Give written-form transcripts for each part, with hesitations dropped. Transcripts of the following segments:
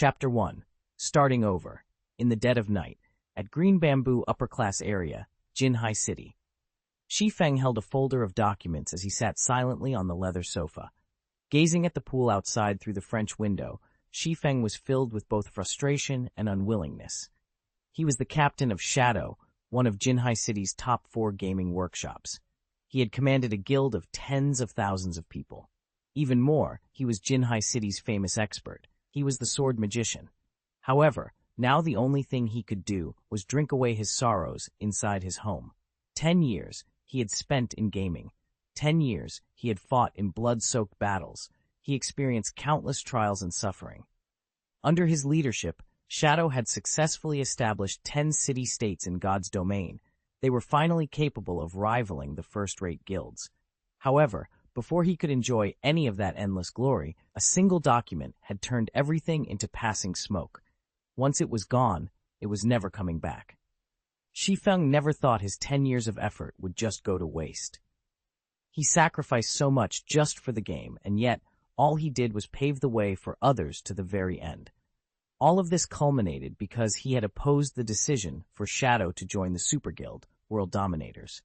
Chapter 1. Starting Over. In the dead of night, at Green Bamboo upper-class area, Jinhai City. Shi Feng held a folder of documents as he sat silently on the leather sofa. Gazing at the pool outside through the French window, Shi Feng was filled with both frustration and unwillingness. He was the captain of Shadow, one of Jinhai City's top 4 gaming workshops. He had commanded a guild of tens of thousands of people. Even more, he was Jinhai City's famous expert. He was the sword magician. However, now the only thing he could do was drink away his sorrows inside his home. 10 years he had spent in gaming. 10 years he had fought in blood-soaked battles. He experienced countless trials and suffering. Under his leadership, Shadow had successfully established 10 city-states in God's domain. They were finally capable of rivaling the first-rate guilds. However, before he could enjoy any of that endless glory, a single document had turned everything into passing smoke. Once it was gone, it was never coming back. Shi Feng never thought his 10 years of effort would just go to waste. He sacrificed so much just for the game, and yet all he did was pave the way for others to the very end. All of this culminated because he had opposed the decision for Shadow to join the Super Guild, World Dominators.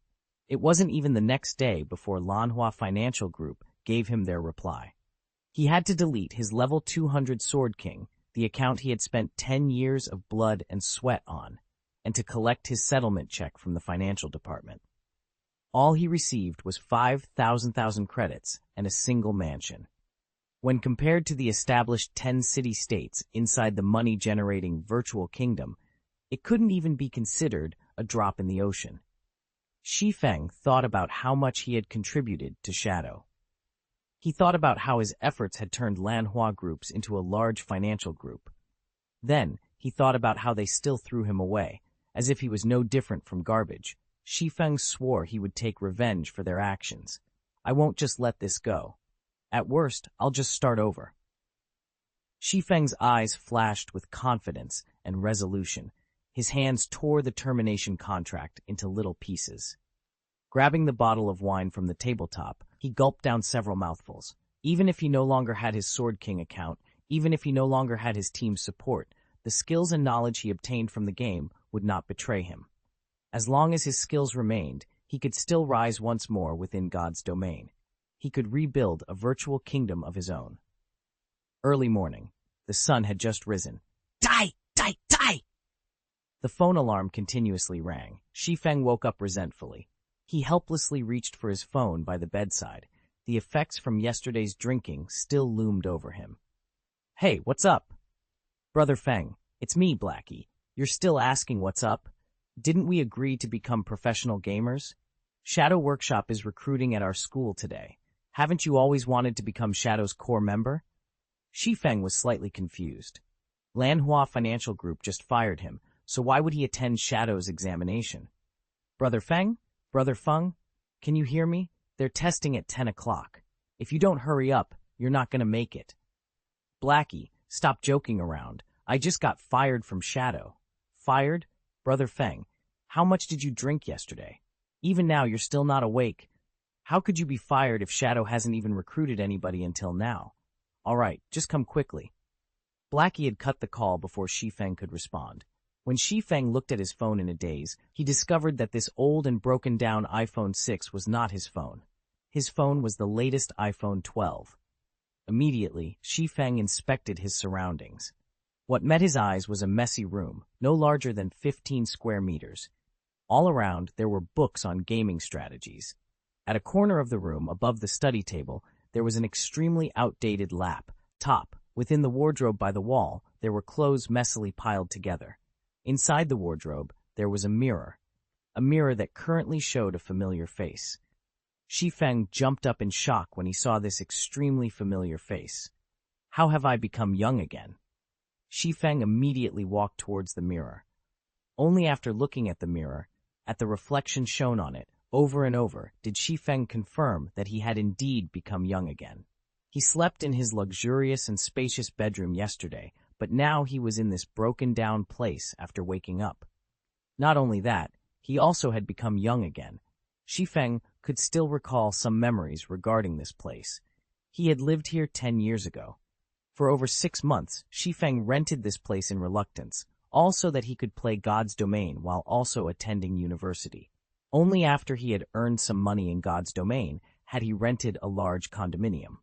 It wasn't even the next day before Lanhua Financial Group gave him their reply. He had to delete his level 200 Sword King, the account he had spent 10 years of blood and sweat on, and to collect his settlement check from the financial department. All he received was 5,000 credits and a single mansion. When compared to the established 10 city-states inside the money-generating virtual kingdom, it couldn't even be considered a drop in the ocean. Shi Feng thought about how much he had contributed to Shadow. He thought about how his efforts had turned Lanhua groups into a large financial group. Then, he thought about how they still threw him away, as if he was no different from garbage. Shi Feng swore he would take revenge for their actions. I won't just let this go. At worst, I'll just start over. Shi Feng's eyes flashed with confidence and resolution. His hands tore the termination contract into little pieces. Grabbing the bottle of wine from the tabletop, he gulped down several mouthfuls. Even if he no longer had his Sword King account, even if he no longer had his team's support, the skills and knowledge he obtained from the game would not betray him. As long as his skills remained, he could still rise once more within God's domain. He could rebuild a virtual kingdom of his own. Early morning. The sun had just risen. Die! Die! Die! The phone alarm continuously rang. Shi Feng woke up resentfully. He helplessly reached for his phone by the bedside. The effects from yesterday's drinking still loomed over him. Hey, what's up? Brother Feng, it's me, Blackie. You're still asking what's up? Didn't we agree to become professional gamers? Shadow Workshop is recruiting at our school today. Haven't you always wanted to become Shadow's core member? Shi Feng was slightly confused. Lanhua Financial Group just fired him, so why would he attend Shadow's examination? Brother Feng? Brother Feng? Can you hear me? They're testing at 10 o'clock. If you don't hurry up, you're not going to make it. Blackie, stop joking around. I just got fired from Shadow. Fired? Brother Feng, how much did you drink yesterday? Even now you're still not awake. How could you be fired if Shadow hasn't even recruited anybody until now? All right, just come quickly. Blackie had cut the call before Shi Feng could respond. When Shi Feng looked at his phone in a daze, he discovered that this old and broken-down iPhone 6 was not his phone. His phone was the latest iPhone 12. Immediately, Shi Feng inspected his surroundings. What met his eyes was a messy room, no larger than 15 square meters. All around, there were books on gaming strategies. At a corner of the room, above the study table, there was an extremely outdated laptop. Within the wardrobe by the wall, there were clothes messily piled together. Inside the wardrobe, there was a mirror that currently showed a familiar face. Shi Feng jumped up in shock when he saw this extremely familiar face. How have I become young again? Shi Feng immediately walked towards the mirror. Only after looking at the mirror, at the reflection shown on it, over and over, did Shi Feng confirm that he had indeed become young again. He slept in his luxurious and spacious bedroom yesterday, but now he was in this broken-down place after waking up. Not only that, he also had become young again. Shi Feng could still recall some memories regarding this place. He had lived here 10 years ago. For over 6 months, Shi Feng rented this place in reluctance, all so that he could play God's domain while also attending university. Only after he had earned some money in God's domain had he rented a large condominium.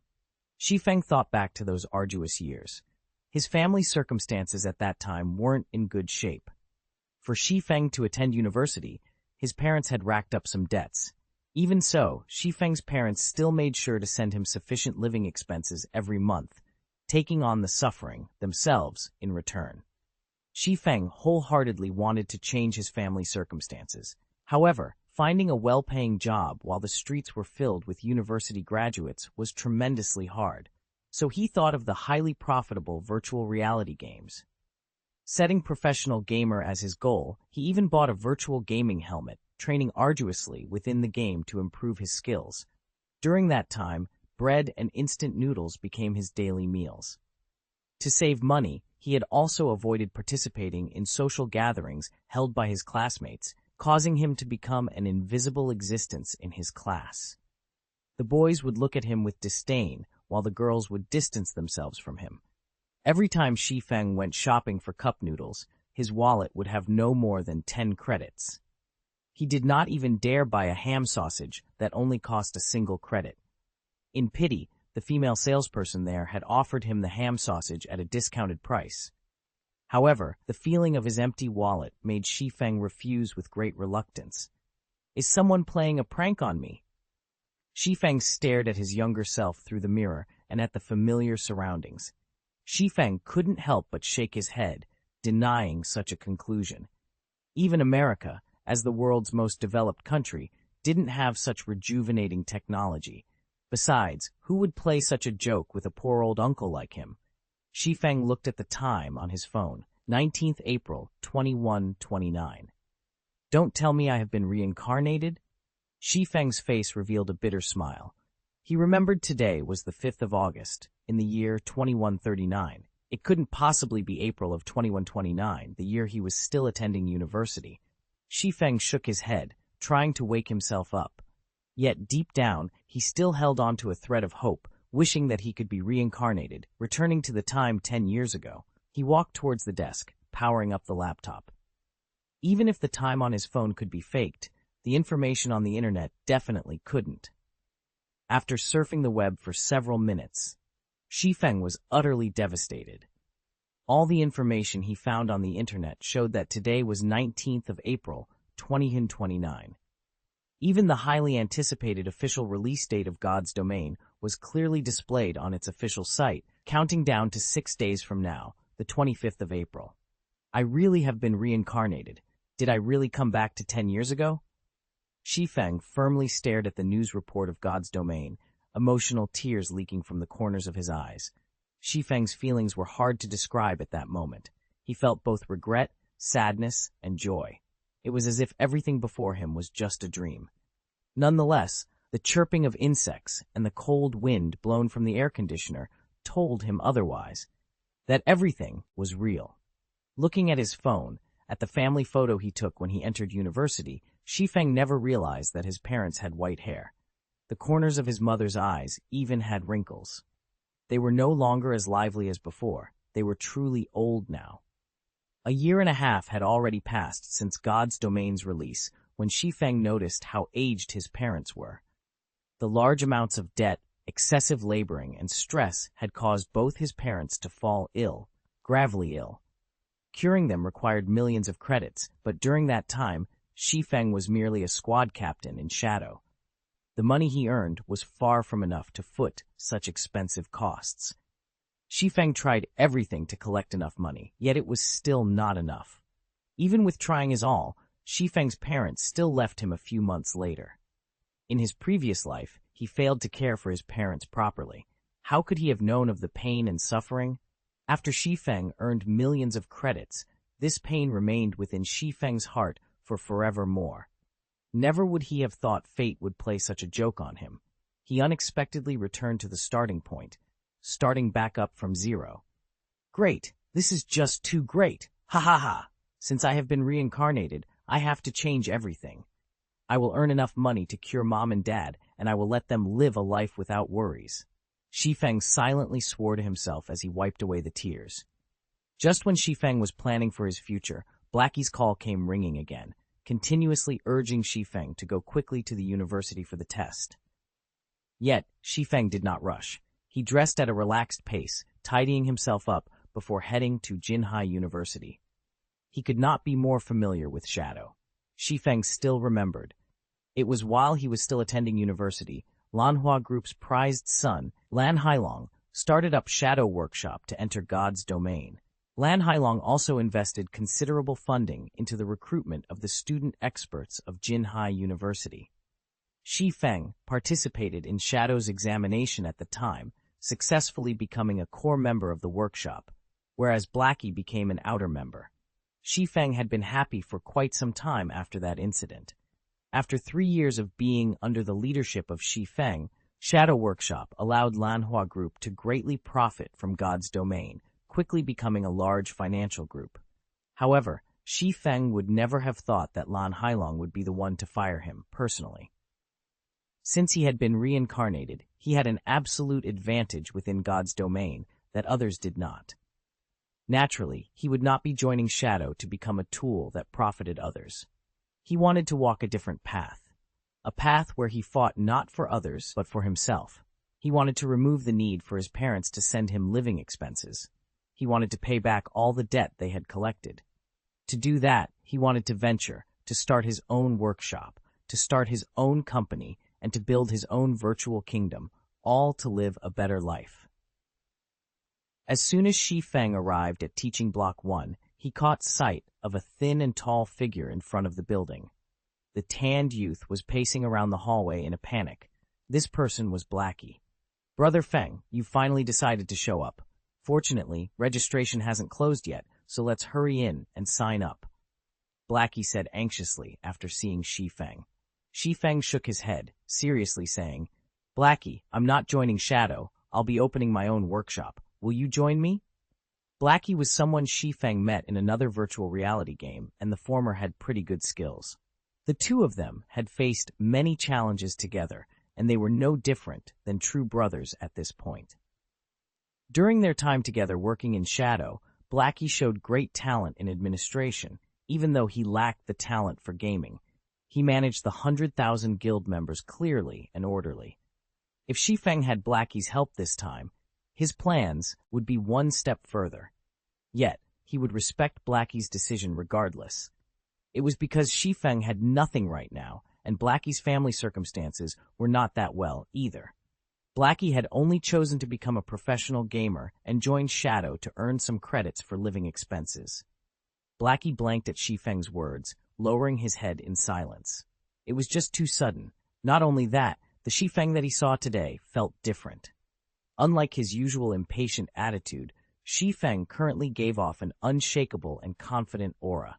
Shi Feng thought back to those arduous years. His family circumstances at that time weren't in good shape. For Shi Feng to attend university, his parents had racked up some debts. Even so, Shi Feng's parents still made sure to send him sufficient living expenses every month, taking on the suffering themselves in return. Shi Feng wholeheartedly wanted to change his family circumstances. However, finding a well-paying job while the streets were filled with university graduates was tremendously hard, so he thought of the highly profitable virtual reality games. Setting professional gamer as his goal, he even bought a virtual gaming helmet, training arduously within the game to improve his skills. During that time, bread and instant noodles became his daily meals. To save money, he had also avoided participating in social gatherings held by his classmates, causing him to become an invisible existence in his class. The boys would look at him with disdain, while the girls would distance themselves from him. Every time Shi Feng went shopping for cup noodles, his wallet would have no more than 10 credits. He did not even dare buy a ham sausage that only cost a single credit. In pity, the female salesperson there had offered him the ham sausage at a discounted price. However, the feeling of his empty wallet made Shi Feng refuse with great reluctance. "Is someone playing a prank on me?" Shi Feng stared at his younger self through the mirror and at the familiar surroundings. Shi Feng couldn't help but shake his head, denying such a conclusion. Even America, as the world's most developed country, didn't have such rejuvenating technology. Besides, who would play such a joke with a poor old uncle like him? Shi Feng looked at the time on his phone, 19th April, 21:29. Don't tell me I have been reincarnated? Shi Feng's face revealed a bitter smile. He remembered today was the 5th of August, in the year 2139. It couldn't possibly be April of 2129, the year he was still attending university. Shi Feng shook his head, trying to wake himself up. Yet deep down, he still held on to a thread of hope, wishing that he could be reincarnated, returning to the time 10 years ago. He walked towards the desk, powering up the laptop. Even if the time on his phone could be faked, the information on the internet definitely couldn't. After surfing the web for several minutes, Shi Feng was utterly devastated. All the information he found on the internet showed that today was 19th of April, 2029. Even the highly anticipated official release date of God's domain was clearly displayed on its official site, counting down to 6 days from now, the 25th of April. I really have been reincarnated. Did I really come back to 10 years ago? Shi Feng firmly stared at the news report of God's domain, emotional tears leaking from the corners of his eyes. Shi Feng's feelings were hard to describe at that moment. He felt both regret, sadness, and joy. It was as if everything before him was just a dream. Nonetheless, the chirping of insects and the cold wind blown from the air conditioner told him otherwise, that everything was real. Looking at his phone, at the family photo he took when he entered university, Shi Feng never realized that his parents had white hair. The corners of his mother's eyes even had wrinkles. They were no longer as lively as before. They were truly old now. A year and a half had already passed since God's domain's release when Shi Feng noticed how aged his parents were. The large amounts of debt, excessive laboring, and stress had caused both his parents to fall ill, gravely ill. Curing them required millions of credits, but during that time, Shi Feng was merely a squad captain in shadow. The money he earned was far from enough to foot such expensive costs. Shi Feng tried everything to collect enough money, yet it was still not enough. Even with trying his all, Shi Feng's parents still left him a few months later. In his previous life, he failed to care for his parents properly. How could he have known of the pain and suffering? After Shi Feng earned millions of credits, this pain remained within Shi Feng's heart for forevermore. Never would he have thought fate would play such a joke on him. He unexpectedly returned to the starting point, starting back up from zero. Great! This is just too great! Ha ha ha! Since I have been reincarnated, I have to change everything. I will earn enough money to cure mom and dad, and I will let them live a life without worries. Shi Feng silently swore to himself as he wiped away the tears. Just when Shi Feng was planning for his future, Blackie's call came ringing again, continuously urging Shi Feng to go quickly to the university for the test. Yet, Shi Feng did not rush. He dressed at a relaxed pace, tidying himself up before heading to Jinhai University. He could not be more familiar with Shadow. Shi Feng still remembered. It was while he was still attending university, Lanhua Group's prized son, Lan Hailong, started up Shadow Workshop to enter God's domain. Lan Hailong also invested considerable funding into the recruitment of the student experts of Jinhai University. Shi Feng participated in Shadow's examination at the time, successfully becoming a core member of the workshop, whereas Blackie became an outer member. Shi Feng had been happy for quite some time after that incident. After 3 years of being under the leadership of Shi Feng, Shadow Workshop allowed Lanhua Group to greatly profit from God's domain, quickly becoming a large financial group. However, Shi Feng would never have thought that Lan Hailong would be the one to fire him personally. Since he had been reincarnated, he had an absolute advantage within God's domain that others did not. Naturally, he would not be joining Shadow to become a tool that profited others. He wanted to walk a different path, a path where he fought not for others but for himself. He wanted to remove the need for his parents to send him living expenses. He wanted to pay back all the debt they had collected. To do that, he wanted to venture, to start his own workshop, to start his own company, and to build his own virtual kingdom, all to live a better life. As soon as Shi Feng arrived at Teaching Block 1, he caught sight of a thin and tall figure in front of the building. The tanned youth was pacing around the hallway in a panic. This person was Blackie. "Brother Feng, you've finally decided to show up. Fortunately, registration hasn't closed yet, so let's hurry in and sign up," Blackie said anxiously after seeing Shi Feng. Shi Feng shook his head, seriously saying, "Blackie, I'm not joining Shadow. I'll be opening my own workshop. Will you join me?" Blackie was someone Shi Feng met in another virtual reality game, and the former had pretty good skills. The two of them had faced many challenges together, and they were no different than true brothers at this point. During their time together working in Shadow, Blackie showed great talent in administration, even though he lacked the talent for gaming. He managed the 100,000 guild members clearly and orderly. If Shi Feng had Blackie's help this time, his plans would be one step further. Yet, he would respect Blackie's decision regardless. It was because Shi Feng had nothing right now, and Blackie's family circumstances were not that well either. Blackie had only chosen to become a professional gamer and joined Shadow to earn some credits for living expenses. Blackie blanked at Shi Feng's words, lowering his head in silence. It was just too sudden. Not only that, the Shi Feng that he saw today felt different. Unlike his usual impatient attitude, Shi Feng currently gave off an unshakable and confident aura.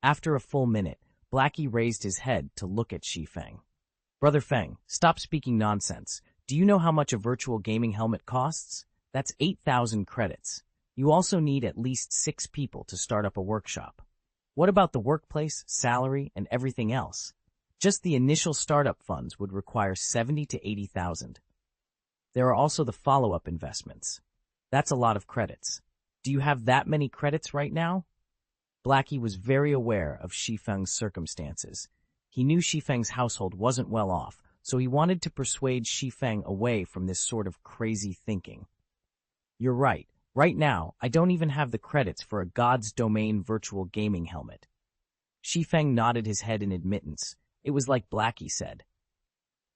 After a full minute, Blackie raised his head to look at Shi Feng. "Brother Feng, stop speaking nonsense. Do you know how much a virtual gaming helmet costs? That's 8,000 credits. You also need at least 6 people to start up a workshop. What about the workplace, salary, and everything else? Just the initial startup funds would require 70 to 80,000. There are also the follow-up investments. That's a lot of credits. Do you have that many credits right now?" Blackie was very aware of Shi Feng's circumstances. He knew Shi Feng's household wasn't well off, so he wanted to persuade Shi Feng away from this sort of crazy thinking. "You're right. Right now, I don't even have the credits for a God's Domain virtual gaming helmet." Shi Feng nodded his head in admittance. It was like Blackie said.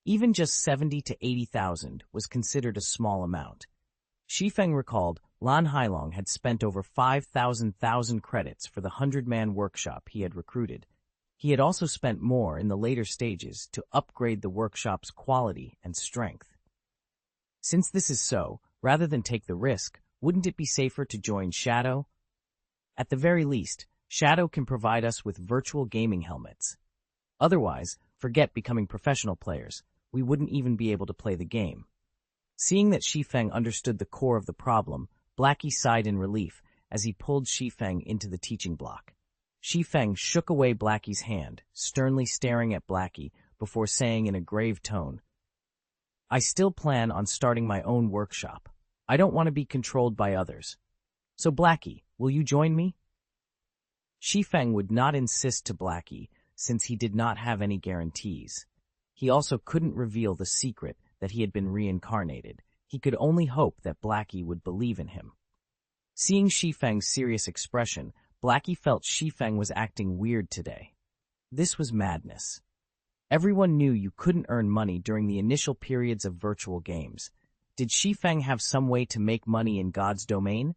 Even just 70 to 80,000 was considered a small amount. Shi Feng recalled Lan Hailong had spent over 5,000 credits for the 100-man workshop he had recruited. He had also spent more in the later stages to upgrade the workshop's quality and strength. Since this is so, rather than take the risk, wouldn't it be safer to join Shadow? At the very least, Shadow can provide us with virtual gaming helmets. Otherwise, forget becoming professional players. We wouldn't even be able to play the game. Seeing that Shi Feng understood the core of the problem, Blackie sighed in relief as he pulled Shi Feng into the teaching block. Shi Feng shook away Blackie's hand, sternly staring at Blackie before saying in a grave tone, I still plan on starting my own workshop. I don't want to be controlled by others. So Blackie, will you join me? Shi Feng would not insist to Blackie since he did not have any guarantees. He also couldn't reveal the secret that he had been reincarnated. He could only hope that Blackie would believe in him. Seeing Shi Feng's serious expression, Blackie felt Shi Feng was acting weird today. This was madness. Everyone knew you couldn't earn money during the initial periods of virtual games. Did Shi Feng have some way to make money in God's domain?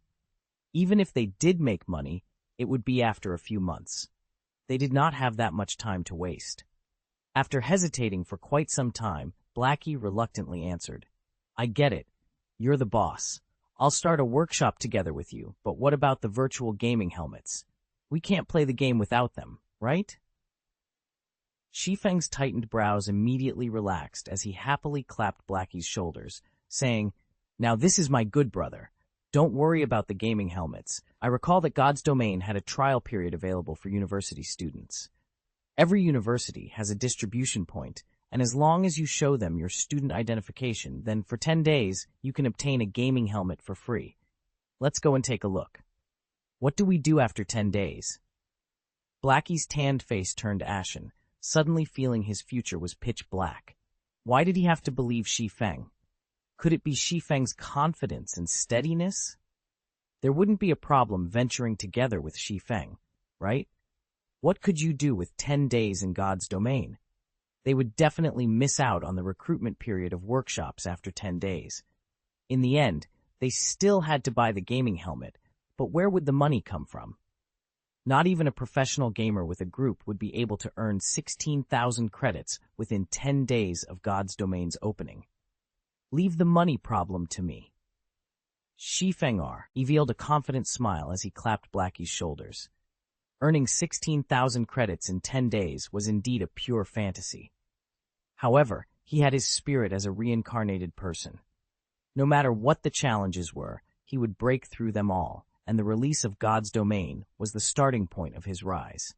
Even if they did make money, it would be after a few months. They did not have that much time to waste. After hesitating for quite some time, Blackie reluctantly answered, I get it. You're the boss. I'll start a workshop together with you, but what about the virtual gaming helmets? We can't play the game without them, right? Shi Feng's tightened brows immediately relaxed as he happily clapped Blackie's shoulders, saying, Now this is my good brother. Don't worry about the gaming helmets. I recall that God's Domain had a trial period available for university students. Every university has a distribution point, and as long as you show them your student identification, then for 10 days, you can obtain a gaming helmet for free. Let's go and take a look. What do we do after 10 days? Blackie's tanned face turned ashen, suddenly feeling his future was pitch black. Why did he have to believe Shi Feng? Could it be Shi Feng's confidence and steadiness? There wouldn't be a problem venturing together with Shi Feng, right? What could you do with 10 days in God's domain? They would definitely miss out on the recruitment period of workshops after 10 days. In the end, they still had to buy the gaming helmet, but where would the money come from? Not even a professional gamer with a group would be able to earn 16,000 credits within 10 days of God's domain's opening. Leave the money problem to me. Shi Feng revealed a confident smile as he clapped Blackie's shoulders. Earning 16,000 credits in 10 days was indeed a pure fantasy. However, he had his spirit as a reincarnated person. No matter what the challenges were, he would break through them all, and the release of God's domain was the starting point of his rise.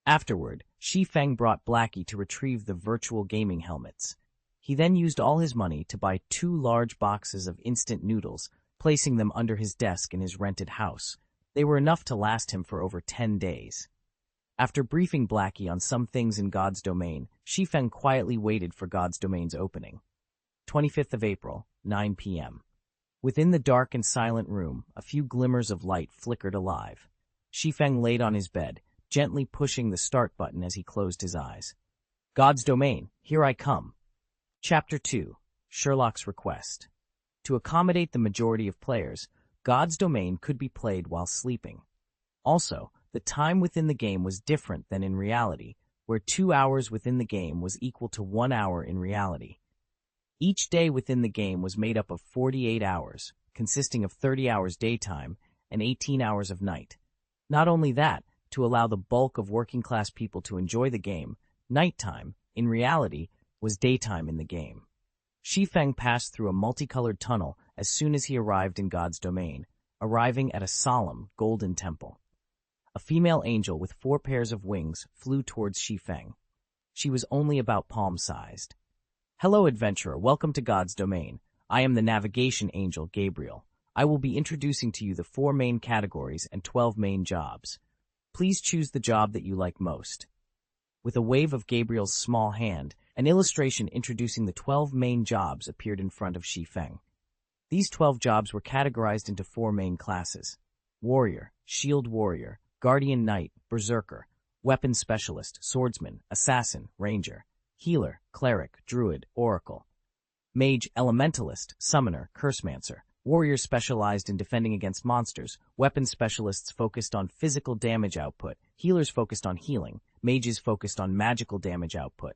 Afterward, Shi Feng brought Blackie to retrieve the virtual gaming helmets. He then used all his money to buy 2 large boxes of instant noodles, placing them under his desk in his rented house. They were enough to last him for over 10 days. After briefing Blackie on some things in God's domain, Shi Feng quietly waited for God's domain's opening. 25th of April, 9 p.m. Within the dark and silent room, a few glimmers of light flickered alive. Shi Feng laid on his bed, gently pushing the start button as he closed his eyes. God's domain, here I come. Chapter 2, Sherlock's Request. To accommodate the majority of players, God's domain could be played while sleeping. Also, the time within the game was different than in reality, where 2 hours within the game was equal to 1 hour in reality. Each day within the game was made up of 48 hours, consisting of 30 hours daytime and 18 hours of night. Not only that, to allow the bulk of working-class people to enjoy the game, nighttime, in reality, was daytime in the game. Shi Feng passed through a multicolored tunnel as soon as he arrived in God's domain, arriving at a solemn, golden temple. A female angel with 4 pairs of wings flew towards Shi Feng. She was only about palm-sized. Hello, adventurer. Welcome to God's domain. I am the navigation angel, Gabriel. I will be introducing to you the 4 main categories and 12 main jobs. Please choose the job that you like most. With a wave of Gabriel's small hand, an illustration introducing the 12 main jobs appeared in front of Shi Feng. These 12 jobs were categorized into 4 main classes: warrior, shield warrior, guardian knight, berserker, weapon specialist, swordsman, assassin, ranger, healer, cleric, druid, oracle, mage, elementalist, summoner, cursemancer. Warriors specialized in defending against monsters, weapon specialists focused on physical damage output, healers focused on healing, mages focused on magical damage output.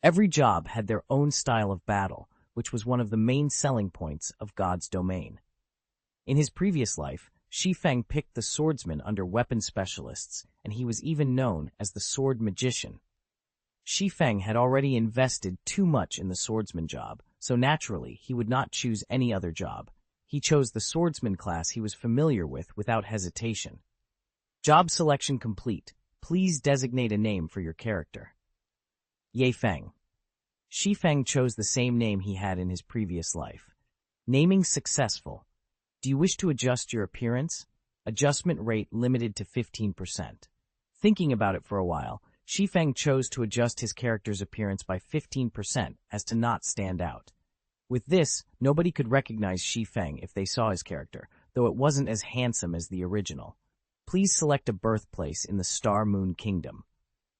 Every job had their own style of battle, which was one of the main selling points of God's domain. In his previous life, Shi Feng picked the swordsman under weapon specialists, and he was even known as the sword magician. Shi Feng had already invested too much in the swordsman job, so naturally he would not choose any other job. He chose the swordsman class he was familiar with without hesitation. Job selection complete. Please designate a name for your character. Ye Feng. Shi Feng chose the same name he had in his previous life. Naming successful. Do you wish to adjust your appearance? Adjustment rate limited to 15%. Thinking about it for a while, Shi Feng chose to adjust his character's appearance by 15% as to not stand out. With this, nobody could recognize Shi Feng if they saw his character, though it wasn't as handsome as the original. Please select a birthplace in the Star Moon Kingdom.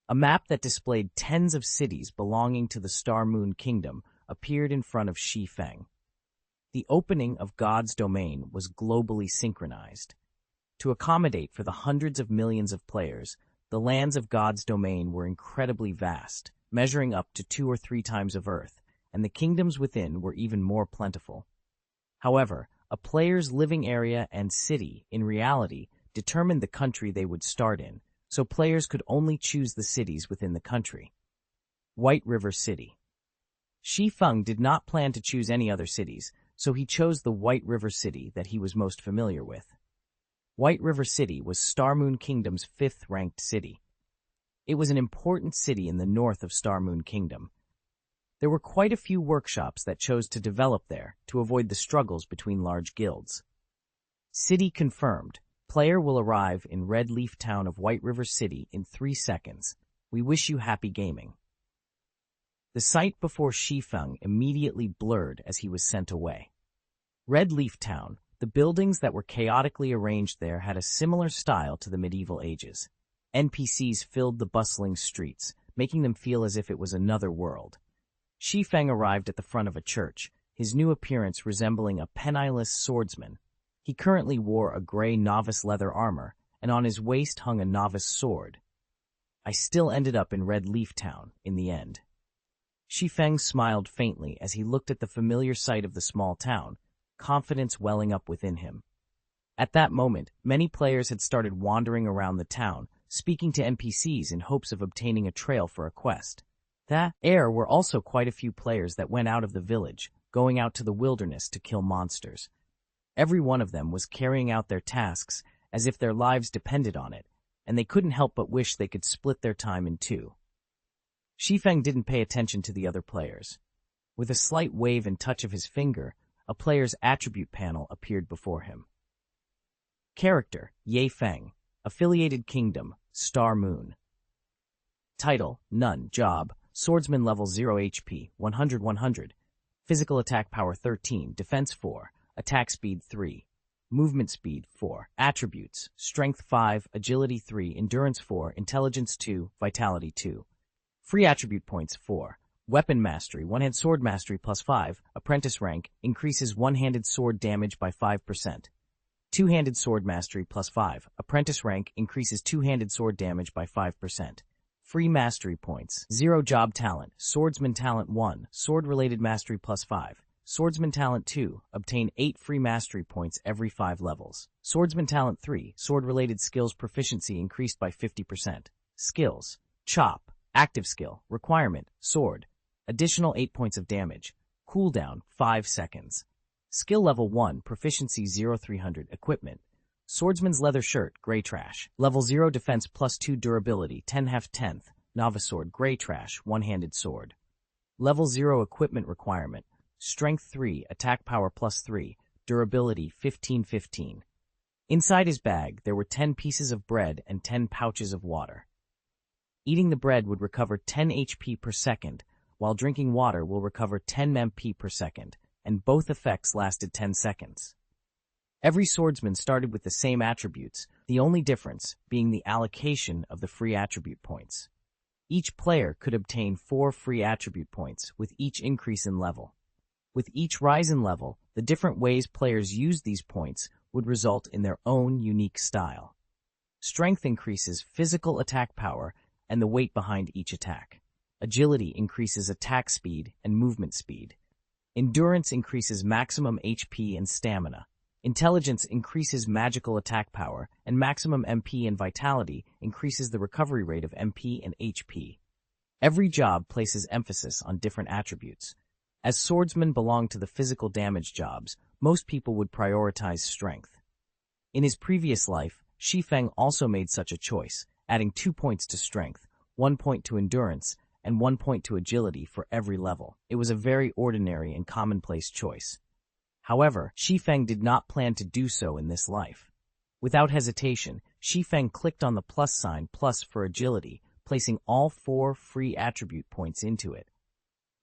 A map that displayed tens of cities belonging to the Star Moon Kingdom appeared in front of Shi Feng. The opening of God's domain was globally synchronized. To accommodate for the hundreds of millions of players, the lands of God's domain were incredibly vast, measuring up to 2 or 3 times of Earth, and the kingdoms within were even more plentiful. However, a player's living area and city, in reality, determined the country they would start in, so players could only choose the cities within the country. White River City. Shi Feng did not plan to choose any other cities, so he chose the White River City that he was most familiar with. White River City was Star Moon Kingdom's 5th-ranked city. It was an important city in the north of Star Moon Kingdom. There were quite a few workshops that chose to develop there to avoid the struggles between large guilds. City confirmed. Player will arrive in Red Leaf Town of White River City in 3 seconds. We wish you happy gaming. The sight before Shi Feng immediately blurred as he was sent away. Red Leaf Town, the buildings that were chaotically arranged there had a similar style to the medieval ages. NPCs filled the bustling streets, making them feel as if it was another world. Shi Feng arrived at the front of a church, his new appearance resembling a penniless swordsman. He currently wore a gray novice leather armor, and on his waist hung a novice sword. I still ended up in Red Leaf Town, in the end. Shi Feng smiled faintly as he looked at the familiar sight of the small town, confidence welling up within him. At that moment, many players had started wandering around the town, speaking to NPCs in hopes of obtaining a trail for a quest. There were also quite a few players that went out of the village, going out to the wilderness to kill monsters. Every one of them was carrying out their tasks as if their lives depended on it, and they couldn't help but wish they could split their time in 2. Shi Feng didn't pay attention to the other players. With a slight wave and touch of his finger, a player's attribute panel appeared before him. Character, Ye Feng. Affiliated Kingdom, Star Moon. Title, None. Job, Swordsman level 0 HP, 100-100. Physical attack power 13, defense 4, attack speed 3, movement speed 4. Attributes, Strength 5, Agility 3, Endurance 4, Intelligence 2, Vitality 2. Free attribute points 4. Weapon Mastery, One-Hand Sword Mastery plus 5, Apprentice rank, increases one-handed sword damage by 5%. Two-Handed Sword Mastery plus 5, Apprentice rank, increases two-handed sword damage by 5%. Free Mastery points. 0 Job Talent, Swordsman Talent 1, Sword-related Mastery plus 5. Swordsman Talent 2, obtain 8 free Mastery points every 5 levels. Swordsman Talent 3, Sword-related Skills Proficiency increased by 50%. Skills. Chop, Active Skill, Requirement, Sword. Additional 8 points of damage. Cooldown, 5 seconds. Skill Level 1, Proficiency 0-300, Equipment. Swordsman's Leather Shirt, Gray Trash. Level 0 Defense plus 2 Durability, 10/10. Novice Sword, Gray Trash, One-Handed Sword. Level 0 Equipment Requirement. Strength 3, Attack Power plus 3, Durability 15/15. Inside his bag, there were 10 pieces of bread and 10 pouches of water. Eating the bread would recover 10 HP per second, while drinking water will recover 10 MP per second, and both effects lasted 10 seconds. Every swordsman started with the same attributes, the only difference being the allocation of the free attribute points. Each player could obtain 4 free attribute points with each increase in level. With each rise in level, the different ways players used these points would result in their own unique style. Strength increases physical attack power and the weight behind each attack. Agility increases attack speed and movement speed. Endurance increases maximum HP and stamina. Intelligence increases magical attack power, and maximum MP and vitality increases the recovery rate of MP and HP. Every job places emphasis on different attributes. As swordsmen belong to the physical damage jobs, most people would prioritize strength. In his previous life, Shi Feng also made such a choice, adding 2 points to strength, 1 point to endurance, and 1 point to agility for every level. It was a very ordinary and commonplace choice. However, Shi Feng did not plan to do so in this life. Without hesitation, Shi Feng clicked on the plus sign plus for agility, placing all 4 free attribute points into it.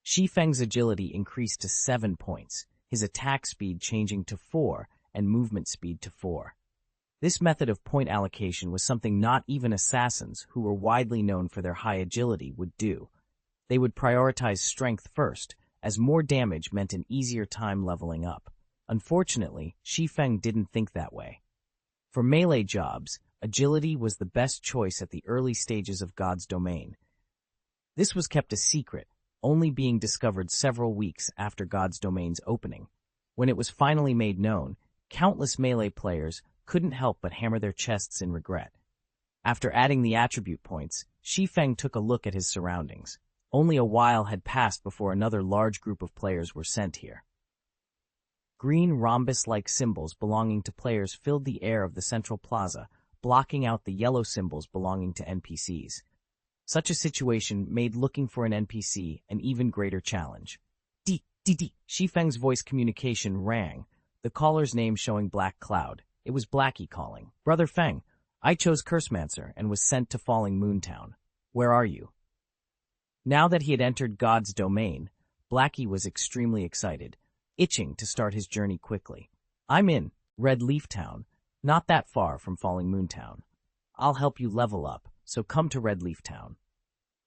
Shi Feng's agility increased to 7 points, his attack speed changing to 4, and movement speed to 4. This method of point allocation was something not even assassins, who were widely known for their high agility, would do. They would prioritize strength first, as more damage meant an easier time leveling up. Unfortunately, Shi Feng didn't think that way. For melee jobs, agility was the best choice at the early stages of God's domain. This was kept a secret, only being discovered several weeks after God's domain's opening. When it was finally made known, countless melee players couldn't help but hammer their chests in regret. After adding the attribute points, Shi Feng took a look at his surroundings. Only a while had passed before another large group of players were sent here. Green rhombus-like symbols belonging to players filled the air of the central plaza, blocking out the yellow symbols belonging to NPCs. Such a situation made looking for an NPC an even greater challenge. Shi Feng's voice communication rang, the caller's name showing Black Cloud. It was Blackie calling. "Brother Feng, I chose Cursemancer and was sent to Falling Moontown. Where are you?" Now that he had entered God's domain, Blackie was extremely excited, itching to start his journey quickly. "I'm in Red Leaf Town, not that far from Falling Moontown. I'll help you level up, so come to Red Leaf Town,"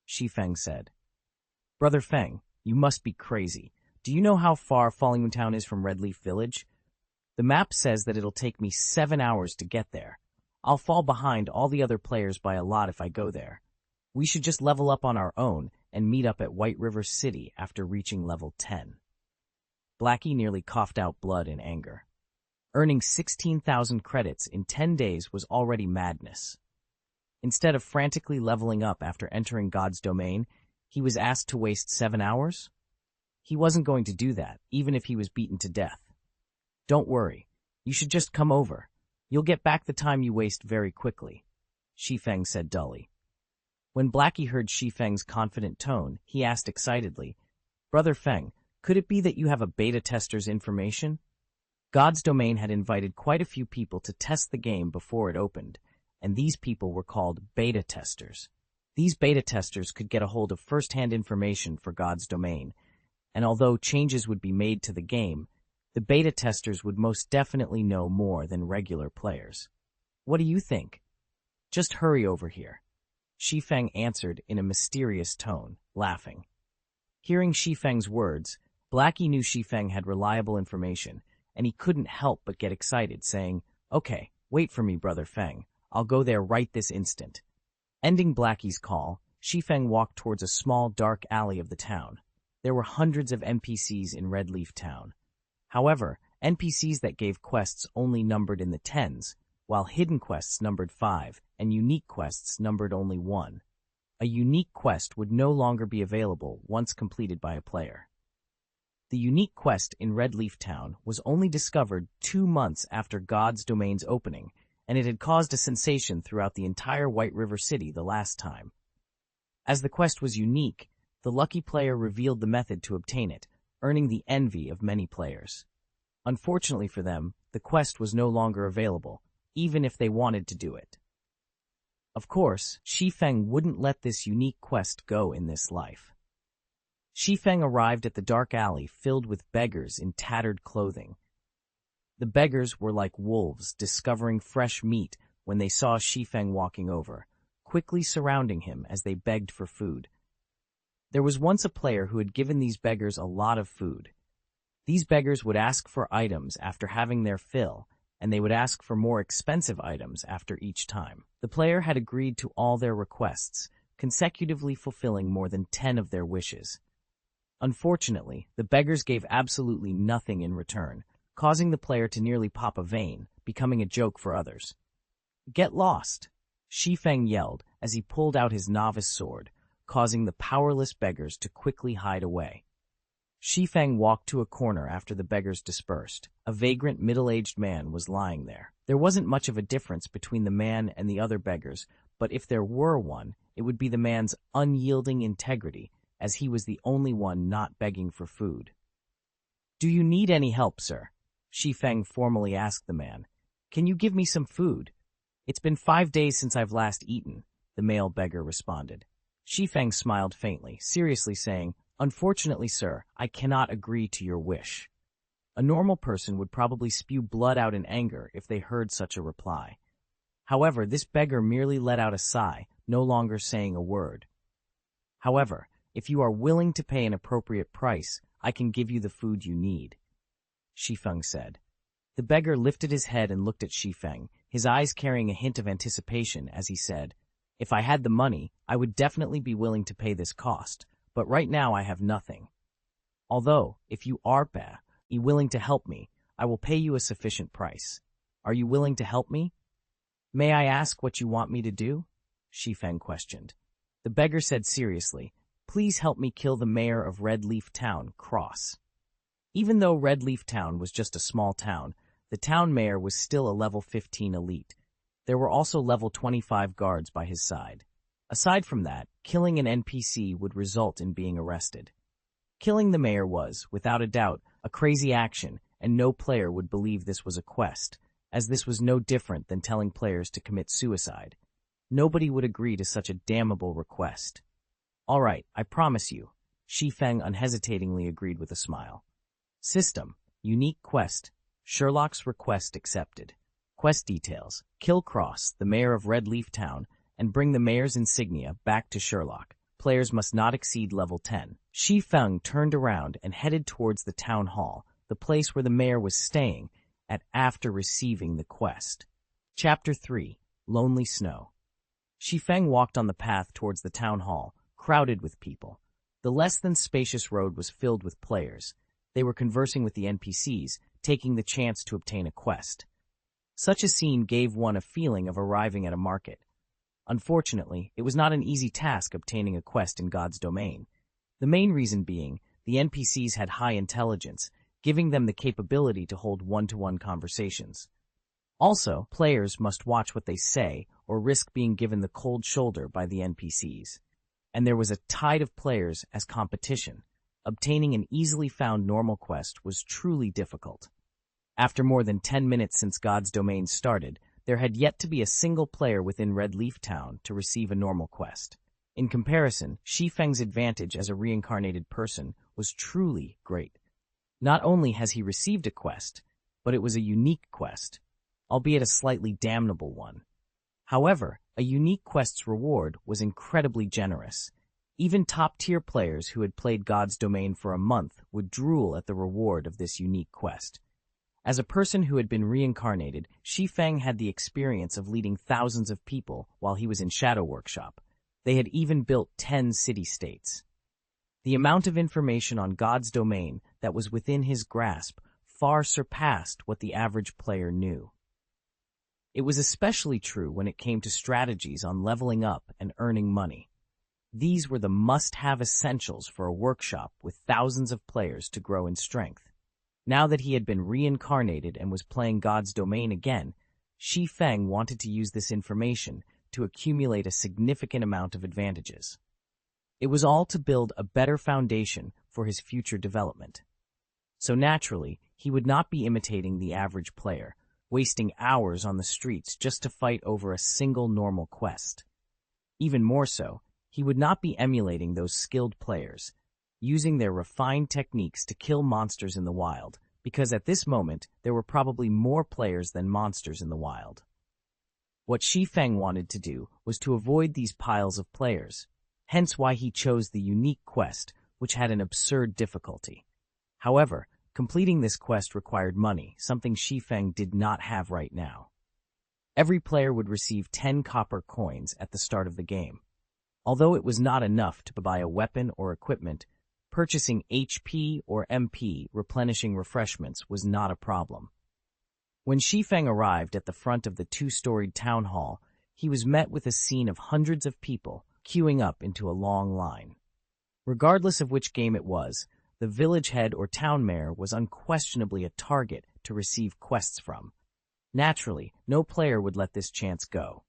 Shi Feng said. "Brother Feng, you must be crazy. Do you know how far Falling Moontown is from Red Leaf Village? The map says that it'll take me 7 hours to get there. I'll fall behind all the other players by a lot if I go there. We should just level up on our own and meet up at White River City after reaching level 10. Blackie nearly coughed out blood in anger. Earning 16,000 credits in 10 days was already madness. Instead of frantically leveling up after entering God's domain, he was asked to waste 7 hours? He wasn't going to do that, even if he was beaten to death. "Don't worry. You should just come over. You'll get back the time you waste very quickly," Shi Feng said dully. When Blackie heard Shi Feng's confident tone, he asked excitedly, "Brother Feng, could it be that you have a beta tester's information?" God's domain had invited quite a few people to test the game before it opened, and these people were called beta testers. These beta testers could get a hold of first-hand information for God's domain, and although changes would be made to the game, the beta testers would most definitely know more than regular players. "What do you think? Just hurry over here," Shi Feng answered in a mysterious tone, laughing. Hearing Shi Feng's words, Blackie knew Shi Feng had reliable information, and he couldn't help but get excited, saying, "Okay, wait for me, Brother Feng. I'll go there right this instant." Ending Blackie's call, Shi Feng walked towards a small, dark alley of the town. There were hundreds of NPCs in Red Leaf Town. However, NPCs that gave quests only numbered in the tens, while hidden quests numbered 5 and unique quests numbered only 1. A unique quest would no longer be available once completed by a player. The unique quest in Red Leaf Town was only discovered 2 months after God's domain's opening, and it had caused a sensation throughout the entire White River City the last time. As the quest was unique, the lucky player revealed the method to obtain it, earning the envy of many players. Unfortunately for them, the quest was no longer available, even if they wanted to do it. Of course, Shi Feng wouldn't let this unique quest go in this life. Shi Feng arrived at the dark alley filled with beggars in tattered clothing. The beggars were like wolves discovering fresh meat when they saw Shi Feng walking over, quickly surrounding him as they begged for food. There was once a player who had given these beggars a lot of food. These beggars would ask for items after having their fill, and they would ask for more expensive items after each time. The player had agreed to all their requests, consecutively fulfilling more than 10 of their wishes. Unfortunately, the beggars gave absolutely nothing in return, causing the player to nearly pop a vein, becoming a joke for others. "Get lost!" Shi Feng yelled as he pulled out his novice sword, causing the powerless beggars to quickly hide away. Shi Feng walked to a corner after the beggars dispersed. A vagrant middle-aged man was lying there. There wasn't much of a difference between the man and the other beggars, but if there were one, it would be the man's unyielding integrity, as he was the only one not begging for food. "Do you need any help, sir?" Shi Feng formally asked the man. "Can you give me some food?" "It's been 5 days since I've last eaten," the male beggar responded. Shi Feng smiled faintly, seriously saying, "Unfortunately, sir, I cannot agree to your wish." A normal person would probably spew blood out in anger if they heard such a reply. However, this beggar merely let out a sigh, no longer saying a word. "However, if you are willing to pay an appropriate price, I can give you the food you need," Shi Feng said. The beggar lifted his head and looked at Shi Feng, his eyes carrying a hint of anticipation as he said, "If I had the money, I would definitely be willing to pay this cost, but right now I have nothing. Although, if you are willing to help me, I will pay you a sufficient price. Are you willing to help me?" "May I ask what you want me to do?" Shi Feng questioned. The beggar said seriously, "Please help me kill the mayor of Red Leaf Town, Cross." Even though Red Leaf Town was just a small town, the town mayor was still a level 15 elite. There were also level 25 guards by his side. Aside from that, killing an NPC would result in being arrested. Killing the mayor was, without a doubt, a crazy action, and no player would believe this was a quest, as this was no different than telling players to commit suicide. Nobody would agree to such a damnable request. "All right, I promise you," Shi Feng unhesitatingly agreed with a smile. System: Unique Quest. Sherlock's request accepted. Quest details: kill Cross, the mayor of Red Leaf Town, and bring the mayor's insignia back to Sherlock. Players must not exceed level 10. Shi Feng turned around and headed towards the town hall, the place where the mayor was staying, after receiving the quest. Chapter 3: Lonely Snow. Shi Feng walked on the path towards the town hall, crowded with people. The less than spacious road was filled with players. They were conversing with the NPCs, taking the chance to obtain a quest. Such a scene gave one a feeling of arriving at a market. Unfortunately, it was not an easy task obtaining a quest in God's domain. The main reason being, the NPCs had high intelligence, giving them the capability to hold one-to-one conversations. Also, players must watch what they say or risk being given the cold shoulder by the NPCs. And there was a tide of players as competition. Obtaining an easily found normal quest was truly difficult. After more than 10 minutes since God's domain started, there had yet to be a single player within Red Leaf Town to receive a normal quest. In comparison, Shi Feng's advantage as a reincarnated person was truly great. Not only has he received a quest, but it was a unique quest, albeit a slightly damnable one. However, a unique quest's reward was incredibly generous. Even top-tier players who had played God's domain for a month would drool at the reward of this unique quest. As a person who had been reincarnated, Shi Feng had the experience of leading thousands of people while he was in Shadow Workshop. They had even built 10 city-states. The amount of information on God's domain that was within his grasp far surpassed what the average player knew. It was especially true when it came to strategies on leveling up and earning money. These were the must-have essentials for a workshop with thousands of players to grow in strength. Now that he had been reincarnated and was playing God's domain again, Shi Feng wanted to use this information to accumulate a significant amount of advantages. It was all to build a better foundation for his future development. So naturally, he would not be imitating the average player, wasting hours on the streets just to fight over a single normal quest. Even more so, he would not be emulating those skilled players, using their refined techniques to kill monsters in the wild, because at this moment there were probably more players than monsters in the wild. What Shi Feng wanted to do was to avoid these piles of players, hence why he chose the unique quest, which had an absurd difficulty. However, completing this quest required money, something Shi Feng did not have right now. Every player would receive 10 copper coins at the start of the game. Although it was not enough to buy a weapon or equipment, purchasing HP or MP replenishing refreshments was not a problem. When Shi Feng arrived at the front of the 2-storied town hall, he was met with a scene of hundreds of people queuing up into a long line. Regardless of which game it was, the village head or town mayor was unquestionably a target to receive quests from. Naturally, no player would let this chance go.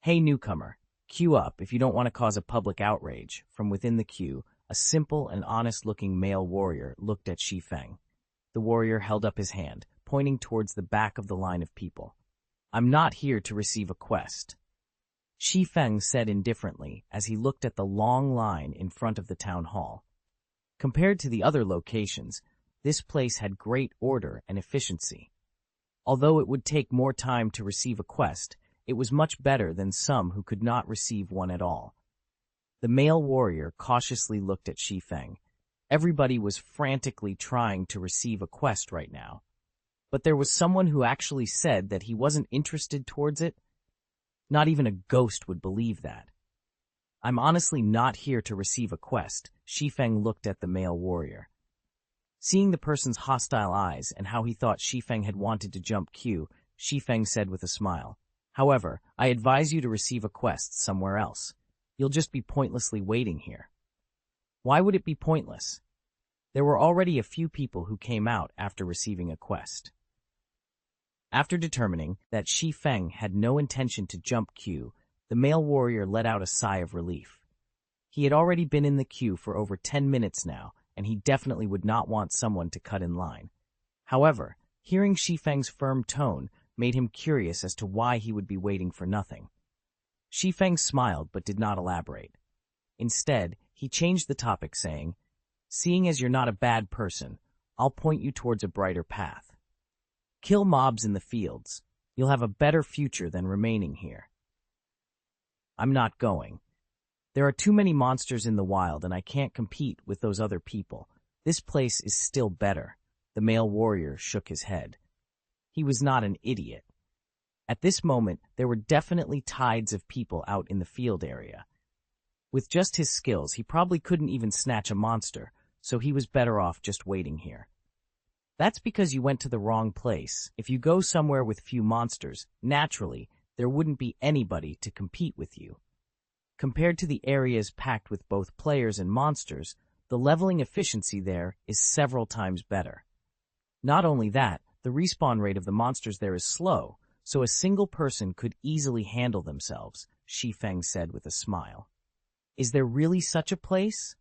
"Hey newcomer, Queue up if you don't want to cause a public outrage. From within the queue, a simple and honest-looking male warrior looked at Shi Feng. The warrior held up his hand, pointing towards the back of the line of people. I'm not here to receive a quest. Shi Feng said indifferently as he looked at the long line in front of the town hall. Compared to the other locations, this place had great order and efficiency. Although it would take more time to receive a quest, it was much better than some who could not receive one at all. The male warrior cautiously looked at Shi Feng. Everybody was frantically trying to receive a quest right now. But there was someone who actually said that he wasn't interested towards it. Not even a ghost would believe that. I'm honestly not here to receive a quest, Shi Feng looked at the male warrior. Seeing the person's hostile eyes and how he thought Shi Feng had wanted to jump queue, Shi Feng said with a smile, However, I advise you to receive a quest somewhere else. You'll just be pointlessly waiting here. Why would it be pointless? There were already a few people who came out after receiving a quest. After determining that Shi Feng had no intention to jump queue, the male warrior let out a sigh of relief. He had already been in the queue for over 10 minutes now, and he definitely would not want someone to cut in line. However, hearing Shi Feng's firm tone made him curious as to why he would be waiting for nothing. Shi Feng smiled but did not elaborate. Instead, he changed the topic, saying, Seeing as you're not a bad person, I'll point you towards a brighter path. Kill mobs in the fields. You'll have a better future than remaining here. I'm not going. There are too many monsters in the wild and I can't compete with those other people. This place is still better. The male warrior shook his head. He was not an idiot. At this moment, there were definitely tides of people out in the field area. With just his skills, he probably couldn't even snatch a monster, so he was better off just waiting here. That's because you went to the wrong place. If you go somewhere with few monsters, naturally, there wouldn't be anybody to compete with you. Compared to the areas packed with both players and monsters, the leveling efficiency there is several times better. Not only that, the respawn rate of the monsters there is slow, so a single person could easily handle themselves, Shi Feng said with a smile. Is there really such a place?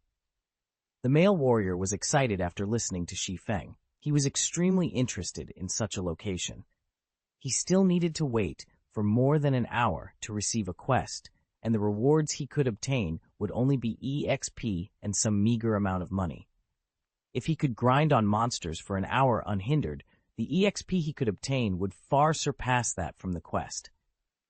The male warrior was excited after listening to Shi Feng. He was extremely interested in such a location. He still needed to wait for more than an hour to receive a quest, and the rewards he could obtain would only be EXP and some meager amount of money. If he could grind on monsters for an hour unhindered, the EXP he could obtain would far surpass that from the quest.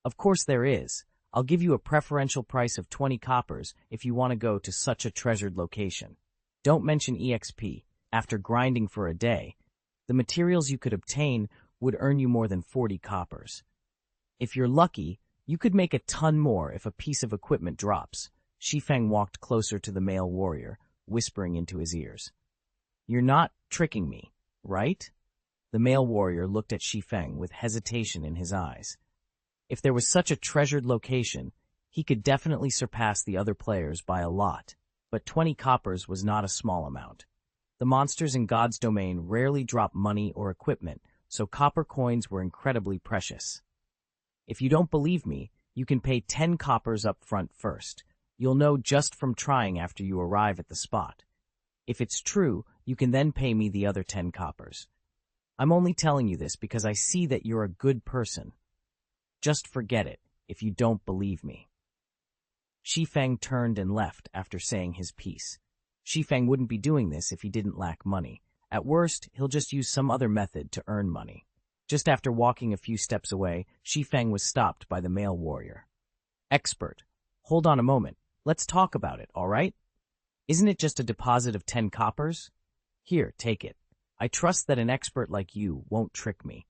Of course there is. I'll give you a preferential price of 20 coppers if you want to go to such a treasured location. Don't mention EXP. After grinding for a day, the materials you could obtain would earn you more than 40 coppers. If you're lucky, you could make a ton more if a piece of equipment drops. Shi Feng walked closer to the male warrior, whispering into his ears. You're not tricking me, right? The male warrior looked at Shi Feng with hesitation in his eyes. If there was such a treasured location, he could definitely surpass the other players by a lot, but 20 coppers was not a small amount. The monsters in God's domain rarely drop money or equipment, so copper coins were incredibly precious. If you don't believe me, you can pay 10 coppers up front first. You'll know just from trying after you arrive at the spot. If it's true, you can then pay me the other 10 coppers. I'm only telling you this because I see that you're a good person. Just forget it if you don't believe me. Shi Feng turned and left after saying his piece. Shi Feng wouldn't be doing this if he didn't lack money. At worst, he'll just use some other method to earn money. Just after walking a few steps away, Shi Feng was stopped by the male warrior. Expert, hold on a moment. Let's talk about it, all right? Isn't it just a deposit of 10 coppers? Here, take it. I trust that an expert like you won't trick me.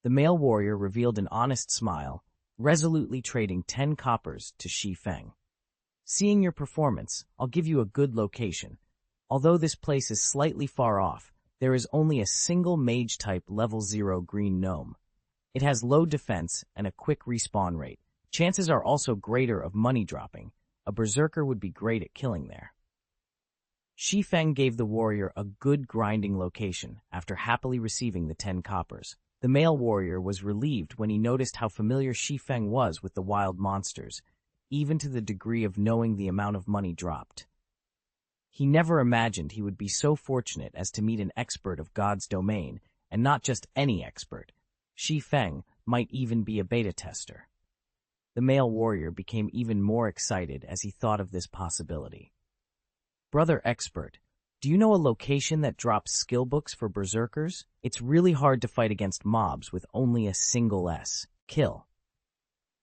The male warrior revealed an honest smile, resolutely trading 10 coppers to Shi Feng. Seeing your performance, I'll give you a good location. Although this place is slightly far off, there is only a single mage-type level 0 green gnome. It has low defense and a quick respawn rate. Chances are also greater of money dropping. A berserker would be great at killing there. Shi Feng gave the warrior a good grinding location after happily receiving the 10 coppers. The male warrior was relieved when he noticed how familiar Shi Feng was with the wild monsters. even to the degree of knowing the amount of money dropped. He never imagined he would be so fortunate as to meet an expert of God's domain, and not just any expert. Shi Feng might even be a beta tester. The male warrior became even more excited as he thought of this possibility. Brother expert, do you know a location that drops skill books for berserkers? It's really hard to fight against mobs with only a single S. Kill.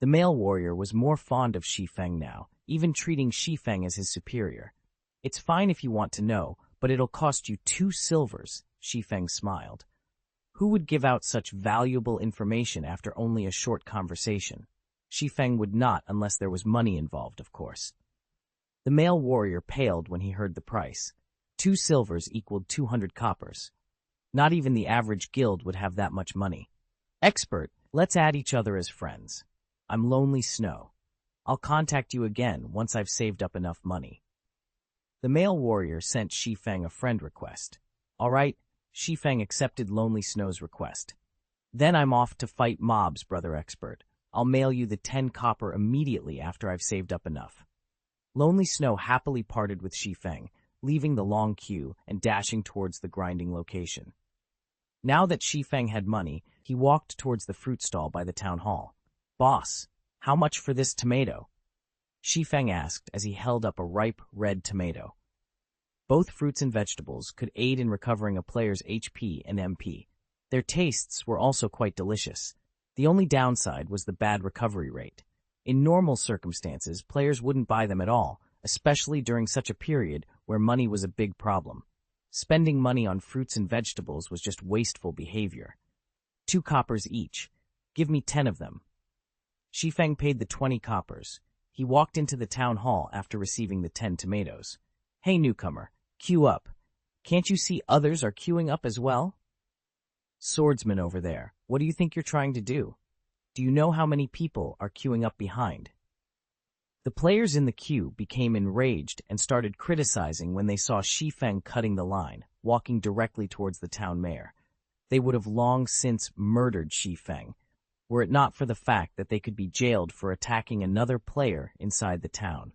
The male warrior was more fond of Shi Feng now, even treating Shi Feng as his superior. It's fine if you want to know, but it'll cost you 2 silvers, Shi Feng smiled. Who would give out such valuable information after only a short conversation? Shi Feng would not unless there was money involved, of course. The male warrior paled when he heard the price. 2 silvers equaled 200 coppers. Not even the average guild would have that much money. Expert, let's add each other as friends. I'm Lonely Snow. I'll contact you again once I've saved up enough money. The male warrior sent Shi Feng a friend request. All right, Shi Feng accepted Lonely Snow's request. Then I'm off to fight mobs, brother expert. I'll mail you the 10 copper immediately after I've saved up enough. Lonely Snow happily parted with Shi Feng, leaving the long queue and dashing towards the grinding location. Now that Shi Feng had money, he walked towards the fruit stall by the town hall. Boss, how much for this tomato? Shi Feng asked as he held up a ripe, red tomato. Both fruits and vegetables could aid in recovering a player's HP and MP. Their tastes were also quite delicious. The only downside was the bad recovery rate. In normal circumstances, players wouldn't buy them at all, especially during such a period where money was a big problem. Spending money on fruits and vegetables was just wasteful behavior. 2 coppers each. Give me 10 of them. Shi Feng paid the 20 coppers. He walked into the town hall after receiving the 10 tomatoes. Hey newcomer, queue up. Can't you see others are queuing up as well? Swordsman over there, what do you think you're trying to do? Do you know how many people are queuing up behind? The players in the queue became enraged and started criticizing when they saw Shi Feng cutting the line, walking directly towards the town mayor. They would have long since murdered Shi Feng, were it not for the fact that they could be jailed for attacking another player inside the town.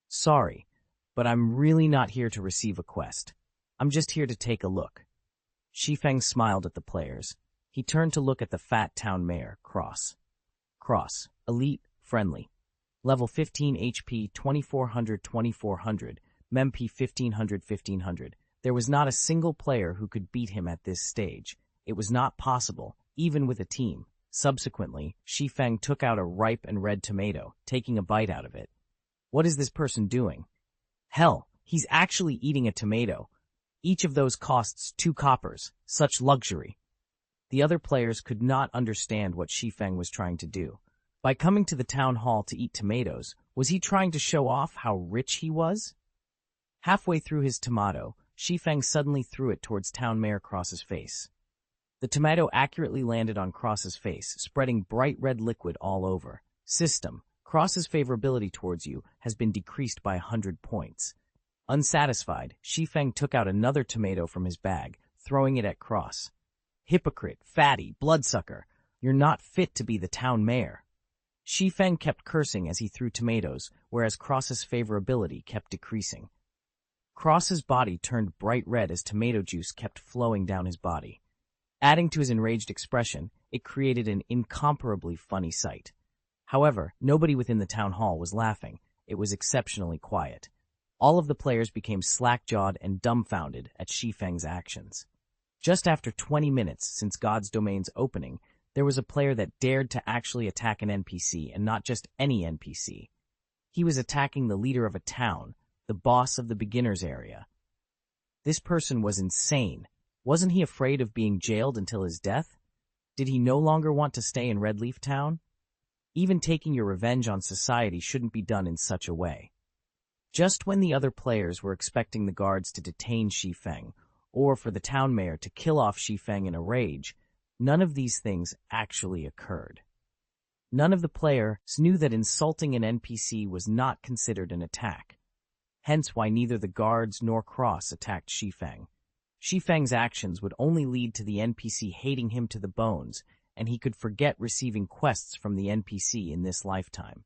Sorry, but I'm really not here to receive a quest. I'm just here to take a look. Shi Feng smiled at the players. He turned to look at the fat town mayor, Cross. Cross, elite, friendly. Level 15 HP, 2400, MEMP 1500. There was not a single player who could beat him at this stage. It was not possible, even with a team. Subsequently, Shi Feng took out a ripe and red tomato, taking a bite out of it. What is this person doing? Hell, he's actually eating a tomato. Each of those costs 2 coppers. Such luxury. The other players could not understand what Shi Feng was trying to do. By coming to the town hall to eat tomatoes, was he trying to show off how rich he was? Halfway through his tomato, Shi Feng suddenly threw it towards Town Mayor Cross's face. The tomato accurately landed on Cross's face, spreading bright red liquid all over. System. Cross's favorability towards you has been decreased by 100 points. Unsatisfied, Shi Feng took out another tomato from his bag, throwing it at Cross. Hypocrite, fatty, bloodsucker. You're not fit to be the town mayor. Shi Feng kept cursing as he threw tomatoes, whereas Cross's favorability kept decreasing. Cross's body turned bright red as tomato juice kept flowing down his body. Adding to his enraged expression, it created an incomparably funny sight. However, nobody within the town hall was laughing. It was exceptionally quiet. All of the players became slack-jawed and dumbfounded at Shi Feng's actions. Just after 20 minutes since God's Domain's opening, there was a player that dared to actually attack an NPC, and not just any NPC. He was attacking the leader of a town, the boss of the beginners area. This person was insane. Wasn't he afraid of being jailed until his death? Did he no longer want to stay in Red Leaf Town? Even taking your revenge on society shouldn't be done in such a way. Just when the other players were expecting the guards to detain Shi Feng, or for the town mayor to kill off Shi Feng in a rage, none of these things actually occurred. None of the players knew that insulting an NPC was not considered an attack, hence why neither the guards nor Cross attacked Shi Feng. Shi Feng's actions would only lead to the NPC hating him to the bones, and he could forget receiving quests from the NPC in this lifetime.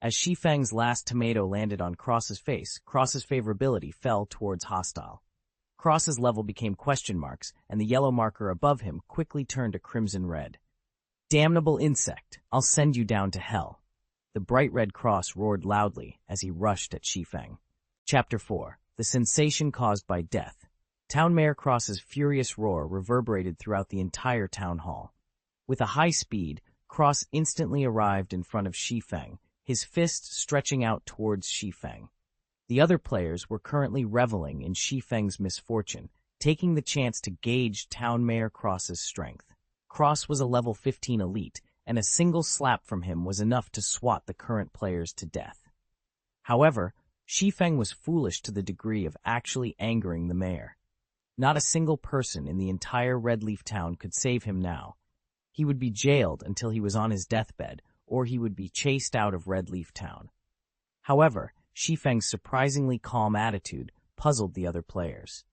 As Shi Feng's last tomato landed on Cross's face, Cross's favorability fell towards hostile. Cross's level became question marks, and the yellow marker above him quickly turned to crimson red. Damnable insect, I'll send you down to hell. The bright red cross roared loudly as he rushed at Shi Feng. Chapter 4. The Sensation Caused by Death. Town Mayor Cross's furious roar reverberated throughout the entire town hall. With a high speed, Cross instantly arrived in front of Shi Feng, his fist stretching out towards Shi Feng. The other players were currently reveling in Shi Feng's misfortune, taking the chance to gauge Town Mayor Cross's strength. Cross was a level 15 elite, and a single slap from him was enough to swat the current players to death. However, Shi Feng was foolish to the degree of actually angering the mayor. Not a single person in the entire Red Leaf town could save him now. He would be jailed until he was on his deathbed, or he would be chased out of Red Leaf town. However, Shi Feng's surprisingly calm attitude puzzled the other players.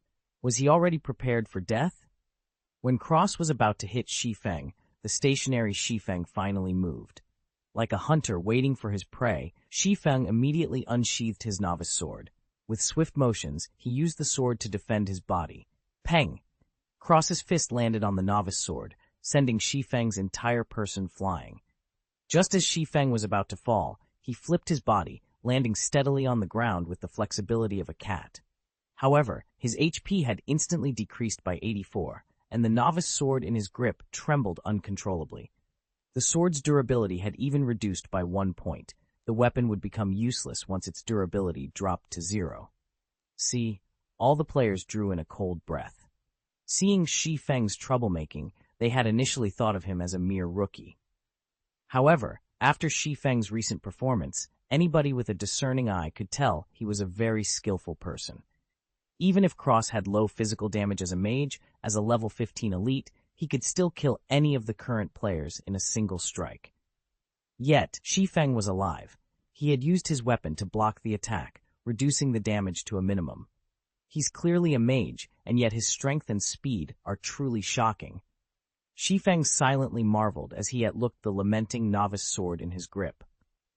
Was he already prepared for death? When Cross was about to hit Shi Feng, the stationary Shi Feng finally moved. Like a hunter waiting for his prey, Shi Feng immediately unsheathed his novice sword. With swift motions, he used the sword to defend his body. Peng! Cross's fist landed on the novice sword, sending Shi Feng's entire person flying. Just as Shi Feng was about to fall, he flipped his body, landing steadily on the ground with the flexibility of a cat. However, his HP had instantly decreased by 84, and the novice sword in his grip trembled uncontrollably. The sword's durability had even reduced by 1 point. The weapon would become useless once its durability dropped to 0. See, all the players drew in a cold breath. Seeing Shi Feng's troublemaking, they had initially thought of him as a mere rookie. However, after Shi Feng's recent performance, anybody with a discerning eye could tell he was a very skillful person. Even if Cross had low physical damage as a mage, as a level 15 elite, he could still kill any of the current players in a single strike. Yet, Shi Feng was alive. He had used his weapon to block the attack, reducing the damage to a minimum. He's clearly a mage, and yet his strength and speed are truly shocking. Shi Feng silently marveled as he looked the lamenting novice sword in his grip.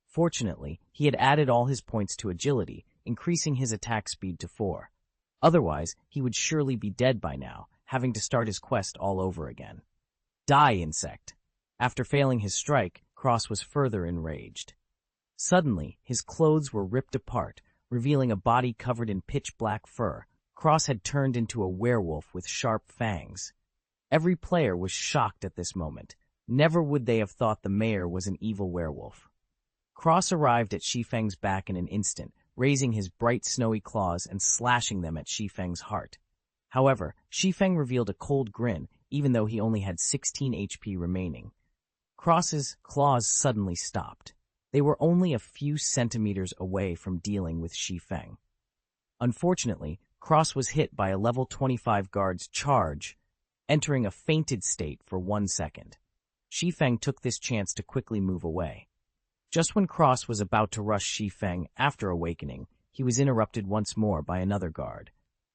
Fortunately, he had added all his points to agility, increasing his attack speed to 4. Otherwise, he would surely be dead by now, having to start his quest all over again. Die, insect! After failing his strike, Cross was further enraged. Suddenly, his clothes were ripped apart, revealing a body covered in pitch-black fur. Cross had turned into a werewolf with sharp fangs. Every player was shocked at this moment. Never would they have thought the mayor was an evil werewolf. Cross arrived at Shi Feng's back in an instant, raising his bright snowy claws and slashing them at Shi Feng's heart. However, Shi Feng revealed a cold grin, even though he only had 16 HP remaining. Cross's claws suddenly stopped. They were only a few centimeters away from dealing with Shi Feng. Unfortunately, Cross was hit by a level 25 guard's charge, entering a fainted state for 1 second. Shi Feng took this chance to quickly move away. Just when Cross was about to rush Shi Feng after awakening, he was interrupted once more by another guard.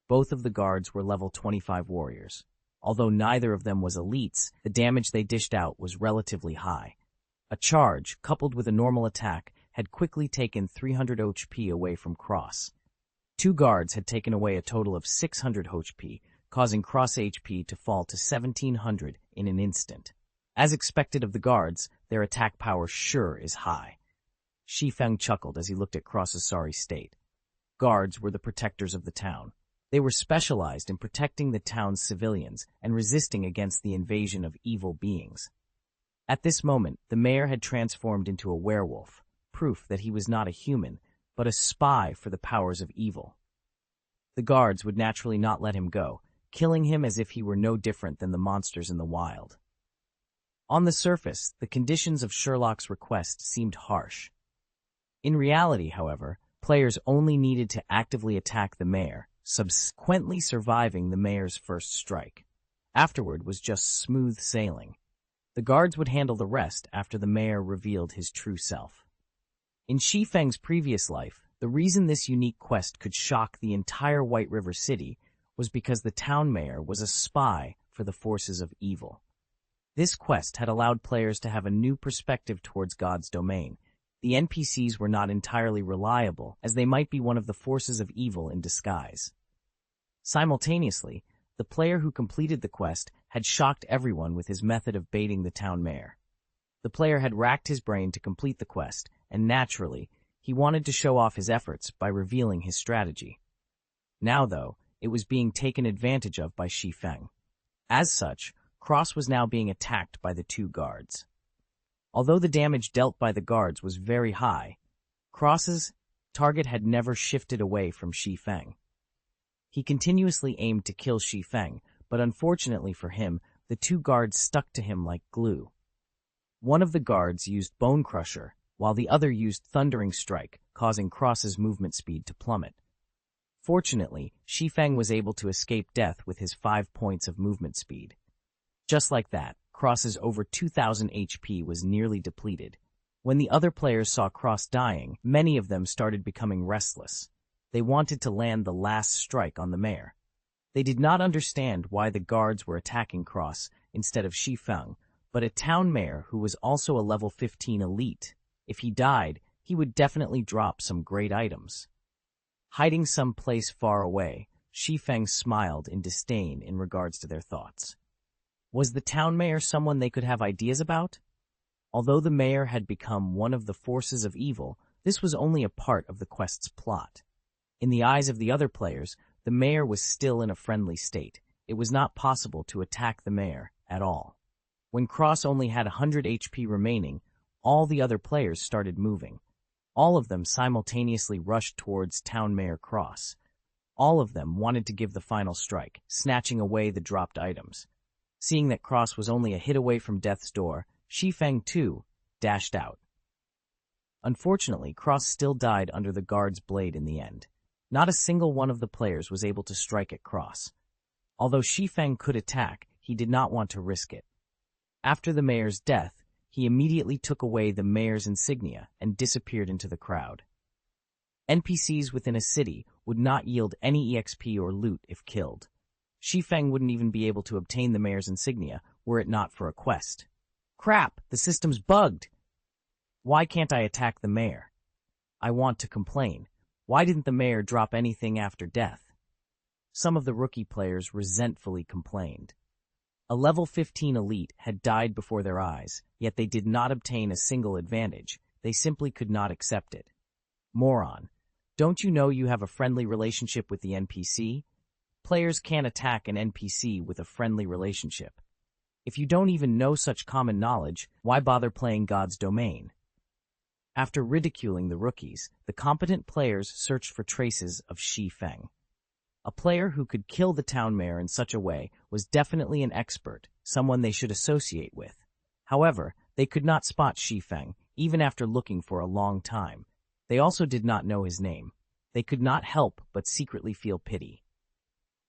Both of the guards were level 25 warriors. Although neither of them was elites, the damage they dished out was relatively high. A charge, coupled with a normal attack, had quickly taken 300 HP away from Cross. 2 guards had taken away a total of 600 HP, causing Cross HP to fall to 1700 in an instant. As expected of the guards, their attack power sure is high. Shi Feng chuckled as he looked at Cross's sorry state. Guards were the protectors of the town. They were specialized in protecting the town's civilians and resisting against the invasion of evil beings. At this moment, the mayor had transformed into a werewolf, proof that he was not a human, but a spy for the powers of evil. The guards would naturally not let him go, killing him as if he were no different than the monsters in the wild. On the surface, the conditions of Sherlock's request seemed harsh. In reality, however, players only needed to actively attack the mayor, subsequently surviving the mayor's first strike. Afterward was just smooth sailing. The guards would handle the rest after the mayor revealed his true self. In Shi Feng's previous life, the reason this unique quest could shock the entire White River City was because the town mayor was a spy for the forces of evil. This quest had allowed players to have a new perspective towards God's domain, The NPCs were not entirely reliable, as they might be one of the forces of evil in disguise. Simultaneously, the player who completed the quest had shocked everyone with his method of baiting the town mayor. The player had racked his brain to complete the quest, and naturally, he wanted to show off his efforts by revealing his strategy. Now, though, it was being taken advantage of by Shi Feng. As such, Cross was now being attacked by the two guards. Although the damage dealt by the guards was very high, Cross's target had never shifted away from Shi Feng. He continuously aimed to kill Shi Feng, but unfortunately for him, the two guards stuck to him like glue. One of the guards used Bone Crusher, while the other used Thundering Strike, causing Cross's movement speed to plummet. Fortunately, Shi Feng was able to escape death with his 5 points of movement speed. Just like that, Cross's over 2,000 HP was nearly depleted. When the other players saw Cross dying, many of them started becoming restless. They wanted to land the last strike on the mayor. They did not understand why the guards were attacking Cross instead of Shi Feng, but a town mayor who was also a level 15 elite. If he died, he would definitely drop some great items. Hiding someplace far away, Shi Feng smiled in disdain in regards to their thoughts. Was the town mayor someone they could have ideas about? Although the mayor had become one of the forces of evil, this was only a part of the quest's plot. In the eyes of the other players, the mayor was still in a friendly state. It was not possible to attack the mayor at all. When Cross only had 100 HP remaining, all the other players started moving. All of them simultaneously rushed towards Town Mayor Cross. All of them wanted to give the final strike, snatching away the dropped items. Seeing that Cross was only a hit away from death's door, Shi Feng, too, dashed out. Unfortunately, Cross still died under the guard's blade in the end. Not a single one of the players was able to strike at Cross. Although Shi Feng could attack, he did not want to risk it. After the mayor's death, he immediately took away the mayor's insignia and disappeared into the crowd. NPCs within a city would not yield any EXP or loot if killed. Shi Feng wouldn't even be able to obtain the mayor's insignia were it not for a quest. Crap, the system's bugged! Why can't I attack the mayor? I want to complain. Why didn't the mayor drop anything after death? Some of the rookie players resentfully complained. A level 15 elite had died before their eyes, yet they did not obtain a single advantage. They simply could not accept it. Moron. Don't you know you have a friendly relationship with the NPC? Players can't attack an NPC with a friendly relationship. If you don't even know such common knowledge, why bother playing God's domain? After ridiculing the rookies, the competent players searched for traces of Shi Feng. A player who could kill the town mayor in such a way was definitely an expert, someone they should associate with. However, they could not spot Shi Feng, even after looking for a long time. They also did not know his name. They could not help but secretly feel pity.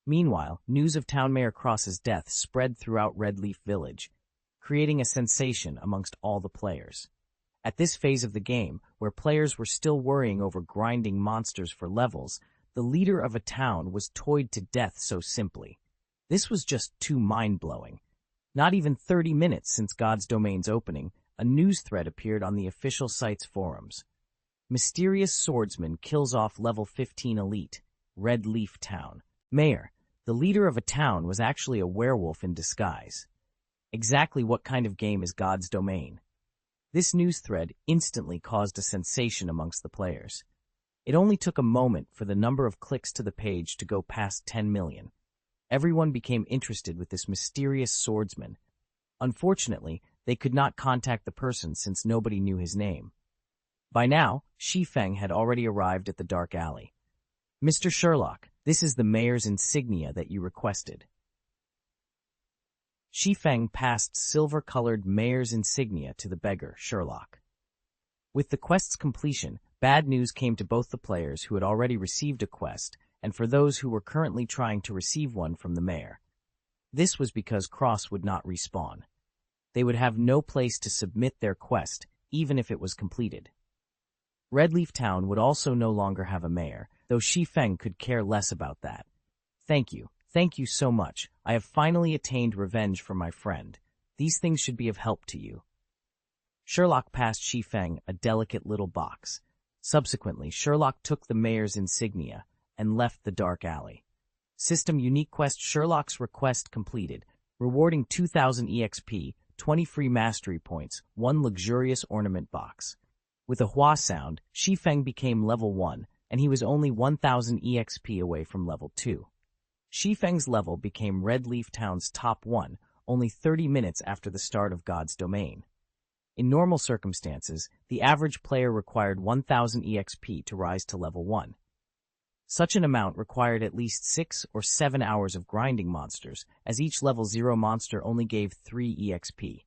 Meanwhile, news of Town Mayor Cross's death spread throughout Red Leaf Village, creating a sensation amongst all the players. At this phase of the game, where players were still worrying over grinding monsters for levels, the leader of a town was toyed to death so simply. This was just too mind-blowing. Not even 30 minutes since God's Domain's opening, a news thread appeared on the official site's forums. Mysterious swordsman kills off level 15 elite, Red Leaf Town. Mayor, the leader of a town was actually a werewolf in disguise. Exactly what kind of game is God's Domain? This news thread instantly caused a sensation amongst the players. It only took a moment for the number of clicks to the page to go past 10 million. Everyone became interested with this mysterious swordsman. Unfortunately, they could not contact the person since nobody knew his name. By now, Shi Feng had already arrived at the dark alley. Mr. Sherlock, this is the mayor's insignia that you requested. Shi Feng passed silver-colored mayor's insignia to the beggar, Sherlock. With the quest's completion, bad news came to both the players who had already received a quest and for those who were currently trying to receive one from the mayor. This was because Cross would not respawn. They would have no place to submit their quest, even if it was completed. Redleaf Town would also no longer have a mayor, though Shi Feng could care less about that. Thank you so much. I have finally attained revenge for my friend. These things should be of help to you. Sherlock passed Shi Feng a delicate little box. Subsequently, Sherlock took the mayor's insignia and left the dark alley. System unique quest: Sherlock's request completed, rewarding 2,000 EXP, 20 free mastery points, 1 luxurious ornament box. With a hua sound, Shi Feng became level 1, and he was only 1,000 EXP away from level 2. Shi Feng's level became Red Leaf Town's top 1, only 30 minutes after the start of God's Domain. In normal circumstances, the average player required 1,000 EXP to rise to level 1. Such an amount required at least 6 or 7 hours of grinding monsters, as each level 0 monster only gave 3 EXP.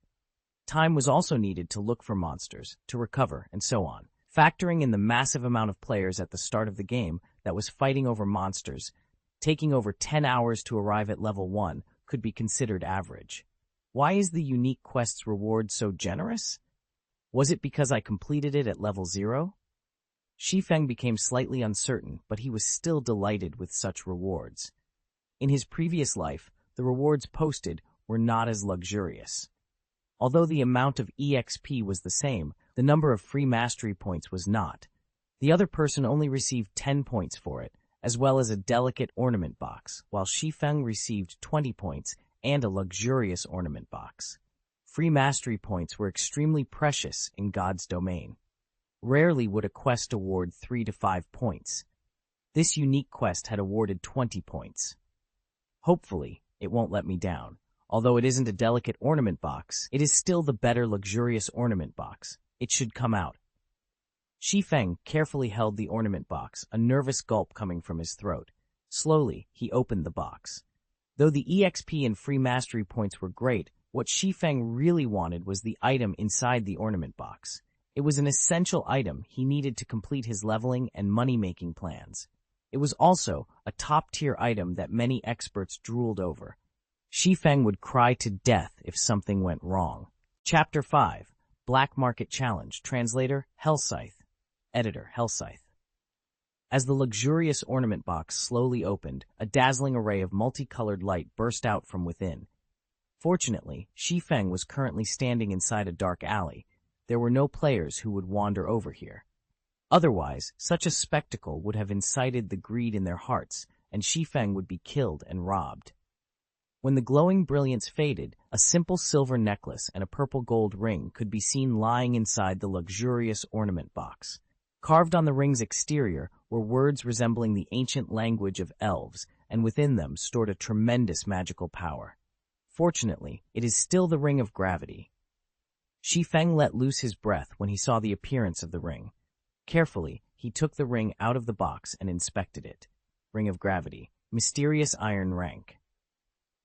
Time was also needed to look for monsters, to recover, and so on. Factoring in the massive amount of players at the start of the game that was fighting over monsters, taking over 10 hours to arrive at level 1 could be considered average. Why is the unique quest's reward so generous? Was it because I completed it at level 0? Shi Feng became slightly uncertain, but he was still delighted with such rewards. In his previous life, the rewards posted were not as luxurious. Although the amount of EXP was the same, the number of free mastery points was not. The other person only received 10 points for it, as well as a delicate ornament box, while Shi Feng received 20 points and a luxurious ornament box. Free mastery points were extremely precious in God's Domain. Rarely would a quest award 3 to 5 points. This unique quest had awarded 20 points. Hopefully, it won't let me down. Although it isn't a delicate ornament box, it is still the better luxurious ornament box. It should come out. Shi Feng carefully held the ornament box, a nervous gulp coming from his throat. Slowly, he opened the box. Though the EXP and free mastery points were great, what Shi Feng really wanted was the item inside the ornament box. It was an essential item he needed to complete his leveling and money-making plans. It was also a top-tier item that many experts drooled over. Shi Feng would cry to death if something went wrong. Chapter 5. Black Market Challenge. Translator, Hellscythe. Editor, Hellscythe. As the luxurious ornament box slowly opened, a dazzling array of multicolored light burst out from within. Fortunately, Shi Feng was currently standing inside a dark alley. There were no players who would wander over here. Otherwise, such a spectacle would have incited the greed in their hearts, and Shi Feng would be killed and robbed. When the glowing brilliance faded, a simple silver necklace and a purple gold ring could be seen lying inside the luxurious ornament box. Carved on the ring's exterior were words resembling the ancient language of elves, and within them stored a tremendous magical power. Fortunately, it is still the Ring of Gravity. Shi Feng let loose his breath when he saw the appearance of the ring. Carefully, he took the ring out of the box and inspected it. Ring of Gravity. Mysterious Iron Rank.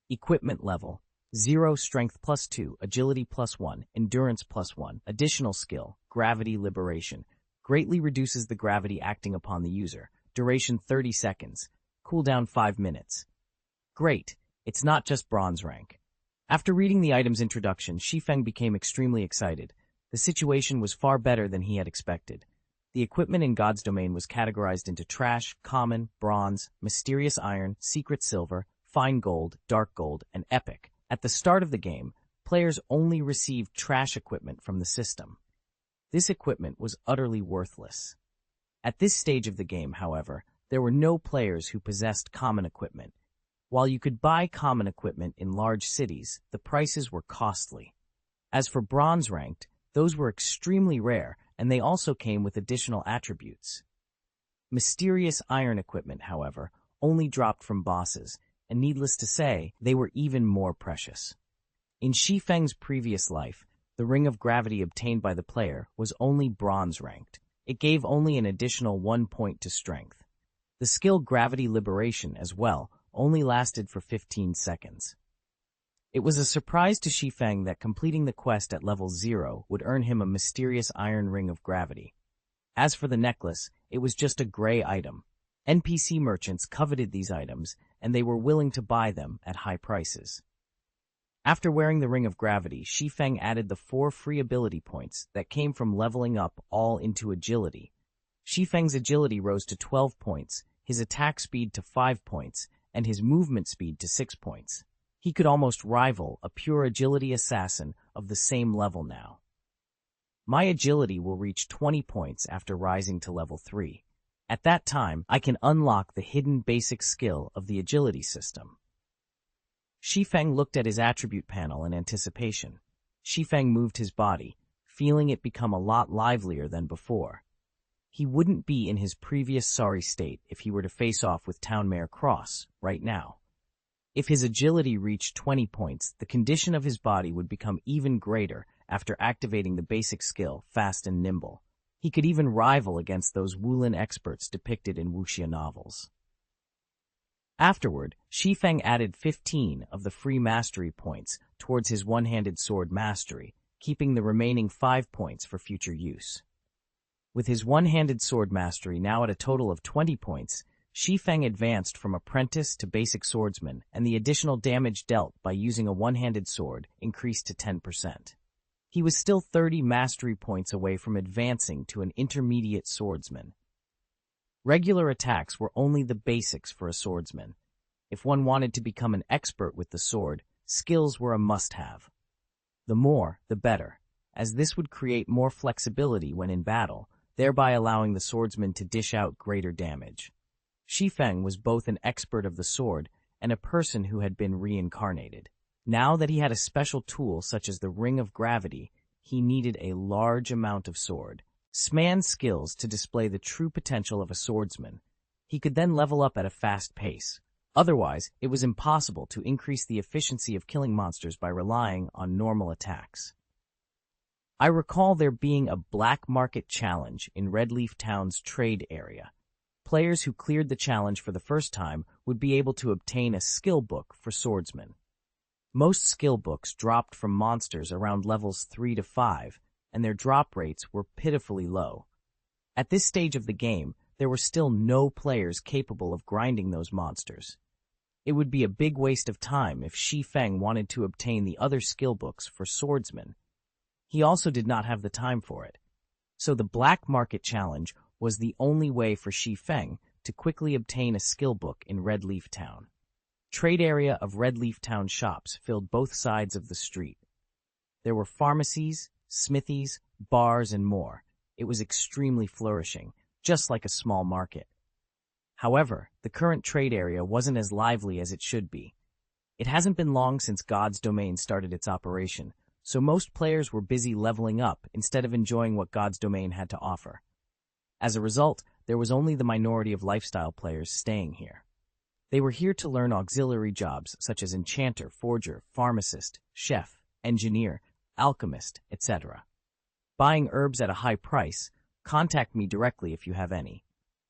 Equipment level. 0 Strength +2, Agility +1, Endurance +1. Additional skill. Gravity Liberation. Greatly reduces the gravity acting upon the user. Duration 30 seconds. Cooldown 5 minutes. Great. It's not just bronze rank. After reading the item's introduction, Shi Feng became extremely excited. The situation was far better than he had expected. The equipment in God's Domain was categorized into trash, common, bronze, mysterious iron, secret silver, fine gold, dark gold, and epic. At the start of the game, players only received trash equipment from the system. This equipment was utterly worthless. At this stage of the game, however, there were no players who possessed common equipment. While you could buy common equipment in large cities, the prices were costly. As for bronze ranked, those were extremely rare, and they also came with additional attributes. Mysterious iron equipment, however, only dropped from bosses, and needless to say, they were even more precious. In Shi Feng's previous life, the Ring of Gravity obtained by the player was only bronze ranked. It gave only an additional 1 point to strength. The skill Gravity Liberation, as well, only lasted for 15 seconds. It was a surprise to Shi Feng that completing the quest at level 0 would earn him a mysterious iron ring of gravity. As for the necklace, it was just a gray item. NPC merchants coveted these items, and they were willing to buy them at high prices. After wearing the Ring of Gravity, Shi Feng added the 4 free ability points that came from leveling up all into agility. Shi Feng's agility rose to 12 points, his attack speed to 5 points, and his movement speed to 6 points. He could almost rival a pure agility assassin of the same level now. My agility will reach 20 points after rising to level 3. At that time, I can unlock the hidden basic skill of the agility system. Shi Feng looked at his attribute panel in anticipation. Shi Feng moved his body, feeling it become a lot livelier than before. He wouldn't be in his previous sorry state if he were to face off with Town Mayor Cross right now. If his agility reached 20 points, the condition of his body would become even greater after activating the basic skill, fast and nimble. He could even rival against those Wulin experts depicted in wuxia novels. Afterward, Shi Feng added 15 of the free mastery points towards his one-handed sword mastery, keeping the remaining 5 points for future use. With his one-handed sword mastery now at a total of 20 points, Shi Feng advanced from apprentice to basic swordsman, and the additional damage dealt by using a one-handed sword increased to 10%. He was still 30 mastery points away from advancing to an intermediate swordsman. Regular attacks were only the basics for a swordsman. If one wanted to become an expert with the sword, skills were a must-have. The more, the better, as this would create more flexibility when in battle, thereby allowing the swordsman to dish out greater damage. Shi Feng was both an expert of the sword and a person who had been reincarnated. Now that he had a special tool such as the Ring of Gravity, he needed a large amount of swordsman skills to display the true potential of a swordsman. He could then level up at a fast pace. Otherwise, it was impossible to increase the efficiency of killing monsters by relying on normal attacks. I recall there being a black market challenge in Redleaf Town's trade area. Players who cleared the challenge for the first time would be able to obtain a skill book for swordsmen. Most skill books dropped from monsters around levels 3 to 5, and their drop rates were pitifully low. At this stage of the game, there were still no players capable of grinding those monsters. It would be a big waste of time if Shi Feng wanted to obtain the other skill books for swordsmen. He also did not have the time for it. So the Black Market Challenge was the only way for Shi Feng to quickly obtain a skill book in Redleaf Town. Trade area of Redleaf Town shops filled both sides of the street. There were pharmacies, smithies, bars, and more. It was extremely flourishing, just like a small market. However, the current trade area wasn't as lively as it should be. It hasn't been long since God's Domain started its operation, so most players were busy leveling up instead of enjoying what God's Domain had to offer. As a result, there was only the minority of lifestyle players staying here. They were here to learn auxiliary jobs such as enchanter, forger, pharmacist, chef, engineer, alchemist, etc. Buying herbs at a high price, contact me directly if you have any.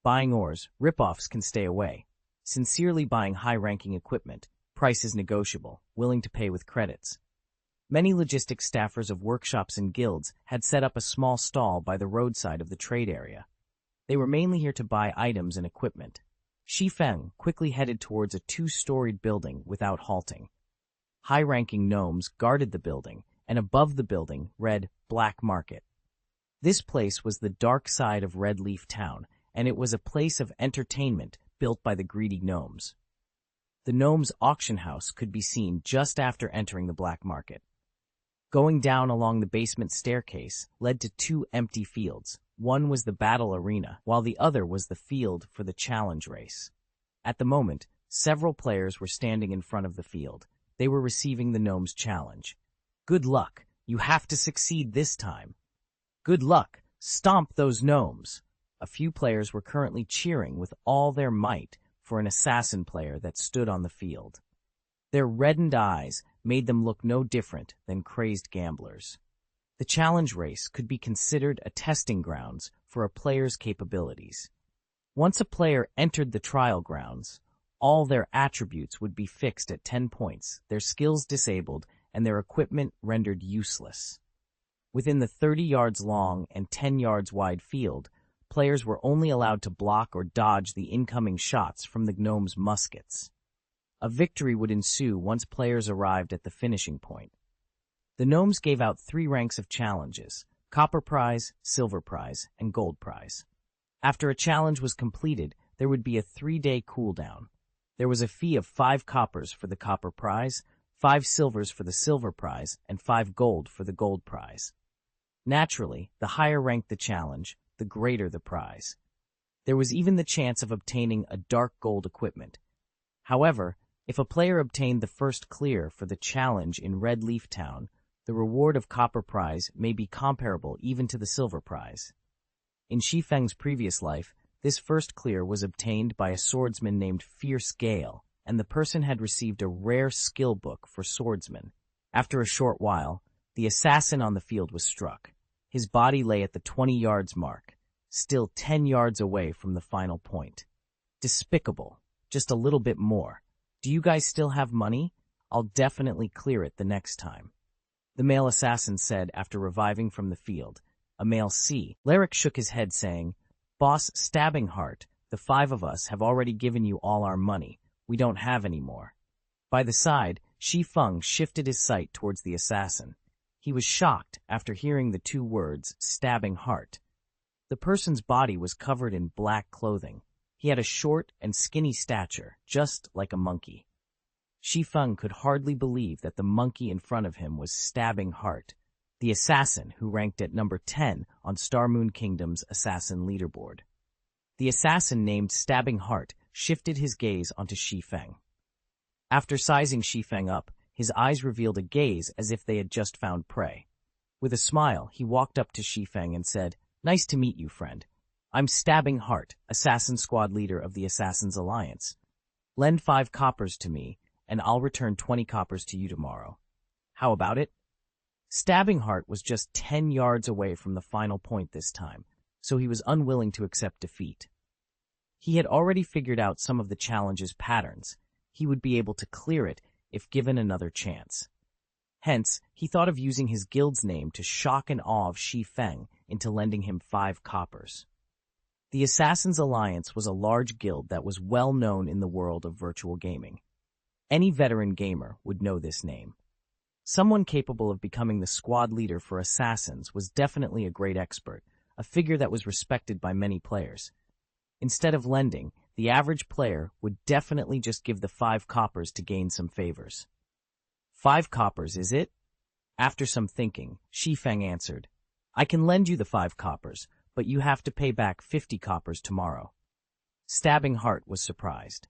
Buying ores, rip-offs can stay away. Sincerely buying high-ranking equipment, price is negotiable, willing to pay with credits. Many logistics staffers of workshops and guilds had set up a small stall by the roadside of the trade area. They were mainly here to buy items and equipment. Shi Feng quickly headed towards a 2-storied building without halting. High-ranking gnomes guarded the building, and above the building read Black Market. This place was the dark side of Redleaf Town, and it was a place of entertainment built by the greedy gnomes. The gnomes' auction house could be seen just after entering the Black Market. Going down along the basement staircase led to 2 empty fields. One was the battle arena, while the other was the field for the challenge race. At the moment, several players were standing in front of the field. They were receiving the gnomes' challenge. Good luck, you have to succeed this time. Good luck, stomp those gnomes. A few players were currently cheering with all their might for an assassin player that stood on the field. Their reddened eyes made them look no different than crazed gamblers. The challenge race could be considered a testing grounds for a player's capabilities. Once a player entered the trial grounds, all their attributes would be fixed at 10 points, their skills disabled, and their equipment rendered useless. Within the 30 yards long and 10 yards wide field, players were only allowed to block or dodge the incoming shots from the gnomes' muskets. A victory would ensue once players arrived at the finishing point. The gnomes gave out 3 ranks of challenges: copper prize, silver prize, and gold prize. After a challenge was completed, there would be a 3-day cooldown. There was a fee of 5 coppers for the copper prize, 5 silvers for the silver prize, and 5 gold for the gold prize. Naturally, the higher ranked the challenge, the greater the prize. There was even the chance of obtaining a dark gold equipment. However, if a player obtained the first clear for the challenge in Red Leaf Town, the reward of copper prize may be comparable even to the silver prize. In Shi Feng's previous life, this first clear was obtained by a swordsman named Fierce Gale, and the person had received a rare skill book for swordsman. After a short while, the assassin on the field was struck. His body lay at the 20 yards mark, still 10 yards away from the final point. Despicable. Just a little bit more. Do you guys still have money? I'll definitely clear it the next time. The male assassin said after reviving from the field. A male C. Lyric shook his head saying, Boss Stabbing Heart, the 5 of us have already given you all our money. We don't have any more. By the side, Shi Feng shifted his sight towards the assassin. He was shocked after hearing the 2 words, Stabbing Heart. The person's body was covered in black clothing. He had a short and skinny stature, just like a monkey. Shi Feng could hardly believe that the monkey in front of him was Stabbing Heart, the assassin who ranked at number 10 on Star Moon Kingdom's assassin leaderboard. The assassin named Stabbing Heart shifted his gaze onto Shi Feng. After sizing Shi Feng up, his eyes revealed a gaze as if they had just found prey. With a smile, he walked up to Shi Feng and said, Nice to meet you, friend. I'm Stabbing Heart, assassin squad leader of the Assassin's Alliance. Lend 5 coppers to me, and I'll return 20 coppers to you tomorrow. How about it? Stabbing Heart was just 10 yards away from the final point this time, so he was unwilling to accept defeat. He had already figured out some of the challenge's patterns. He would be able to clear it if given another chance. Hence, he thought of using his guild's name to shock and awe of Shi Feng into lending him 5 coppers. The Assassin's Alliance was a large guild that was well known in the world of virtual gaming. Any veteran gamer would know this name. Someone capable of becoming the squad leader for assassins was definitely a great expert, a figure that was respected by many players. Instead of lending, the average player would definitely just give the 5 coppers to gain some favors. 5 coppers, is it? After some thinking, Shi Feng answered, I can lend you the 5 coppers, but you have to pay back 50 coppers tomorrow. Stabbing Heart was surprised.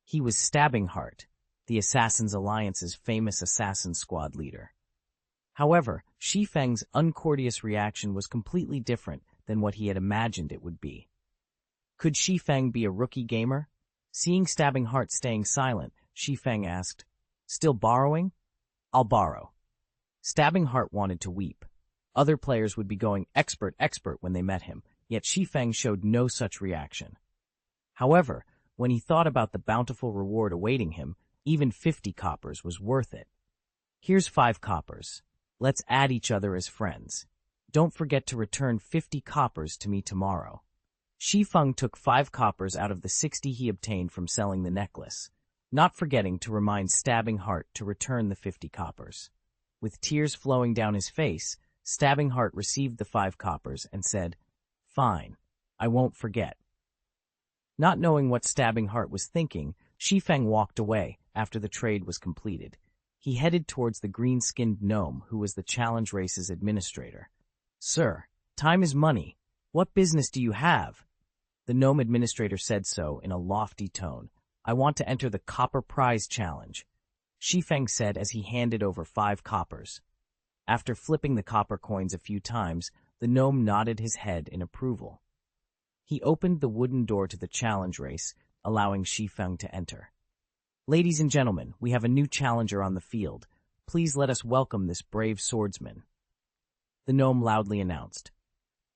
He was Stabbing Heart, the Assassin's Alliance's famous assassin squad leader. However, Shi Feng's uncourteous reaction was completely different than what he had imagined it would be. Could Shi Feng be a rookie gamer? Seeing Stabbing Heart staying silent, Shi Feng asked, Still borrowing? I'll borrow. Stabbing Heart wanted to weep. Other players would be going expert when they met him, yet Shi Feng showed no such reaction. However, when he thought about the bountiful reward awaiting him, even 50 coppers was worth it. Here's 5 coppers. Let's add each other as friends. Don't forget to return 50 coppers to me tomorrow. Shi Feng took 5 coppers out of the 60 he obtained from selling the necklace, not forgetting to remind Stabbing Heart to return the 50 coppers. With tears flowing down his face, Stabbing Heart received the 5 coppers and said, Fine, I won't forget. Not knowing what Stabbing Heart was thinking, Shi Feng walked away after the trade was completed. He headed towards the green-skinned gnome who was the challenge race's administrator. Sir, time is money. What business do you have? The gnome administrator said so in a lofty tone. I want to enter the copper prize challenge, Shi Feng said as he handed over 5 coppers. After flipping the copper coins a few times, the gnome nodded his head in approval. He opened the wooden door to the challenge race, allowing Shi Feng to enter. Ladies and gentlemen, we have a new challenger on the field. Please let us welcome this brave swordsman. The gnome loudly announced.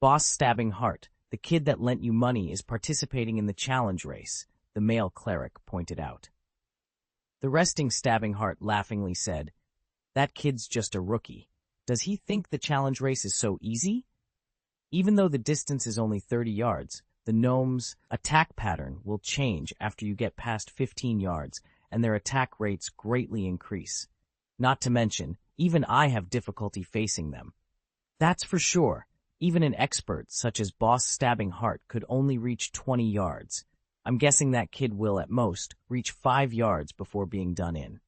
Boss Stabbing Heart, the kid that lent you money is participating in the challenge race, the male cleric pointed out. The resting Stabbing Heart laughingly said, That kid's just a rookie. Does he think the challenge race is so easy? Even though the distance is only 30 yards, the gnome's attack pattern will change after you get past 15 yards, and their attack rates greatly increase. Not to mention, even I have difficulty facing them. That's for sure. Even an expert such as Boss Stabbing Heart could only reach 20 yards. I'm guessing that kid will, at most, reach 5 yards before being done in.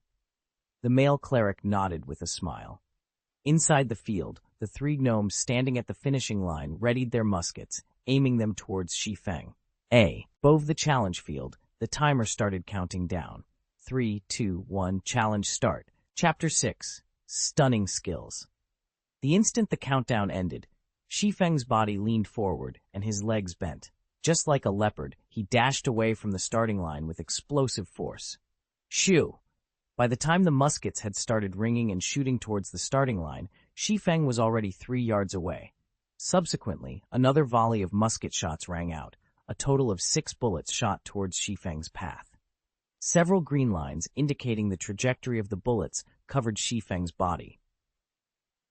The male cleric nodded with a smile. Inside the field, the three gnomes standing at the finishing line readied their muskets, aiming them towards Shi Feng. Above the challenge field, the timer started counting down. 3, 2, 1, challenge start. Chapter 6. Stunning Skills. The instant the countdown ended, Shi Feng's body leaned forward and his legs bent. Just like a leopard, he dashed away from the starting line with explosive force. Shoo! By the time the muskets had started ringing and shooting towards the starting line, Shi Feng was already 3 yards away. Subsequently, another volley of musket shots rang out, a total of 6 bullets shot towards Shi Feng's path. Several green lines indicating the trajectory of the bullets covered Shi Feng's body.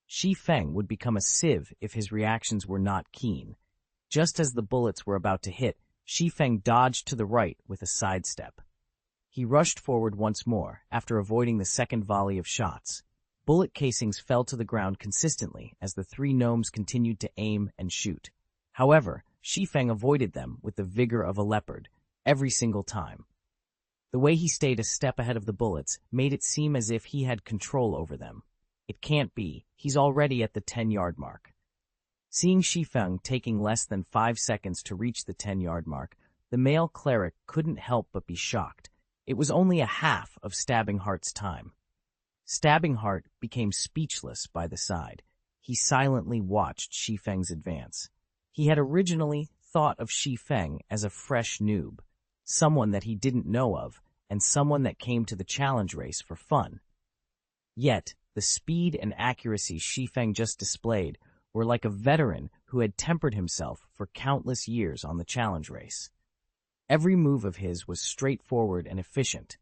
Shi Feng would become a sieve if his reactions were not keen. Just as the bullets were about to hit, Shi Feng dodged to the right with a sidestep. He rushed forward once more, after avoiding the second volley of shots. Bullet casings fell to the ground consistently as the three gnomes continued to aim and shoot. However, Shi Feng avoided them with the vigor of a leopard, every single time. The way he stayed a step ahead of the bullets made it seem as if he had control over them. It can't be, he's already at the 10-yard mark. Seeing Shi Feng taking less than 5 seconds to reach the 10-yard mark, the male cleric couldn't help but be shocked. It was only a half of Stabbing Heart's time. Stabbing Heart became speechless by the side. He silently watched Shi Feng's advance. He had originally thought of Shi Feng as a fresh noob, someone that he didn't know of, and someone that came to the challenge race for fun. Yet, the speed and accuracy Shi Feng just displayed were like a veteran who had tempered himself for countless years on the challenge race. Every move of his was straightforward and efficient,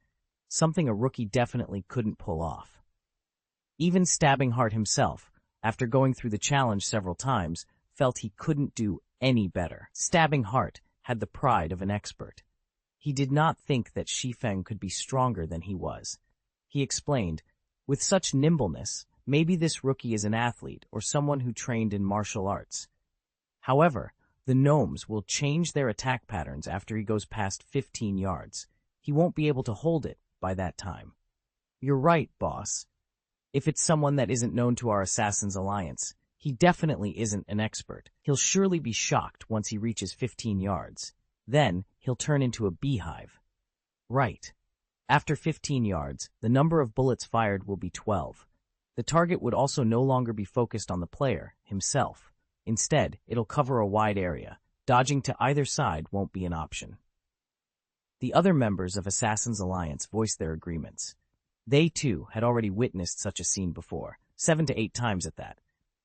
something a rookie definitely couldn't pull off. Even Stabbing Heart himself, after going through the challenge several times, felt he couldn't do any better. Stabbing Heart had the pride of an expert. He did not think that Shi Feng could be stronger than he was. He explained, "With such nimbleness, maybe this rookie is an athlete or someone who trained in martial arts. However, the gnomes will change their attack patterns after he goes past 15 yards. He won't be able to hold it by that time." "You're right, boss. If it's someone that isn't known to our Assassin's Alliance, he definitely isn't an expert. He'll surely be shocked once he reaches 15 yards. Then, he'll turn into a beehive." "Right. After 15 yards, the number of bullets fired will be 12. The target would also no longer be focused on the player himself. Instead, it'll cover a wide area. Dodging to either side won't be an option." The other members of Assassin's Alliance voiced their agreements. They, too, had already witnessed such a scene before, 7 to 8 times at that.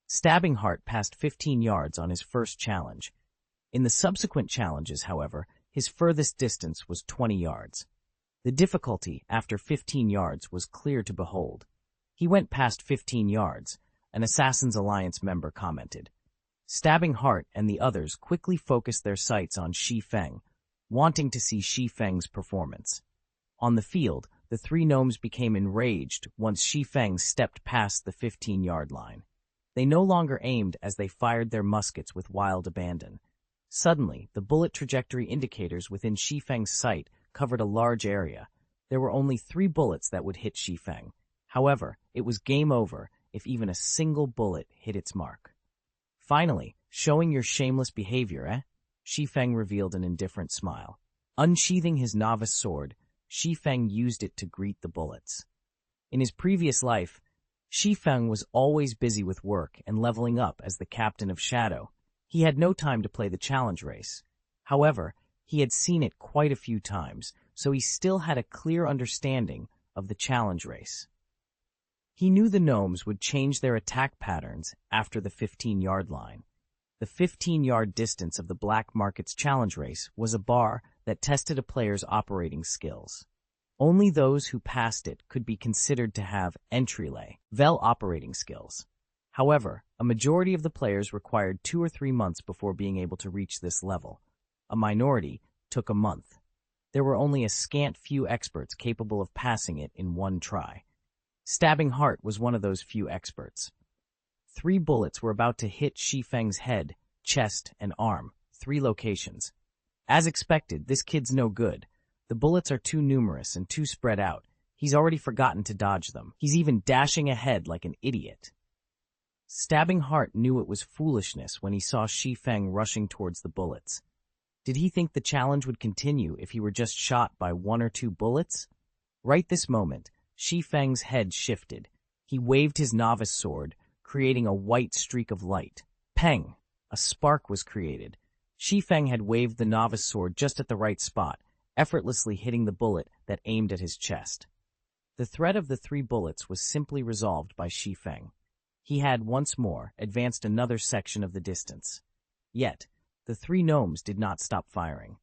Stabbing Heart passed 15 yards on his first challenge. In the subsequent challenges, however, his furthest distance was 20 yards. The difficulty after 15 yards was clear to behold. "He went past 15 yards," an Assassin's Alliance member commented. Stabbing Heart and the others quickly focused their sights on Shi Feng, wanting to see Shi Feng's performance. On the field, the three gnomes became enraged once Shi Feng stepped past the 15-yard line. They no longer aimed as they fired their muskets with wild abandon. Suddenly, the bullet trajectory indicators within Shi Feng's sight covered a large area. There were only 3 bullets that would hit Shi Feng. However, it was game over if even a single bullet hit its mark. "Finally, showing your shameless behavior, eh?" Shi Feng revealed an indifferent smile. Unsheathing his novice sword, Shi Feng used it to greet the bullets. In his previous life, Shi Feng was always busy with work and leveling up as the captain of Shadow. He had no time to play the challenge race. However, he had seen it quite a few times, so he still had a clear understanding of the challenge race. He knew the gnomes would change their attack patterns after the 15-yard line. The 15-yard distance of the Black Market's challenge race was a bar that tested a player's operating skills. Only those who passed it could be considered to have entry-level operating skills. However, a majority of the players required 2 or 3 months before being able to reach this level. A minority took a month. There were only a scant few experts capable of passing it in one try. Stabbing Heart was one of those few experts. 3 bullets were about to hit Shi Feng's head, chest, and arm, 3 locations. As expected, this kid's no good. The bullets are too numerous and too spread out. He's already forgotten to dodge them. He's even dashing ahead like an idiot. Stabbing Heart knew it was foolishness when he saw Shi Feng rushing towards the bullets. Did he think the challenge would continue if he were just shot by 1 or 2 bullets? Right this moment, Shi Feng's head shifted. He waved his novice sword, creating a white streak of light. Peng! A spark was created. Shi Feng had waved the novice sword just at the right spot, effortlessly hitting the bullet that aimed at his chest. The threat of the 3 bullets was simply resolved by Shi Feng. He had, once more, advanced another section of the distance. Yet, the 3 gnomes did not stop firing.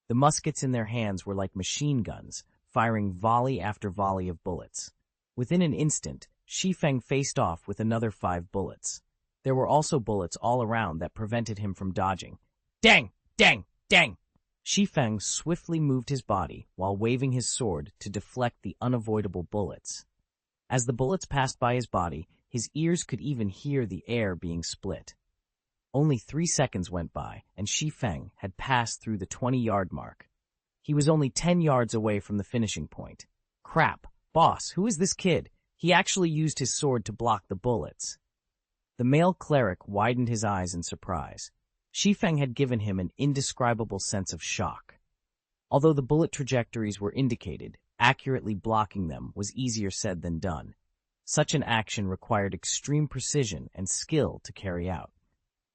The muskets in their hands were like machine guns, firing volley after volley of bullets. Within an instant, Shi Feng faced off with another 5 bullets. There were also bullets all around that prevented him from dodging. Dang! Dang! Dang! Shi Feng swiftly moved his body while waving his sword to deflect the unavoidable bullets. As the bullets passed by his body, his ears could even hear the air being split. Only 3 seconds went by, and Shi Feng had passed through the 20-yard mark. He was only 10 yards away from the finishing point. Crap! Boss, who is this kid? He actually used his sword to block the bullets. The male cleric widened his eyes in surprise. Shi Feng had given him an indescribable sense of shock. Although the bullet trajectories were indicated, accurately blocking them was easier said than done. Such an action required extreme precision and skill to carry out.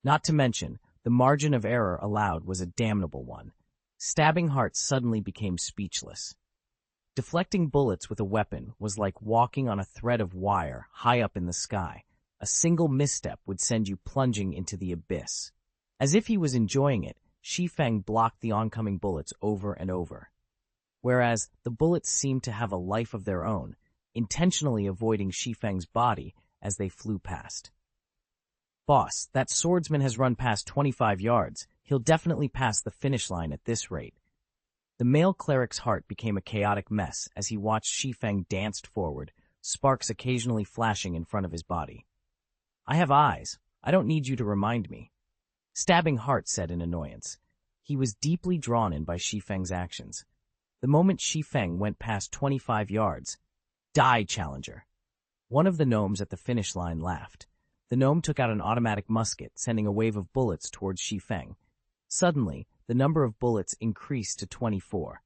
Not to mention, the margin of error allowed was a damnable one. Stabbing Heart suddenly became speechless. Deflecting bullets with a weapon was like walking on a thread of wire high up in the sky. A single misstep would send you plunging into the abyss. As if he was enjoying it, Shi Feng blocked the oncoming bullets over and over. Whereas the bullets seemed to have a life of their own, intentionally avoiding Shi Feng's body as they flew past. Boss, that swordsman has run past 25 yards. He'll definitely pass the finish line at this rate. The male cleric's heart became a chaotic mess as he watched Shi Feng danced forward, sparks occasionally flashing in front of his body. I have eyes. I don't need you to remind me. Stabbing Heart said in annoyance. He was deeply drawn in by Shi Feng's actions. The moment Shi Feng went past 25 yards, die, challenger. One of the gnomes at the finish line laughed. The gnome took out an automatic musket, sending a wave of bullets towards Shi Feng. Suddenly, the number of bullets increased to 24.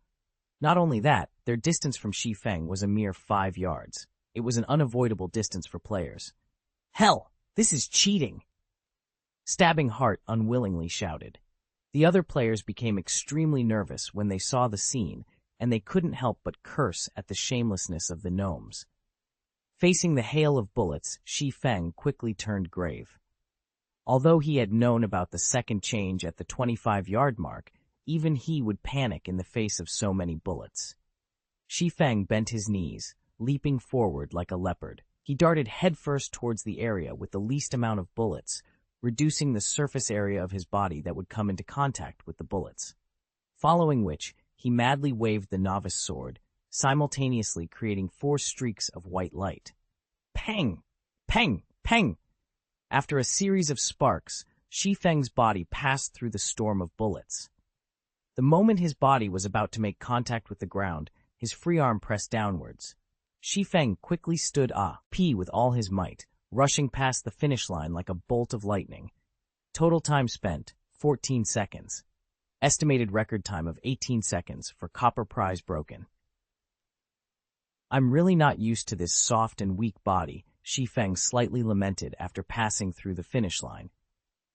Not only that, their distance from Shi Feng was a mere 5 yards. It was an unavoidable distance for players. Hell, this is cheating! Stabbing Heart unwillingly shouted. The other players became extremely nervous when they saw the scene, and they couldn't help but curse at the shamelessness of the gnomes. Facing the hail of bullets, Shi Feng quickly turned grave. Although he had known about the second change at the 25-yard mark, even he would panic in the face of so many bullets. Shi Feng bent his knees, leaping forward like a leopard. He darted headfirst towards the area with the least amount of bullets, reducing the surface area of his body that would come into contact with the bullets. Following which, he madly waved the novice sword, simultaneously creating 4 streaks of white light. Peng! Peng! Peng! After a series of sparks, Shi Feng's body passed through the storm of bullets. The moment his body was about to make contact with the ground, his free arm pressed downwards. Shi Feng quickly stood up with all his might, rushing past the finish line like a bolt of lightning. Total time spent, 14 seconds. Estimated record time of 18 seconds for copper prize broken. I'm really not used to this soft and weak body, Shi Feng slightly lamented after passing through the finish line.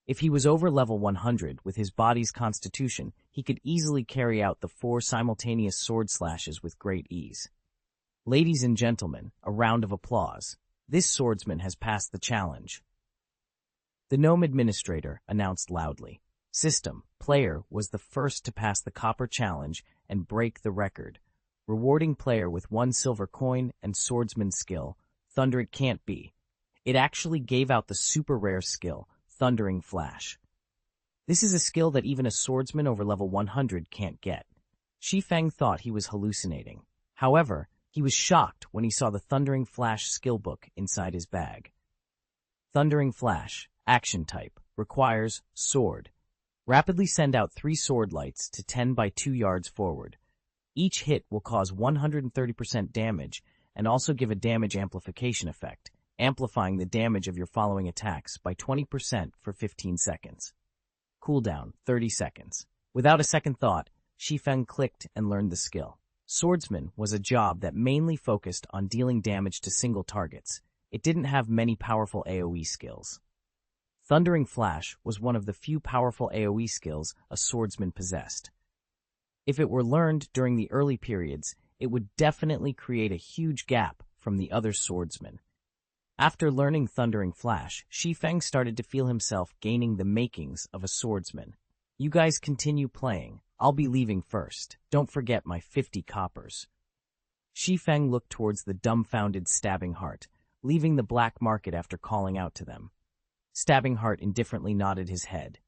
If he was over level 100 with his body's constitution, he could easily carry out the 4 simultaneous sword slashes with great ease. Ladies and gentlemen, a round of applause. This swordsman has passed the challenge. The gnome administrator announced loudly. System, player was the first to pass the copper challenge and break the record, rewarding player with 1 silver coin and swordsman skill, Thunder It Can't Be. It actually gave out the super rare skill, Thundering Flash. This is a skill that even a swordsman over level 100 can't get. Shi Feng thought he was hallucinating. However, he was shocked when he saw the Thundering Flash skill book inside his bag. Thundering Flash, action type, requires sword. Rapidly send out 3 sword lights to 10 by 2 yards forward. Each hit will cause 130% damage and also give a damage amplification effect. amplifying the damage of your following attacks by 20% for 15 seconds. Cooldown, 30 seconds. Without a second thought, Shi Feng clicked and learned the skill. Swordsman was a job that mainly focused on dealing damage to single targets. It didn't have many powerful AoE skills. Thundering Flash was one of the few powerful AoE skills a swordsman possessed. If it were learned during the early periods, it would definitely create a huge gap from the other swordsmen. After learning Thundering Flash, Shi Feng started to feel himself gaining the makings of a swordsman. You guys continue playing. I'll be leaving first. Don't forget my 50 coppers. Shi Feng looked towards the dumbfounded Stabbing Heart, leaving the black market after calling out to them. Stabbing Heart indifferently nodded his head.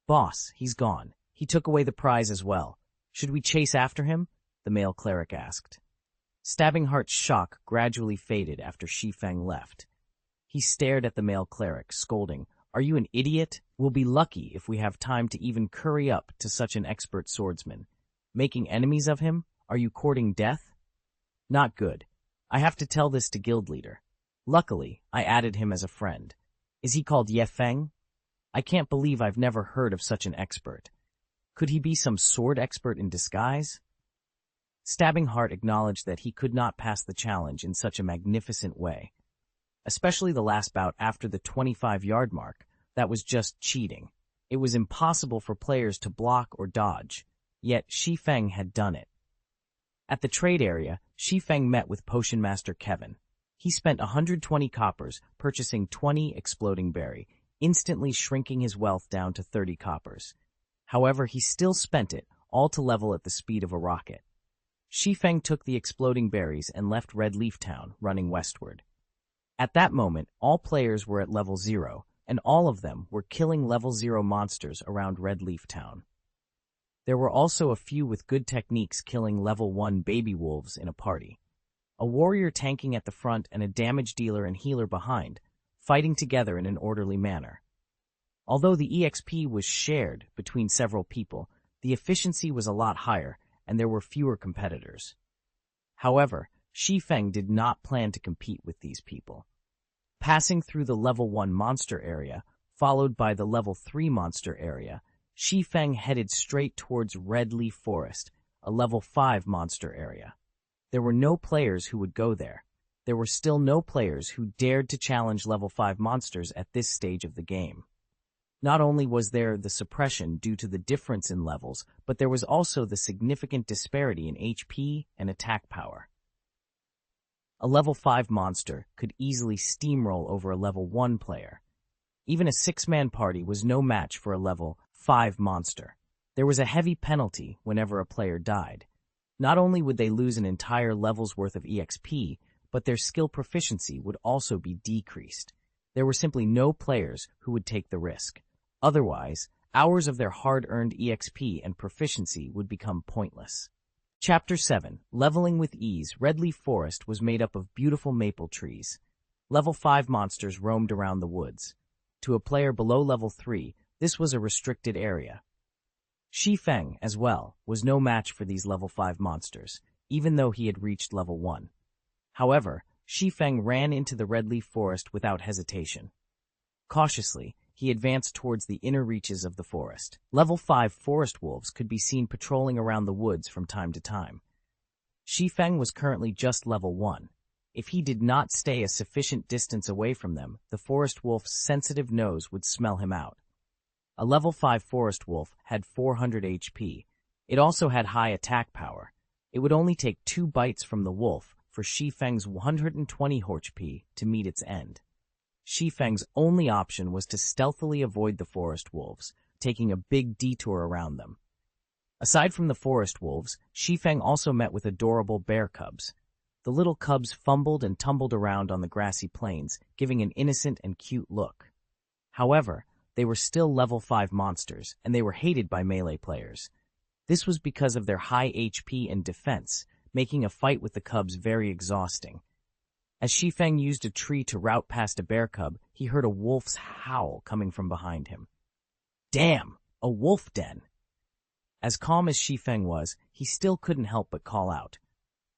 Boss, he's gone. He took away the prize as well. Should we chase after him? The male cleric asked. Stabbing Heart's shock gradually faded after Shi Feng left. He stared at the male cleric, scolding, "Are you an idiot? We'll be lucky if we have time to even curry up to such an expert swordsman. Making enemies of him? Are you courting death? Not good. I have to tell this to guild leader. Luckily, I added him as a friend. Is he called Ye Feng? I can't believe I've never heard of such an expert. Could he be some sword expert in disguise?" Stabbing Heart acknowledged that he could not pass the challenge in such a magnificent way. Especially the last bout after the 25-yard mark, that was just cheating. It was impossible for players to block or dodge, yet Shi Feng had done it. At the trade area, Shi Feng met with Potion Master Kevin. He spent 120 coppers purchasing 20 exploding berry, instantly shrinking his wealth down to 30 coppers. However, he still spent it, all to level at the speed of a rocket. Shi Feng took the exploding berries and left Red Leaf Town, running westward. At that moment, all players were at level 0, and all of them were killing level 0 monsters around Red Leaf Town. There were also a few with good techniques killing level 1 baby wolves in a party. A warrior tanking at the front and a damage dealer and healer behind, fighting together in an orderly manner. Although the EXP was shared between several people, the efficiency was a lot higher, and there were fewer competitors. However, Shi Feng did not plan to compete with these people. Passing through the level 1 monster area, followed by the level 3 monster area, Shi Feng headed straight towards Red Leaf Forest, a level 5 monster area. There were no players who would go there. There were still no players who dared to challenge level 5 monsters at this stage of the game. Not only was there the suppression due to the difference in levels, but there was also the significant disparity in HP and attack power. A level 5 monster could easily steamroll over a level 1 player. Even a 6-man party was no match for a level 5 monster. There was a heavy penalty whenever a player died. Not only would they lose an entire level's worth of EXP, but their skill proficiency would also be decreased. There were simply no players who would take the risk. Otherwise, hours of their hard-earned EXP and proficiency would become pointless. Chapter 7. Leveling with Ease. Red Leaf Forest was made up of beautiful maple trees. Level 5 monsters roamed around the woods. To a player below level 3, this was a restricted area. Shi Feng, as well, was no match for these level 5 monsters, even though he had reached level 1. However, Shi Feng ran into the Red Leaf Forest without hesitation. Cautiously, he advanced towards the inner reaches of the forest. Level 5 forest wolves could be seen patrolling around the woods from time to time. Shi Feng was currently just level 1. If he did not stay a sufficient distance away from them, the forest wolf's sensitive nose would smell him out. A level 5 forest wolf had 400 HP. It also had high attack power. It would only take 2 bites from the wolf for Shi Feng's 120 HP to meet its end. Shi Feng's only option was to stealthily avoid the forest wolves, taking a big detour around them. Aside from the forest wolves, Shi Feng also met with adorable bear cubs. The little cubs fumbled and tumbled around on the grassy plains, giving an innocent and cute look. However, they were still level 5 monsters, and they were hated by melee players. This was because of their high HP and defense, making a fight with the cubs very exhausting. As Shi Feng used a tree to route past a bear cub, he heard a wolf's howl coming from behind him. Damn, a wolf den! As calm as Shi Feng was, he still couldn't help but call out.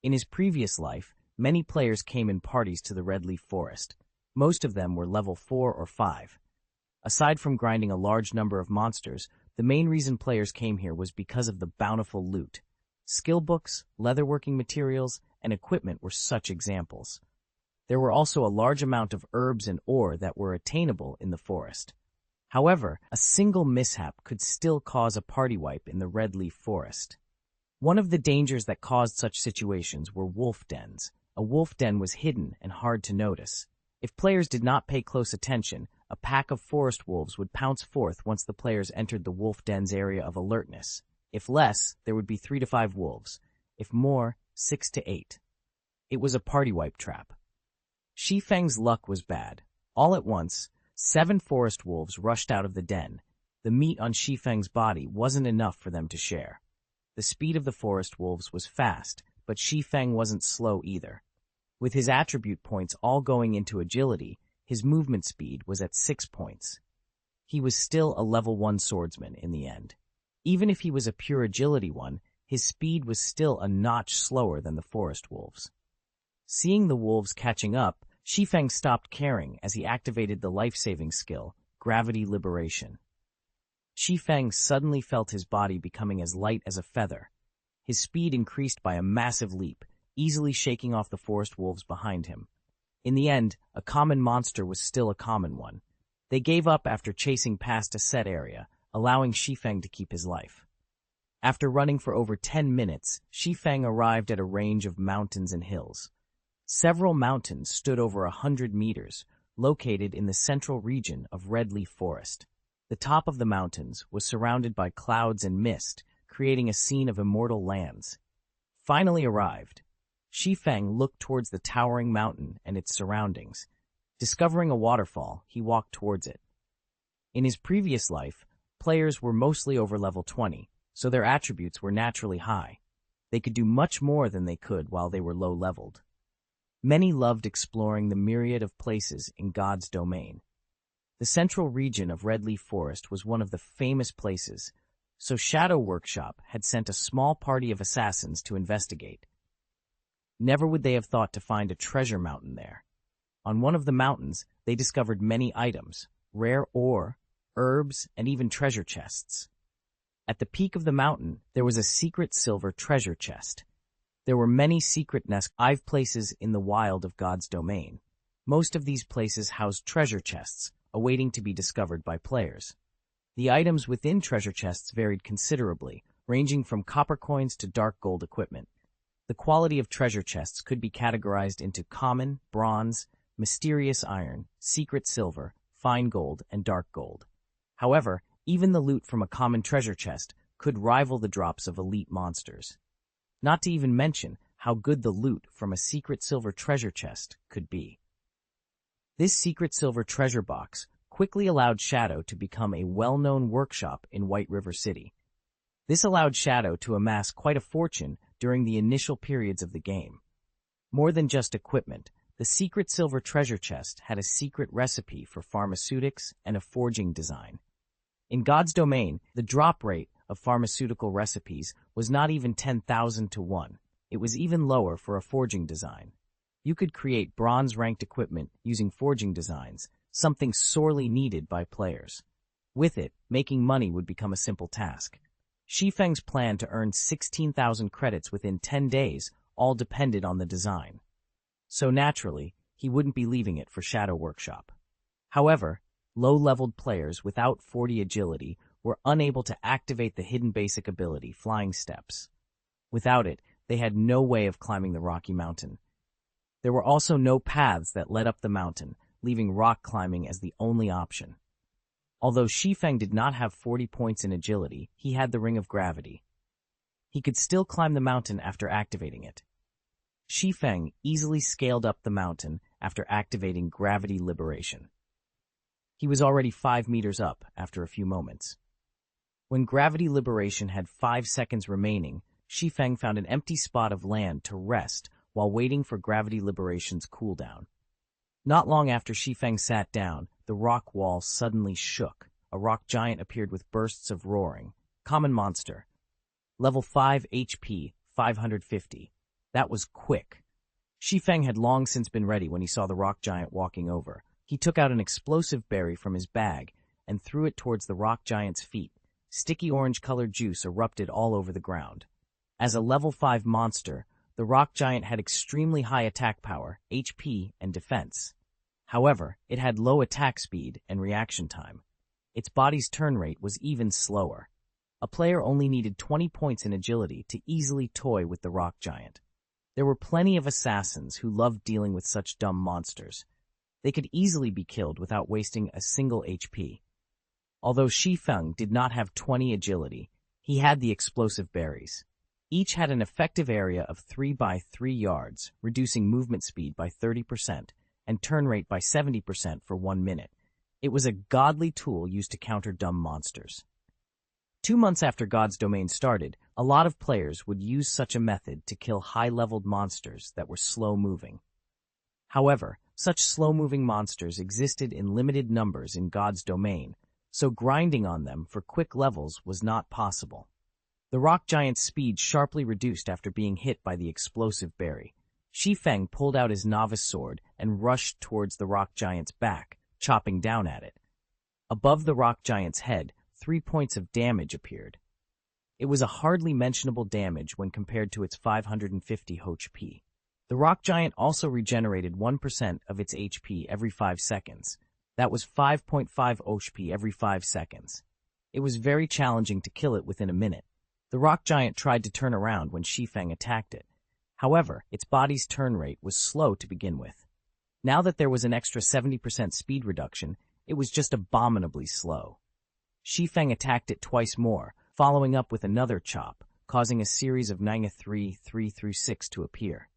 In his previous life, many players came in parties to the Red Leaf Forest. Most of them were level 4 or 5. Aside from grinding a large number of monsters, the main reason players came here was because of the bountiful loot. Skill books, leatherworking materials, and equipment were such examples. There were also a large amount of herbs and ore that were attainable in the forest. However, a single mishap could still cause a party wipe in the Red Leaf Forest. One of the dangers that caused such situations were wolf dens. A wolf den was hidden and hard to notice. If players did not pay close attention, a pack of forest wolves would pounce forth once the players entered the wolf den's area of alertness. If less, there would be 3 to 5 wolves. If more, 6 to 8. It was a party wipe trap. Shi Feng's luck was bad. All at once, 7 forest wolves rushed out of the den. The meat on Shi Feng's body wasn't enough for them to share. The speed of the forest wolves was fast, but Shi Feng wasn't slow either. With his attribute points all going into agility, his movement speed was at 6 points. He was still a level 1 swordsman in the end. Even if he was a pure agility one, his speed was still a notch slower than the forest wolves. Seeing the wolves catching up, Shi Feng stopped caring as he activated the life-saving skill, Gravity Liberation. Shi Feng suddenly felt his body becoming as light as a feather. His speed increased by a massive leap, easily shaking off the forest wolves behind him. In the end, a common monster was still a common one. They gave up after chasing past a set area, allowing Shi Feng to keep his life. After running for over 10 minutes, Shi Feng arrived at a range of mountains and hills. Several mountains stood over 100 meters, located in the central region of Red Leaf Forest. The top of the mountains was surrounded by clouds and mist, creating a scene of immortal lands. Finally arrived, Shi Feng looked towards the towering mountain and its surroundings. Discovering a waterfall, he walked towards it. In his previous life, players were mostly over level 20, so their attributes were naturally high. They could do much more than they could while they were low-leveled. Many loved exploring the myriad of places in God's domain. The central region of Red Leaf Forest was one of the famous places, so Shadow Workshop had sent a small party of assassins to investigate. Never would they have thought to find a treasure mountain there. On one of the mountains, they discovered many items, rare ore, herbs, and even treasure chests. At the peak of the mountain, there was a secret silver treasure chest. There were many secret places in the wild of God's domain. Most of these places housed treasure chests, awaiting to be discovered by players. The items within treasure chests varied considerably, ranging from copper coins to dark gold equipment. The quality of treasure chests could be categorized into common, bronze, mysterious iron, secret silver, fine gold, and dark gold. However, even the loot from a common treasure chest could rival the drops of elite monsters. Not to even mention how good the loot from a secret silver treasure chest could be. This secret silver treasure box quickly allowed Shadow to become a well-known workshop in White River City. This allowed Shadow to amass quite a fortune during the initial periods of the game. More than just equipment, the secret silver treasure chest had a secret recipe for pharmaceutics and a forging design. In God's domain, the drop rate of pharmaceutical recipes was not even 10,000 to 1. It was even lower for a forging design. You could create bronze-ranked equipment using forging designs, something sorely needed by players. With it, making money would become a simple task. Shi Feng's plan to earn 16,000 credits within 10 days all depended on the design. So naturally, he wouldn't be leaving it for Shadow Workshop. However, low-leveled players without 40 agility were unable to activate the hidden basic ability, Flying Steps. Without it, they had no way of climbing the rocky mountain. There were also no paths that led up the mountain, leaving rock climbing as the only option. Although Shi Feng did not have 40 points in agility, he had the Ring of Gravity. He could still climb the mountain after activating it. Shi Feng easily scaled up the mountain after activating Gravity Liberation. He was already 5 meters up after a few moments. When Gravity Liberation had 5 seconds remaining, Shi Feng found an empty spot of land to rest while waiting for Gravity Liberation's cooldown. Not long after Shi Feng sat down, the rock wall suddenly shook. A rock giant appeared with bursts of roaring. Common monster. Level 5 HP, 550. That was quick. Shi Feng had long since been ready when he saw the rock giant walking over. He took out an explosive berry from his bag and threw it towards the rock giant's feet. Sticky orange-colored juice erupted all over the ground. As a level 5 monster, the rock giant had extremely high attack power, HP, and defense. However, it had low attack speed and reaction time. Its body's turn rate was even slower. A player only needed 20 points in agility to easily toy with the rock giant. There were plenty of assassins who loved dealing with such dumb monsters. They could easily be killed without wasting a single HP. Although Shi Feng did not have 20 agility, he had the explosive berries. Each had an effective area of 3 by 3 yards, reducing movement speed by 30% and turn rate by 70% for 1 minute. It was a godly tool used to counter dumb monsters. 2 months after God's Domain started, a lot of players would use such a method to kill high-leveled monsters that were slow-moving. However, such slow-moving monsters existed in limited numbers in God's Domain, so grinding on them for quick levels was not possible. The rock giant's speed sharply reduced after being hit by the explosive berry. Shi Feng pulled out his novice sword and rushed towards the rock giant's back, chopping down at it. Above the rock giant's head, 3 points of damage appeared. It was a hardly mentionable damage when compared to its 550 HP. The rock giant also regenerated 1% of its HP every 5 seconds. That was 5.5 HP every 5 seconds. It was very challenging to kill it within a minute. The rock giant tried to turn around when Shi Feng attacked it. However, its body's turn rate was slow to begin with. Now that there was an extra 70% speed reduction, it was just abominably slow. Shi Feng attacked it twice more, following up with another chop, causing a series of 3-3-6 to appear.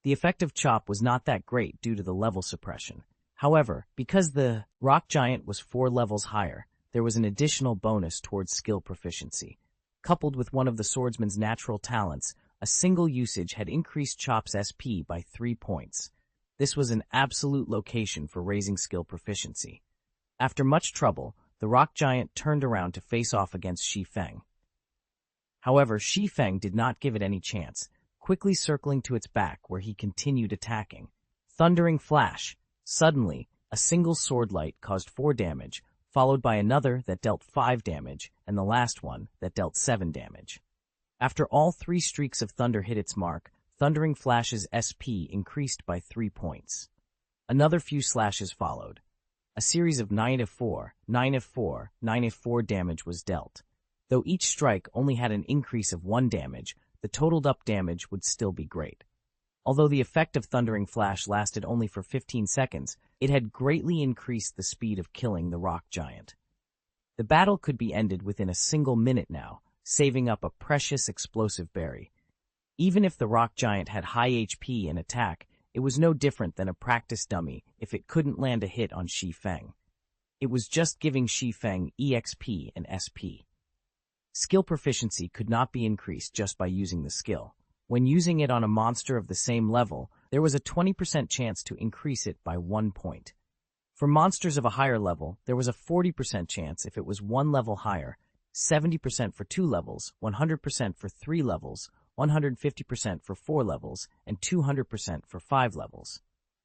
The effective chop was not that great due to the level suppression. However, because the rock giant was 4 levels higher, there was an additional bonus towards skill proficiency. Coupled with one of the swordsman's natural talents, a single usage had increased Chop's SP by 3 points. This was an absolute location for raising skill proficiency. After much trouble, the rock giant turned around to face off against Shi Feng. However, Shi Feng did not give it any chance, quickly circling to its back where he continued attacking. Thundering flash! Suddenly, a single sword light caused 4 damage, followed by another that dealt 5 damage, and the last one that dealt 7 damage. After all 3 streaks of thunder hit its mark, Thundering Flash's SP increased by 3 points. Another few slashes followed. A series of 9-4, 9-4, 9-4 damage was dealt. Though each strike only had an increase of 1 damage, the totaled up damage would still be great. Although the effect of Thundering Flash lasted only for 15 seconds, it had greatly increased the speed of killing the rock giant. The battle could be ended within a single minute now, saving up a precious explosive berry. Even if the rock giant had high HP and attack, it was no different than a practice dummy if it couldn't land a hit on Shi Feng. It was just giving Shi Feng EXP and SP. Skill proficiency could not be increased just by using the skill. When using it on a monster of the same level, there was a 20% chance to increase it by 1 point. For monsters of a higher level, there was a 40% chance if it was 1 level higher, 70% for 2 levels, 100% for 3 levels, 150% for 4 levels, and 200% for 5 levels.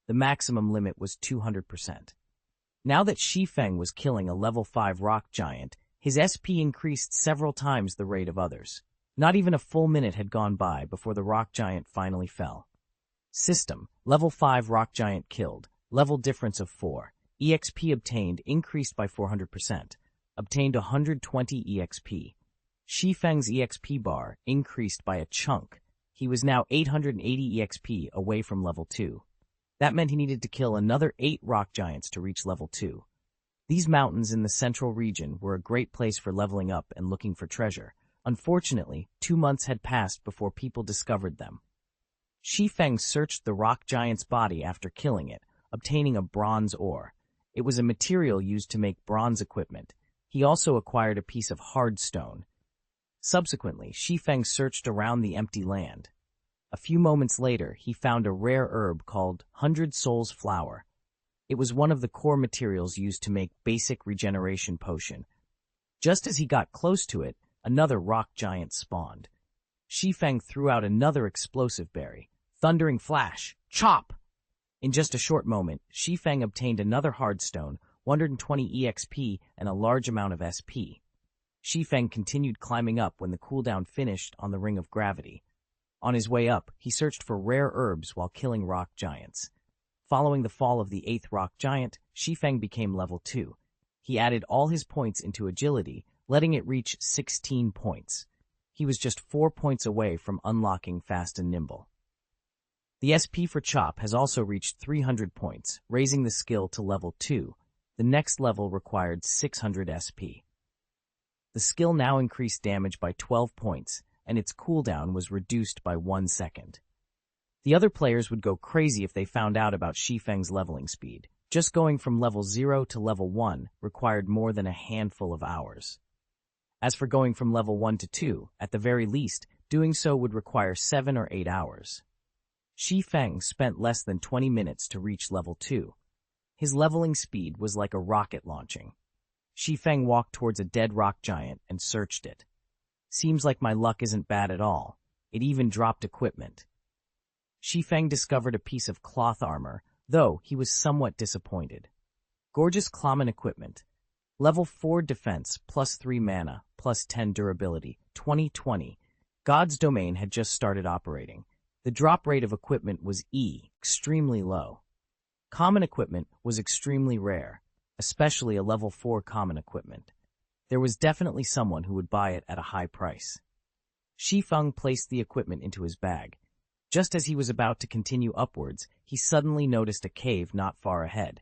The maximum limit was 200%. Now that Shi Feng was killing a level 5 rock giant, his SP increased several times the rate of others. Not even a full minute had gone by before the rock giant finally fell. System: Level 5 rock giant killed. Level difference of 4. EXP obtained increased by 400%. Obtained 120 EXP. Shi Feng's EXP bar increased by a chunk. He was now 880 EXP away from level 2. That meant he needed to kill another 8 rock giants to reach level 2. These mountains in the central region were a great place for leveling up and looking for treasure. Unfortunately, 2 months had passed before people discovered them. Shi Feng searched the rock giant's body after killing it, obtaining a bronze ore. It was a material used to make bronze equipment. He also acquired a piece of hard stone. Subsequently, Shi Feng searched around the empty land. A few moments later, he found a rare herb called 100 Souls Flower. It was one of the core materials used to make basic regeneration potion. Just as he got close to it, another rock giant spawned. Shi Feng threw out another explosive berry. Thundering Flash! Chop! In just a short moment, Shi Feng obtained another hard stone, 120 EXP, and a large amount of SP. Shi Feng continued climbing up when the cooldown finished on the Ring of Gravity. On his way up, he searched for rare herbs while killing rock giants. Following the fall of the 8th rock giant, Shi Feng became level 2. He added all his points into agility, letting it reach 16 points. He was just 4 points away from unlocking fast and nimble. The SP for Chop has also reached 300 points, raising the skill to level 2. The next level required 600 SP. The skill now increased damage by 12 points, and its cooldown was reduced by 1 second. The other players would go crazy if they found out about Shi Feng's leveling speed. Just going from level 0 to level 1 required more than a handful of hours. As for going from level 1 to 2, at the very least, doing so would require 7 or 8 hours. Shi Feng spent less than 20 minutes to reach level 2. His leveling speed was like a rocket launching. Shi Feng walked towards a dead rock giant and searched it. Seems like my luck isn't bad at all. It even dropped equipment. Shi Feng discovered a piece of cloth armor, though he was somewhat disappointed. Gorgeous Klamen equipment. Level 4 defense, plus 3 mana, plus 10 durability, 2020. God's Domain had just started operating. The drop rate of equipment was extremely low. Common equipment was extremely rare, especially a level 4 common equipment. There was definitely someone who would buy it at a high price. Shi Feng placed the equipment into his bag. Just as he was about to continue upwards, he suddenly noticed a cave not far ahead.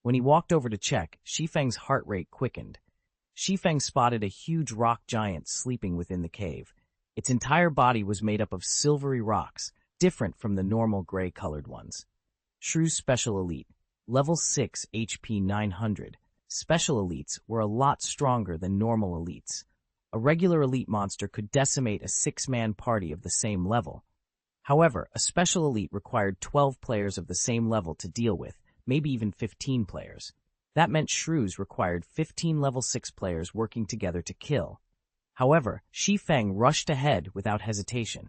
When he walked over to check, Shi Feng's heart rate quickened. Shi Feng spotted a huge rock giant sleeping within the cave. Its entire body was made up of silvery rocks, different from the normal gray-colored ones. Shrew's Special Elite, level 6 HP 900. Special elites were a lot stronger than normal elites. A regular elite monster could decimate a 6-man party of the same level. However, a special elite required 12 players of the same level to deal with, maybe even 15 players. That meant Shrews required 15 level 6 players working together to kill. However, Shi Feng rushed ahead without hesitation.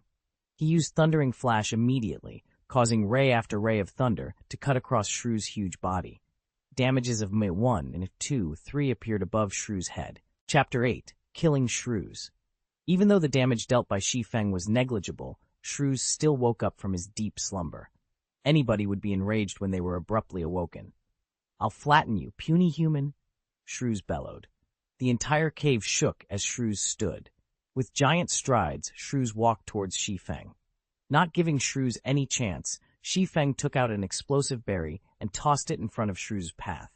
He used Thundering Flash immediately, causing ray after ray of thunder to cut across Shrew's huge body. Damages of 1 and 2, 3 appeared above Shrew's head. Chapter 8. Killing Shrews. Even though the damage dealt by Shi Feng was negligible, Shrews still woke up from his deep slumber. Anybody would be enraged when they were abruptly awoken. "I'll flatten you, puny human," Shrews bellowed. The entire cave shook as Shrews stood. With giant strides, Shrews walked towards Shi Feng. Not giving Shrews any chance, Shi Feng took out an explosive berry and tossed it in front of Shrew's path.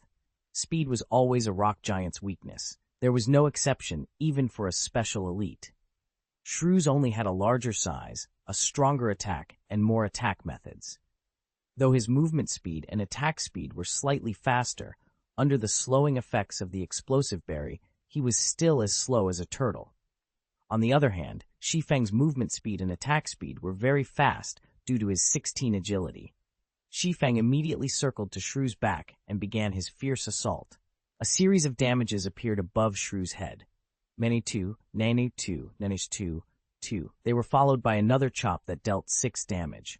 Speed was always a rock giant's weakness. There was no exception, even for a special elite. Shrews only had a larger size, a stronger attack, and more attack methods. Though his movement speed and attack speed were slightly faster, under the slowing effects of the explosive berry, he was still as slow as a turtle. On the other hand, Shi Feng's movement speed and attack speed were very fast due to his 16 agility. Shi Feng immediately circled to Shrew's back and began his fierce assault. A series of damages appeared above Shrew's head. Many 2, Nanu 2, Nanish 2, 2. They were followed by another chop that dealt 6 damage.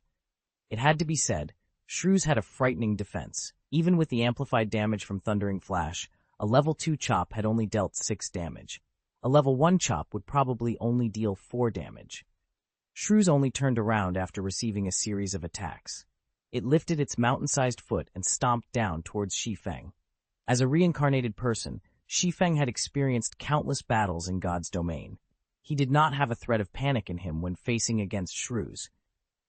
It had to be said, Shrews had a frightening defense. Even with the amplified damage from Thundering Flash, a level 2 chop had only dealt 6 damage. A level 1 chop would probably only deal 4 damage. Shrews only turned around after receiving a series of attacks. It lifted its mountain-sized foot and stomped down towards Shi Feng. As a reincarnated person, Shi Feng had experienced countless battles in God's Domain. He did not have a threat of panic in him when facing against Shrews.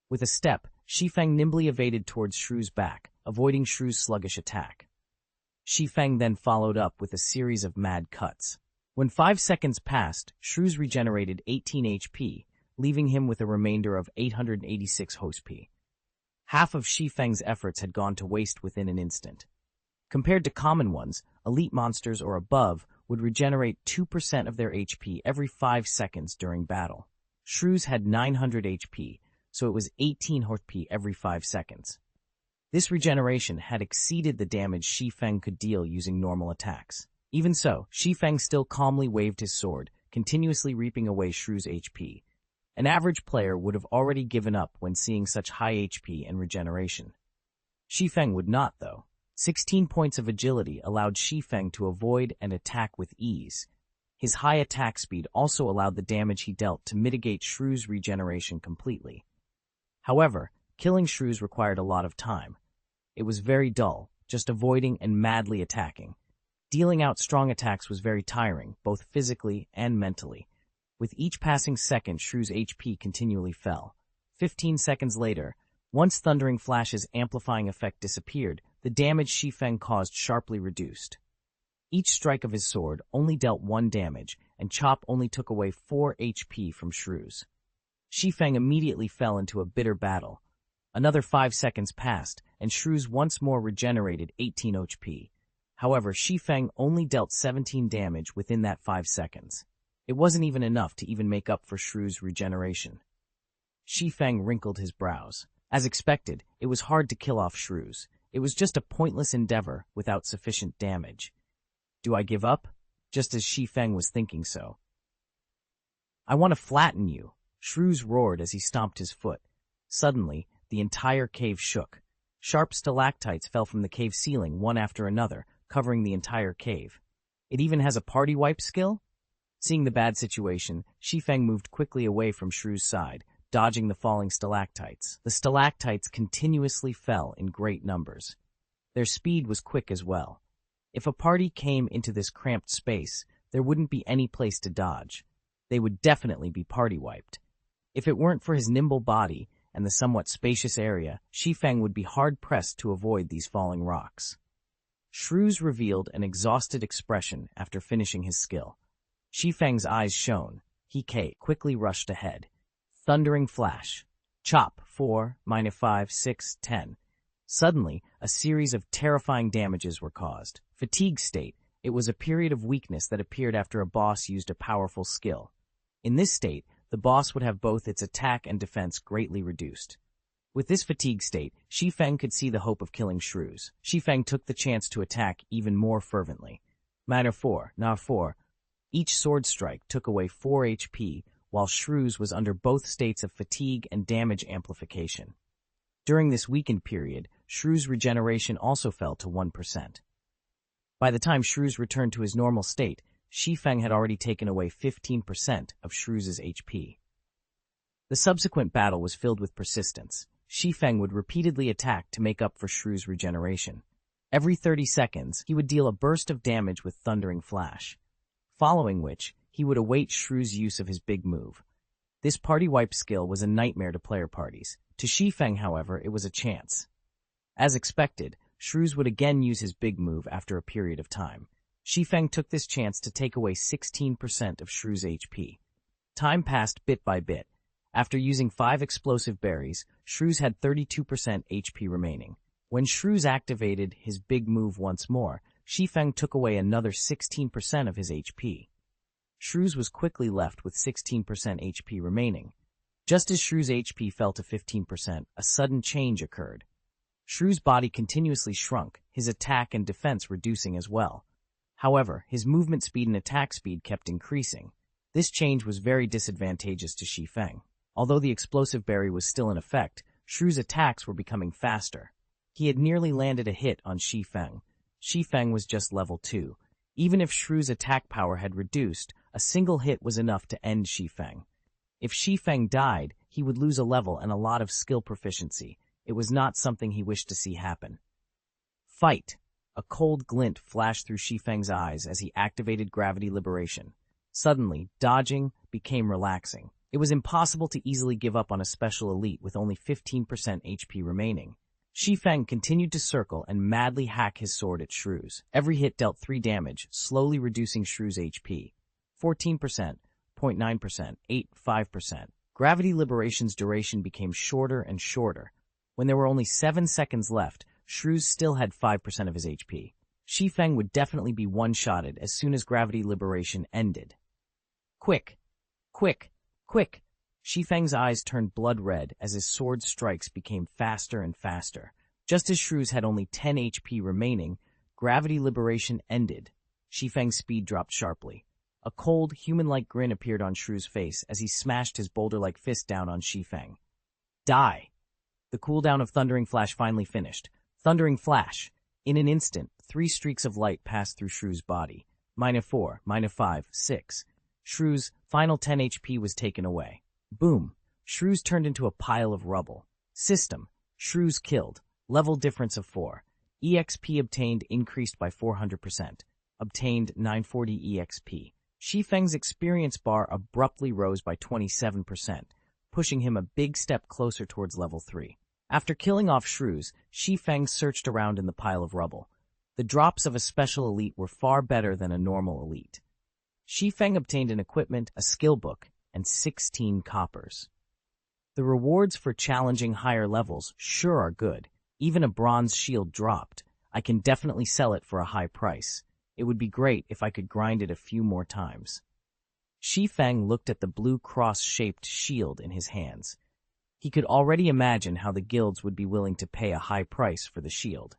With a step, Shi Feng nimbly evaded towards Shrew's back, avoiding Shrew's sluggish attack. Shi Feng then followed up with a series of mad cuts. When 5 seconds passed, Shrews regenerated 18 HP, leaving him with a remainder of 886 HP. Half of Shi Feng's efforts had gone to waste within an instant. Compared to common ones, elite monsters or above would regenerate 2% of their HP every 5 seconds during battle. Shrews had 900 HP, so it was 18 HP every 5 seconds. This regeneration had exceeded the damage Shi Feng could deal using normal attacks. Even so, Shi Feng still calmly waved his sword, continuously reaping away Shrew's HP. An average player would have already given up when seeing such high HP and regeneration. Shi Feng would not, though. 16 points of agility allowed Shi Feng to avoid and attack with ease. His high attack speed also allowed the damage he dealt to mitigate Shrew's regeneration completely. However, killing Shrews required a lot of time. It was very dull, just avoiding and madly attacking. Dealing out strong attacks was very tiring, both physically and mentally. With each passing second, Shrew's HP continually fell. 15 seconds later, once Thundering Flash's amplifying effect disappeared, the damage Shi Feng caused sharply reduced. Each strike of his sword only dealt 1 damage, and Chop only took away 4 HP from Shrew's. Shi Feng immediately fell into a bitter battle. Another 5 seconds passed, and Shrew's once more regenerated 18 HP. However, Shi Feng only dealt 17 damage within that 5 seconds. It wasn't even enough to even make up for Shrew's regeneration. Shi Feng wrinkled his brows. As expected, it was hard to kill off Shrew's. It was just a pointless endeavor without sufficient damage. Do I give up? Just as Shi Feng was thinking so. I want to flatten you, Shrew's roared as he stomped his foot. Suddenly, the entire cave shook. Sharp stalactites fell from the cave ceiling one after another, covering the entire cave. It even has a party wipe skill? Seeing the bad situation, Shi Feng moved quickly away from Shrew's side, dodging the falling stalactites. The stalactites continuously fell in great numbers. Their speed was quick as well. If a party came into this cramped space, there wouldn't be any place to dodge. They would definitely be party wiped. If it weren't for his nimble body and the somewhat spacious area, Shi Feng would be hard-pressed to avoid these falling rocks. Shrew's revealed an exhausted expression after finishing his skill. Shi Feng's eyes shone. He quickly rushed ahead. Thundering Flash. Chop. 4, -5, 6, 10. Suddenly, a series of terrifying damages were caused. Fatigue state. It was a period of weakness that appeared after a boss used a powerful skill. In this state, the boss would have both its attack and defense greatly reduced. With this fatigue state, Shi Feng could see the hope of killing Shrews. Shi Feng took the chance to attack even more fervently. Manner 4, Na 4. Each sword strike took away 4 HP, while Shrews was under both states of fatigue and damage amplification. During this weakened period, Shrew's regeneration also fell to 1%. By the time Shrew's returned to his normal state, Shi Feng had already taken away 15% of Shrew's HP. The subsequent battle was filled with persistence. Shi Feng would repeatedly attack to make up for Shrew's regeneration. Every 30 seconds, he would deal a burst of damage with Thundering Flash, following which he would await Shrew's use of his big move. This party wipe skill was a nightmare to player parties. To Shi Feng, however, it was a chance. As expected, Shrew's would again use his big move after a period of time. Shi Feng took this chance to take away 16% of Shrew's HP. Time passed bit by bit. After using 5 explosive berries, Shrew's had 32% HP remaining. When Shrew's activated his big move once more, Shi Feng took away another 16% of his HP. Shrew's was quickly left with 16% HP remaining. Just as Shrew's HP fell to 15%, a sudden change occurred. Shrew's body continuously shrunk, his attack and defense reducing as well. However, his movement speed and attack speed kept increasing. This change was very disadvantageous to Shi Feng. Although the explosive berry was still in effect, Shrew's attacks were becoming faster. He had nearly landed a hit on Shi Feng. Shi Feng was just level 2. Even if Shrew's attack power had reduced, a single hit was enough to end Shi Feng. If Shi Feng died, he would lose a level and a lot of skill proficiency. It was not something he wished to see happen. Fight! A cold glint flashed through Shi Feng's eyes as he activated gravity liberation. Suddenly, dodging became relaxing. It was impossible to easily give up on a special elite with only 15% HP remaining. Shi Feng continued to circle and madly hack his sword at Shrew's. Every hit dealt 3 damage, slowly reducing Shrew's HP. 14%, 0.9%, 8, 5%. Gravity liberation's duration became shorter and shorter. When there were only 7 seconds left, Shrew's still had 5% of his HP. Shi Feng would definitely be one-shotted as soon as gravity liberation ended. Quick! Quick! Quick! Shi Feng's eyes turned blood red as his sword strikes became faster and faster. Just as Shrew's had only 10 HP remaining, gravity liberation ended. Shi Feng's speed dropped sharply. A cold, human-like grin appeared on Shrew's face as he smashed his boulder-like fist down on Shi Feng. Die! The cooldown of Thundering Flash finally finished. Thundering flash. In an instant, 3 streaks of light passed through Shrew's body. -4, -5, 6. Shrew's final 10 HP was taken away. Boom. Shrew's turned into a pile of rubble. System. Shrew's killed. Level difference of 4. EXP obtained increased by 400%. Obtained 940 EXP. Shi Feng's experience bar abruptly rose by 27%, pushing him a big step closer towards level 3. After killing off Shrews, Shi Feng searched around in the pile of rubble. The drops of a special elite were far better than a normal elite. Shi Feng obtained an equipment, a skill book, and 16 coppers. The rewards for challenging higher levels sure are good. Even a bronze shield dropped. I can definitely sell it for a high price. It would be great if I could grind it a few more times. Shi Feng looked at the blue cross-shaped shield in his hands. He could already imagine how the guilds would be willing to pay a high price for the shield.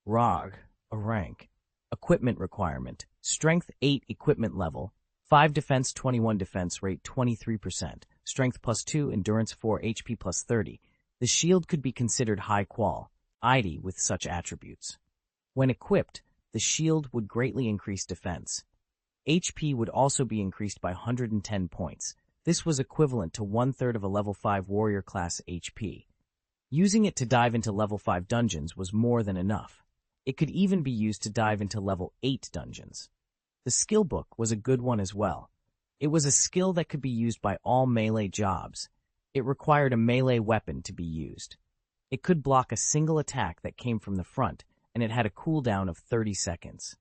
ROG, a rank. Equipment requirement. Strength 8 equipment level. 5 defense, 21 defense, rate 23%. Strength +2, endurance 4, HP +30. The shield could be considered high qual, ID with such attributes. When equipped, the shield would greatly increase defense. HP would also be increased by 110 points. This was equivalent to 1/3 of a level 5 warrior class HP. Using it to dive into level 5 dungeons was more than enough. It could even be used to dive into level 8 dungeons. The skill book was a good one as well. It was a skill that could be used by all melee jobs. It required a melee weapon to be used. It could block a single attack that came from the front, and it had a cooldown of 30 seconds.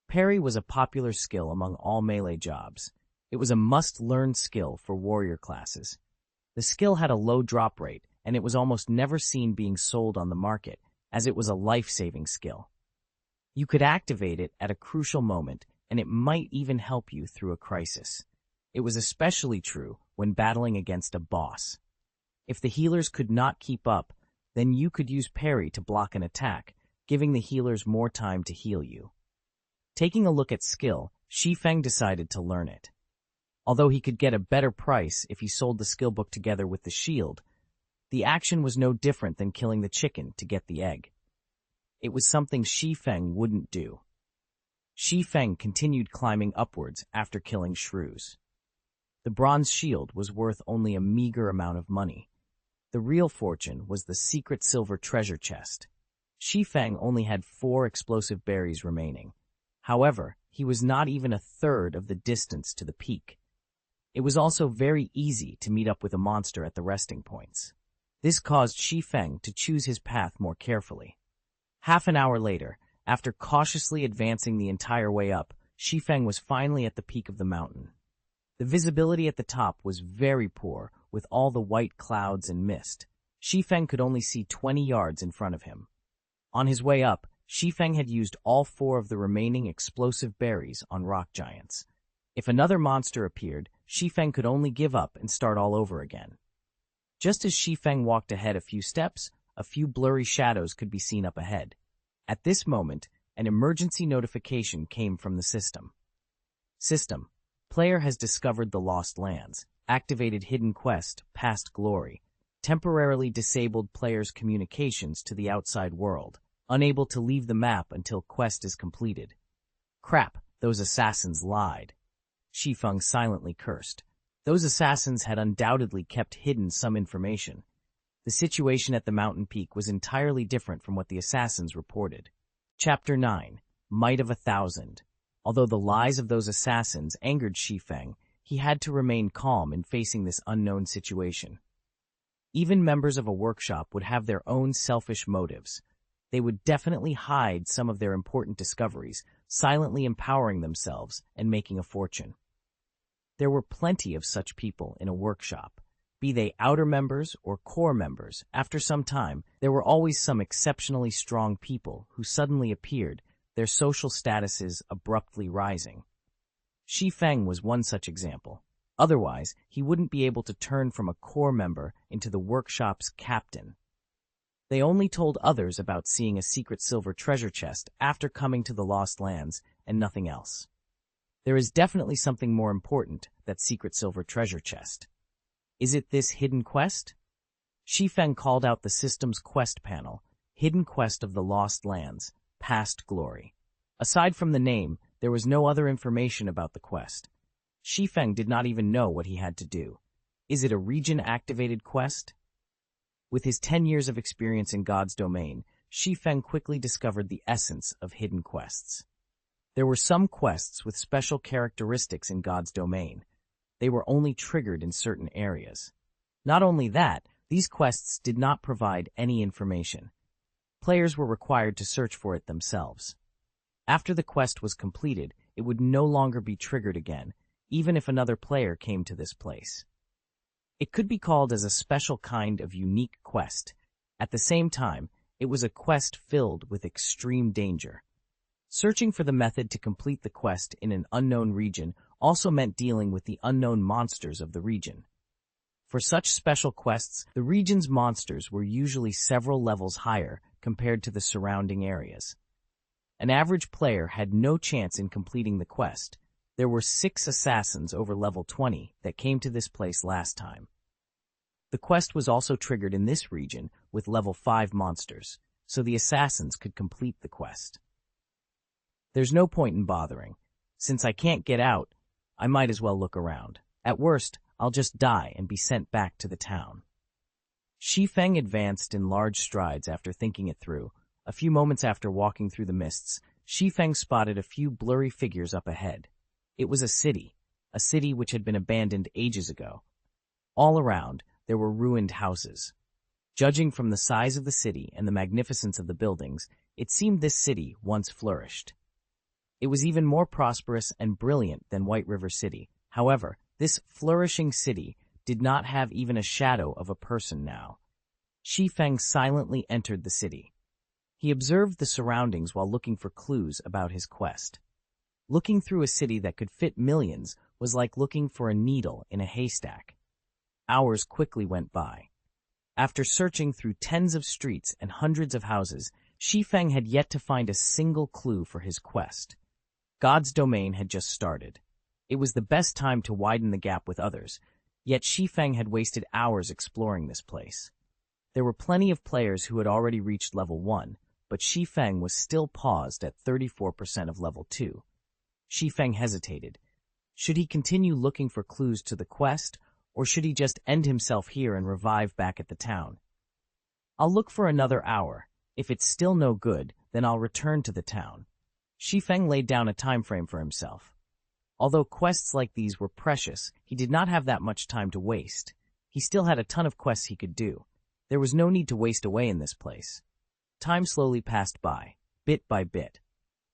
Parry was a popular skill among all melee jobs. It was a must-learn skill for warrior classes. The skill had a low drop rate, and it was almost never seen being sold on the market, as it was a life-saving skill. You could activate it at a crucial moment, and it might even help you through a crisis. It was especially true when battling against a boss. If the healers could not keep up, then you could use parry to block an attack, giving the healers more time to heal you. Taking a look at skill, Shi Feng decided to learn it. Although he could get a better price if he sold the skill book together with the shield, the action was no different than killing the chicken to get the egg. It was something Shi Feng wouldn't do. Shi Feng continued climbing upwards after killing shrews. The bronze shield was worth only a meager amount of money. The real fortune was the secret silver treasure chest. Shi Feng only had 4 explosive berries remaining. However, he was not even a third of the distance to the peak. It was also very easy to meet up with a monster at the resting points. This caused Shi Feng to choose his path more carefully. Half an hour later, after cautiously advancing the entire way up, Shi Feng was finally at the peak of the mountain. The visibility at the top was very poor, with all the white clouds and mist. Shi Feng could only see 20 yards in front of him. On his way up, Shi Feng had used all 4 of the remaining explosive berries on rock giants. If another monster appeared, Shi Feng could only give up and start all over again. Just as Shi Feng walked ahead a few steps, a few blurry shadows could be seen up ahead. At this moment, an emergency notification came from the system. System. Player has discovered the Lost Lands, activated hidden quest, past glory, temporarily disabled player's communications to the outside world, unable to leave the map until quest is completed. Crap, those assassins lied. Shi Feng silently cursed. Those assassins had undoubtedly kept hidden some information. The situation at the mountain peak was entirely different from what the assassins reported. Chapter 9. Might of 1,000. Although the lies of those assassins angered Shi Feng, he had to remain calm in facing this unknown situation. Even members of a workshop would have their own selfish motives. They would definitely hide some of their important discoveries, silently empowering themselves and making a fortune. There were plenty of such people in a workshop. Be they outer members or core members, after some time, there were always some exceptionally strong people who suddenly appeared, their social statuses abruptly rising. Shi Feng was one such example. Otherwise, he wouldn't be able to turn from a core member into the workshop's captain. They only told others about seeing a secret silver treasure chest after coming to the Lost Lands and nothing else. There is definitely something more important, that secret silver treasure chest. Is it this hidden quest? Shi Feng called out the system's quest panel. Hidden Quest of the Lost Lands, Past Glory. Aside from the name, there was no other information about the quest. Shi Feng did not even know what he had to do. Is it a region-activated quest? With his 10 years of experience in God's domain, Shi Feng quickly discovered the essence of hidden quests. There were some quests with special characteristics in God's domain. They were only triggered in certain areas. Not only that, these quests did not provide any information. Players were required to search for it themselves. After the quest was completed, it would no longer be triggered again, even if another player came to this place. It could be called as a special kind of unique quest. At the same time, it was a quest filled with extreme danger. Searching for the method to complete the quest in an unknown region also meant dealing with the unknown monsters of the region. For such special quests, the region's monsters were usually several levels higher compared to the surrounding areas. An average player had no chance in completing the quest. There were 6 assassins over level 20 that came to this place last time. The quest was also triggered in this region with level 5 monsters, so the assassins could complete the quest. There's no point in bothering. Since I can't get out, I might as well look around. At worst, I'll just die and be sent back to the town. Shi Feng advanced in large strides after thinking it through. A few moments after walking through the mists, Shi Feng spotted a few blurry figures up ahead. It was a city which had been abandoned ages ago. All around, there were ruined houses. Judging from the size of the city and the magnificence of the buildings, it seemed this city once flourished. It was even more prosperous and brilliant than White River City. However, this flourishing city did not have even a shadow of a person now. Shi Feng silently entered the city. He observed the surroundings while looking for clues about his quest. Looking through a city that could fit millions was like looking for a needle in a haystack. Hours quickly went by. After searching through tens of streets and hundreds of houses, Shi Feng had yet to find a single clue for his quest. God's domain had just started. It was the best time to widen the gap with others, yet Shi Feng had wasted hours exploring this place. There were plenty of players who had already reached level 1, but Shi Feng was still paused at 34% of level 2. Shi Feng hesitated. Should he continue looking for clues to the quest, or should he just end himself here and revive back at the town? I'll look for another hour. If it's still no good, then I'll return to the town. Shi Feng laid down a time frame for himself. Although quests like these were precious, he did not have that much time to waste. He still had a ton of quests he could do. There was no need to waste away in this place. Time slowly passed by, bit by bit.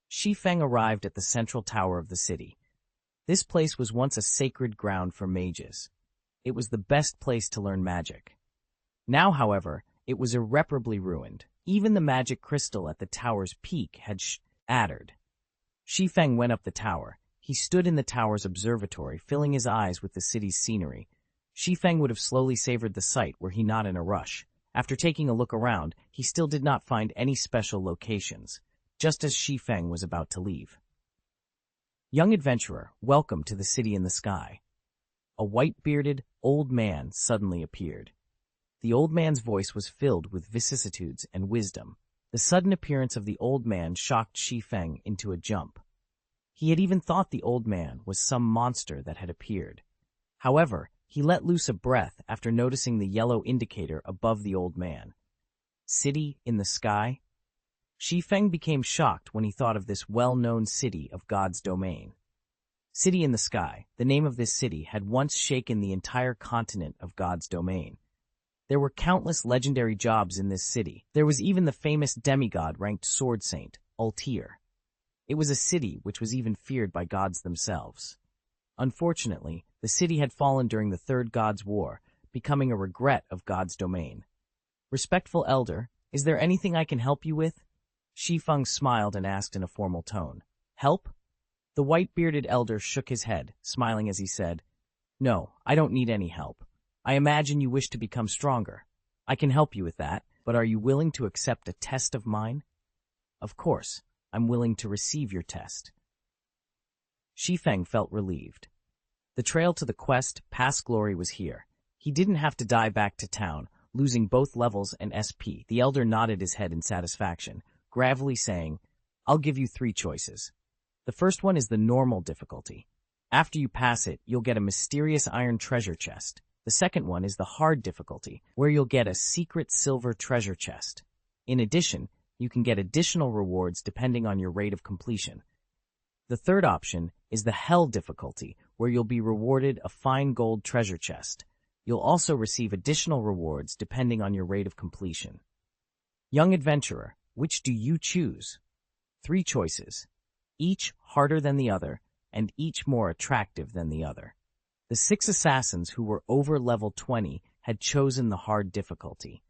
Shi Feng arrived at the central tower of the city. This place was once a sacred ground for mages. It was the best place to learn magic. Now, however, it was irreparably ruined. Even the magic crystal at the tower's peak had shattered. Shi Feng went up the tower. He stood in the tower's observatory, filling his eyes with the city's scenery. Shi Feng would have slowly savored the sight were he not in a rush. After taking a look around, he still did not find any special locations, just as Shi Feng was about to leave. Young adventurer, welcome to the city in the sky. A white-bearded, old man suddenly appeared. The old man's voice was filled with vicissitudes and wisdom. The sudden appearance of the old man shocked Shi Feng into a jump. He had even thought the old man was some monster that had appeared. However, he let loose a breath after noticing the yellow indicator above the old man. City in the sky? Shi Feng became shocked when he thought of this well-known city of God's domain. City in the sky, the name of this city had once shaken the entire continent of God's domain. There were countless legendary jobs in this city. There was even the famous demigod-ranked sword saint, Altair. It was a city which was even feared by gods themselves. Unfortunately, the city had fallen during the Third God's War, becoming a regret of God's domain. Respectful elder, is there anything I can help you with? Shi Feng smiled and asked in a formal tone. Help? The white-bearded elder shook his head, smiling as he said, No, I don't need any help. I imagine you wish to become stronger. I can help you with that, but are you willing to accept a test of mine? Of course, I'm willing to receive your test. Shi Feng felt relieved. The trail to the quest, Past Glory, was here. He didn't have to die back to town, losing both levels and SP. The elder nodded his head in satisfaction, gravely saying, "I'll give you 3 choices. The first one is the normal difficulty. After you pass it, you'll get a mysterious iron treasure chest. The second one is the hard difficulty, where you'll get a secret silver treasure chest. In addition, you can get additional rewards depending on your rate of completion. The third option is the hell difficulty, where you'll be rewarded a fine gold treasure chest. You'll also receive additional rewards depending on your rate of completion. Young adventurer, which do you choose?" 3 choices, each harder than the other, and each more attractive than the other. The 6 assassins who were over level 20 had chosen the hard difficulty.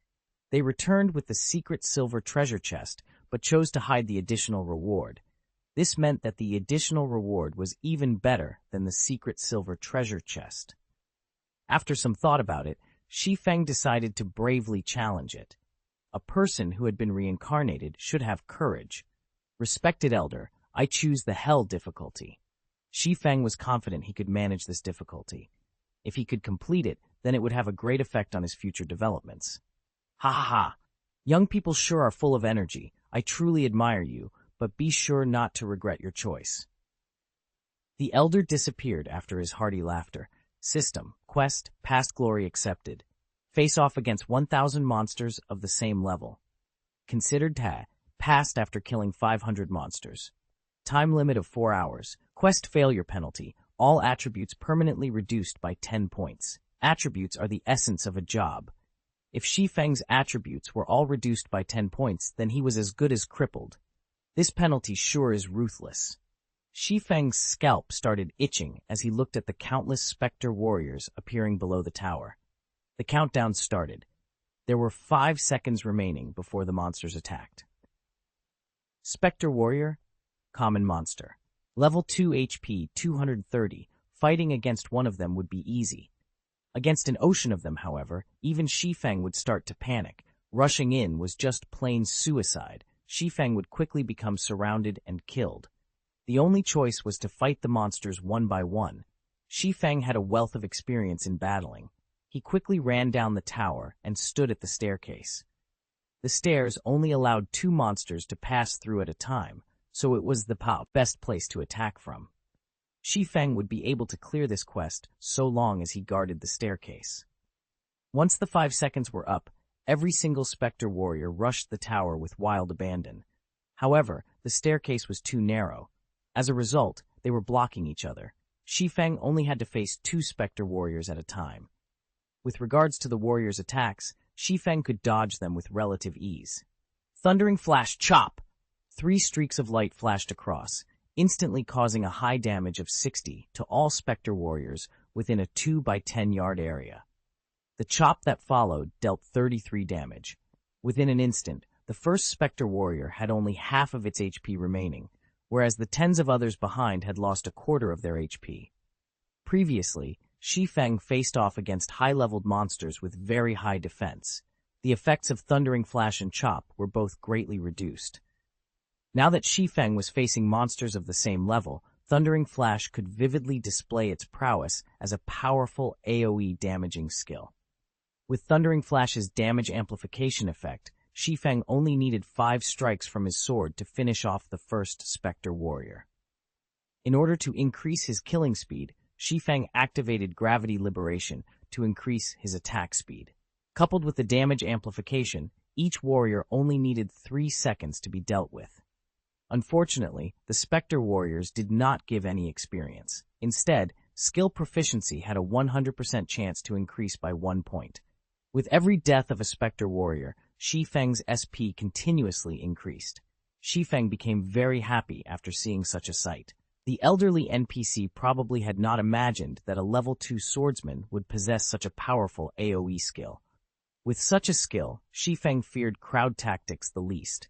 They returned with the secret silver treasure chest, but chose to hide the additional reward. This meant that the additional reward was even better than the secret silver treasure chest. After some thought about it, Shi Feng decided to bravely challenge it. A person who had been reincarnated should have courage. "Respected elder, I choose the hell difficulty." Shi Feng was confident he could manage this difficulty. If he could complete it, then it would have a great effect on his future developments. "Ha ha ha! Young people sure are full of energy. I truly admire you, but be sure not to regret your choice." The elder disappeared after his hearty laughter. System, quest, past glory accepted. Face off against 1,000 monsters of the same level. Considered passed after killing 500 monsters. Time limit of 4 hours. Quest failure penalty. All attributes permanently reduced by 10 points. Attributes are the essence of a job. If Shi Feng's attributes were all reduced by 10 points, then he was as good as crippled. This penalty sure is ruthless. Shi Feng's scalp started itching as he looked at the countless specter warriors appearing below the tower. The countdown started. There were 5 seconds remaining before the monsters attacked. Specter warrior, common monster. Level 2 HP 230. Fighting against one of them would be easy. Against an ocean of them, however, even Shi Feng would start to panic. Rushing in was just plain suicide. Shi Feng would quickly become surrounded and killed. The only choice was to fight the monsters one by one. Shi Feng had a wealth of experience in battling. He quickly ran down the tower and stood at the staircase. The stairs only allowed 2 monsters to pass through at a time, so it was the best place to attack from. Shi Feng would be able to clear this quest so long as he guarded the staircase. Once the 5 seconds were up, every single specter warrior rushed the tower with wild abandon. However, the staircase was too narrow. As a result, they were blocking each other. Shi Feng only had to face 2 specter warriors at a time. With regards to the warriors' attacks, Shi Feng could dodge them with relative ease. Thundering flash chop! 3 streaks of light flashed across, instantly causing a high damage of 60 to all specter warriors within a 2 by 10 yard area. The chop that followed dealt 33 damage. Within an instant, the first specter warrior had only half of its HP remaining, whereas the tens of others behind had lost a quarter of their HP. Previously, Shi Feng faced off against high-leveled monsters with very high defense. The effects of Thundering Flash and Chop were both greatly reduced. Now that Shi Feng was facing monsters of the same level, Thundering Flash could vividly display its prowess as a powerful AoE damaging skill. With Thundering Flash's damage amplification effect, Shi Feng only needed 5 strikes from his sword to finish off the first Spectre Warrior. In order to increase his killing speed, Shi Feng activated Gravity Liberation to increase his attack speed. Coupled with the damage amplification, each warrior only needed 3 seconds to be dealt with. Unfortunately, the Spectre Warriors did not give any experience. Instead, skill proficiency had a 100% chance to increase by 1 point. With every death of a Spectre Warrior, Shi Feng's SP continuously increased. Shi Feng became very happy after seeing such a sight. The elderly NPC probably had not imagined that a level 2 swordsman would possess such a powerful AoE skill. With such a skill, Shi Feng feared crowd tactics the least.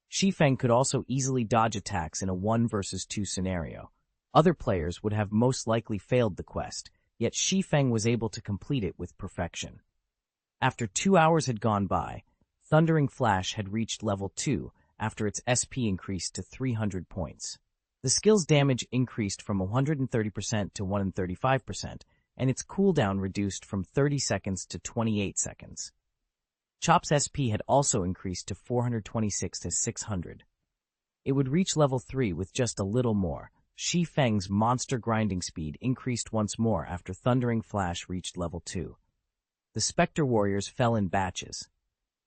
Shi Feng could also easily dodge attacks in a 1 versus 2 scenario. Other players would have most likely failed the quest, yet Shi Feng was able to complete it with perfection. After 2 hours had gone by, Thundering Flash had reached level 2 after its SP increased to 300 points. The skill's damage increased from 130% to 135%, and its cooldown reduced from 30 seconds to 28 seconds. Chop's SP had also increased to 426 to 600. It would reach level 3 with just a little more. Shi Feng's monster grinding speed increased once more after Thundering Flash reached level 2. The Spectre Warriors fell in batches.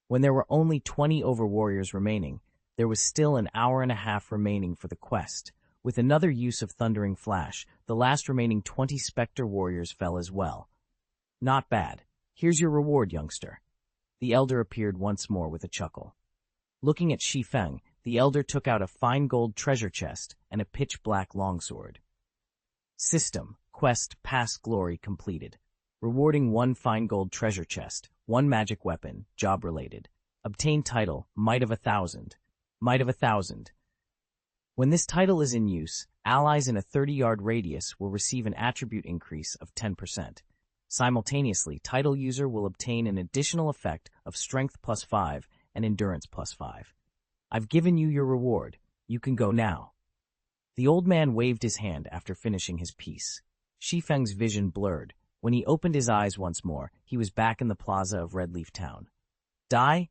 When there were only 20 Over-Warriors remaining, there was still an hour and a half remaining for the quest. With another use of Thundering Flash, the last remaining 20 Spectre Warriors fell as well. Not bad. Here's your reward, youngster. The Elder appeared once more with a chuckle. Looking at Shi Feng, the Elder took out a fine gold treasure chest and a pitch-black longsword. System, quest, past glory completed. Rewarding 1 fine gold treasure chest, 1 magic weapon, job-related. Obtain title, Might of 1,000. Might of 1,000. When this title is in use, allies in a 30-yard radius will receive an attribute increase of 10%. Simultaneously, title user will obtain an additional effect of Strength plus 5 and Endurance plus 5. I've given you your reward. You can go now. The old man waved his hand after finishing his piece. Shi Feng's vision blurred. When he opened his eyes once more, he was back in the plaza of Redleaf Town. Die.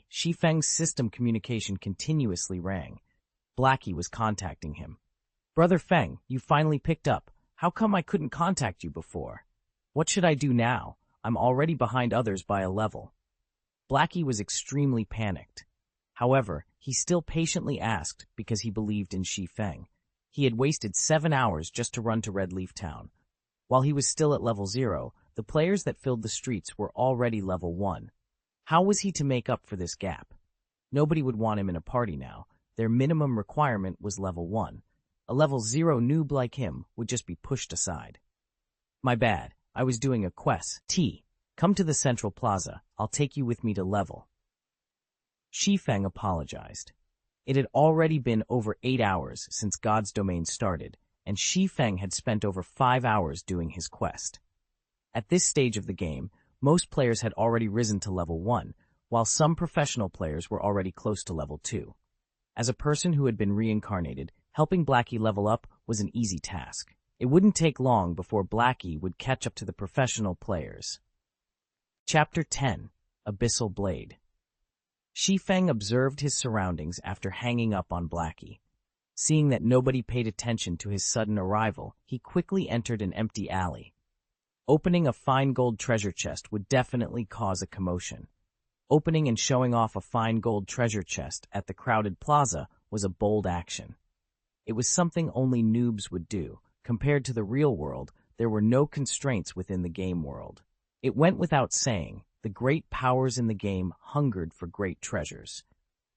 Shi Feng's system communication continuously rang. Blackie was contacting him. Brother Feng, you finally picked up. How come I couldn't contact you before? What should I do now? I'm already behind others by a level. Blackie was extremely panicked. However, he still patiently asked because he believed in Shi Feng. He had wasted 7 hours just to run to Redleaf Town. While he was still at level 0, the players that filled the streets were already level 1. How was he to make up for this gap? Nobody would want him in a party now. Their minimum requirement was level 1. A level 0 noob like him would just be pushed aside. My bad, I was doing a quest. Come to the Central Plaza, I'll take you with me to level. Shi Feng apologized. It had already been over 8 hours since God's Domain started, and Shi Feng had spent over 5 hours doing his quest. At this stage of the game, most players had already risen to level 1, while some professional players were already close to level 2. As a person who had been reincarnated, helping Blackie level up was an easy task. It wouldn't take long before Blackie would catch up to the professional players. Chapter 10. Abyssal Blade. Shi Feng observed his surroundings after hanging up on Blackie. Seeing that nobody paid attention to his sudden arrival, he quickly entered an empty alley. Opening a fine gold treasure chest would definitely cause a commotion. Opening and showing off a fine gold treasure chest at the crowded plaza was a bold action. It was something only noobs would do. Compared to the real world, there were no constraints within the game world. It went without saying, the great powers in the game hungered for great treasures.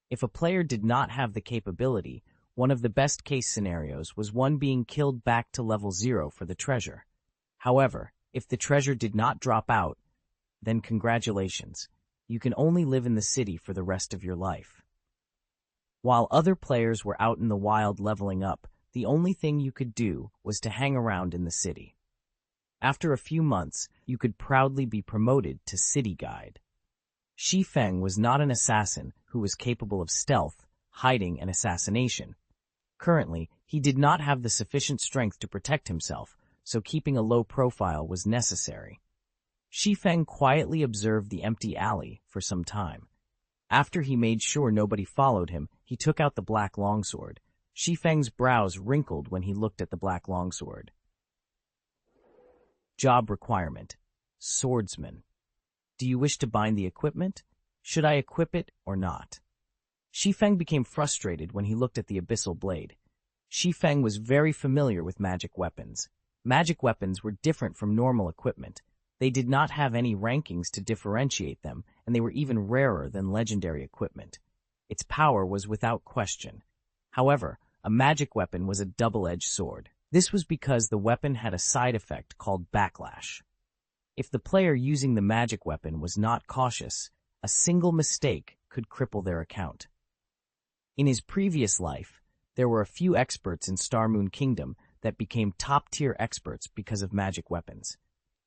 If a player did not have the capability, one of the best-case scenarios was one being killed back to level 0 for the treasure. However, if the treasure did not drop out, then congratulations. You can only live in the city for the rest of your life. While other players were out in the wild leveling up, the only thing you could do was to hang around in the city. After a few months, you could proudly be promoted to City Guide. Shi Feng was not an assassin who was capable of stealth, hiding, and assassination. Currently, he did not have the sufficient strength to protect himself, so keeping a low profile was necessary. Shi Feng quietly observed the empty alley for some time. After he made sure nobody followed him, he took out the black longsword. Shi Feng's brows wrinkled when he looked at the black longsword. Job requirement: Swordsman. Do you wish to bind the equipment? Should I equip it or not? Shi Feng became frustrated when he looked at the abyssal blade. Shi Feng was very familiar with magic weapons. Magic weapons were different from normal equipment. They did not have any rankings to differentiate them, and they were even rarer than legendary equipment. Its power was without question. However, a magic weapon was a double-edged sword. This was because the weapon had a side effect called backlash. If the player using the magic weapon was not cautious, a single mistake could cripple their account. In his previous life, there were a few experts in Star Moon Kingdom that became top-tier experts because of magic weapons.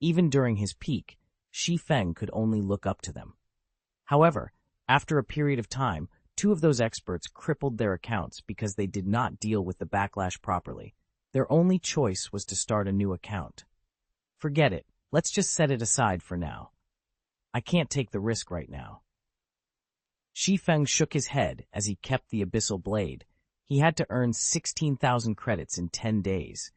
Even during his peak, Shi Feng could only look up to them. However, after a period of time, 2 of those experts crippled their accounts because they did not deal with the backlash properly. Their only choice was to start a new account. Forget it. Let's just set it aside for now. I can't take the risk right now. Shi Feng shook his head as he kept the abyssal blade. He had to earn 16,000 credits in 10 days.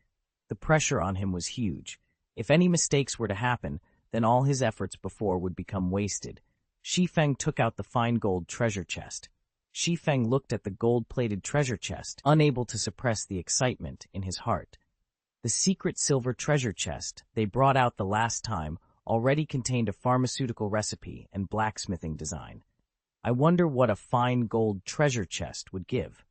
The pressure on him was huge. If any mistakes were to happen, then all his efforts before would become wasted. Shi Feng took out the fine gold treasure chest. Shi Feng looked at the gold-plated treasure chest, unable to suppress the excitement in his heart. The secret silver treasure chest they brought out the last time already contained a pharmaceutical recipe and blacksmithing design. I wonder what a fine gold treasure chest would give.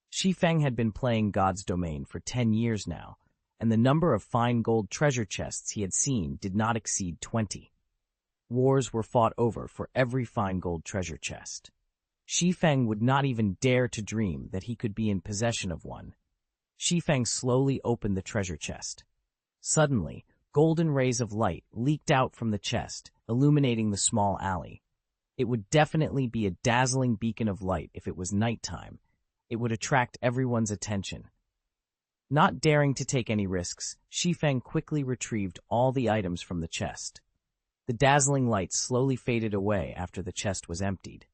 Shi Feng had been playing God's Domain for 10 years now, and the number of fine gold treasure chests he had seen did not exceed 20. Wars were fought over for every fine gold treasure chest. Shi Feng would not even dare to dream that he could be in possession of one. Shi Feng slowly opened the treasure chest. Suddenly, golden rays of light leaked out from the chest, illuminating the small alley. It would definitely be a dazzling beacon of light if it was nighttime. It would attract everyone's attention. Not daring to take any risks, Shi Feng quickly retrieved all the items from the chest. The dazzling light slowly faded away after the chest was emptied.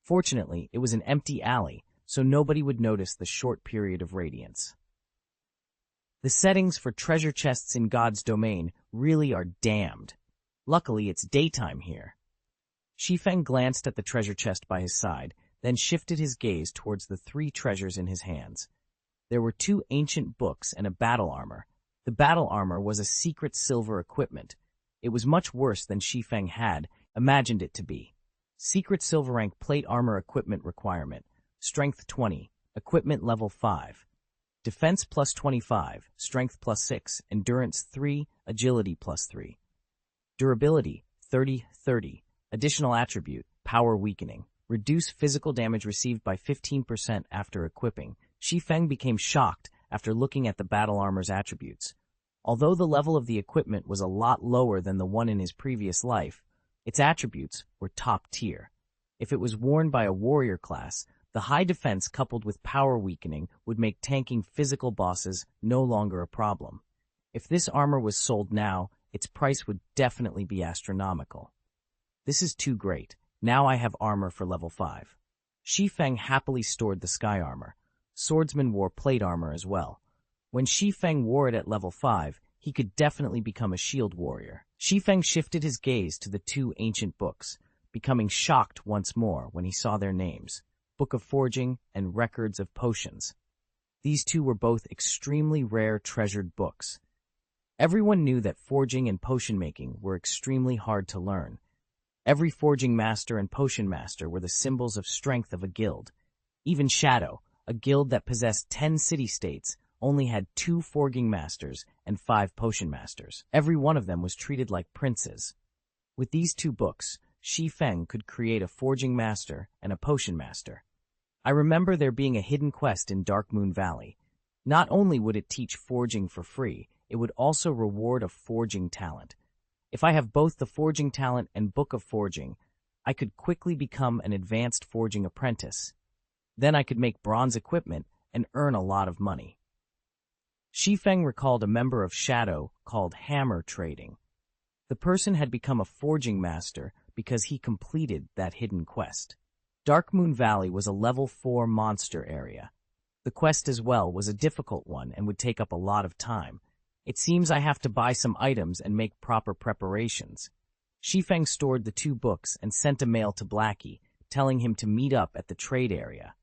Fortunately, it was an empty alley, so nobody would notice the short period of radiance. The settings for treasure chests in God's Domain really are damned. Luckily, it's daytime here. Shi Feng glanced at the treasure chest by his side, then shifted his gaze towards the 3 treasures in his hands. There were 2 ancient books and a battle armor. The battle armor was a secret silver equipment. It was much worse than Shi Feng had imagined it to be. Secret silver rank plate armor equipment requirement. Strength 20, equipment level 5. Defense plus 25, strength plus 6, endurance 3, agility plus 3. Durability 30-30. Additional attribute, power weakening. Reduce physical damage received by 15% after equipping. Shi Feng became shocked after looking at the battle armor's attributes. Although the level of the equipment was a lot lower than the one in his previous life, its attributes were top tier. If it was worn by a warrior class, the high defense coupled with power weakening would make tanking physical bosses no longer a problem. If this armor was sold now, its price would definitely be astronomical. This is too great. Now I have armor for level 5. Shi Feng happily stored the sky armor. Swordsman wore plate armor as well. When Shi Feng wore it at level 5, he could definitely become a shield warrior. Shi Feng shifted his gaze to the 2 ancient books, becoming shocked once more when he saw their names, Book of Forging and Records of Potions. These 2 were both extremely rare treasured books. Everyone knew that forging and potion making were extremely hard to learn. Every forging master and potion master were the symbols of strength of a guild. Even Shadow, a guild that possessed 10 city-states, only had 2 forging masters and 5 potion masters. Every one of them was treated like princes. With these 2 books, Shi Feng could create a forging master and a potion master. I remember there being a hidden quest in Dark Moon Valley. Not only would it teach forging for free, it would also reward a forging talent. If I have both the forging talent and Book of Forging, I could quickly become an advanced forging apprentice. Then I could make bronze equipment and earn a lot of money. Shi Feng recalled a member of Shadow called Hammer Trading. The person had become a forging master because he completed that hidden quest. Dark Moon Valley was a level 4 monster area. The quest as well was a difficult one and would take up a lot of time. It seems I have to buy some items and make proper preparations. Shi Feng stored the 2 books and sent a mail to Blackie, telling him to meet up at the trade area.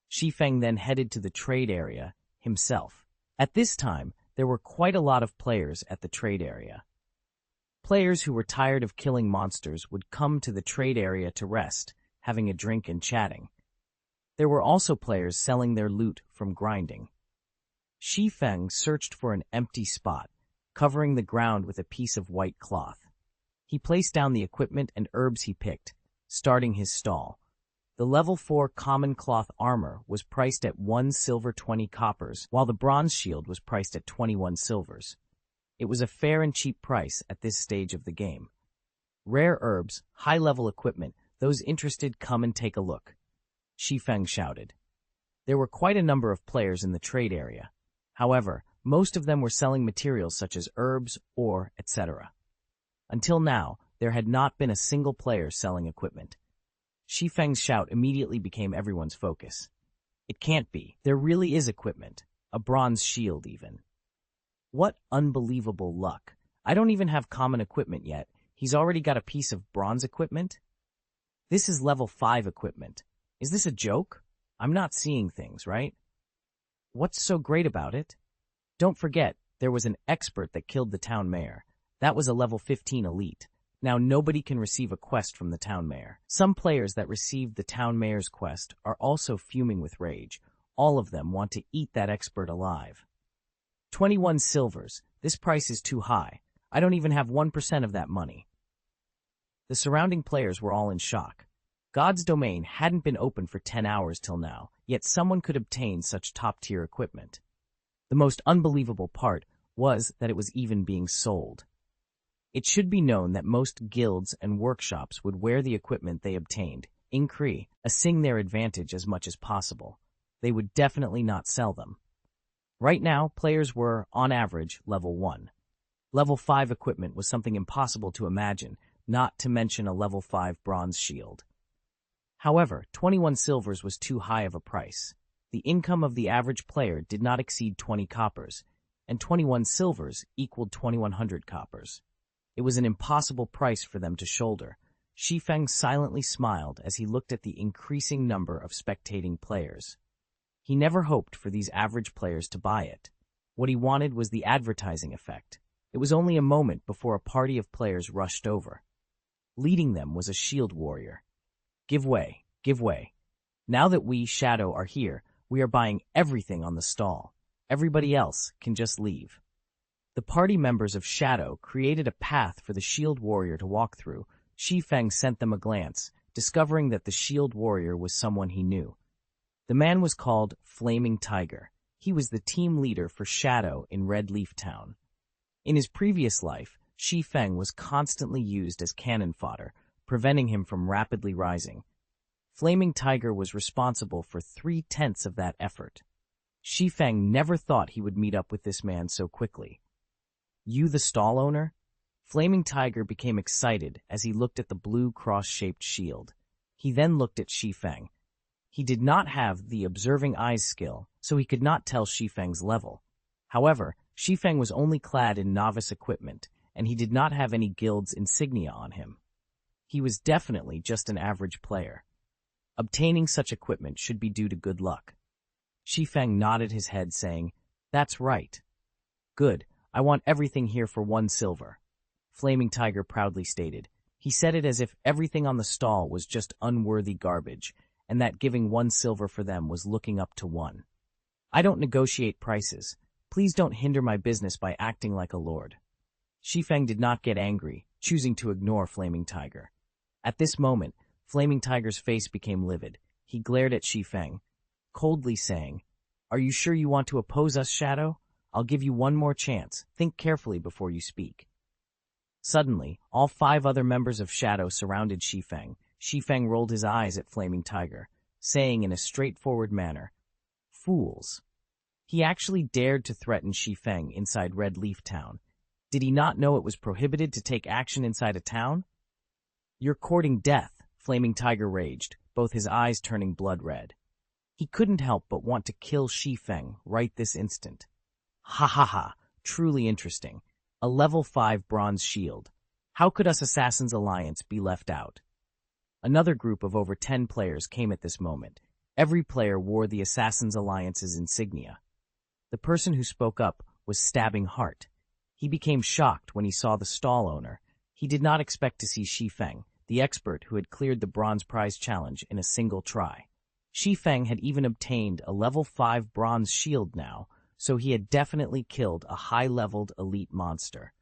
Shi Feng then headed to the trade area himself. At this time, there were quite a lot of players at the trade area. Players who were tired of killing monsters would come to the trade area to rest, having a drink and chatting. There were also players selling their loot from grinding. Shi Feng searched for an empty spot, covering the ground with a piece of white cloth. He placed down the equipment and herbs he picked, starting his stall. The level 4 common cloth armor was priced at 1 silver 20 coppers, while the bronze shield was priced at 21 silvers. It was a fair and cheap price at this stage of the game. Rare herbs, high-level equipment, those interested come and take a look, Shi Feng shouted. There were quite a number of players in the trade area. However, most of them were selling materials such as herbs, ore, etc. Until now, there had not been a single player selling equipment. Shi Feng's shout immediately became everyone's focus. It can't be. There really is equipment. A bronze shield, even. What unbelievable luck. I don't even have common equipment yet. He's already got a piece of bronze equipment? This is level 5 equipment. Is this a joke? I'm not seeing things, right? What's so great about it? Don't forget, there was an expert that killed the town mayor. That was a level 15 elite. Now nobody can receive a quest from the town mayor. Some players that received the town mayor's quest are also fuming with rage. All of them want to eat that expert alive. 21 silvers. This price is too high. I don't even have 1% of that money. The surrounding players were all in shock. God's domain hadn't been open for 10 hours till now, yet someone could obtain such top-tier equipment. The most unbelievable part was that it was even being sold. It should be known that most guilds and workshops would wear the equipment they obtained, assing their advantage as much as possible. They would definitely not sell them. Right now, players were, on average, level 1. Level 5 equipment was something impossible to imagine, not to mention a level 5 bronze shield. However, 21 silvers was too high of a price. The income of the average player did not exceed 20 coppers, and 21 silvers equaled 2,100 coppers. It was an impossible price for them to shoulder. Shi Feng silently smiled as he looked at the increasing number of spectating players. He never hoped for these average players to buy it. What he wanted was the advertising effect. It was only a moment before a party of players rushed over. Leading them was a shield warrior. Give way, give way. Now that we, Shadow, are here, we are buying everything on the stall. Everybody else can just leave. The party members of Shadow created a path for the shield warrior to walk through. Shi Feng sent them a glance, discovering that the shield warrior was someone he knew. The man was called Flaming Tiger. He was the team leader for Shadow in Red Leaf Town. In his previous life, Shi Feng was constantly used as cannon fodder, preventing him from rapidly rising. Flaming Tiger was responsible for 3/10 of that effort. Shi Feng never thought he would meet up with this man so quickly. You the stall owner? Flaming Tiger became excited as he looked at the blue cross-shaped shield. He then looked at Shi Feng. He did not have the observing eyes skill, so he could not tell Shi Feng's level. However, Shi Feng was only clad in novice equipment, and he did not have any guild's insignia on him. He was definitely just an average player. Obtaining such equipment should be due to good luck. Shi Feng nodded his head, saying, "That's right." "Good. I want everything here for 1 silver." Flaming Tiger proudly stated. He said it as if everything on the stall was just unworthy garbage, and that giving 1 silver for them was looking up to 1. "I don't negotiate prices. Please don't hinder my business by acting like a lord." Shi Feng did not get angry, choosing to ignore Flaming Tiger. At this moment, Flaming Tiger's face became livid. He glared at Shi Feng, coldly saying, "Are you sure you want to oppose us, Shadow? I'll give you one more chance. Think carefully before you speak." Suddenly, all 5 other members of Shadow surrounded Shi Feng. Shi Feng rolled his eyes at Flaming Tiger, saying in a straightforward manner, "Fools." He actually dared to threaten Shi Feng inside Red Leaf Town. Did he not know it was prohibited to take action inside a town? "You're courting death," Flaming Tiger raged, both his eyes turning blood red. He couldn't help but want to kill Shi Feng right this instant. Ha ha ha, truly interesting. A level 5 bronze shield. How could us Assassins Alliance be left out? Another group of over 10 players came at this moment. Every player wore the Assassins Alliance's insignia. The person who spoke up was Stabbing Heart. He became shocked when he saw the stall owner. He did not expect to see Shi Feng, the expert who had cleared the bronze prize challenge in a single try. Shi Feng had even obtained a level 5 bronze shield now, so he had definitely killed a high-leveled elite monster.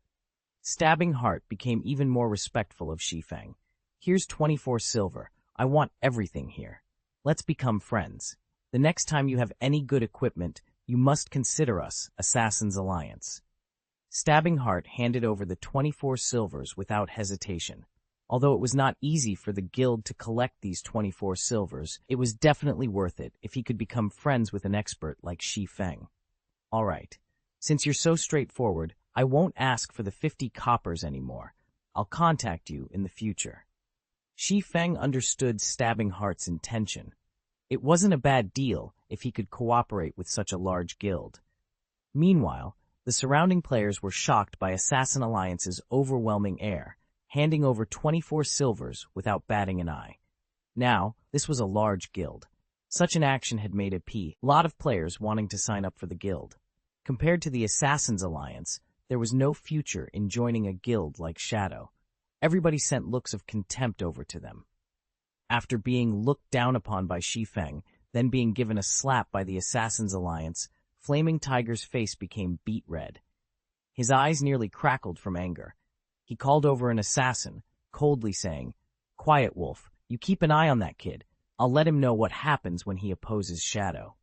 Stabbing Heart became even more respectful of Shi Feng. "Here's 24 silver. I want everything here. Let's become friends. The next time you have any good equipment, you must consider us Assassins Alliance." Stabbing Heart handed over the 24 silvers without hesitation. Although it was not easy for the guild to collect these 24 silvers, it was definitely worth it if he could become friends with an expert like Shi Feng. "All right. Since you're so straightforward, I won't ask for the 50 coppers anymore. I'll contact you in the future. Shi Feng understood Stabbing Heart's intention. It wasn't a bad deal if he could cooperate with such a large guild. Meanwhile, the surrounding players were shocked by Assassin Alliance's overwhelming air, handing over 24 silvers without batting an eye. Now, this was a large guild. Such an action had made a lot of players wanting to sign up for the guild. Compared to the Assassin's Alliance, there was no future in joining a guild like Shadow. Everybody sent looks of contempt over to them. After being looked down upon by Shi Feng, then being given a slap by the Assassin's Alliance, Flaming Tiger's face became beet red. His eyes nearly crackled from anger. He called over an assassin, coldly saying, "Quiet, Wolf. You keep an eye on that kid. I'll let him know what happens when he opposes Shadow."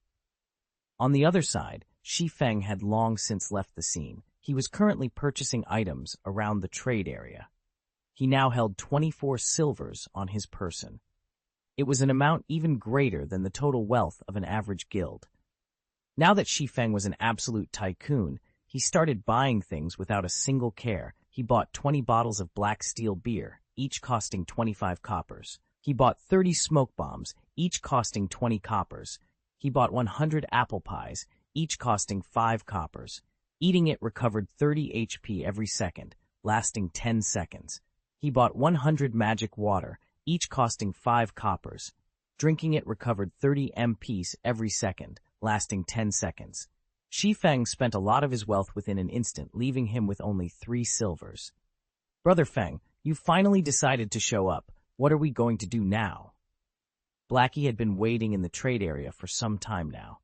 On the other side, Shi Feng had long since left the scene. He was currently purchasing items around the trade area. He now held 24 silvers on his person. It was an amount even greater than the total wealth of an average guild. Now that Shi Feng was an absolute tycoon, he started buying things without a single care. He bought 20 bottles of black steel beer, each costing 25 coppers. He bought 30 smoke bombs, each costing 20 coppers. He bought 100 apple pies, each costing 5 coppers. Eating it recovered 30 HP every second, lasting 10 seconds. He bought 100 magic water, each costing 5 coppers. Drinking it recovered 30 MPs every second, lasting 10 seconds. Shi Feng spent a lot of his wealth within an instant, leaving him with only 3 silvers. "Brother Feng, you finally decided to show up. What are we going to do now?" Blackie had been waiting in the trade area for some time now.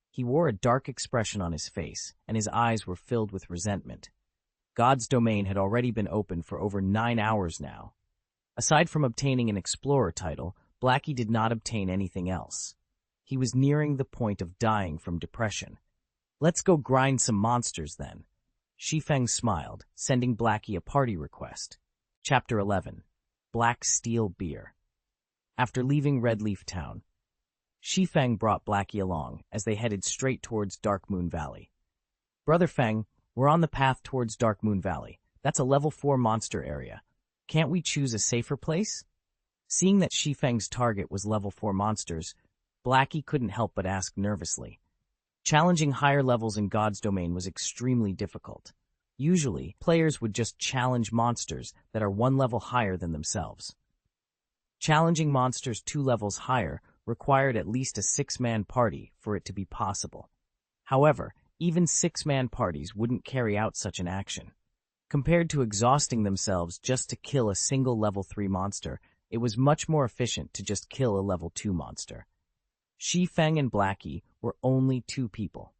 He wore a dark expression on his face, and his eyes were filled with resentment. God's domain had already been open for over 9 hours now. Aside from obtaining an explorer title, Blackie did not obtain anything else. He was nearing the point of dying from depression. "Let's go grind some monsters then." Shi Feng smiled, sending Blackie a party request. Chapter 11. Black Steel Beer. After leaving Red Leaf Town, Shi Feng brought Blackie along as they headed straight towards Dark Moon Valley. "Brother Feng, we're on the path towards Dark Moon Valley. That's a level 4 monster area. Can't we choose a safer place?" Seeing that Shi Feng's target was level 4 monsters, Blackie couldn't help but ask nervously. Challenging higher levels in God's domain was extremely difficult. Usually, players would just challenge monsters that are 1 level higher than themselves. Challenging monsters 2 levels higher required at least a 6-man party for it to be possible. However, even 6-man parties wouldn't carry out such an action. Compared to exhausting themselves just to kill a single level 3 monster, it was much more efficient to just kill a level 2 monster. Shi Feng and Blackie were only 2 people.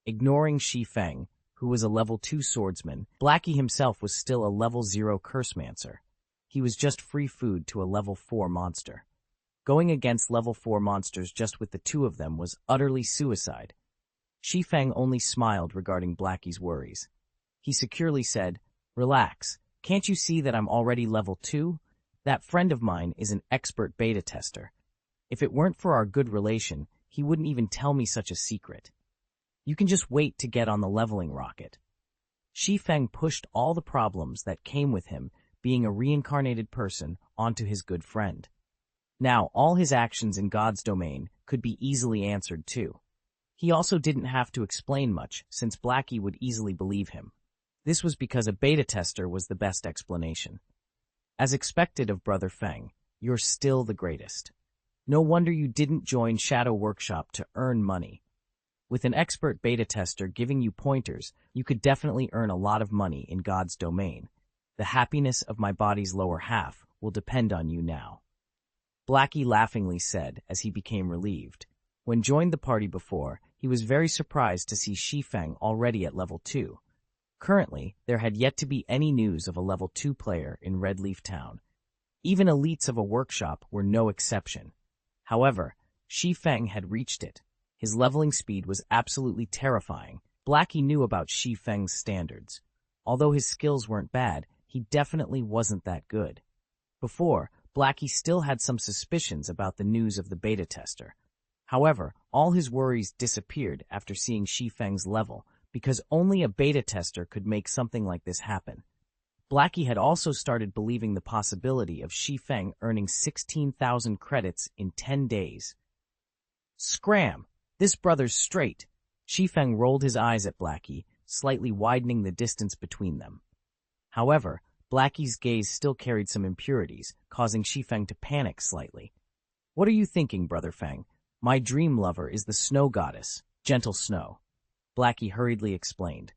Ignoring Shi Feng, who was a level 2 swordsman, Blackie himself was still a level 0 cursemancer. He was just free food to a level 4 monster. Going against level 4 monsters just with the 2 of them was utterly suicide. Shi Feng only smiled regarding Blackie's worries. He securely said, "Relax, can't you see that I'm already level 2? That friend of mine is an expert beta tester. If it weren't for our good relation, he wouldn't even tell me such a secret. You can just wait to get on the leveling rocket." Shi Feng pushed all the problems that came with him being a reincarnated person onto his good friend. Now, all his actions in God's domain could be easily answered too. He also didn't have to explain much, since Blackie would easily believe him. This was because a beta tester was the best explanation. "As expected of Brother Feng, you're still the greatest. No wonder you didn't join Shadow Workshop to earn money. With an expert beta tester giving you pointers, you could definitely earn a lot of money in God's domain. The happiness of my body's lower half will depend on you now." Blackie laughingly said as he became relieved. When joined the party before, he was very surprised to see Shi Feng already at level 2. Currently, there had yet to be any news of a level 2 player in Red Leaf Town. Even elites of a workshop were no exception. However, Shi Feng had reached it. His leveling speed was absolutely terrifying. Blackie knew about Shi Feng's standards. Although his skills weren't bad, he definitely wasn't that good. Before, Blackie still had some suspicions about the news of the beta tester. However, all his worries disappeared after seeing Shi Feng's level, because only a beta tester could make something like this happen. Blackie had also started believing the possibility of Shi Feng earning 16,000 credits in 10 days. Scram! This brother's straight. Shi Feng rolled his eyes at Blackie, slightly widening the distance between them. However, Blackie's gaze still carried some impurities, causing Shi Feng to panic slightly. What are you thinking, Brother Feng? My dream lover is the snow goddess, Gentle Snow. Blackie hurriedly explained.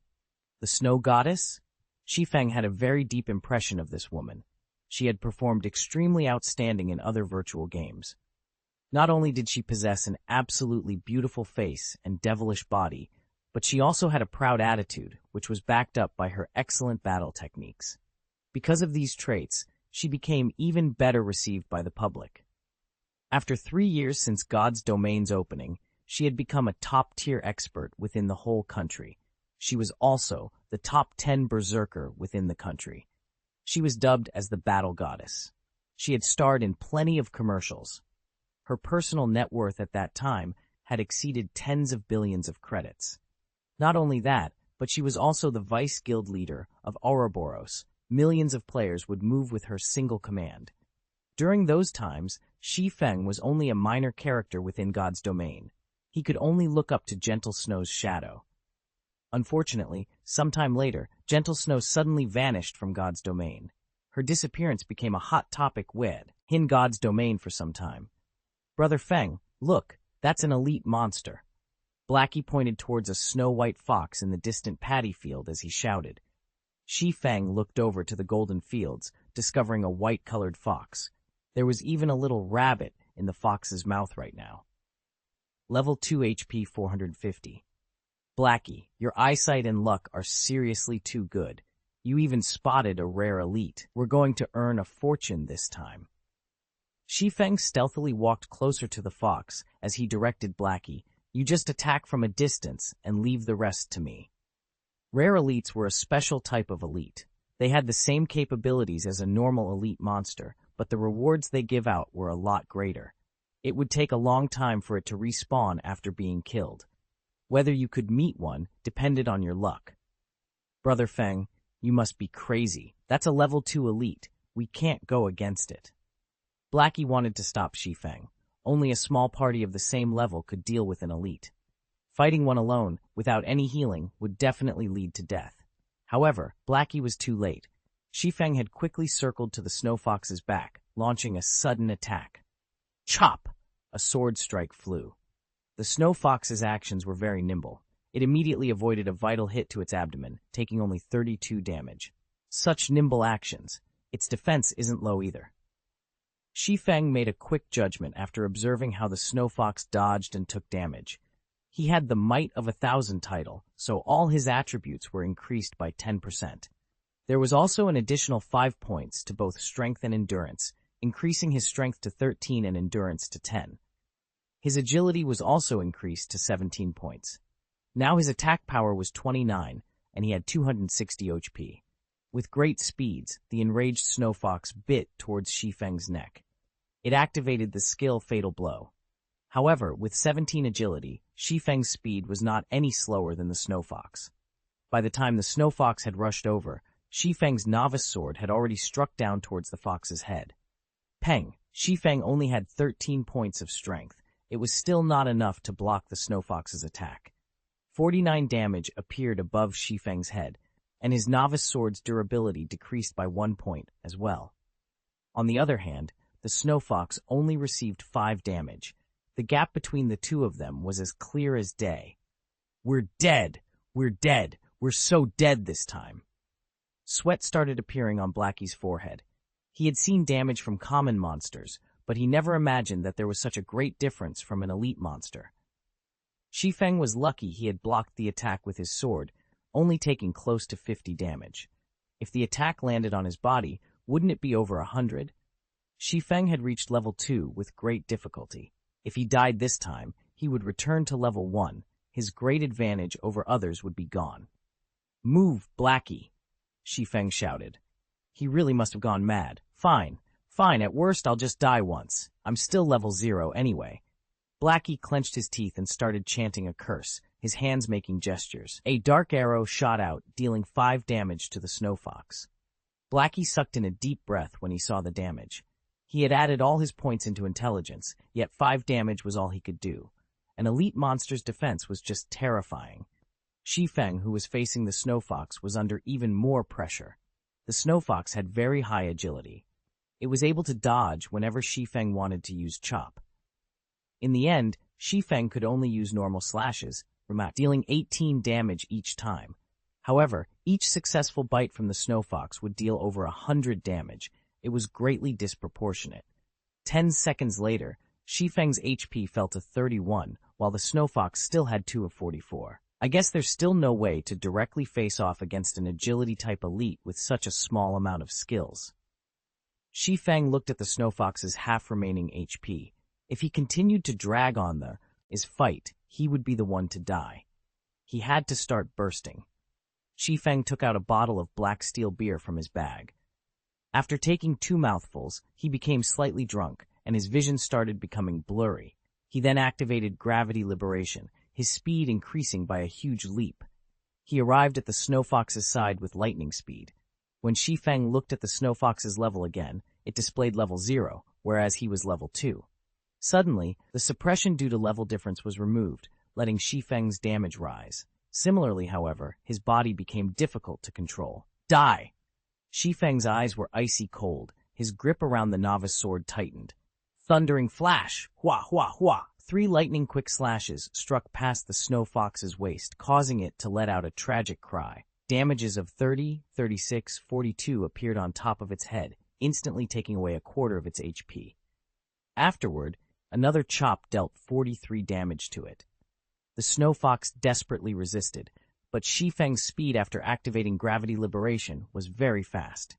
The snow goddess? Shi Feng had a very deep impression of this woman. She had performed extremely outstanding in other virtual games. Not only did she possess an absolutely beautiful face and devilish body, but she also had a proud attitude, which was backed up by her excellent battle techniques. Because of these traits, she became even better received by the public. After 3 years since God's Domain's opening, she had become a top-tier expert within the whole country. She was also the top 10 berserker within the country. She was dubbed as the Battle Goddess. She had starred in plenty of commercials. Her personal net worth at that time had exceeded tens of billions of credits. Not only that, but she was also the vice guild leader of Ouroboros. Millions of players would move with her single command. During those times, Shi Feng was only a minor character within God's domain. He could only look up to Gentle Snow's shadow. Unfortunately, sometime later, Gentle Snow suddenly vanished from God's domain. Her disappearance became a hot topic within God's domain for some time. Brother Feng, look, that's an elite monster. Blackie pointed towards a snow-white fox in the distant paddy field as he shouted. Shi Feng looked over to the golden fields, discovering a white-colored fox. There was even a little rabbit in the fox's mouth right now. Level 2 HP 450. Blackie, your eyesight and luck are seriously too good. You even spotted a rare elite. We're going to earn a fortune this time. Shi Feng stealthily walked closer to the fox as he directed Blackie. You just attack from a distance and leave the rest to me. Rare elites were a special type of elite. They had the same capabilities as a normal elite monster, but the rewards they give out were a lot greater. It would take a long time for it to respawn after being killed. Whether you could meet one depended on your luck. Brother Feng, you must be crazy. That's a level 2 elite. We can't go against it. Blackie wanted to stop Shi Feng. Only a small party of the same level could deal with an elite. Fighting one alone, without any healing, would definitely lead to death. However, Blackie was too late. Shi Feng had quickly circled to the snow fox's back, launching a sudden attack. Chop! A sword strike flew. The snow fox's actions were very nimble. It immediately avoided a vital hit to its abdomen, taking only 32 damage. Such nimble actions. Its defense isn't low either. Shi Feng made a quick judgment after observing how the snow fox dodged and took damage. He had the Might of 1,000 title, so all his attributes were increased by 10%. There was also an additional 5 points to both strength and endurance, increasing his strength to 13 and endurance to 10. His agility was also increased to 17 points. Now his attack power was 29, and he had 260 HP. With great speeds, the enraged snow fox bit towards Shi Feng's neck. It activated the skill Fatal Blow. However, with 17 agility, Shi Feng's speed was not any slower than the snow fox. By the time the snow fox had rushed over, Shi Feng's novice sword had already struck down towards the fox's head. Peng, Shi Feng only had 13 points of strength. It was still not enough to block the snow fox's attack. 49 damage appeared above Shi Feng's head, and his novice sword's durability decreased by 1 point as well. On the other hand, the snow fox only received 5 damage. The gap between the two of them was as clear as day. We're dead! We're dead! We're so dead this time! Sweat started appearing on Blackie's forehead. He had seen damage from common monsters, but he never imagined that there was such a great difference from an elite monster. Shi Feng was lucky he had blocked the attack with his sword, only taking close to 50 damage. If the attack landed on his body, wouldn't it be over 100? Shi Feng had reached level 2 with great difficulty. If he died this time, he would return to level 1. His great advantage over others would be gone. Move, Blackie! Shi Feng shouted. He really must have gone mad. Fine, at worst I'll just die once. I'm still level 0 anyway. Blackie clenched his teeth and started chanting a curse, his hands making gestures. A dark arrow shot out, dealing 5 damage to the snow fox. Blackie sucked in a deep breath when he saw the damage. He had added all his points into intelligence, yet 5 damage was all he could do. An elite monster's defense was just terrifying. Shi Feng, who was facing the snow fox, was under even more pressure. The snow fox had very high agility. It was able to dodge whenever Shi Feng wanted to use chop. In the end, Shi Feng could only use normal slashes, dealing 18 damage each time. However, each successful bite from the snow fox would deal over 100 damage. It was greatly disproportionate. 10 seconds later, Shi Feng's HP fell to 31, while the snow fox still had 2 of 44. I guess there's still no way to directly face off against an agility-type elite with such a small amount of skills. Shi Feng looked at the snow fox's half-remaining HP. If he continued to drag on his fight, he would be the one to die. He had to start bursting. Shi Feng took out a bottle of black steel beer from his bag. After taking 2 mouthfuls, he became slightly drunk, and his vision started becoming blurry. He then activated gravity liberation, his speed increasing by a huge leap. He arrived at the snow fox's side with lightning speed. When Shi Feng looked at the snow fox's level again, it displayed level 0, whereas he was level 2. Suddenly, the suppression due to level difference was removed, letting Shi Feng's damage rise. Similarly, however, his body became difficult to control. Die! Shi Feng's eyes were icy cold. His grip around the novice sword tightened. Thundering flash! Hua, hua, hua! 3 lightning-quick slashes struck past the snow fox's waist, causing it to let out a tragic cry. Damages of 30, 36, 42 appeared on top of its head, instantly taking away a quarter of its HP. Afterward, another chop dealt 43 damage to it. The snow fox desperately resisted, but Shi Feng's speed after activating gravity liberation was very fast.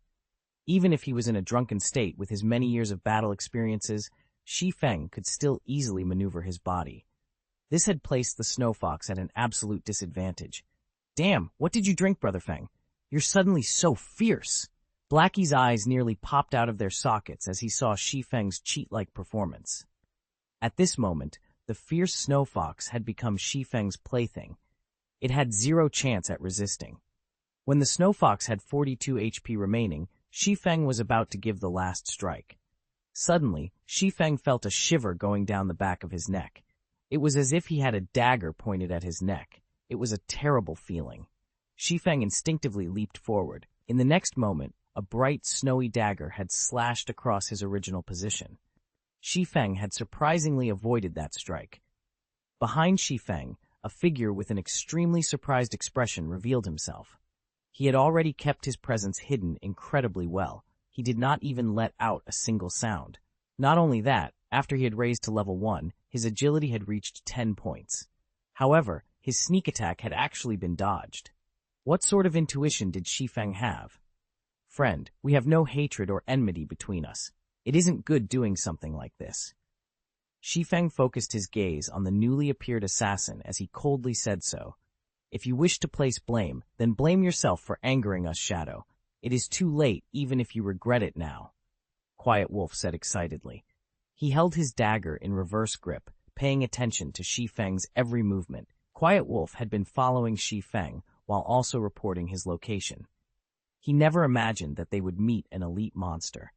Even if he was in a drunken state with his many years of battle experiences, Shi Feng could still easily maneuver his body. This had placed the snow fox at an absolute disadvantage. Damn, what did you drink, Brother Feng? You're suddenly so fierce. Blackie's eyes nearly popped out of their sockets as he saw Shi Feng's cheat-like performance. At this moment, the fierce snow fox had become Shi Feng's plaything. It had 0 chance at resisting. When the snow fox had 42 HP remaining, Shi Feng was about to give the last strike. Suddenly, Shi Feng felt a shiver going down the back of his neck. It was as if he had a dagger pointed at his neck. It was a terrible feeling. Shi Feng instinctively leaped forward. In the next moment, a bright, snowy dagger had slashed across his original position. Shi Feng had surprisingly avoided that strike. Behind Shi Feng, a figure with an extremely surprised expression revealed himself. He had already kept his presence hidden incredibly well. He did not even let out a single sound. Not only that, after he had raised to level 1, his agility had reached 10 points. However, his sneak attack had actually been dodged. What sort of intuition did Shi Feng have? Friend, we have no hatred or enmity between us. It isn't good doing something like this. Shi Feng focused his gaze on the newly appeared assassin as he coldly said so. If you wish to place blame, then blame yourself for angering us, Shadow. It is too late, even if you regret it now. Quiet Wolf said excitedly. He held his dagger in reverse grip, paying attention to Shi Feng's every movement. Quiet Wolf had been following Shi Feng while also reporting his location. He never imagined that they would meet an elite monster.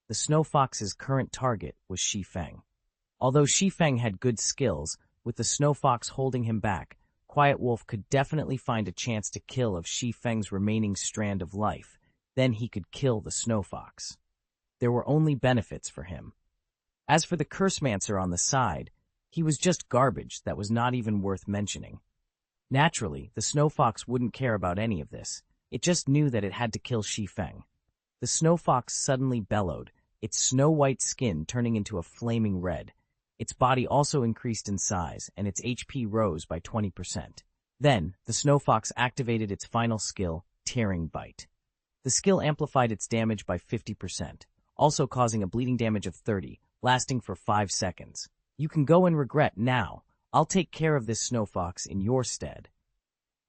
The Snow Fox's current target was Shi Feng. Although Shi Feng had good skills, with the Snow Fox holding him back, Quiet Wolf could definitely find a chance to kill of Shi Feng's remaining strand of life. Then he could kill the Snow Fox. There were only benefits for him. As for the Cursemancer on the side, he was just garbage that was not even worth mentioning. Naturally, the Snow Fox wouldn't care about any of this. It just knew that it had to kill Shi Feng. The Snow Fox suddenly bellowed, its snow-white skin turning into a flaming red. Its body also increased in size, and its HP rose by 20%. Then, the Snow Fox activated its final skill, Tearing Bite. The skill amplified its damage by 50%, also causing a bleeding damage of 30, lasting for 5 seconds. You can go and regret now. I'll take care of this Snow Fox in your stead.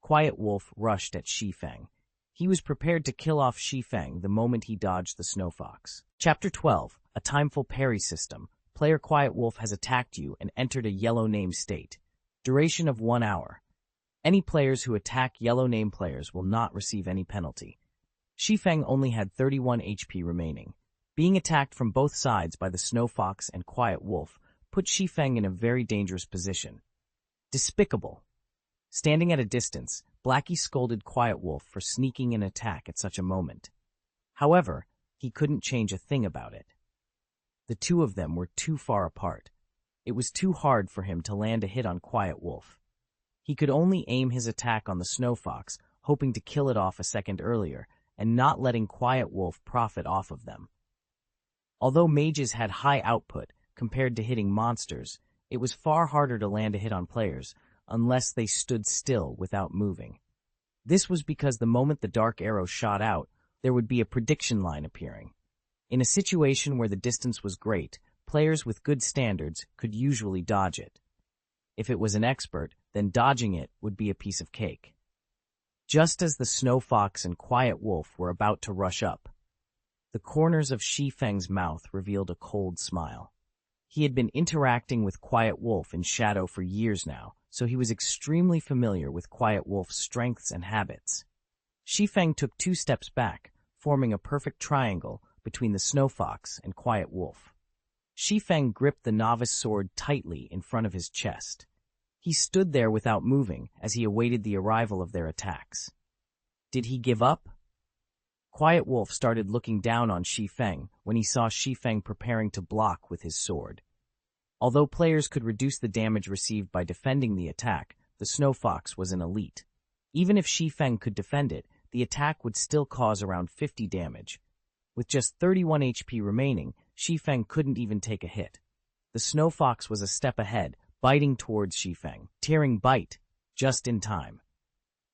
Quiet Wolf rushed at Shi Feng. He was prepared to kill off Shi Feng the moment he dodged the Snow Fox. Chapter 12, A Timeful Parry System. Player Quiet Wolf has attacked you and entered a yellow name state. Duration of 1 hour. Any players who attack yellow name players will not receive any penalty. Shi Feng only had 31 HP remaining. Being attacked from both sides by the Snow Fox and Quiet Wolf put Shi Feng in a very dangerous position. Despicable. Standing at a distance, Blackie scolded Quiet Wolf for sneaking an attack at such a moment. However, he couldn't change a thing about it. The two of them were too far apart. It was too hard for him to land a hit on Quiet Wolf. He could only aim his attack on the Snow Fox, hoping to kill it off a second earlier, and not letting Quiet Wolf profit off of them. Although mages had high output compared to hitting monsters, it was far harder to land a hit on players unless they stood still without moving. This was because the moment the dark arrow shot out, there would be a prediction line appearing. In a situation where the distance was great, players with good standards could usually dodge it. If it was an expert, then dodging it would be a piece of cake. Just as the Snow Fox and Quiet Wolf were about to rush up, the corners of Shi Feng's mouth revealed a cold smile. He had been interacting with Quiet Wolf in shadow for years now, so he was extremely familiar with Quiet Wolf's strengths and habits. Shi Feng took 2 steps back, forming a perfect triangle between the Snow Fox and Quiet Wolf. Shi Feng gripped the novice sword tightly in front of his chest. He stood there without moving as he awaited the arrival of their attacks. Did he give up? Quiet Wolf started looking down on Shi Feng when he saw Shi Feng preparing to block with his sword. Although players could reduce the damage received by defending the attack, the Snow Fox was an elite. Even if Shi Feng could defend it, the attack would still cause around 50 damage. With just 31 HP remaining, Shi Feng couldn't even take a hit. The Snow Fox was a step ahead, biting towards Shi Feng, tearing bite, just in time.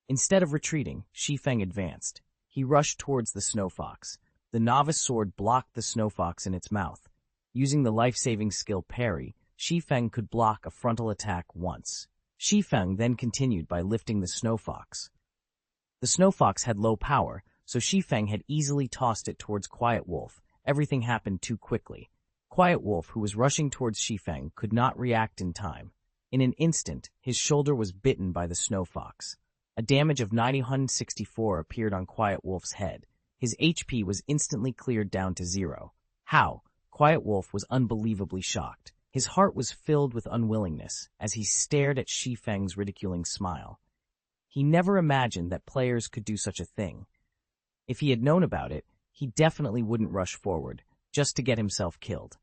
Instead of retreating, Shi Feng advanced. He rushed towards the Snow Fox. The novice sword blocked the Snow Fox in its mouth. Using the life-saving skill Parry, Shi Feng could block a frontal attack once. Shi Feng then continued by lifting the Snow Fox. The Snow Fox had low power, so Shi Feng had easily tossed it towards Quiet Wolf. Everything happened too quickly. Quiet Wolf, who was rushing towards Shi Feng, could not react in time. In an instant, his shoulder was bitten by the Snow Fox. A damage of 964 appeared on Quiet Wolf's head. His HP was instantly cleared down to 0. How? Quiet Wolf was unbelievably shocked. His heart was filled with unwillingness as he stared at Shi Feng's ridiculing smile. He never imagined that players could do such a thing. If he had known about it, he definitely wouldn't rush forward, just to get himself killed.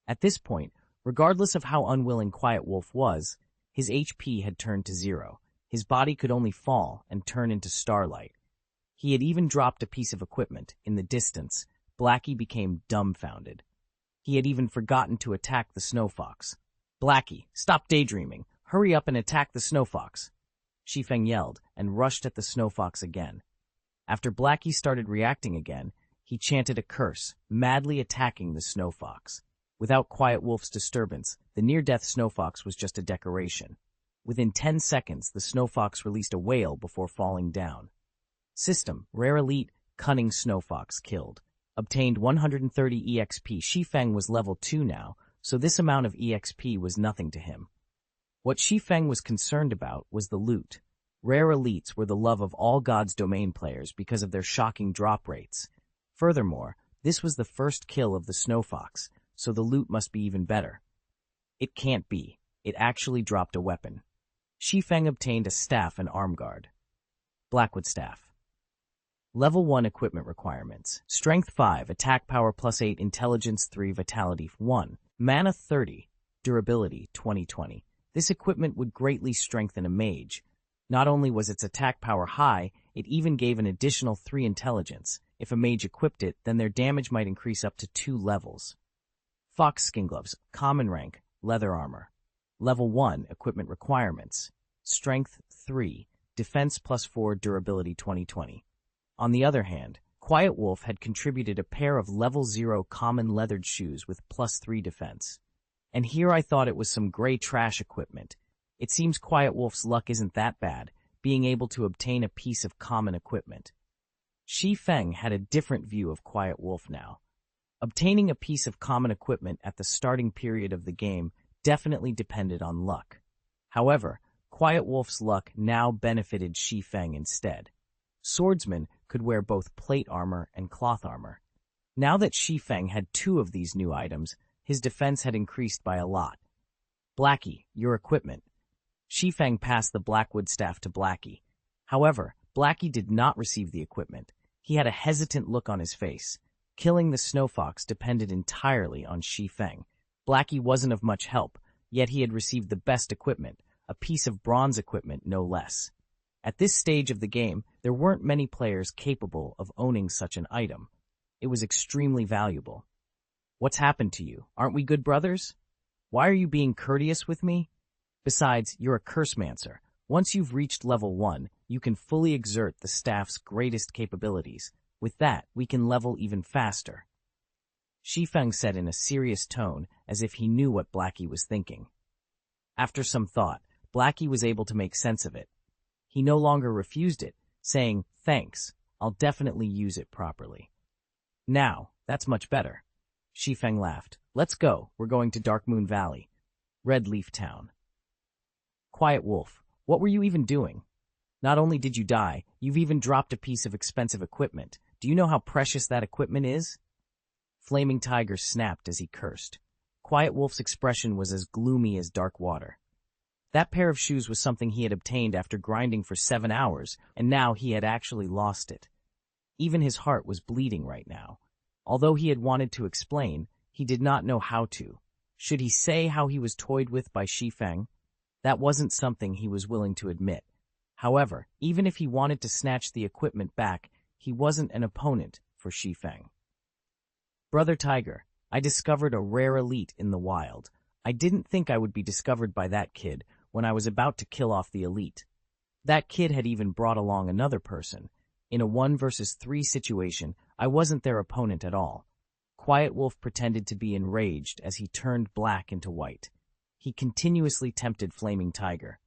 At this point, regardless of how unwilling Quiet Wolf was, his HP had turned to 0. His body could only fall and turn into starlight. He had even dropped a piece of equipment. In the distance, Blackie became dumbfounded. He had even forgotten to attack the Snow Fox. "Blackie, stop daydreaming. Hurry up and attack the Snow Fox," Shi Feng yelled and rushed at the Snow Fox again. After Blackie started reacting again, he chanted a curse, madly attacking the Snow Fox. Without Quiet Wolf's disturbance, the near-death Snow Fox was just a decoration. Within 10 seconds, the Snow Fox released a wail before falling down. System, Rare Elite, Cunning Snow Fox killed. Obtained 130 EXP. Shi Feng was level 2 now, so this amount of EXP was nothing to him. What Shi Feng was concerned about was the loot. Rare Elites were the love of all God's domain players because of their shocking drop rates. Furthermore, this was the first kill of the Snow Fox, so the loot must be even better. It can't be. It actually dropped a weapon. Shi Feng obtained a staff and arm guard. Blackwood Staff. Level 1 equipment requirements. Strength 5, attack power +8, intelligence 3, vitality 1, mana 30, durability 2020. This equipment would greatly strengthen a mage. Not only was its attack power high, it even gave an additional 3 intelligence. If a mage equipped it, then their damage might increase up to 2 levels. Fox Skin Gloves, common rank, leather armor. Level 1 equipment requirements. Strength 3, defense +4, durability 2020. On the other hand, Quiet Wolf had contributed a pair of level 0 common leathered shoes with +3 defense. And here I thought it was some gray trash equipment. It seems Quiet Wolf's luck isn't that bad, being able to obtain a piece of common equipment. Shi Feng had a different view of Quiet Wolf now. Obtaining a piece of common equipment at the starting period of the game definitely depended on luck. However, Quiet Wolf's luck now benefited Shi Feng instead. Swordsmen could wear both plate armor and cloth armor. Now that Shi Feng had 2 of these new items, his defense had increased by a lot. Blackie, your equipment. Shi Feng passed the Blackwood staff to Blackie. However, Blackie did not receive the equipment. He had a hesitant look on his face. Killing the snow fox depended entirely on Shi Feng. Blackie wasn't of much help, yet he had received the best equipment, a piece of bronze equipment no less. At this stage of the game, there weren't many players capable of owning such an item. It was extremely valuable. What's happened to you? Aren't we good brothers? Why are you being courteous with me? Besides, you're a cursemancer. Once you've reached level 1, you can fully exert the staff's greatest capabilities. With that, we can level even faster. Shi Feng said in a serious tone, as if he knew what Blackie was thinking. After some thought, Blackie was able to make sense of it. He no longer refused it, saying, "Thanks, I'll definitely use it properly." "Now, that's much better." Shi Feng laughed. "Let's go, we're going to Dark Moon Valley, Red Leaf Town." Quiet Wolf, what were you even doing? Not only did you die, you've even dropped a piece of expensive equipment. Do you know how precious that equipment is? Flaming Tiger snapped as he cursed. Quiet Wolf's expression was as gloomy as dark water. That pair of shoes was something he had obtained after grinding for 7 hours, and now he had actually lost it. Even his heart was bleeding right now. Although he had wanted to explain, he did not know how to. Should he say how he was toyed with by Shi Feng? That wasn't something he was willing to admit. However, even if he wanted to snatch the equipment back, he wasn't an opponent for Shi Feng. "Brother Tiger, I discovered a rare elite in the wild. I didn't think I would be discovered by that kid when I was about to kill off the elite. That kid had even brought along another person. In a 1 versus 3 situation, I wasn't their opponent at all." Quiet Wolf pretended to be enraged as he turned black into white. He continuously tempted Flaming Tiger.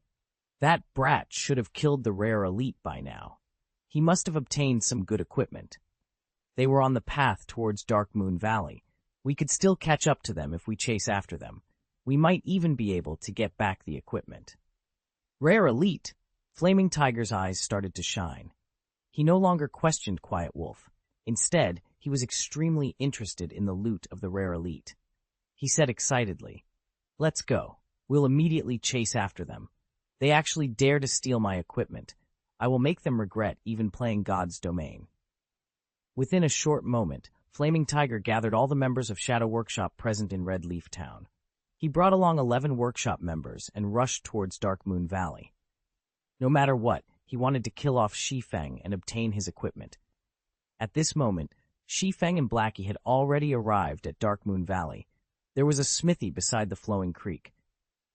That brat should have killed the rare elite by now. He must have obtained some good equipment. They were on the path towards Dark Moon Valley. We could still catch up to them if we chase after them. We might even be able to get back the equipment. Rare elite? Flaming Tiger's eyes started to shine. He no longer questioned Quiet Wolf. Instead, he was extremely interested in the loot of the rare elite. He said excitedly, "Let's go. We'll immediately chase after them. They actually dare to steal my equipment. I will make them regret even playing God's domain." Within a short moment, Flaming Tiger gathered all the members of Shadow Workshop present in Red Leaf Town. He brought along 11 workshop members and rushed towards Dark Moon Valley. No matter what, he wanted to kill off Shi Feng and obtain his equipment. At this moment, Shi Feng and Blackie had already arrived at Dark Moon Valley. There was a smithy beside the flowing creek.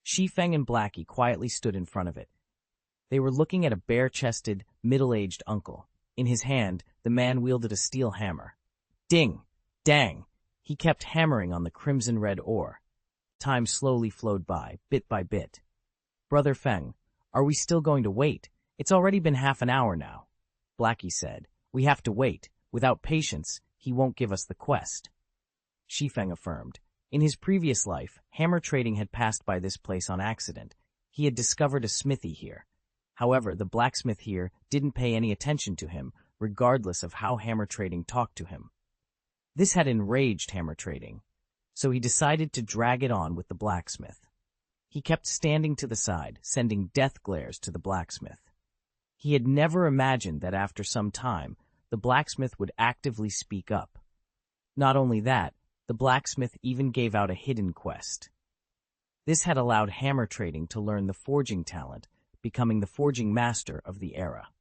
Shi Feng and Blackie quietly stood in front of it. They were looking at a bare-chested, middle-aged uncle. In his hand, the man wielded a steel hammer. Ding! Dang! He kept hammering on the crimson-red ore. Time slowly flowed by, bit by bit. "Brother Feng, are we still going to wait? It's already been half an hour now." Blackie said, "We have to wait. Without patience, he won't give us the quest." Shi Feng affirmed. In his previous life, hammer trading had passed by this place on accident. He had discovered a smithy here. However, the blacksmith here didn't pay any attention to him, regardless of how hammer trading talked to him. This had enraged hammer trading, so he decided to drag it on with the blacksmith. He kept standing to the side, sending death glares to the blacksmith. He had never imagined that after some time, the blacksmith would actively speak up. Not only that, the blacksmith even gave out a hidden quest. This had allowed hammer trading to learn the forging talent, becoming the forging master of the era.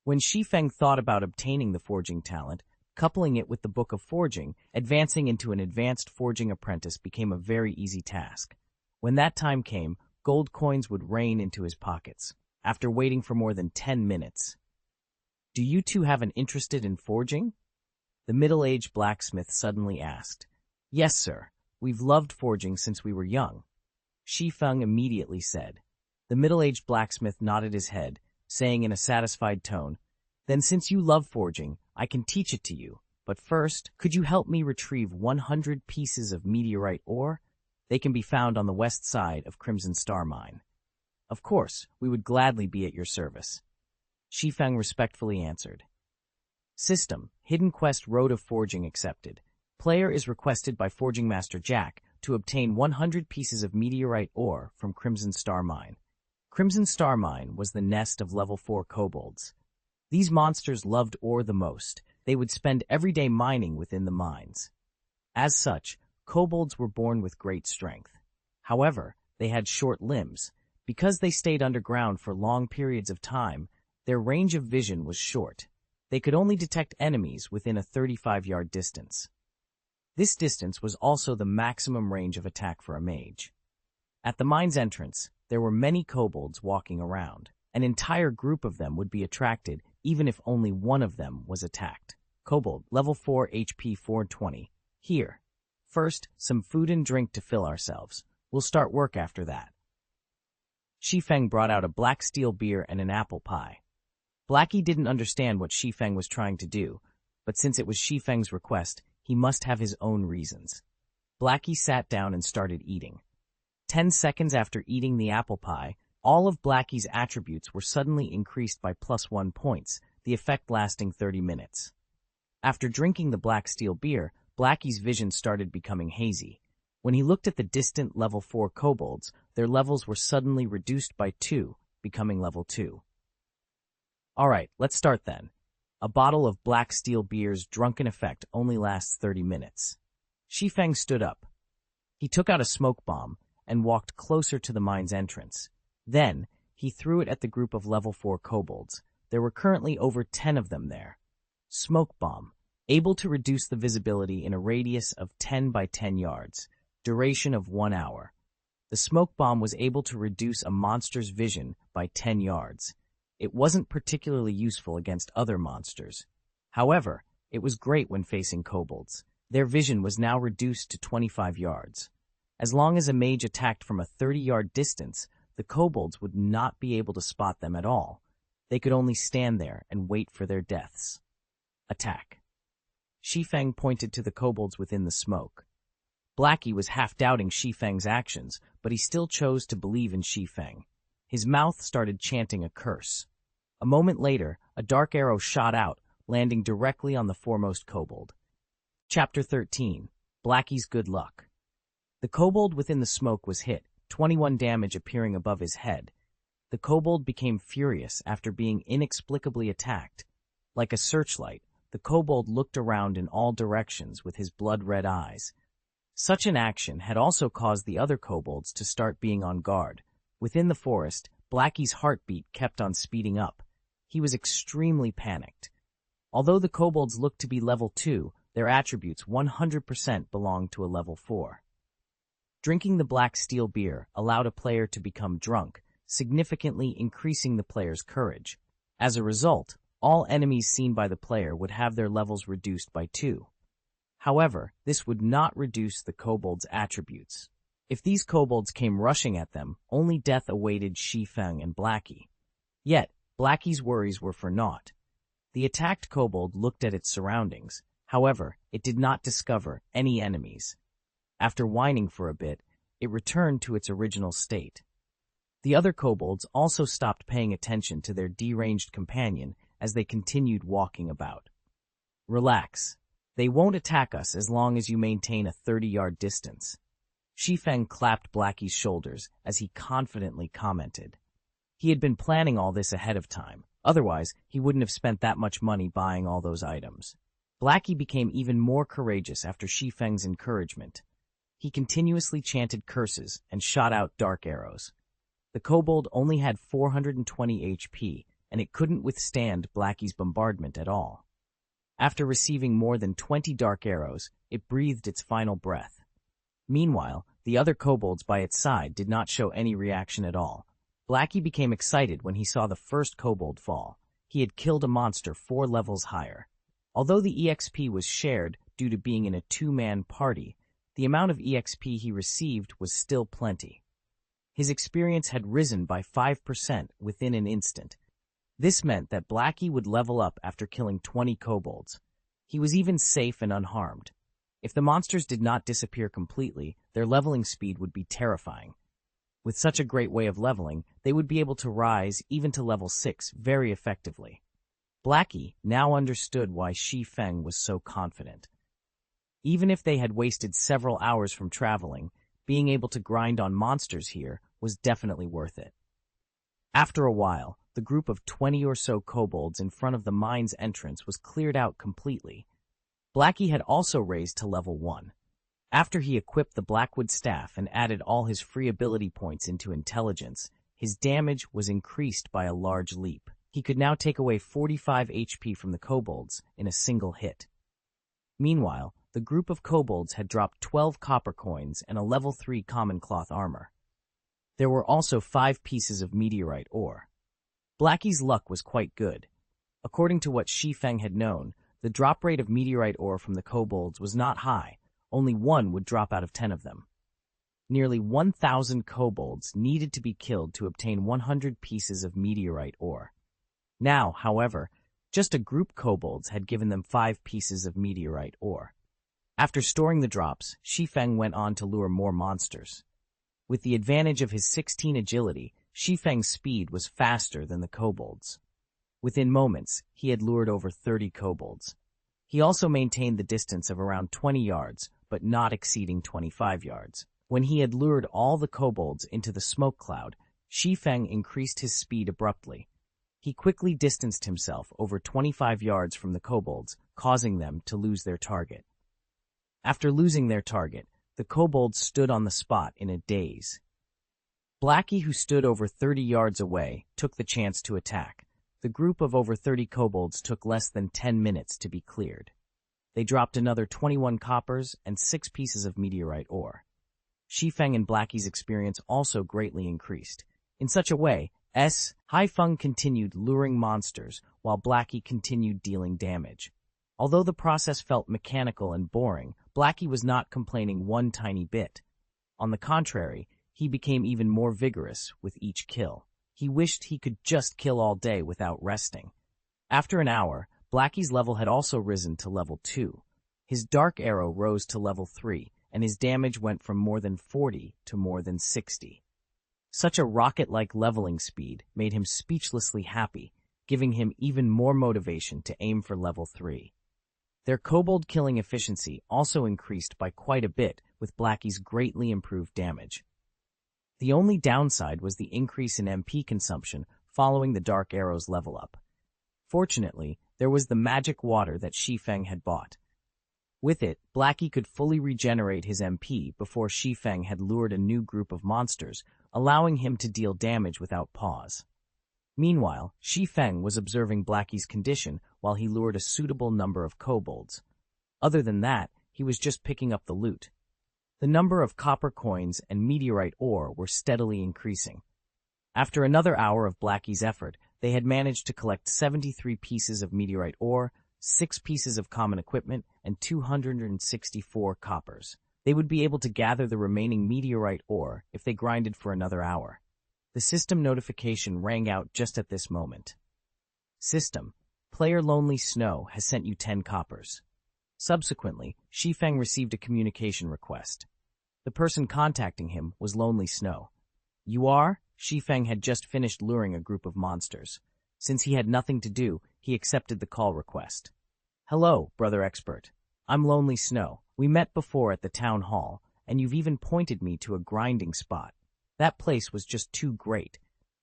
When Shi Feng thought about obtaining the forging talent, coupling it with the Book of Forging, advancing into an advanced forging apprentice became a very easy task. When that time came, gold coins would rain into his pockets, after waiting for more than 10 minutes. "Do you two have an interest in forging?" The middle-aged blacksmith suddenly asked. "Yes, sir. We've loved forging since we were young," Shi Feng immediately said. The middle-aged blacksmith nodded his head, saying in a satisfied tone, "Then since you love forging, I can teach it to you. But first, could you help me retrieve 100 pieces of meteorite ore? They can be found on the west side of Crimson Star Mine." "Of course, we would gladly be at your service." Shi Feng respectfully answered. System, Hidden Quest Road of Forging accepted. Player is requested by Forging Master Jack to obtain 100 pieces of meteorite ore from Crimson Star Mine. Crimson Star Mine was the nest of level 4 kobolds. These monsters loved ore the most. They would spend every day mining within the mines. As such, kobolds were born with great strength. However, they had short limbs. Because they stayed underground for long periods of time, their range of vision was short. They could only detect enemies within a 35-yard distance. This distance was also the maximum range of attack for a mage. At the mine's entrance, there were many kobolds walking around. An entire group of them would be attracted even if only one of them was attacked. Kobold, level 4 HP 420. Here. First, some food and drink to fill ourselves. We'll start work after that. Shi Feng brought out a black steel beer and an apple pie. Blackie didn't understand what Shi Feng was trying to do, but since it was Shi Feng's request, he must have his own reasons. Blackie sat down and started eating. 10 seconds after eating the apple pie, all of Blackie's attributes were suddenly increased by +1 points, the effect lasting 30 minutes. After drinking the black steel beer, Blackie's vision started becoming hazy. When he looked at the distant level 4 kobolds, their levels were suddenly reduced by 2, becoming level 2. Alright, let's start then. A bottle of black steel beer's drunken effect only lasts 30 minutes. Shi Feng stood up. He took out a smoke bomb and walked closer to the mine's entrance. Then, he threw it at the group of level 4 kobolds. There were currently over 10 of them there. Smoke bomb, able to reduce the visibility in a radius of 10 by 10 yards. Duration of 1 hour. The smoke bomb was able to reduce a monster's vision by 10 yards. It wasn't particularly useful against other monsters. However, it was great when facing kobolds. Their vision was now reduced to 25 yards. As long as a mage attacked from a 30-yard distance, the kobolds would not be able to spot them at all. They could only stand there and wait for their deaths. Attack. Shi Feng pointed to the kobolds within the smoke. Blackie was half-doubting Shi Feng's actions, but he still chose to believe in Shi Feng. His mouth started chanting a curse. A moment later, a dark arrow shot out, landing directly on the foremost kobold. Chapter 13. Blackie's Good Luck. The kobold within the smoke was hit, 21 damage appearing above his head. The kobold became furious after being inexplicably attacked. Like a searchlight, the kobold looked around in all directions with his blood-red eyes. Such an action had also caused the other kobolds to start being on guard. Within the forest, Blackie's heartbeat kept on speeding up. He was extremely panicked. Although the kobolds looked to be level 2, their attributes 100% belonged to a level 4. Drinking the black steel beer allowed a player to become drunk, significantly increasing the player's courage. As a result, all enemies seen by the player would have their levels reduced by 2. However, this would not reduce the kobolds' attributes. If these kobolds came rushing at them, only death awaited Shi Feng and Blackie. Yet, Blackie's worries were for naught. The attacked kobold looked at its surroundings. However, it did not discover any enemies. After whining for a bit, it returned to its original state. The other kobolds also stopped paying attention to their deranged companion as they continued walking about. Relax. They won't attack us as long as you maintain a 30-yard distance. Shi Feng clapped Blackie's shoulders as he confidently commented. He had been planning all this ahead of time. Otherwise, he wouldn't have spent that much money buying all those items. Blackie became even more courageous after Shi Feng's encouragement. He continuously chanted curses and shot out dark arrows. The kobold only had 420 HP, and it couldn't withstand Blackie's bombardment at all. After receiving more than 20 dark arrows, it breathed its final breath. Meanwhile, the other kobolds by its side did not show any reaction at all. Blackie became excited when he saw the first kobold fall. He had killed a monster 4 levels higher. Although the EXP was shared due to being in a 2-man party, the amount of EXP he received was still plenty. His experience had risen by 5% within an instant. This meant that Blackie would level up after killing 20 kobolds. He was even safe and unharmed. If the monsters did not disappear completely, their leveling speed would be terrifying. With such a great way of leveling, they would be able to rise even to level 6 very effectively. Blackie now understood why Shi Feng was so confident. Even if they had wasted several hours from traveling, being able to grind on monsters here was definitely worth it. After a while, the group of 20 or so kobolds in front of the mine's entrance was cleared out completely. Blackie had also raised to level 1. After he equipped the Blackwood staff and added all his free ability points into intelligence, his damage was increased by a large leap. He could now take away 45 HP from the kobolds in a single hit. Meanwhile, the group of kobolds had dropped 12 copper coins and a level 3 common cloth armor. There were also 5 pieces of meteorite ore. Blackie's luck was quite good. According to what Shi Feng had known, the drop rate of meteorite ore from the kobolds was not high. Only 1 would drop out of 10 of them. Nearly 1,000 kobolds needed to be killed to obtain 100 pieces of meteorite ore. Now, however, just a group kobolds had given them 5 pieces of meteorite ore. After storing the drops, Shi Feng went on to lure more monsters. With the advantage of his 16 agility, Shi Feng's speed was faster than the kobolds. Within moments, he had lured over 30 kobolds. He also maintained the distance of around 20 yards, but not exceeding 25 yards. When he had lured all the kobolds into the smoke cloud, Shi Feng increased his speed abruptly. He quickly distanced himself over 25 yards from the kobolds, causing them to lose their target. After losing their target, the kobolds stood on the spot in a daze. Blackie, who stood over 30 yards away, took the chance to attack. The group of over 30 kobolds took less than 10 minutes to be cleared. They dropped another 21 coppers and 6 pieces of meteorite ore. Shi Feng and Blackie's experience also greatly increased. In such a way, Shi Feng continued luring monsters, while Blackie continued dealing damage. Although the process felt mechanical and boring, Blackie was not complaining one tiny bit. On the contrary, he became even more vigorous with each kill. He wished he could just kill all day without resting. After an hour, Blackie's level had also risen to level 2. His dark arrow rose to level 3, and his damage went from more than 40 to more than 60. Such a rocket-like leveling speed made him speechlessly happy, giving him even more motivation to aim for level 3. Their kobold killing efficiency also increased by quite a bit with Blackie's greatly improved damage. The only downside was the increase in MP consumption following the Dark Arrow's level up. Fortunately, there was the magic water that Shi Feng had bought. With it, Blackie could fully regenerate his MP before Shi Feng had lured a new group of monsters, allowing him to deal damage without pause. Meanwhile, Shi Feng was observing Blackie's condition while he lured a suitable number of kobolds. Other than that, he was just picking up the loot. The number of copper coins and meteorite ore were steadily increasing. After another hour of Blackie's effort, they had managed to collect 73 pieces of meteorite ore, 6 pieces of common equipment, and 264 coppers. They would be able to gather the remaining meteorite ore if they grinded for another hour. The system notification rang out just at this moment. System, player Lonely Snow has sent you 10 coppers. Subsequently, Shi Feng received a communication request. The person contacting him was Lonely Snow. You are? Shi Feng had just finished luring a group of monsters. Since he had nothing to do, he accepted the call request. Hello, brother expert. I'm Lonely Snow. We met before at the town hall, and you've even pointed me to a grinding spot. That place was just too great.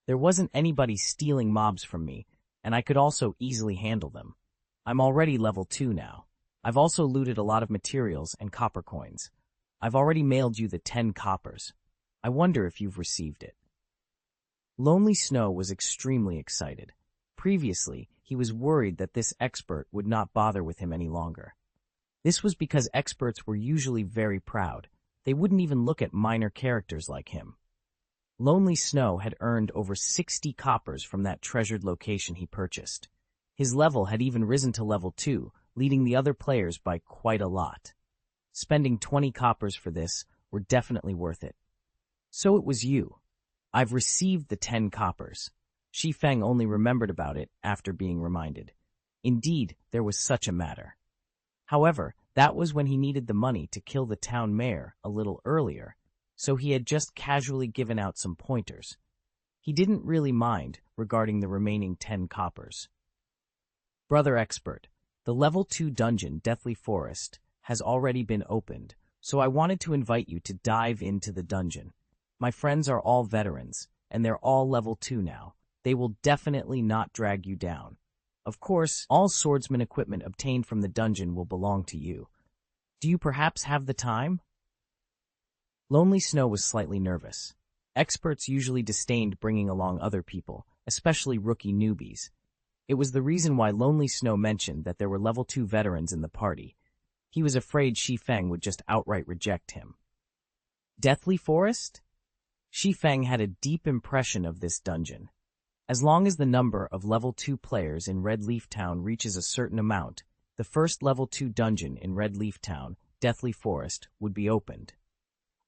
There wasn't anybody stealing mobs from me, and I could also easily handle them. I'm already level 2 now. I've also looted a lot of materials and copper coins. I've already mailed you the 10 coppers. I wonder if you've received it. Lonely Snow was extremely excited. Previously, he was worried that this expert would not bother with him any longer. This was because experts were usually very proud. They wouldn't even look at minor characters like him. Lonely Snow had earned over 60 coppers from that treasured location he purchased. His level had even risen to level 2, leading the other players by quite a lot. Spending 20 coppers for this were definitely worth it. So it was you. I've received the 10 coppers. Shi Feng only remembered about it after being reminded. Indeed, there was such a matter. However, that was when he needed the money to kill the town mayor a little earlier, so he had just casually given out some pointers. He didn't really mind regarding the remaining 10 coppers. Brother Expert, the level 2 dungeon, Deathly Forest, has already been opened, so I wanted to invite you to dive into the dungeon. My friends are all veterans, and they're all level 2 now. They will definitely not drag you down. Of course, all swordsman equipment obtained from the dungeon will belong to you. Do you perhaps have the time? Lonely Snow was slightly nervous. Experts usually disdained bringing along other people, especially rookie newbies. It was the reason why Lonely Snow mentioned that there were level 2 veterans in the party. He was afraid Shi Feng would just outright reject him. Deathly Forest? Shi Feng had a deep impression of this dungeon. As long as the number of level 2 players in Red Leaf Town reaches a certain amount, the first level 2 dungeon in Red Leaf Town, Deathly Forest, would be opened.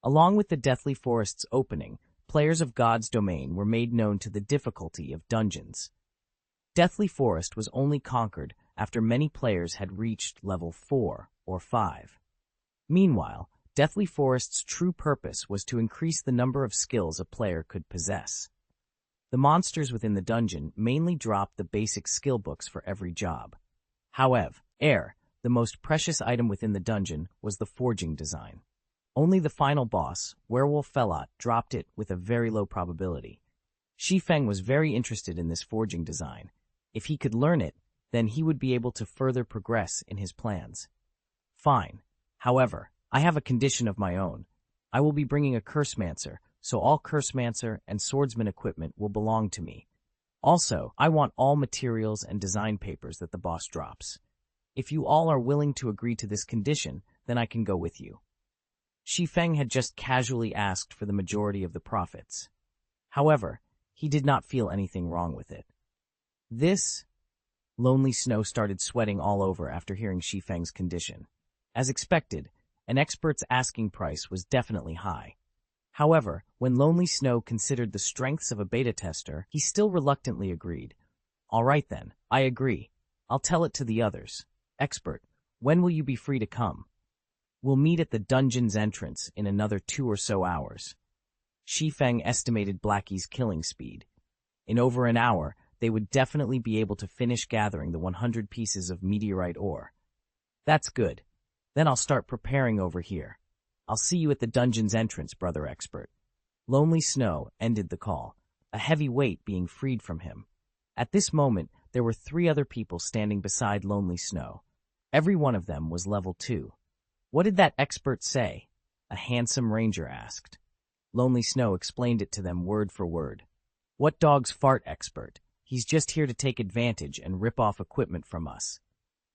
Along with the Deathly Forest's opening, players of God's Domain were made known to the difficulty of dungeons. Deathly Forest was only conquered after many players had reached level 4 or 5. Meanwhile, Deathly Forest's true purpose was to increase the number of skills a player could possess. The monsters within the dungeon mainly dropped the basic skill books for every job. However, the most precious item within the dungeon was the forging design. Only the final boss, Werewolf Felot, dropped it with a very low probability. Shi Feng was very interested in this forging design. If he could learn it, then he would be able to further progress in his plans. Fine. However, I have a condition of my own. I will be bringing a Cursemancer, so all Cursemancer and swordsman equipment will belong to me. Also, I want all materials and design papers that the boss drops. If you all are willing to agree to this condition, then I can go with you. Shi Feng had just casually asked for the majority of the profits. However, he did not feel anything wrong with it. Lonely Snow started sweating all over after hearing Shi Feng's condition. As expected, an expert's asking price was definitely high. However, when Lonely Snow considered the strengths of a beta tester, he still reluctantly agreed. All right then, I agree. I'll tell it to the others. Expert, when will you be free to come? We'll meet at the dungeon's entrance in another 2 or so hours. Shi Feng estimated Blackie's killing speed. In over an hour, they would definitely be able to finish gathering the 100 pieces of meteorite ore. That's good. Then I'll start preparing over here. I'll see you at the dungeon's entrance, Brother Expert. Lonely Snow ended the call, a heavy weight being freed from him. At this moment, there were 3 other people standing beside Lonely Snow. Every one of them was level 2. What did that expert say? A handsome ranger asked. Lonely Snow explained it to them word for word. What dogs fart, Expert? He's just here to take advantage and rip off equipment from us.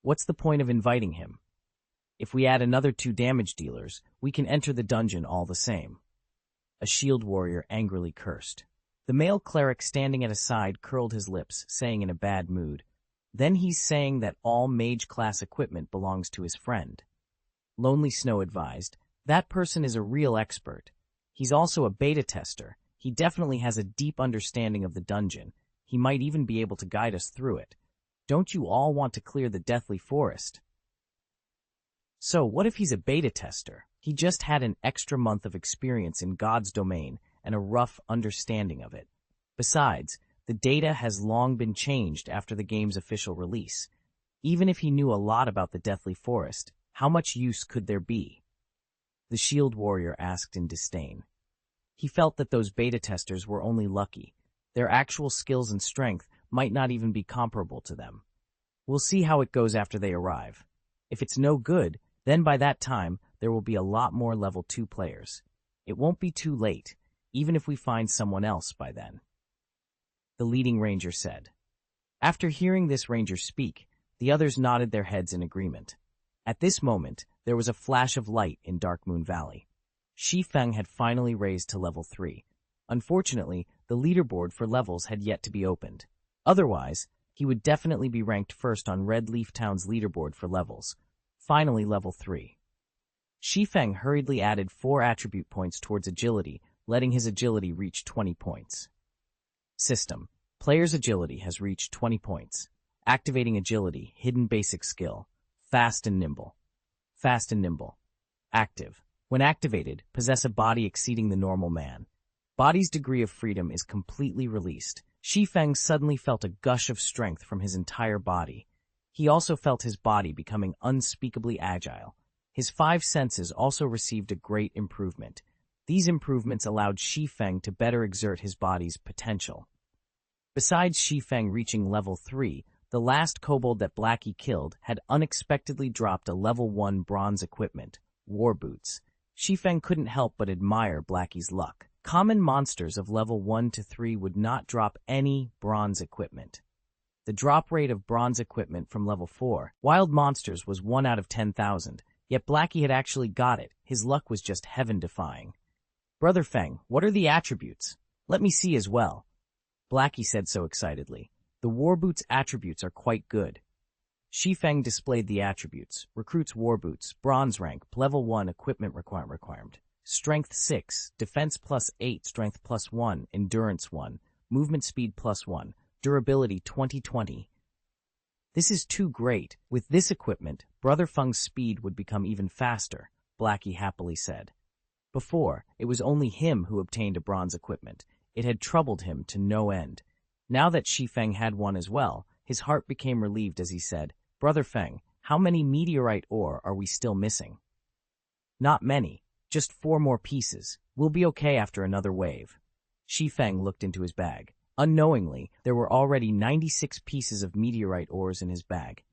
What's the point of inviting him? If we add another 2 damage dealers, we can enter the dungeon all the same. A shield warrior angrily cursed. The male cleric standing at his side curled his lips, saying in a bad mood, Then he's saying that all mage-class equipment belongs to his friend. Lonely Snow advised, That person is a real expert. He's also a beta tester. He definitely has a deep understanding of the dungeon. He might even be able to guide us through it. Don't you all want to clear the Deathly Forest? So, what if he's a beta tester? He just had an extra month of experience in God's Domain and a rough understanding of it. Besides, the data has long been changed after the game's official release. Even if he knew a lot about the Deathly Forest, how much use could there be? The shield warrior asked in disdain. He felt that those beta testers were only lucky. Their actual skills and strength might not even be comparable to them. We'll see how it goes after they arrive. If it's no good, then by that time, there will be a lot more level 2 players. It won't be too late, even if we find someone else by then. The leading ranger said. After hearing this ranger speak, the others nodded their heads in agreement. At this moment, there was a flash of light in Dark Moon Valley. Shi Feng had finally raised to level 3. Unfortunately, the leaderboard for levels had yet to be opened. Otherwise, he would definitely be ranked first on Red Leaf Town's leaderboard for levels. Finally, level 3. Shi Feng hurriedly added 4 attribute points towards agility, letting his agility reach 20 points. System. Player's agility has reached 20 points. Activating agility, hidden basic skill. Fast and nimble. Fast and nimble. Active. when activated, possess a body exceeding the normal man. Body's degree of freedom is completely released. Shi Feng suddenly felt a gush of strength from his entire body. He also felt his body becoming unspeakably agile. His 5 senses also received a great improvement. These improvements allowed Shi Feng to better exert his body's potential. Besides Shi Feng reaching level 3, the last kobold that Blackie killed had unexpectedly dropped a level 1 bronze equipment, war boots. Shi Feng couldn't help but admire Blackie's luck. Common monsters of level 1 to 3 would not drop any bronze equipment. The drop rate of bronze equipment from level 4, wild monsters, was 1 out of 10,000, yet Blackie had actually got it. His luck was just heaven-defying. "Brother Feng, what are the attributes? Let me see as well." Blackie said so excitedly. "The war boots attributes are quite good." Shi Feng displayed the attributes. Recruits war boots, bronze rank, level 1 equipment requirement. Strength 6, defense +8, strength +1, endurance 1, movement speed +1, durability 2020. "This is too great. With this equipment, Brother Feng's speed would become even faster," Blackie happily said. Before, it was only him who obtained a bronze equipment. It had troubled him to no end. Now that Shi Feng had one as well, his heart became relieved as he said, "Brother Feng, how many meteorite ore are we still missing?" "Not many. Just 4 more pieces. We'll be okay after another wave." Shi Feng looked into his bag. Unknowingly, there were already 96 pieces of meteorite ores in his bag.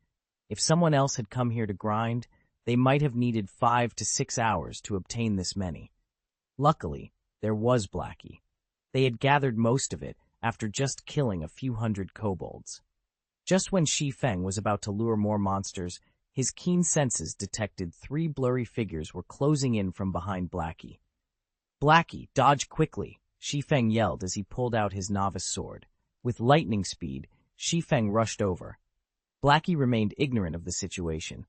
If someone else had come here to grind, they might have needed 5 to 6 hours to obtain this many. Luckily, there was Blackie. They had gathered most of it after just killing a few hundred kobolds. Just when Shi Feng was about to lure more monsters, his keen senses detected 3 blurry figures were closing in from behind Blackie. "Blackie, dodge quickly!" Shi Feng yelled as he pulled out his novice sword. With lightning speed, Shi Feng rushed over. Blackie remained ignorant of the situation.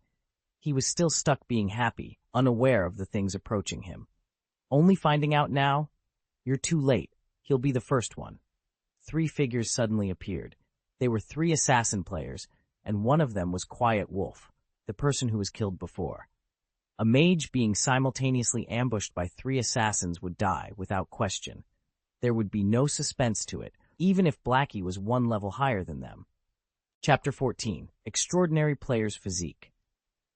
He was still stuck being happy, unaware of the things approaching him. Only finding out now? "You're too late. He'll be the first one." 3 figures suddenly appeared. They were 3 assassin players, and one of them was Quiet Wolf, the person who was killed before. A mage being simultaneously ambushed by 3 assassins would die without question. There would be no suspense to it, even if Blackie was 1 level higher than them. Chapter 14. Extraordinary Player's Physique.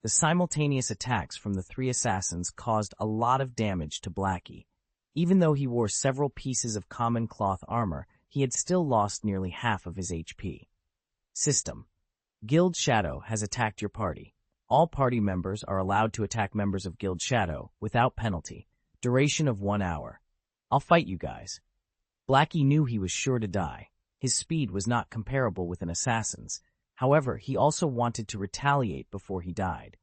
The simultaneous attacks from the 3 assassins caused a lot of damage to Blackie. Even though he wore several pieces of common cloth armor, he had still lost nearly half of his HP. System. Guild Shadow has attacked your party. All party members are allowed to attack members of Guild Shadow without penalty. Duration of 1 hour. "I'll fight you guys." Blackie knew he was sure to die. His speed was not comparable with an assassin's. However, he also wanted to retaliate before he died.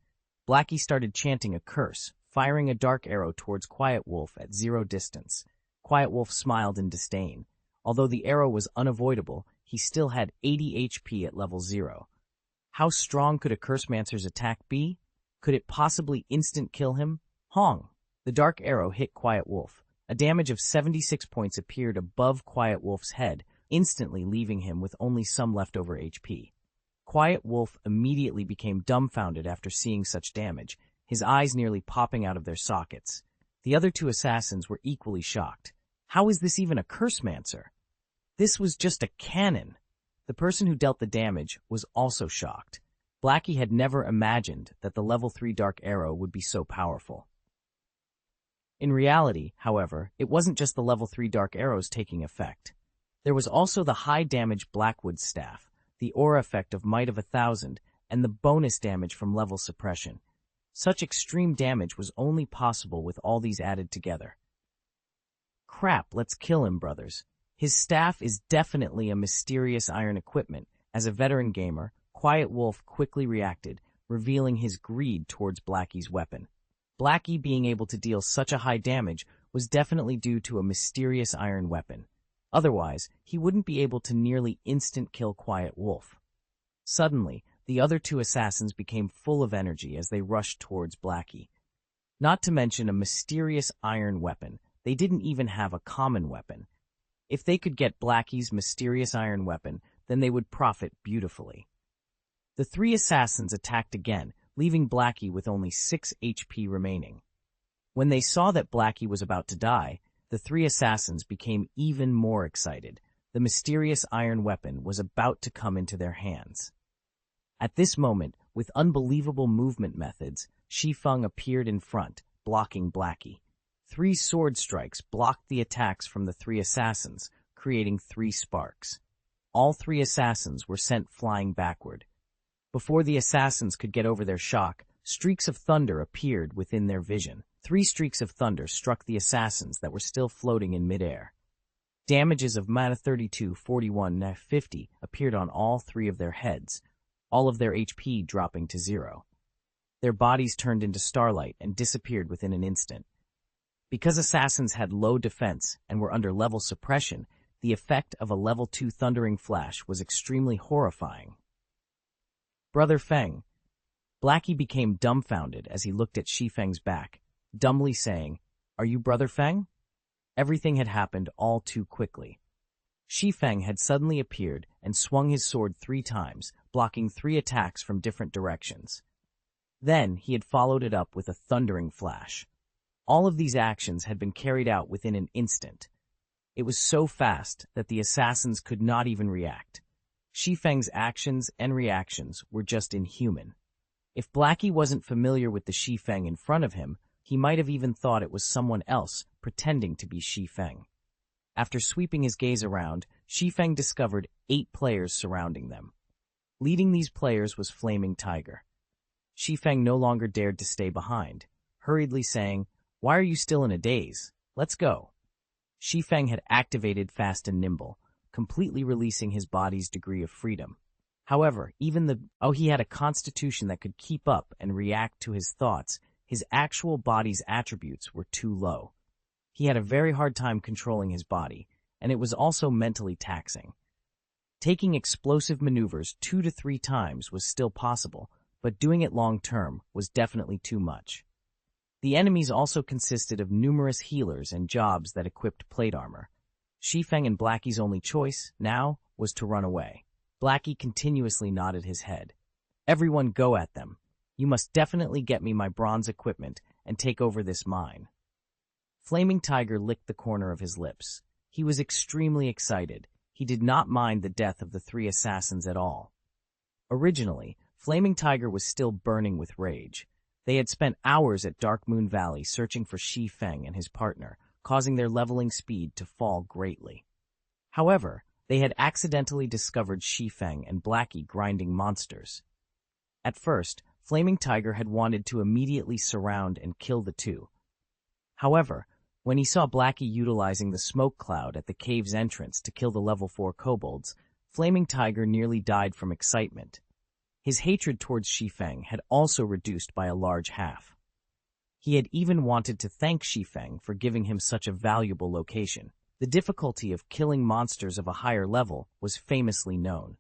Blackie started chanting a curse, firing a dark arrow towards Quiet Wolf at 0 distance. Quiet Wolf smiled in disdain. Although the arrow was unavoidable, he still had 80 HP at level 0. How strong could a Cursemancer's attack be? Could it possibly instant kill him? Hong! The dark arrow hit Quiet Wolf. A damage of 76 points appeared above Quiet Wolf's head, instantly leaving him with only some leftover HP. Quiet Wolf immediately became dumbfounded after seeing such damage, his eyes nearly popping out of their sockets. The other 2 assassins were equally shocked. How is this even a Cursemancer? This was just a cannon. The person who dealt the damage was also shocked. Blackie had never imagined that the level 3 dark arrow would be so powerful. In reality, however, it wasn't just the level 3 dark arrows taking effect. There was also the high damage Blackwood staff, the aura effect of Might of 1,000, and the bonus damage from level suppression. Such extreme damage was only possible with all these added together. Crap, let's kill him, brothers. His staff is definitely a mysterious iron equipment. As a veteran gamer, Quiet Wolf quickly reacted, revealing his greed towards Blackie's weapon. Blackie being able to deal such a high damage was definitely due to a mysterious iron weapon. Otherwise, he wouldn't be able to nearly instant kill Quiet Wolf. Suddenly, the other 2 assassins became full of energy as they rushed towards Blackie. Not to mention a mysterious iron weapon, they didn't even have a common weapon. If they could get Blackie's mysterious iron weapon, then they would profit beautifully. The 3 assassins attacked again, leaving Blackie with only 6 HP remaining. When they saw that Blackie was about to die, the three assassins became even more excited. The mysterious iron weapon was about to come into their hands. At this moment, with unbelievable movement methods, Shi Feng appeared in front, blocking Blackie. 3 sword strikes blocked the attacks from the 3 assassins, creating 3 sparks. All 3 assassins were sent flying backward. Before the assassins could get over their shock, streaks of thunder appeared within their vision. 3 streaks of thunder struck the assassins that were still floating in midair. Damages of mana 32, 41, 50 appeared on all 3 of their heads, all of their HP dropping to 0. Their bodies turned into starlight and disappeared within an instant. Because assassins had low defense and were under level suppression, the effect of a level 2 thundering flash was extremely horrifying. Brother Feng. Blackie became dumbfounded as he looked at Shi Feng's back, dumbly saying, "Are you Brother Feng?" Everything had happened all too quickly. Shi Feng had suddenly appeared and swung his sword 3 times, blocking 3 attacks from different directions. Then he had followed it up with a thundering flash. All of these actions had been carried out within an instant. It was so fast that the assassins could not even react. Shi Feng's actions and reactions were just inhuman. If Blackie wasn't familiar with the Shi Feng in front of him, he might have even thought it was someone else pretending to be Shi Feng. After sweeping his gaze around, Shi Feng discovered 8 players surrounding them. Leading these players was Flaming Tiger. Shi Feng no longer dared to stay behind, hurriedly saying, "Why are you still in a daze? Let's go." Shi Feng had activated Fast and Nimble, completely releasing his body's degree of freedom. However, he had a constitution that could keep up and react to his thoughts. His actual body's attributes were too low. He had a very hard time controlling his body, and it was also mentally taxing. Taking explosive maneuvers 2 to 3 times was still possible, but doing it long-term was definitely too much. The enemies also consisted of numerous healers and jobs that equipped plate armor. Shi Feng and Blackie's only choice, now, was to run away. Blackie continuously nodded his head. "Everyone go at them. You must definitely get me my bronze equipment and take over this mine." Flaming Tiger licked the corner of his lips. He was extremely excited. He did not mind the death of the 3 assassins at all. Originally, Flaming Tiger was still burning with rage. They had spent hours at Dark Moon Valley searching for Shi Feng and his partner, causing their leveling speed to fall greatly. However, they had accidentally discovered Shi Feng and Blackie grinding monsters. At first, Flaming Tiger had wanted to immediately surround and kill the 2. However, when he saw Blackie utilizing the smoke cloud at the cave's entrance to kill the level 4 kobolds, Flaming Tiger nearly died from excitement. His hatred towards Shi Feng had also reduced by a large half. He had even wanted to thank Shi Feng for giving him such a valuable location. The difficulty of killing monsters of a higher level was famously known.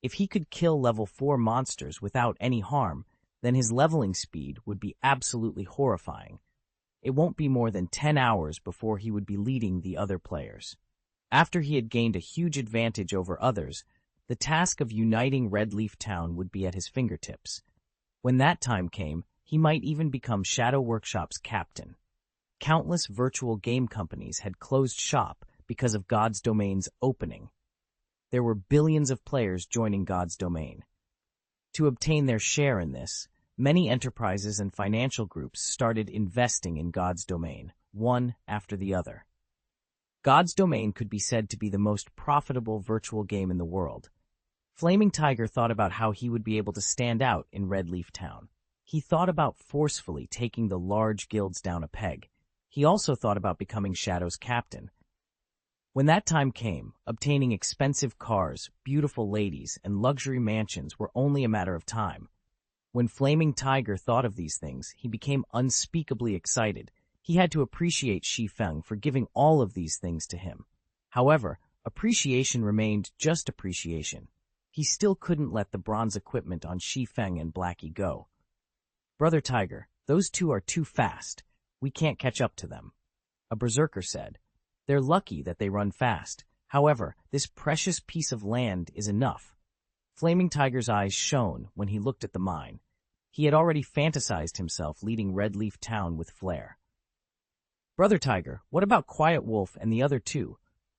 If he could kill level 4 monsters without any harm, then his leveling speed would be absolutely horrifying. It won't be more than 10 hours before he would be leading the other players. After he had gained a huge advantage over others, the task of uniting Red Leaf Town would be at his fingertips. When that time came, he might even become Shadow Workshop's captain. Countless virtual game companies had closed shop because of God's Domain's opening. There were billions of players joining God's Domain. To obtain their share in this, many enterprises and financial groups started investing in God's Domain, one after the other. God's Domain could be said to be the most profitable virtual game in the world. Flaming Tiger thought about how he would be able to stand out in Red Leaf Town. He thought about forcefully taking the large guilds down a peg. He also thought about becoming Shadow's captain. When that time came, obtaining expensive cars, beautiful ladies, and luxury mansions were only a matter of time. When Flaming Tiger thought of these things, he became unspeakably excited. He had to appreciate Shi Feng for giving all of these things to him. However, appreciation remained just appreciation. He still couldn't let the bronze equipment on Shi Feng and Blackie go. "Brother Tiger, those 2 are too fast. We can't catch up to them," a berserker said. "They're lucky that they run fast. However, this precious piece of land is enough." Flaming Tiger's eyes shone when he looked at the mine. He had already fantasized himself leading Red Leaf Town with flair. Brother Tiger, what about Quiet Wolf and the other two?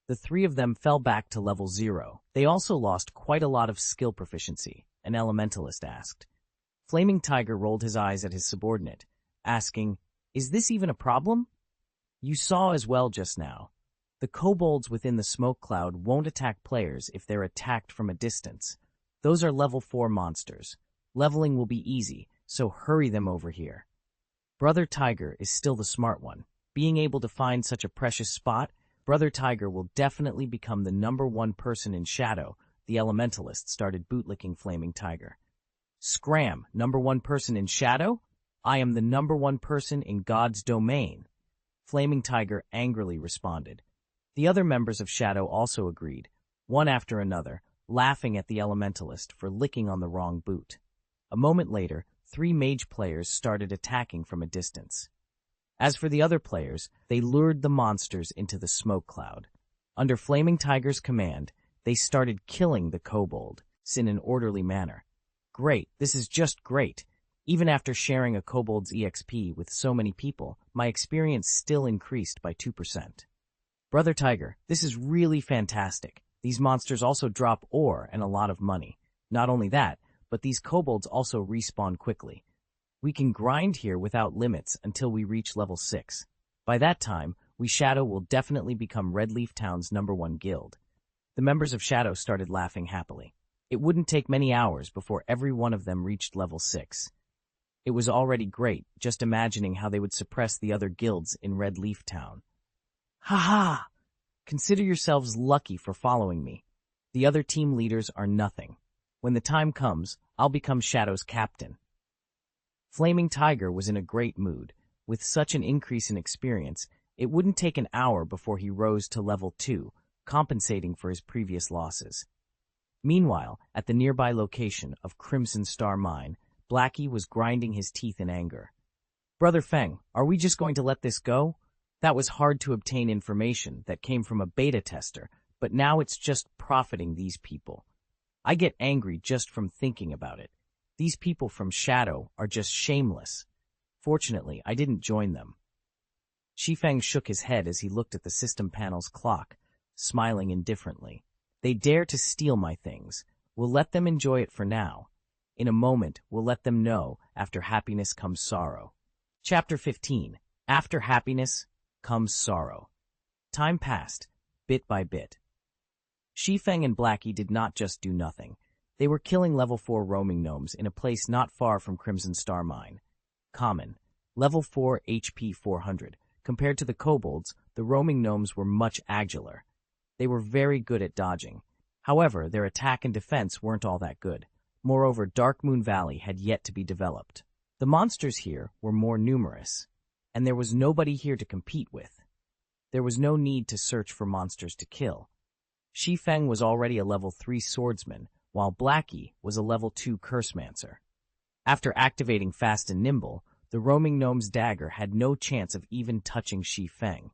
The three of them fell back to level 0. They also lost quite a lot of skill proficiency, an elementalist asked. Flaming Tiger rolled his eyes at his subordinate, asking, "Is this even a problem?" "You saw as well just now. The kobolds within the smoke cloud won't attack players if they're attacked from a distance. Those are level 4 monsters. Leveling will be easy, so hurry them over here." Brother Tiger is still the smart one. Being able to find such a precious spot, Brother Tiger will definitely become the #1 person in Shadow. The elementalist started bootlicking Flaming Tiger. "Scram, #1 person in Shadow? I am the #1 person in God's domain." Flaming Tiger angrily responded. The other members of Shadow also agreed, one after another, laughing at the elementalist for licking on the wrong boot. A moment later, 3 mage players started attacking from a distance. As for the other players, they lured the monsters into the smoke cloud. Under Flaming Tiger's command, they started killing the kobold in an orderly manner. Great, this is just great. Even after sharing a kobold's EXP with so many people, my experience still increased by 2%. Brother Tiger, this is really fantastic. These monsters also drop ore and a lot of money. Not only that, but these kobolds also respawn quickly. We can grind here without limits until we reach level 6. By that time, we Shadow will definitely become Red Leaf Town's #1 guild. The members of Shadow started laughing happily. It wouldn't take many hours before every one of them reached level 6. It was already great, just imagining how they would suppress the other guilds in Red Leaf Town. "Ha ha! Consider yourselves lucky for following me. The other team leaders are nothing. When the time comes, I'll become Shadow's captain." Flaming Tiger was in a great mood. With such an increase in experience, it wouldn't take an hour before he rose to level 2, compensating for his previous losses. Meanwhile, at the nearby location of Crimson Star Mine, Blackie was grinding his teeth in anger. "Brother Feng, are we just going to let this go? That was hard to obtain information that came from a beta tester, but now it's just profiting these people. I get angry just from thinking about it. These people from Shadow are just shameless. Fortunately, I didn't join them." Shi Feng shook his head as he looked at the system panel's clock, smiling indifferently. "They dare to steal my things. We'll let them enjoy it for now. In a moment, we'll let them know after happiness comes sorrow." Chapter 15. After happiness comes sorrow. Time passed, bit by bit. Shi Feng and Blackie did not just do nothing. They were killing level 4 roaming gnomes in a place not far from Crimson Star Mine. Common. Level 4 HP 400. Compared to the kobolds, the roaming gnomes were much agiler. They were very good at dodging. However, their attack and defense weren't all that good. Moreover, Dark Moon Valley had yet to be developed. The monsters here were more numerous, and there was nobody here to compete with. There was no need to search for monsters to kill. Shi Feng was already a level 3 swordsman, while Blackie was a level 2 cursemancer. After activating Fast and Nimble, the roaming gnome's dagger had no chance of even touching Shi Feng.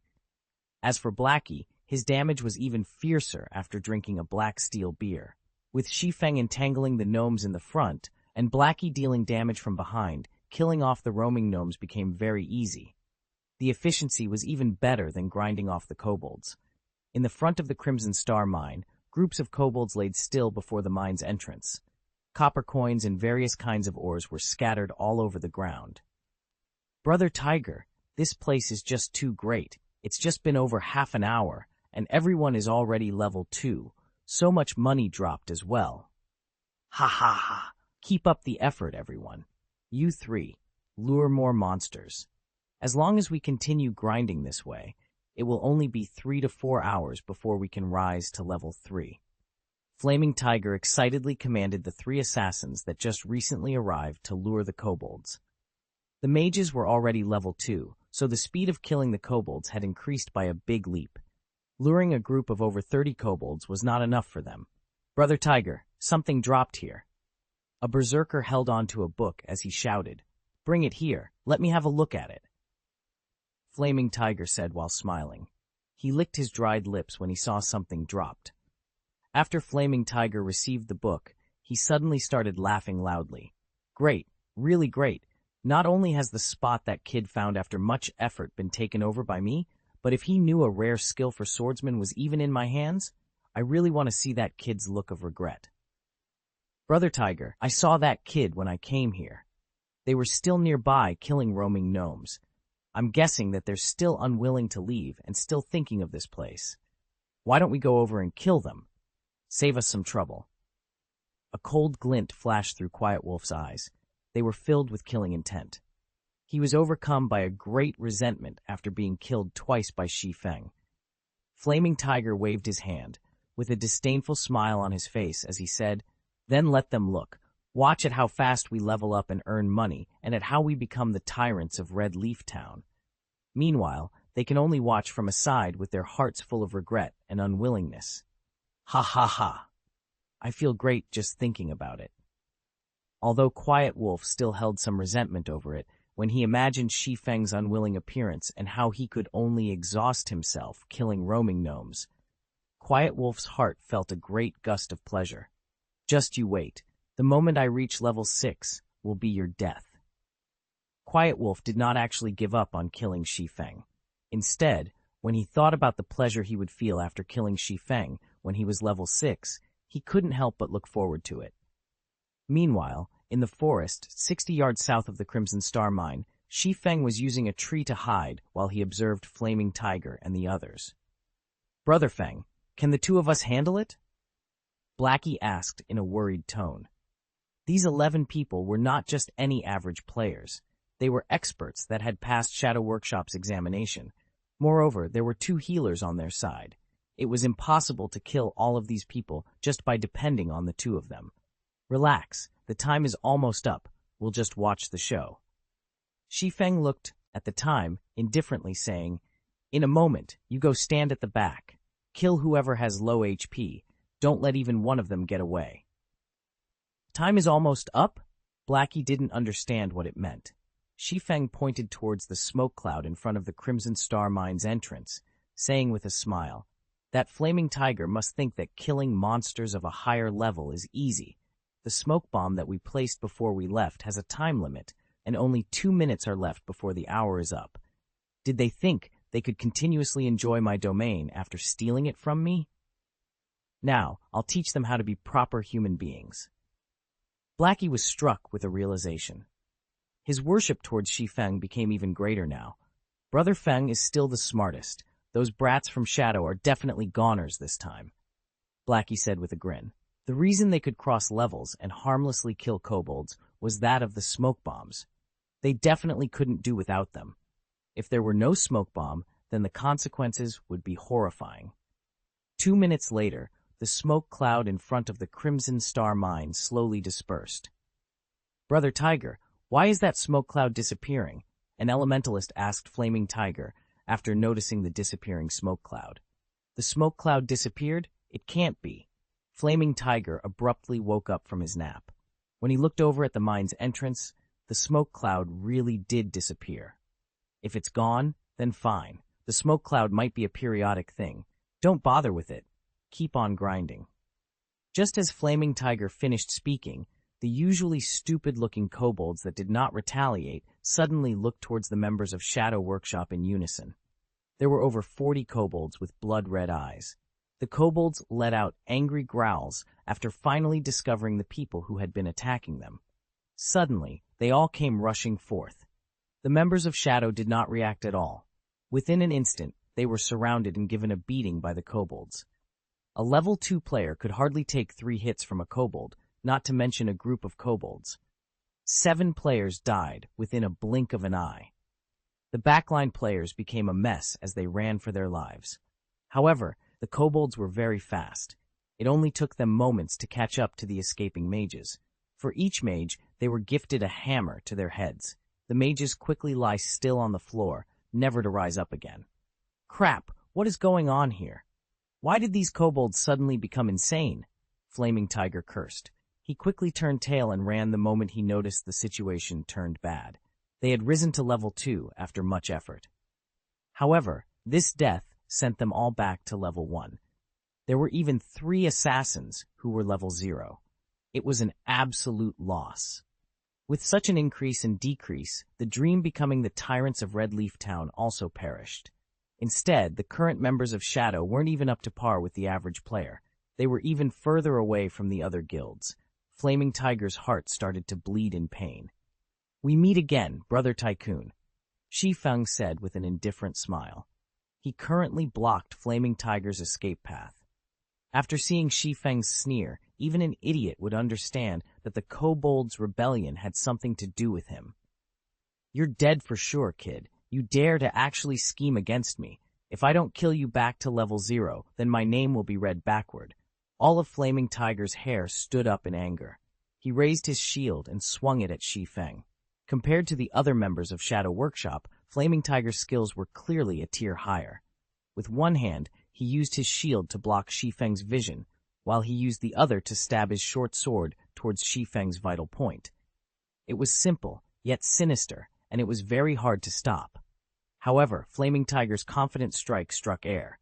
As for Blackie, his damage was even fiercer after drinking a black steel beer. With Shi Feng entangling the gnomes in the front, and Blackie dealing damage from behind, killing off the roaming gnomes became very easy. The efficiency was even better than grinding off the kobolds. In the front of the Crimson Star Mine, groups of kobolds laid still before the mine's entrance. Copper coins and various kinds of ores were scattered all over the ground. "Brother Tiger, this place is just too great. It's just been over half an hour, and everyone is already level 2. So much money dropped as well." "Ha ha ha. Keep up the effort, everyone. You 3, lure more monsters. As long as we continue grinding this way, it will only be 3 to 4 hours before we can rise to level 3. Flaming Tiger excitedly commanded the 3 assassins that just recently arrived to lure the kobolds. The mages were already level 2, so the speed of killing the kobolds had increased by a big leap. Luring a group of over 30 kobolds was not enough for them. "Brother Tiger, something dropped here." A berserker held on to a book as he shouted, "Bring it here, let me have a look at it." Flaming Tiger said while smiling. He licked his dried lips when he saw something dropped. After Flaming Tiger received the book, he suddenly started laughing loudly. "Great, Really great. Not only has the spot that kid found after much effort been taken over by me, but if he knew a rare skill for swordsman was even in my hands, I really want to see that kid's look of regret. Brother Tiger, I saw that kid when I came here. They were still nearby killing roaming gnomes. I'm guessing that they're still unwilling to leave and still thinking of this place. Why don't we go over and kill them? Save us some trouble. A cold glint flashed through Quiet Wolf's eyes. They were filled with killing intent. He was overcome by a great resentment after being killed twice by Shi Feng. Flaming Tiger waved his hand, with a disdainful smile on his face as he said, "Then let them look. Watch at how fast we level up and earn money, and at how we become the tyrants of Red Leaf Town." Meanwhile, they can only watch from aside with their hearts full of regret and unwillingness. Ha ha ha. I feel great just thinking about it. Although Quiet Wolf still held some resentment over it, when he imagined Shi Feng's unwilling appearance and how he could only exhaust himself killing roaming gnomes, Quiet Wolf's heart felt a great gust of pleasure. Just you wait. The moment I reach level 6 will be your death. Quiet Wolf did not actually give up on killing Shi Feng. Instead, when he thought about the pleasure he would feel after killing Shi Feng when he was level 6, he couldn't help but look forward to it. Meanwhile, in the forest, 60 yards south of the Crimson Star Mine, Shi Feng was using a tree to hide while he observed Flaming Tiger and the others. "Brother Feng, can the two of us handle it?" Blackie asked in a worried tone. These 11 people were not just any average players. They were experts that had passed Shadow Workshop's examination. Moreover, there were 2 healers on their side. It was impossible to kill all of these people just by depending on the 2 of them. "Relax, the time is almost up. We'll just watch the show." Shi Feng looked, at the time, indifferently saying, "In a moment, you go stand at the back. Kill whoever has low HP. Don't let even one of them get away." "Time is almost up?" Blackie didn't understand what it meant. Shi Feng pointed towards the smoke cloud in front of the Crimson Star Mine's entrance, saying with a smile, "That Flaming Tiger must think that killing monsters of a higher level is easy. The smoke bomb that we placed before we left has a time limit, and only 2 minutes are left before the hour is up. Did they think they could continuously enjoy my domain after stealing it from me? Now, I'll teach them how to be proper human beings." Blackie was struck with a realization. His worship towards Shi Feng became even greater now. Brother Feng is still the smartest. Those brats from Shadow are definitely goners this time, Blackie said with a grin. The reason they could cross levels and harmlessly kill kobolds was that of the smoke bombs. They definitely couldn't do without them. If there were no smoke bomb, then the consequences would be horrifying. 2 minutes later, the smoke cloud in front of the Crimson Star Mine slowly dispersed. "Brother Tiger, why is that smoke cloud disappearing?" an elementalist asked Flaming Tiger after noticing the disappearing smoke cloud. "The smoke cloud disappeared? It can't be." Flaming Tiger abruptly woke up from his nap. When he looked over at the mine's entrance, the smoke cloud really did disappear. "If it's gone, then fine. The smoke cloud might be a periodic thing. Don't bother with it. Keep on grinding." Just as Flaming Tiger finished speaking, the usually stupid-looking kobolds that did not retaliate suddenly looked towards the members of Shadow Workshop in unison. There were over 40 kobolds with blood-red eyes. The kobolds let out angry growls after finally discovering the people who had been attacking them. Suddenly, they all came rushing forth. The members of Shadow did not react at all. Within an instant, they were surrounded and given a beating by the kobolds. A level 2 player could hardly take 3 hits from a kobold, not to mention a group of kobolds. 7 players died within a blink of an eye. The backline players became a mess as they ran for their lives. However, the kobolds were very fast. It only took them moments to catch up to the escaping mages. For each mage, they were gifted a hammer to their heads. The mages quickly lie still on the floor, never to rise up again. "Crap, what is going on here? Why did these kobolds suddenly become insane?" Flaming Tiger cursed. He quickly turned tail and ran the moment he noticed the situation turned bad. They had risen to level 2 after much effort. However, this death sent them all back to level 1. There were even 3 assassins who were level 0. It was an absolute loss. With such an increase and decrease, the dream becoming the tyrants of Red Leaf Town also perished. Instead, the current members of Shadow weren't even up to par with the average player. They were even further away from the other guilds. Flaming Tiger's heart started to bleed in pain. "We meet again, Brother Tycoon," Shi Feng said with an indifferent smile. He currently blocked Flaming Tiger's escape path. After seeing Shi Feng's sneer, even an idiot would understand that the kobold's rebellion had something to do with him. "You're dead for sure, kid. You dare to actually scheme against me. If I don't kill you back to level 0, then my name will be read backward." All of Flaming Tiger's hair stood up in anger. He raised his shield and swung it at Shi Feng. Compared to the other members of Shadow Workshop, Flaming Tiger's skills were clearly a tier higher. With one hand, he used his shield to block Shi Feng's vision, while he used the other to stab his short sword towards Shi Feng's vital point. It was simple, yet sinister, and it was very hard to stop. However, Flaming Tiger's confident strike struck air.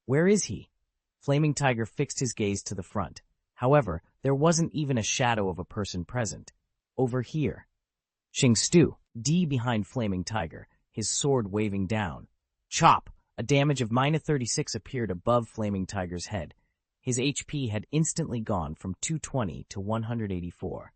"Where is he?" Flaming Tiger fixed his gaze to the front. However, there wasn't even a shadow of a person present. "Over here." Xing Stu, D behind Flaming Tiger, his sword waving down. Chop! A damage of -36 appeared above Flaming Tiger's head. His HP had instantly gone from 220 to 184.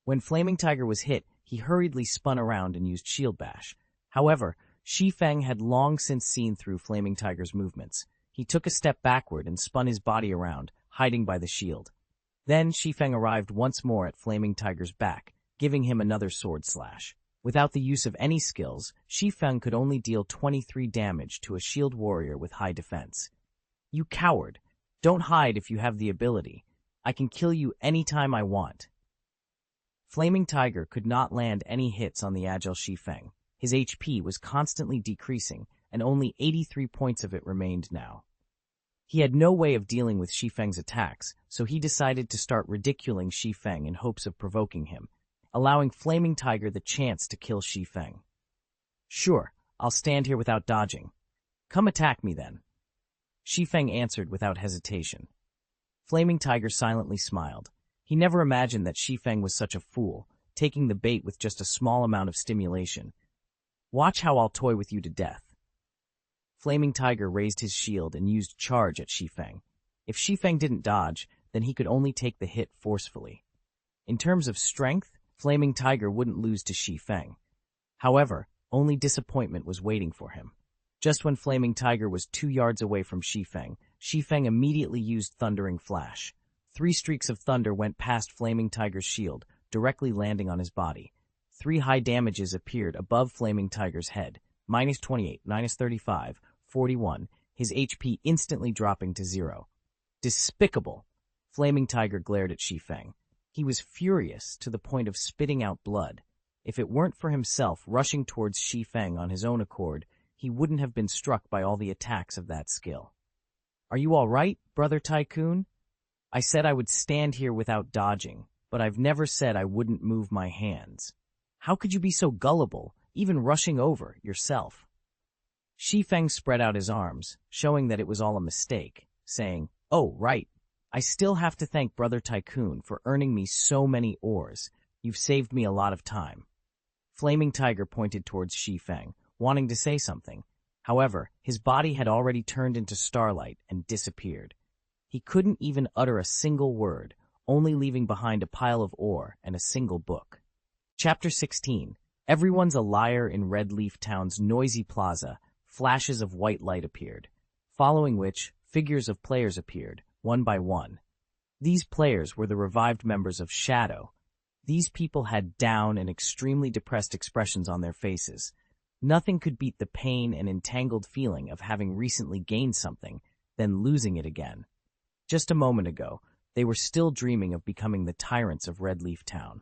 When Flaming Tiger was hit, he hurriedly spun around and used Shield Bash. However, Shi Feng had long since seen through Flaming Tiger's movements. He took a step backward and spun his body around, hiding by the shield. Then Shi Feng arrived once more at Flaming Tiger's back, giving him another sword slash. Without the use of any skills, Shi Feng could only deal 23 damage to a shield warrior with high defense. "You coward! Don't hide if you have the ability. I can kill you anytime I want." Flaming Tiger could not land any hits on the agile Shi Feng. His HP was constantly decreasing, and only 83 points of it remained now. He had no way of dealing with Shi Feng's attacks, so he decided to start ridiculing Shi Feng in hopes of provoking him, allowing Flaming Tiger the chance to kill Shi Feng. "Sure, I'll stand here without dodging. Come attack me then," Shi Feng answered without hesitation. Flaming Tiger silently smiled. He never imagined that Shi Feng was such a fool, taking the bait with just a small amount of stimulation. "Watch how I'll toy with you to death." Flaming Tiger raised his shield and used charge at Shi Feng. If Shi Feng didn't dodge, then he could only take the hit forcefully. In terms of strength, Flaming Tiger wouldn't lose to Shi Feng. However, only disappointment was waiting for him. Just when Flaming Tiger was 2 yards away from Shi Feng immediately used Thundering Flash. 3 streaks of thunder went past Flaming Tiger's shield, directly landing on his body. 3 high damages appeared above Flaming Tiger's head, -28, -35, 41, his HP instantly dropping to 0. Despicable! Flaming Tiger glared at Shi Feng. He was furious to the point of spitting out blood. If it weren't for himself rushing towards Shi Feng on his own accord, he wouldn't have been struck by all the attacks of that skill. "Are you all right, Brother Tycoon? I said I would stand here without dodging, but I've never said I wouldn't move my hands. How could you be so gullible, even rushing over yourself?" Shi Feng spread out his arms, showing that it was all a mistake, saying, "Oh, right. I still have to thank Brother Tycoon for earning me so many ores. You've saved me a lot of time." Flaming Tiger pointed towards Shi Feng, wanting to say something. However, his body had already turned into starlight and disappeared. He couldn't even utter a single word, only leaving behind a pile of ore and a single book. Chapter 16. Everyone's a liar in Red Leaf Town's noisy plaza. Flashes of white light appeared, following which figures of players appeared, one by one. These players were the revived members of Shadow. These people had down and extremely depressed expressions on their faces. Nothing could beat the pain and entangled feeling of having recently gained something, then losing it again. Just a moment ago, they were still dreaming of becoming the tyrants of Red Leaf Town.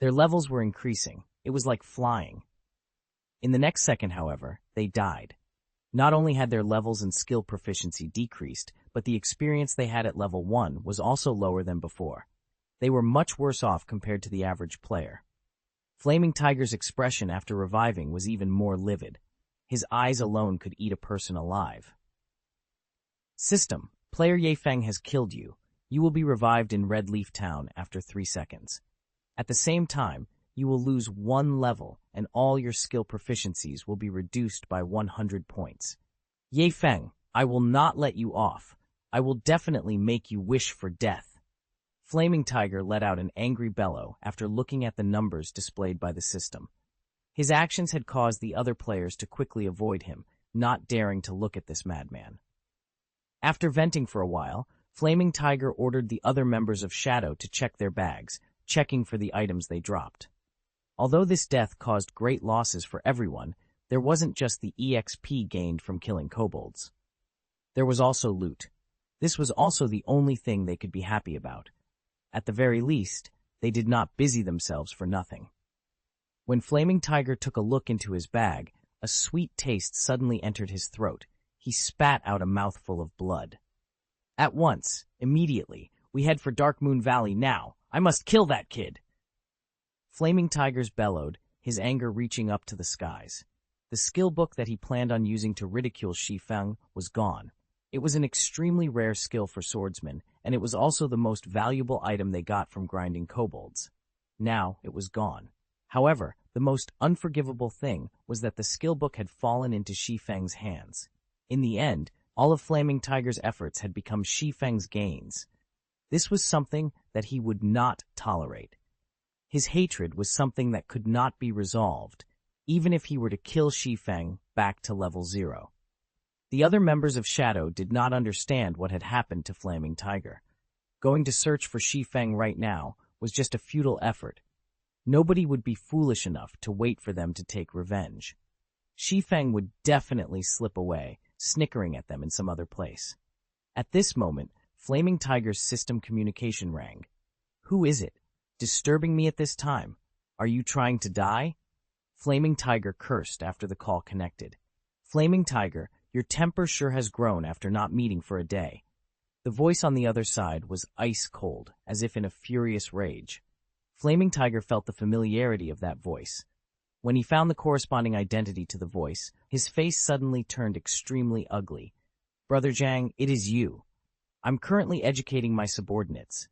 Their levels were increasing. It was like flying. In the next second, however, they died. Not only had their levels and skill proficiency decreased, but the experience they had at level 1 was also lower than before. They were much worse off compared to the average player. Flaming Tiger's expression after reviving was even more livid. His eyes alone could eat a person alive. System: Player Ye Feng has killed you. You will be revived in Red Leaf Town after 3 seconds. At the same time, you will lose 1 level and all your skill proficiencies will be reduced by 100 points. Ye Feng, I will not let you off. I will definitely make you wish for death. Flaming Tiger let out an angry bellow after looking at the numbers displayed by the system. His actions had caused the other players to quickly avoid him, not daring to look at this madman. After venting for a while, Flaming Tiger ordered the other members of Shadow to check their bags, checking for the items they dropped. Although this death caused great losses for everyone, there wasn't just the EXP gained from killing kobolds. There was also loot. This was also the only thing they could be happy about. At the very least, they did not busy themselves for nothing. When Flaming Tiger took a look into his bag, a sweet taste suddenly entered his throat. He spat out a mouthful of blood. At once, immediately, we head for Dark Moon Valley now. I must kill that kid. Flaming Tigers bellowed, his anger reaching up to the skies. The skill book that he planned on using to ridicule Shi Feng was gone. It was an extremely rare skill for swordsmen, and it was also the most valuable item they got from grinding kobolds. Now it was gone. However, the most unforgivable thing was that the skill book had fallen into Shi Feng's hands. In the end, all of Flaming Tiger's efforts had become Shi Feng's gains. This was something that he would not tolerate. His hatred was something that could not be resolved, even if he were to kill Shi Feng back to level 0. The other members of Shadow did not understand what had happened to Flaming Tiger. Going to search for Shi Feng right now was just a futile effort. Nobody would be foolish enough to wait for them to take revenge. Shi Feng would definitely slip away, snickering at them in some other place. At this moment, Flaming Tiger's system communication rang. Who is it? Disturbing me at this time? Are you trying to die? Flaming Tiger cursed after the call connected. Flaming Tiger, your temper sure has grown after not meeting for a day. The voice on the other side was ice cold, as if in a furious rage. Flaming Tiger felt the familiarity of that voice. When he found the corresponding identity to the voice, his face suddenly turned extremely ugly. Brother Zhang, it is you. I'm currently educating my subordinates.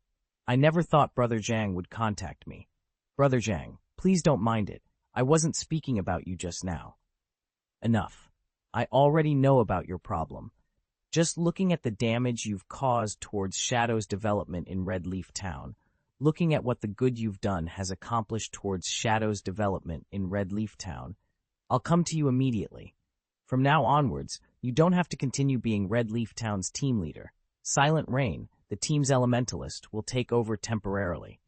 I never thought Brother Zhang would contact me. Brother Zhang, please don't mind it. I wasn't speaking about you just now. Enough. I already know about your problem. Just looking at the damage you've caused towards Shadow's development in Red Leaf Town, looking at what the good you've done has accomplished towards Shadow's development in Red Leaf Town, I'll come to you immediately. From now onwards, you don't have to continue being Red Leaf Town's team leader. Silent Rain, the team's elementalist, will take over temporarily.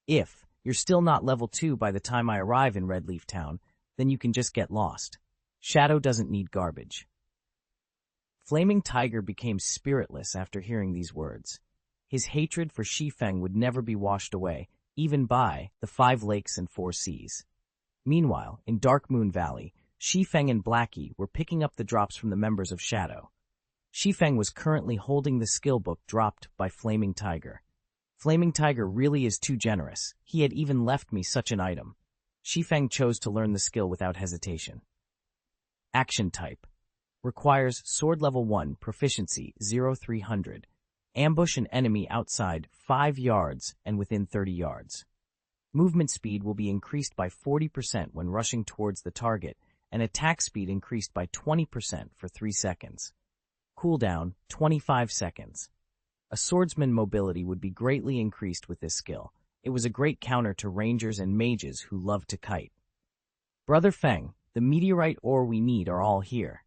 If you're still not level 2 by the time I arrive in Red Leaf Town, then you can just get lost. Shadow doesn't need garbage. Flaming Tiger became spiritless after hearing these words. His hatred for Shi Feng would never be washed away, even by the 5 lakes and 4 seas. Meanwhile, in Dark Moon Valley, Shi Feng and Blackie were picking up the drops from the members of Shadow. Shi Feng was currently holding the skill book dropped by Flaming Tiger. Flaming Tiger really is too generous. He had even left me such an item. Shi Feng chose to learn the skill without hesitation. Action type. Requires sword level 1, proficiency 0300. Ambush an enemy outside 5 yards and within 30 yards. Movement speed will be increased by 40% when rushing towards the target, and attack speed increased by 20% for 3 seconds. Cooldown, 25 seconds. A swordsman mobility would be greatly increased with this skill. It was a great counter to rangers and mages who love to kite. Brother Feng, the meteorite ore we need are all here.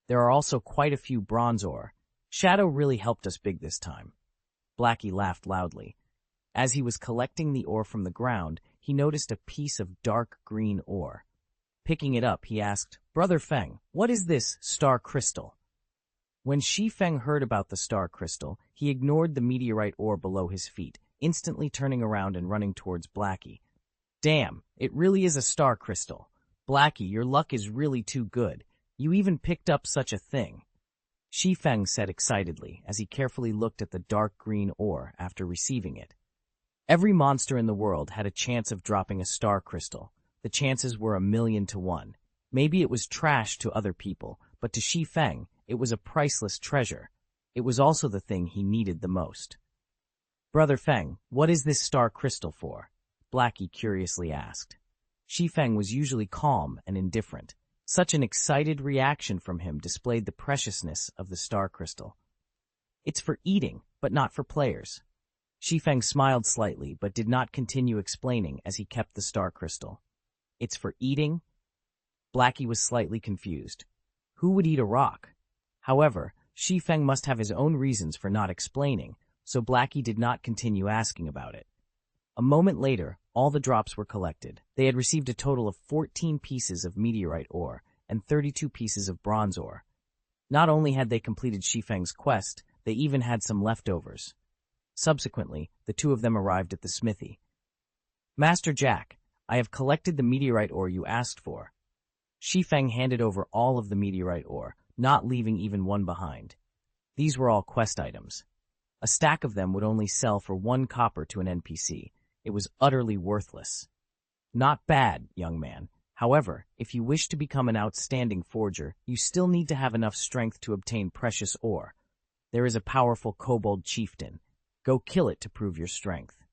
There are also quite a few bronze ore. Shadow really helped us big this time. Blackie laughed loudly. As he was collecting the ore from the ground, he noticed a piece of dark green ore. Picking it up, he asked, Brother Feng, what is this star crystal? When Shi Feng heard about the star crystal, he ignored the meteorite ore below his feet, instantly turning around and running towards Blackie. Damn, it really is a star crystal. Blackie, your luck is really too good. You even picked up such a thing. Shi Feng said excitedly as he carefully looked at the dark green ore after receiving it. Every monster in the world had a chance of dropping a star crystal. The chances were 1,000,000 to 1. Maybe it was trash to other people, but to Shi Feng, it was a priceless treasure. It was also the thing he needed the most. Brother Feng, what is this star crystal for? Blackie curiously asked. Shi Feng was usually calm and indifferent. Such an excited reaction from him displayed the preciousness of the star crystal. It's for eating, but not for players. Shi Feng smiled slightly, but did not continue explaining as he kept the star crystal. It's for eating? Blackie was slightly confused. Who would eat a rock? However, Shi Feng must have his own reasons for not explaining, so Blackie did not continue asking about it. A moment later, all the drops were collected. They had received a total of 14 pieces of meteorite ore and 32 pieces of bronze ore. Not only had they completed Shi Feng's quest, they even had some leftovers. Subsequently, the two of them arrived at the smithy. Master Jack, I have collected the meteorite ore you asked for. Shi Feng handed over all of the meteorite ore, not leaving even one behind. These were all quest items. A stack of them would only sell for 1 copper to an NPC. It was utterly worthless. Not bad, young man. However, if you wish to become an outstanding forger, you still need to have enough strength to obtain precious ore. There is a powerful kobold chieftain. Go kill it to prove your strength.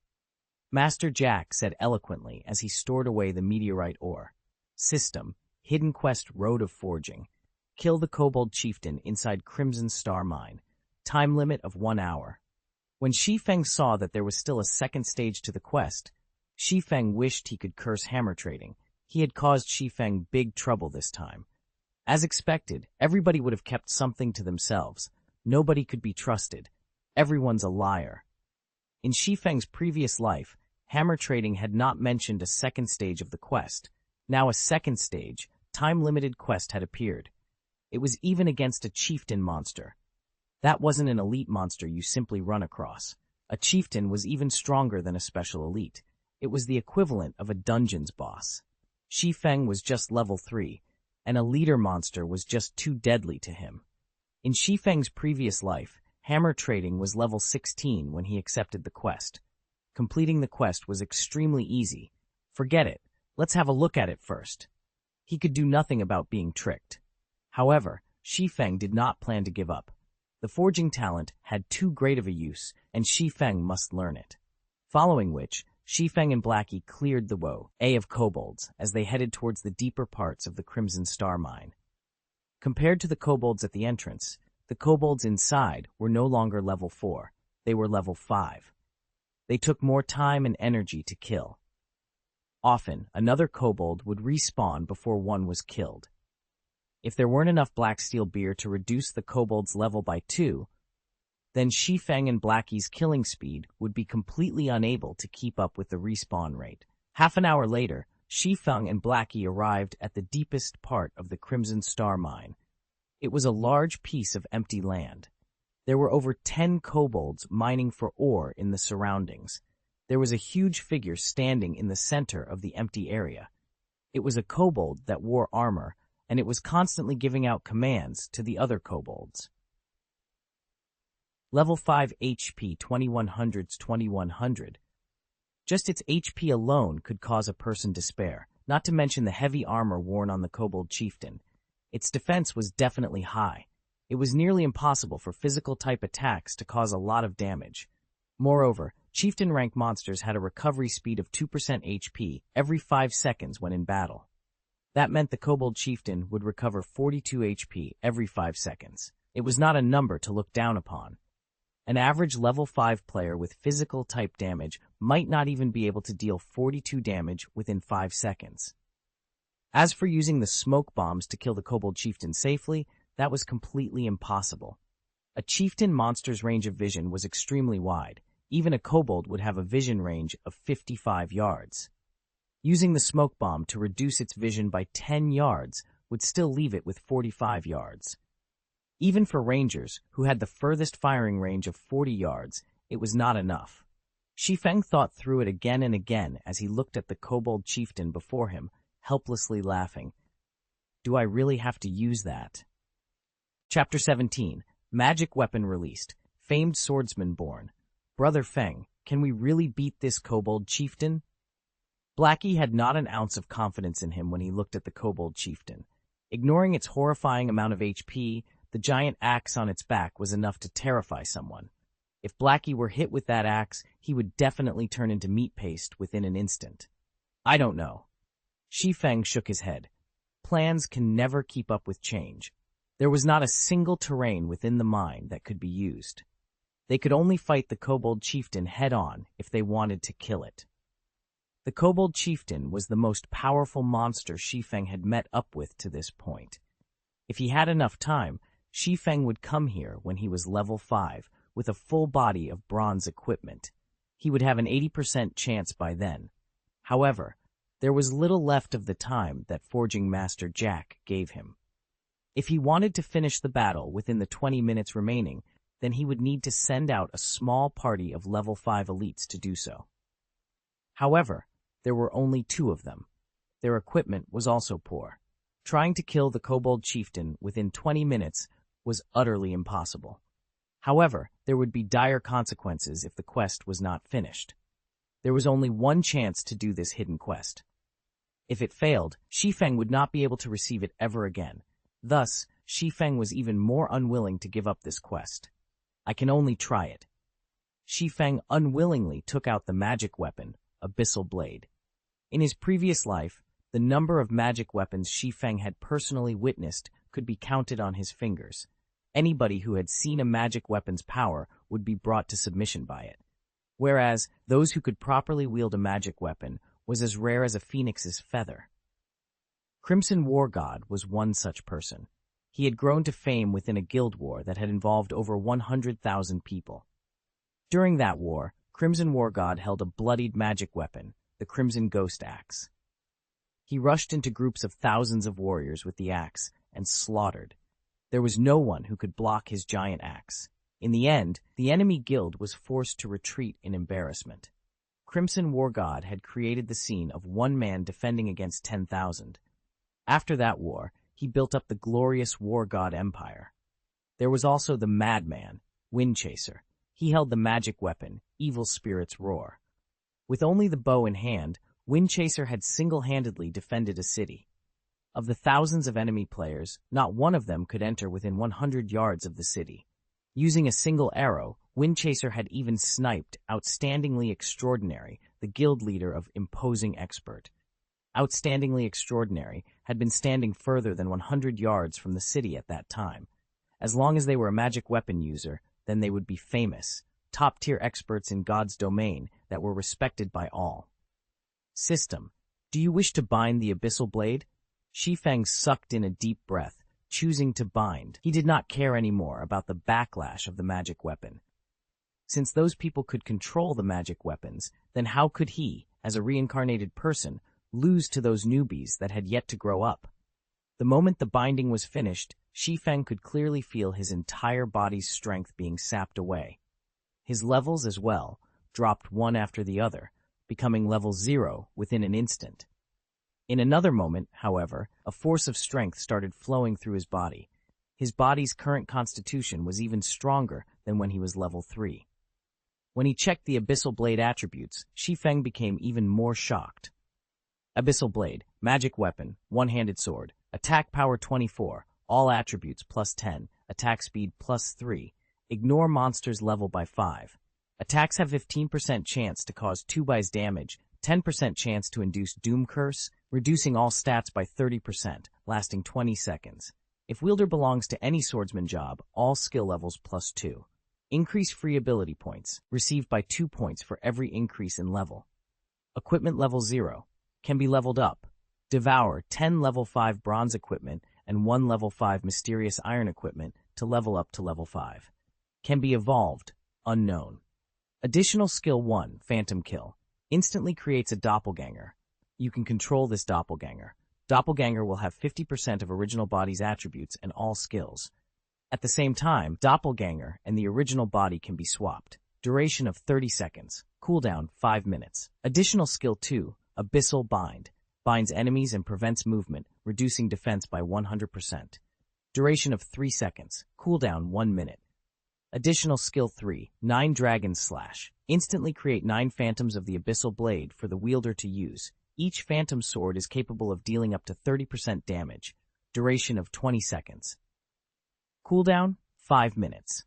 Master Jack said eloquently as he stored away the meteorite ore. System, Hidden Quest Road of Forging. Kill the kobold chieftain inside Crimson Star Mine. Time limit of 1 hour. When Shi Feng saw that there was still a second stage to the quest, Shi Feng wished he could curse hammer trading. He had caused Shi Feng big trouble this time. As expected, everybody would have kept something to themselves. Nobody could be trusted. Everyone's a liar. In Shi Feng's previous life, hammer trading had not mentioned a second stage of the quest. Now a second stage, time-limited quest had appeared. It was even against a chieftain monster. That wasn't an elite monster you simply run across. A chieftain was even stronger than a special elite. It was the equivalent of a dungeon's boss. Shi Feng was just level 3, and a leader monster was just too deadly to him. In Shi Feng's previous life, hammer trading was level 16 when he accepted the quest. Completing the quest was extremely easy. Forget it. Let's have a look at it first. He could do nothing about being tricked. However, Shi Feng did not plan to give up. The forging talent had too great of a use, and Shi Feng must learn it. Following which, Shi Feng and Blackie cleared the woe of kobolds as they headed towards the deeper parts of the Crimson Star Mine. Compared to the kobolds at the entrance, the kobolds inside were no longer level 4, they were level 5. They took more time and energy to kill. Often, another kobold would respawn before one was killed. If there weren't enough black steel beer to reduce the kobold's level by 2, then Shi Feng and Blackie's killing speed would be completely unable to keep up with the respawn rate. Half an hour later, Shi Feng and Blackie arrived at the deepest part of the Crimson Star Mine. It was a large piece of empty land. There were over 10 kobolds mining for ore in the surroundings. There was a huge figure standing in the center of the empty area. It was a kobold that wore armor, and it was constantly giving out commands to the other kobolds. Level 5 HP 2100. Just its HP alone could cause a person despair, not to mention the heavy armor worn on the kobold chieftain. Its defense was definitely high. It was nearly impossible for physical-type attacks to cause a lot of damage. Moreover, chieftain-rank monsters had a recovery speed of 2% HP every 5 seconds when in battle. That meant the kobold chieftain would recover 42 HP every 5 seconds. It was not a number to look down upon. An average level 5 player with physical type damage might not even be able to deal 42 damage within 5 seconds. As for using the smoke bombs to kill the kobold chieftain safely, that was completely impossible. A chieftain monster's range of vision was extremely wide. Even a kobold would have a vision range of 55 yards. Using the smoke bomb to reduce its vision by 10 yards would still leave it with 45 yards. Even for rangers, who had the furthest firing range of 40 yards, it was not enough. Shi Feng thought through it again and again as he looked at the kobold chieftain before him, helplessly laughing. Do I really have to use that? Chapter 17. Magic Weapon Released. Famed Swordsman Born. Brother Feng, can we really beat this kobold chieftain? Blackie had not an ounce of confidence in him when he looked at the kobold chieftain. Ignoring its horrifying amount of HP, the giant axe on its back was enough to terrify someone. If Blackie were hit with that axe, he would definitely turn into meat paste within an instant. I don't know. Shi Feng shook his head. Plans can never keep up with change. There was not a single terrain within the mine that could be used. They could only fight the Kobold Chieftain head-on if they wanted to kill it. The Kobold Chieftain was the most powerful monster Shi Feng had met up with to this point. If he had enough time, Shi Feng would come here when he was level 5 with a full body of bronze equipment. He would have an 80% chance by then. However, there was little left of the time that Forging Master Jack gave him. If he wanted to finish the battle within the 20 minutes remaining, then he would need to send out a small party of level 5 elites to do so. However, there were only 2 of them. Their equipment was also poor. Trying to kill the Kobold Chieftain within 20 minutes was utterly impossible. However, there would be dire consequences if the quest was not finished. There was only one chance to do this hidden quest. If it failed, Shi Feng would not be able to receive it ever again. Thus, Shi Feng was even more unwilling to give up this quest. I can only try it. Shi Feng unwillingly took out the magic weapon, Abyssal Blade. In his previous life, the number of magic weapons Shi Feng had personally witnessed could be counted on his fingers. Anybody who had seen a magic weapon's power would be brought to submission by it. Whereas, those who could properly wield a magic weapon was as rare as a phoenix's feather. Crimson War God was one such person. He had grown to fame within a guild war that had involved over 100,000 people. During that war, Crimson War God held a bloodied magic weapon, the Crimson Ghost Axe. He rushed into groups of thousands of warriors with the axe and slaughtered. There was no one who could block his giant axe. In the end, the enemy guild was forced to retreat in embarrassment. Crimson War God had created the scene of one man defending against 10,000. After that war, he built up the glorious War God Empire. There was also the Madman, Windchaser. He held the magic weapon, Evil Spirit's Roar. With only the bow in hand, Windchaser had single-handedly defended a city. Of the thousands of enemy players, not one of them could enter within 100 yards of the city. Using a single arrow, Windchaser had even sniped Outstandingly Extraordinary, the guild leader of Imposing Expert. Outstandingly Extraordinary had been standing further than 100 yards from the city at that time. As long as they were a magic weapon user, then they would be famous, top-tier experts in God's domain that were respected by all. System. Do you wish to bind the Abyssal Blade? Shi Feng sucked in a deep breath, choosing to bind. He did not care anymore about the backlash of the magic weapon. Since those people could control the magic weapons, then how could he, as a reincarnated person, lose to those newbies that had yet to grow up? The moment the binding was finished, Shi Feng could clearly feel his entire body's strength being sapped away. His levels as well dropped one after the other, becoming level 0 within an instant. In another moment, however, a force of strength started flowing through his body. His body's current constitution was even stronger than when he was level 3. When he checked the Abyssal Blade attributes, Shi Feng became even more shocked. Abyssal Blade, magic weapon, one-handed sword, attack power 24, all attributes plus 10, attack speed plus 3, ignore monsters level by 5. Attacks have 15% chance to cause 2x damage, 10% chance to induce Doom Curse, reducing all stats by 30%, lasting 20 seconds. If wielder belongs to any swordsman job, all skill levels plus 2. Increase free ability points, received by 2 points for every increase in level. Equipment level 0, can be leveled up. Devour 10 level 5 bronze equipment and 1 level 5 mysterious iron equipment to level up to level 5. Can be evolved, unknown. Additional skill 1, Phantom Kill, instantly creates a doppelganger. You can control this doppelganger. Doppelganger will have 50% of original body's attributes and all skills. At the same time, doppelganger and the original body can be swapped. Duration of 30 seconds. Cooldown 5 minutes. Additional skill 2, Abyssal Bind. Binds enemies and prevents movement, reducing defense by 100%. Duration of 3 seconds. Cooldown 1 minute. Additional skill 3, 9 Dragon Slash. Instantly create 9 phantoms of the Abyssal Blade for the wielder to use. Each phantom sword is capable of dealing up to 30% damage. Duration of 20 seconds. Cooldown 5 minutes.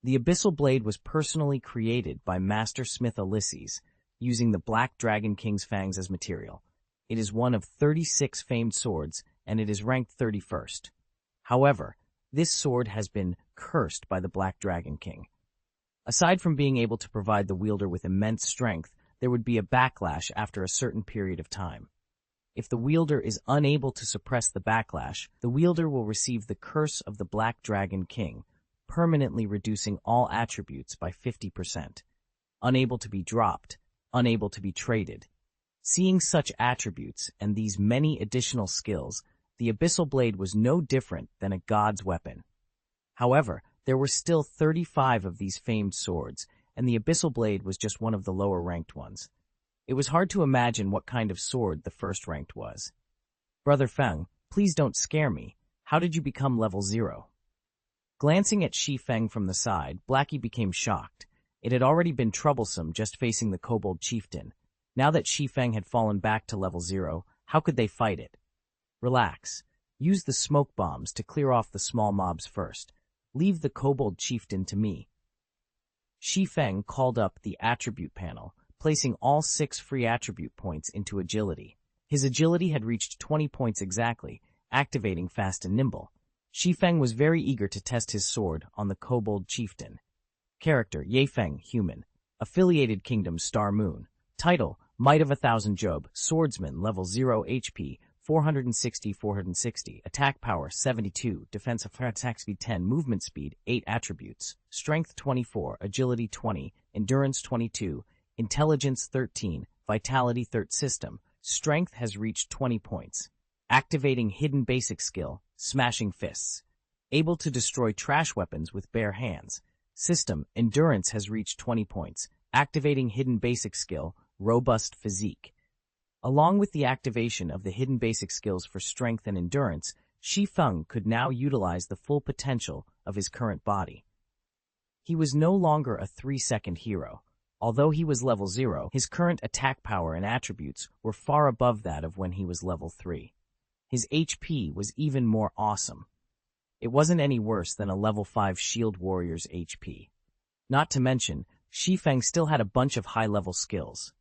The Abyssal Blade was personally created by Master Smith Ulysses, using the Black Dragon King's fangs as material. It is one of 36 famed swords, and it is ranked 31st. However, this sword has been cursed by the Black Dragon King. Aside from being able to provide the wielder with immense strength, there would be a backlash after a certain period of time. If the wielder is unable to suppress the backlash, the wielder will receive the curse of the Black Dragon King, permanently reducing all attributes by 50%. Unable to be dropped, unable to be traded. Seeing such attributes and these many additional skills, the Abyssal Blade was no different than a god's weapon. However, there were still 35 of these famed swords, and the Abyssal Blade was just one of the lower-ranked ones. It was hard to imagine what kind of sword the first-ranked was. Brother Feng, please don't scare me. How did you become level 0? Glancing at Shi Feng from the side, Blackie became shocked. It had already been troublesome just facing the kobold chieftain. Now that Shi Feng had fallen back to level 0, how could they fight it? Relax. Use the smoke bombs to clear off the small mobs first. Leave the kobold chieftain to me. Shi Feng called up the attribute panel, placing all 6 free attribute points into agility. His agility had reached 20 points exactly, activating fast and nimble. Shi Feng was very eager to test his sword on the kobold chieftain. Character, Ye Feng, human. Affiliated kingdom, Star Moon. Title, Might of 1,000 Job. Swordsman, level 0 HP, 460. Attack power, 72. Defense attack speed, 10. Movement speed, 8 attributes. Strength, 24. Agility, 20. Endurance, 22. Intelligence, 13. Vitality, 13. System. Strength has reached 20 points. Activating hidden basic skill, Smashing Fists. Able to destroy trash weapons with bare hands. System, Endurance has reached 20 points. Activating hidden basic skill, Robust Physique. Along with the activation of the hidden basic skills for strength and endurance, Shi Feng could now utilize the full potential of his current body. He was no longer a 3-second hero. Although he was level 0, his current attack power and attributes were far above that of when he was level 3. His HP was even more awesome. It wasn't any worse than a level 5 shield warrior's HP. Not to mention, Shi Feng still had a bunch of high-level skills.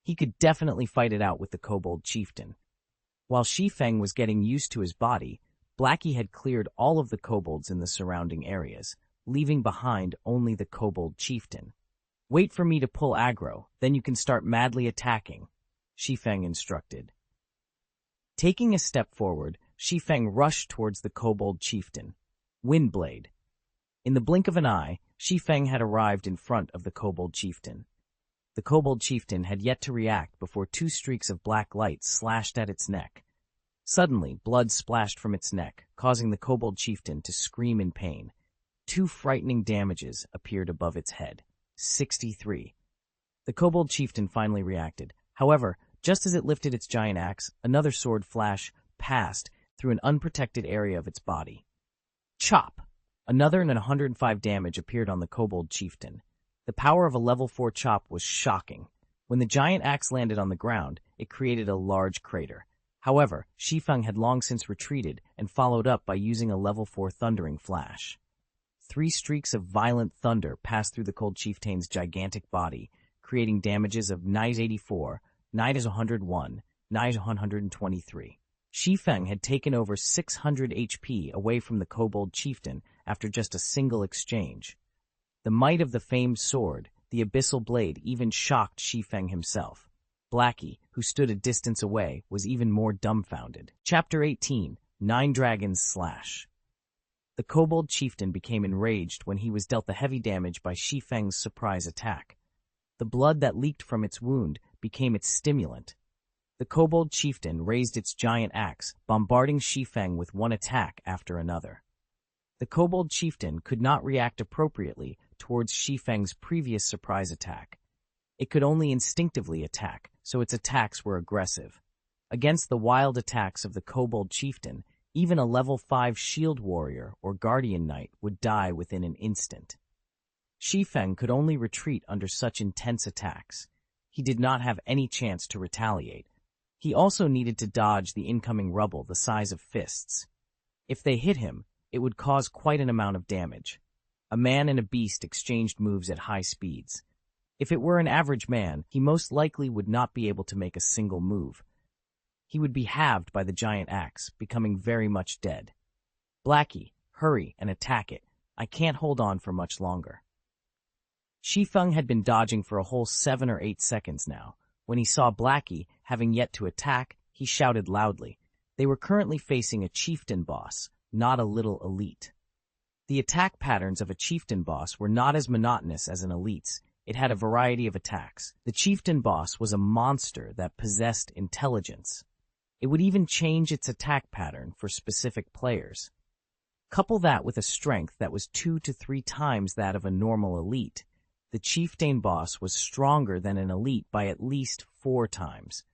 He could definitely fight it out with the kobold chieftain. While Shi Feng was getting used to his body, Blackie had cleared all of the kobolds in the surrounding areas, leaving behind only the kobold chieftain. Wait for me to pull aggro, then you can start madly attacking, Shi Feng instructed. Taking a step forward, Shi Feng rushed towards the kobold chieftain. Windblade. In the blink of an eye, Shi Feng had arrived in front of the kobold chieftain. The kobold chieftain had yet to react before 2 streaks of black light slashed at its neck. Suddenly, blood splashed from its neck, causing the kobold chieftain to scream in pain. 2 frightening damages appeared above its head. 63. The kobold chieftain finally reacted. However, just as it lifted its giant axe, another sword flash passed through an unprotected area of its body. Chop! Another 105 damage appeared on the kobold chieftain. The power of a level 4 chop was shocking. When the giant axe landed on the ground, it created a large crater. However, Shi Feng had long since retreated and followed up by using a level 4 thundering flash. 3 streaks of violent thunder passed through the cold chieftain's gigantic body, creating damages of 84, 101, 123. Shi Feng had taken over 600 HP away from the kobold chieftain after just a single exchange. The might of the famed sword, the Abyssal Blade, even shocked Shi Feng himself. Blackie, who stood a distance away, was even more dumbfounded. Chapter 18, 9 Dragons Slash. The kobold chieftain became enraged when he was dealt the heavy damage by Shi Feng's surprise attack. The blood that leaked from its wound became its stimulant. The kobold chieftain raised its giant axe, bombarding Shi Feng with one attack after another. The kobold chieftain could not react appropriately towards Shi Feng's previous surprise attack. It could only instinctively attack, so its attacks were aggressive. Against the wild attacks of the kobold chieftain, even a level 5 shield warrior or guardian knight would die within an instant. Shi Feng could only retreat under such intense attacks. He did not have any chance to retaliate. He also needed to dodge the incoming rubble the size of fists. If they hit him, it would cause quite an amount of damage. A man and a beast exchanged moves at high speeds. If it were an average man, he most likely would not be able to make a single move. He would be halved by the giant axe, becoming very much dead. Blackie, hurry and attack it. I can't hold on for much longer. Shi Feng had been dodging for a whole 7 or 8 seconds now. When he saw Blackie, having yet to attack, he shouted loudly. They were currently facing a chieftain boss, not a little elite. The attack patterns of a chieftain boss were not as monotonous as an elite's. It had a variety of attacks. The chieftain boss was a monster that possessed intelligence. It would even change its attack pattern for specific players. Couple that with a strength that was 2 to 3 times that of a normal elite. The chieftain boss was stronger than an elite by at least 4 times.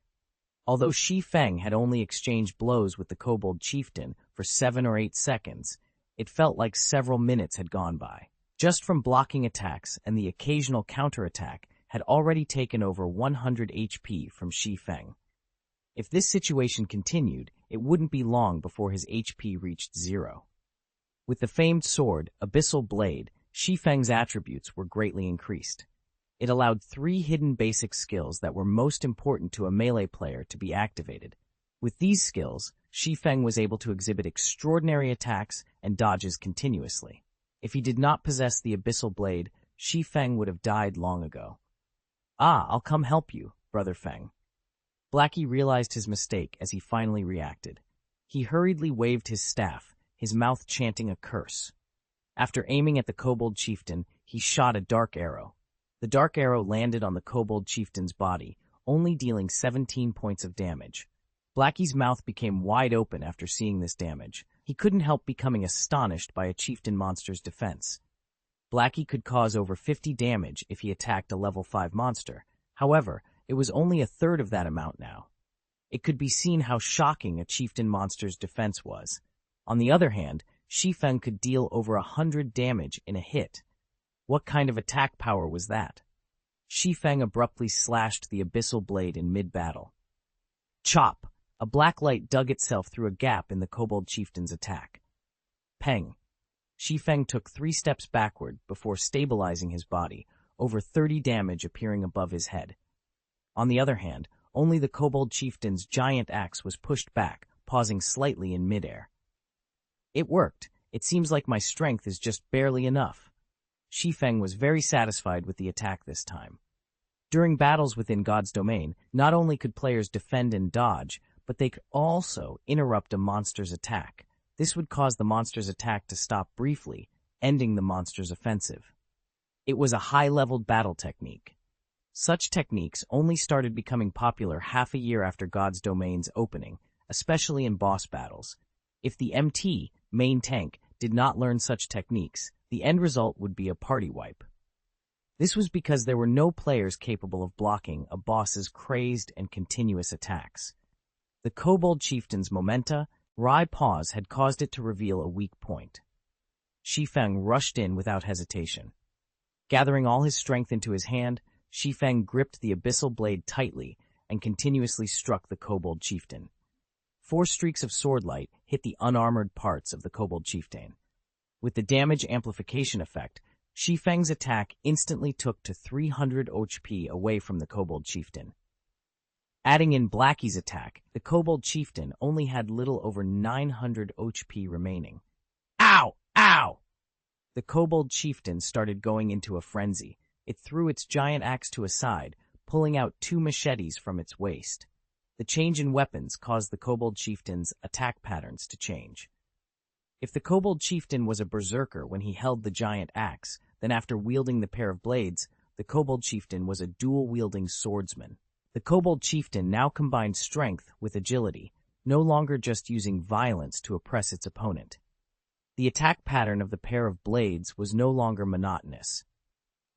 Although Shi Feng had only exchanged blows with the kobold chieftain for 7 or 8 seconds, it felt like several minutes had gone by. Just from blocking attacks and the occasional counterattack had already taken over 100 HP from Shi Feng. If this situation continued, it wouldn't be long before his HP reached 0. With the famed sword, Abyssal Blade, Shi Feng's attributes were greatly increased. It allowed 3 hidden basic skills that were most important to a melee player to be activated. With these skills, Shi Feng was able to exhibit extraordinary attacks and dodges continuously. If he did not possess the Abyssal Blade, Shi Feng would have died long ago. Ah, I'll come help you, Brother Feng. Blackie realized his mistake as he finally reacted. He hurriedly waved his staff, his mouth chanting a curse. After aiming at the kobold chieftain, he shot a dark arrow. The dark arrow landed on the kobold chieftain's body, only dealing 17 points of damage. Blackie's mouth became wide open after seeing this damage. He couldn't help becoming astonished by a chieftain monster's defense. Blackie could cause over 50 damage if he attacked a level 5 monster. However, it was only a third of that amount now. It could be seen how shocking a chieftain monster's defense was. On the other hand, Shi Feng could deal over 100 damage in a hit. What kind of attack power was that? Shi Feng abruptly slashed the Abyssal Blade in mid-battle. Chop! A black light dug itself through a gap in the kobold chieftain's attack. Peng! Shi Feng took 3 steps backward before stabilizing his body, over 30 damage appearing above his head. On the other hand, only the kobold chieftain's giant axe was pushed back, pausing slightly in midair. It worked. It seems like my strength is just barely enough. Shi Feng was very satisfied with the attack this time. During battles within God's domain, not only could players defend and dodge, but they could also interrupt a monster's attack. This would cause the monster's attack to stop briefly, ending the monster's offensive. It was a high-leveled battle technique. Such techniques only started becoming popular half a year after God's domain's opening, especially in boss battles. If the MT, main tank, did not learn such techniques, the end result would be a party wipe. This was because there were no players capable of blocking a boss's crazed and continuous attacks. The kobold chieftain's momenta, wry pause had caused it to reveal a weak point. Shi Feng rushed in without hesitation. Gathering all his strength into his hand, Shi Feng gripped the Abyssal Blade tightly and continuously struck the kobold chieftain. 4 streaks of swordlight hit the unarmored parts of the kobold chieftain. With the damage amplification effect, Shi Feng's attack instantly took to 300 HP away from the kobold chieftain. Adding in Blackie's attack, the kobold chieftain only had little over 900 HP remaining. Ow! Ow! The kobold chieftain started going into a frenzy. It threw its giant axe to a side, pulling out 2 machetes from its waist. The change in weapons caused the kobold chieftain's attack patterns to change. If the kobold chieftain was a berserker when he held the giant axe, then after wielding the pair of blades, the kobold chieftain was a dual-wielding swordsman. The kobold chieftain now combined strength with agility, no longer just using violence to oppress its opponent. The attack pattern of the pair of blades was no longer monotonous.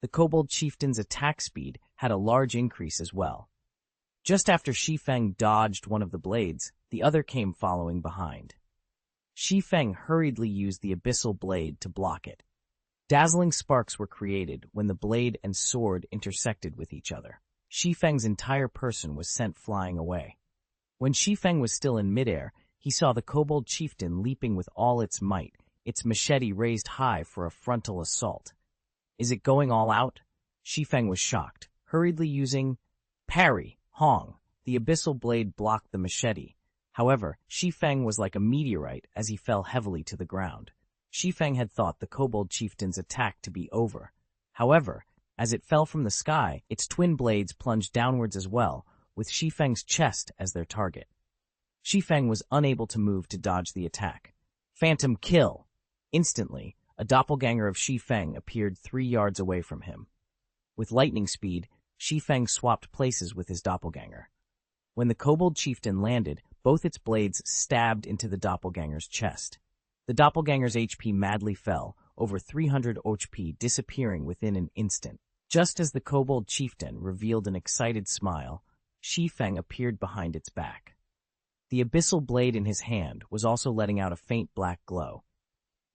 The kobold chieftain's attack speed had a large increase as well. Just after Shi Feng dodged one of the blades, the other came following behind. Shi Feng hurriedly used the Abyssal Blade to block it. Dazzling sparks were created when the blade and sword intersected with each other. Shi Feng's entire person was sent flying away. When Shi Feng was still in midair, he saw the kobold chieftain leaping with all its might, its machete raised high for a frontal assault. Is it going all out? Shi Feng was shocked, hurriedly using parry, Hong. The abyssal blade blocked the machete. However, Shi Feng was like a meteorite as he fell heavily to the ground. Shi Feng had thought the kobold chieftain's attack to be over. However, as it fell from the sky, its twin blades plunged downwards as well, with Shi Feng's chest as their target. Shi Feng was unable to move to dodge the attack. Phantom kill! Instantly, a doppelganger of Shi Feng appeared 3 yards away from him. With lightning speed, Shi Feng swapped places with his doppelganger. When the kobold chieftain landed, both its blades stabbed into the doppelganger's chest. The doppelganger's HP madly fell, over 300 HP disappearing within an instant. Just as the kobold chieftain revealed an excited smile, Shi Feng appeared behind its back. The abyssal blade in his hand was also letting out a faint black glow.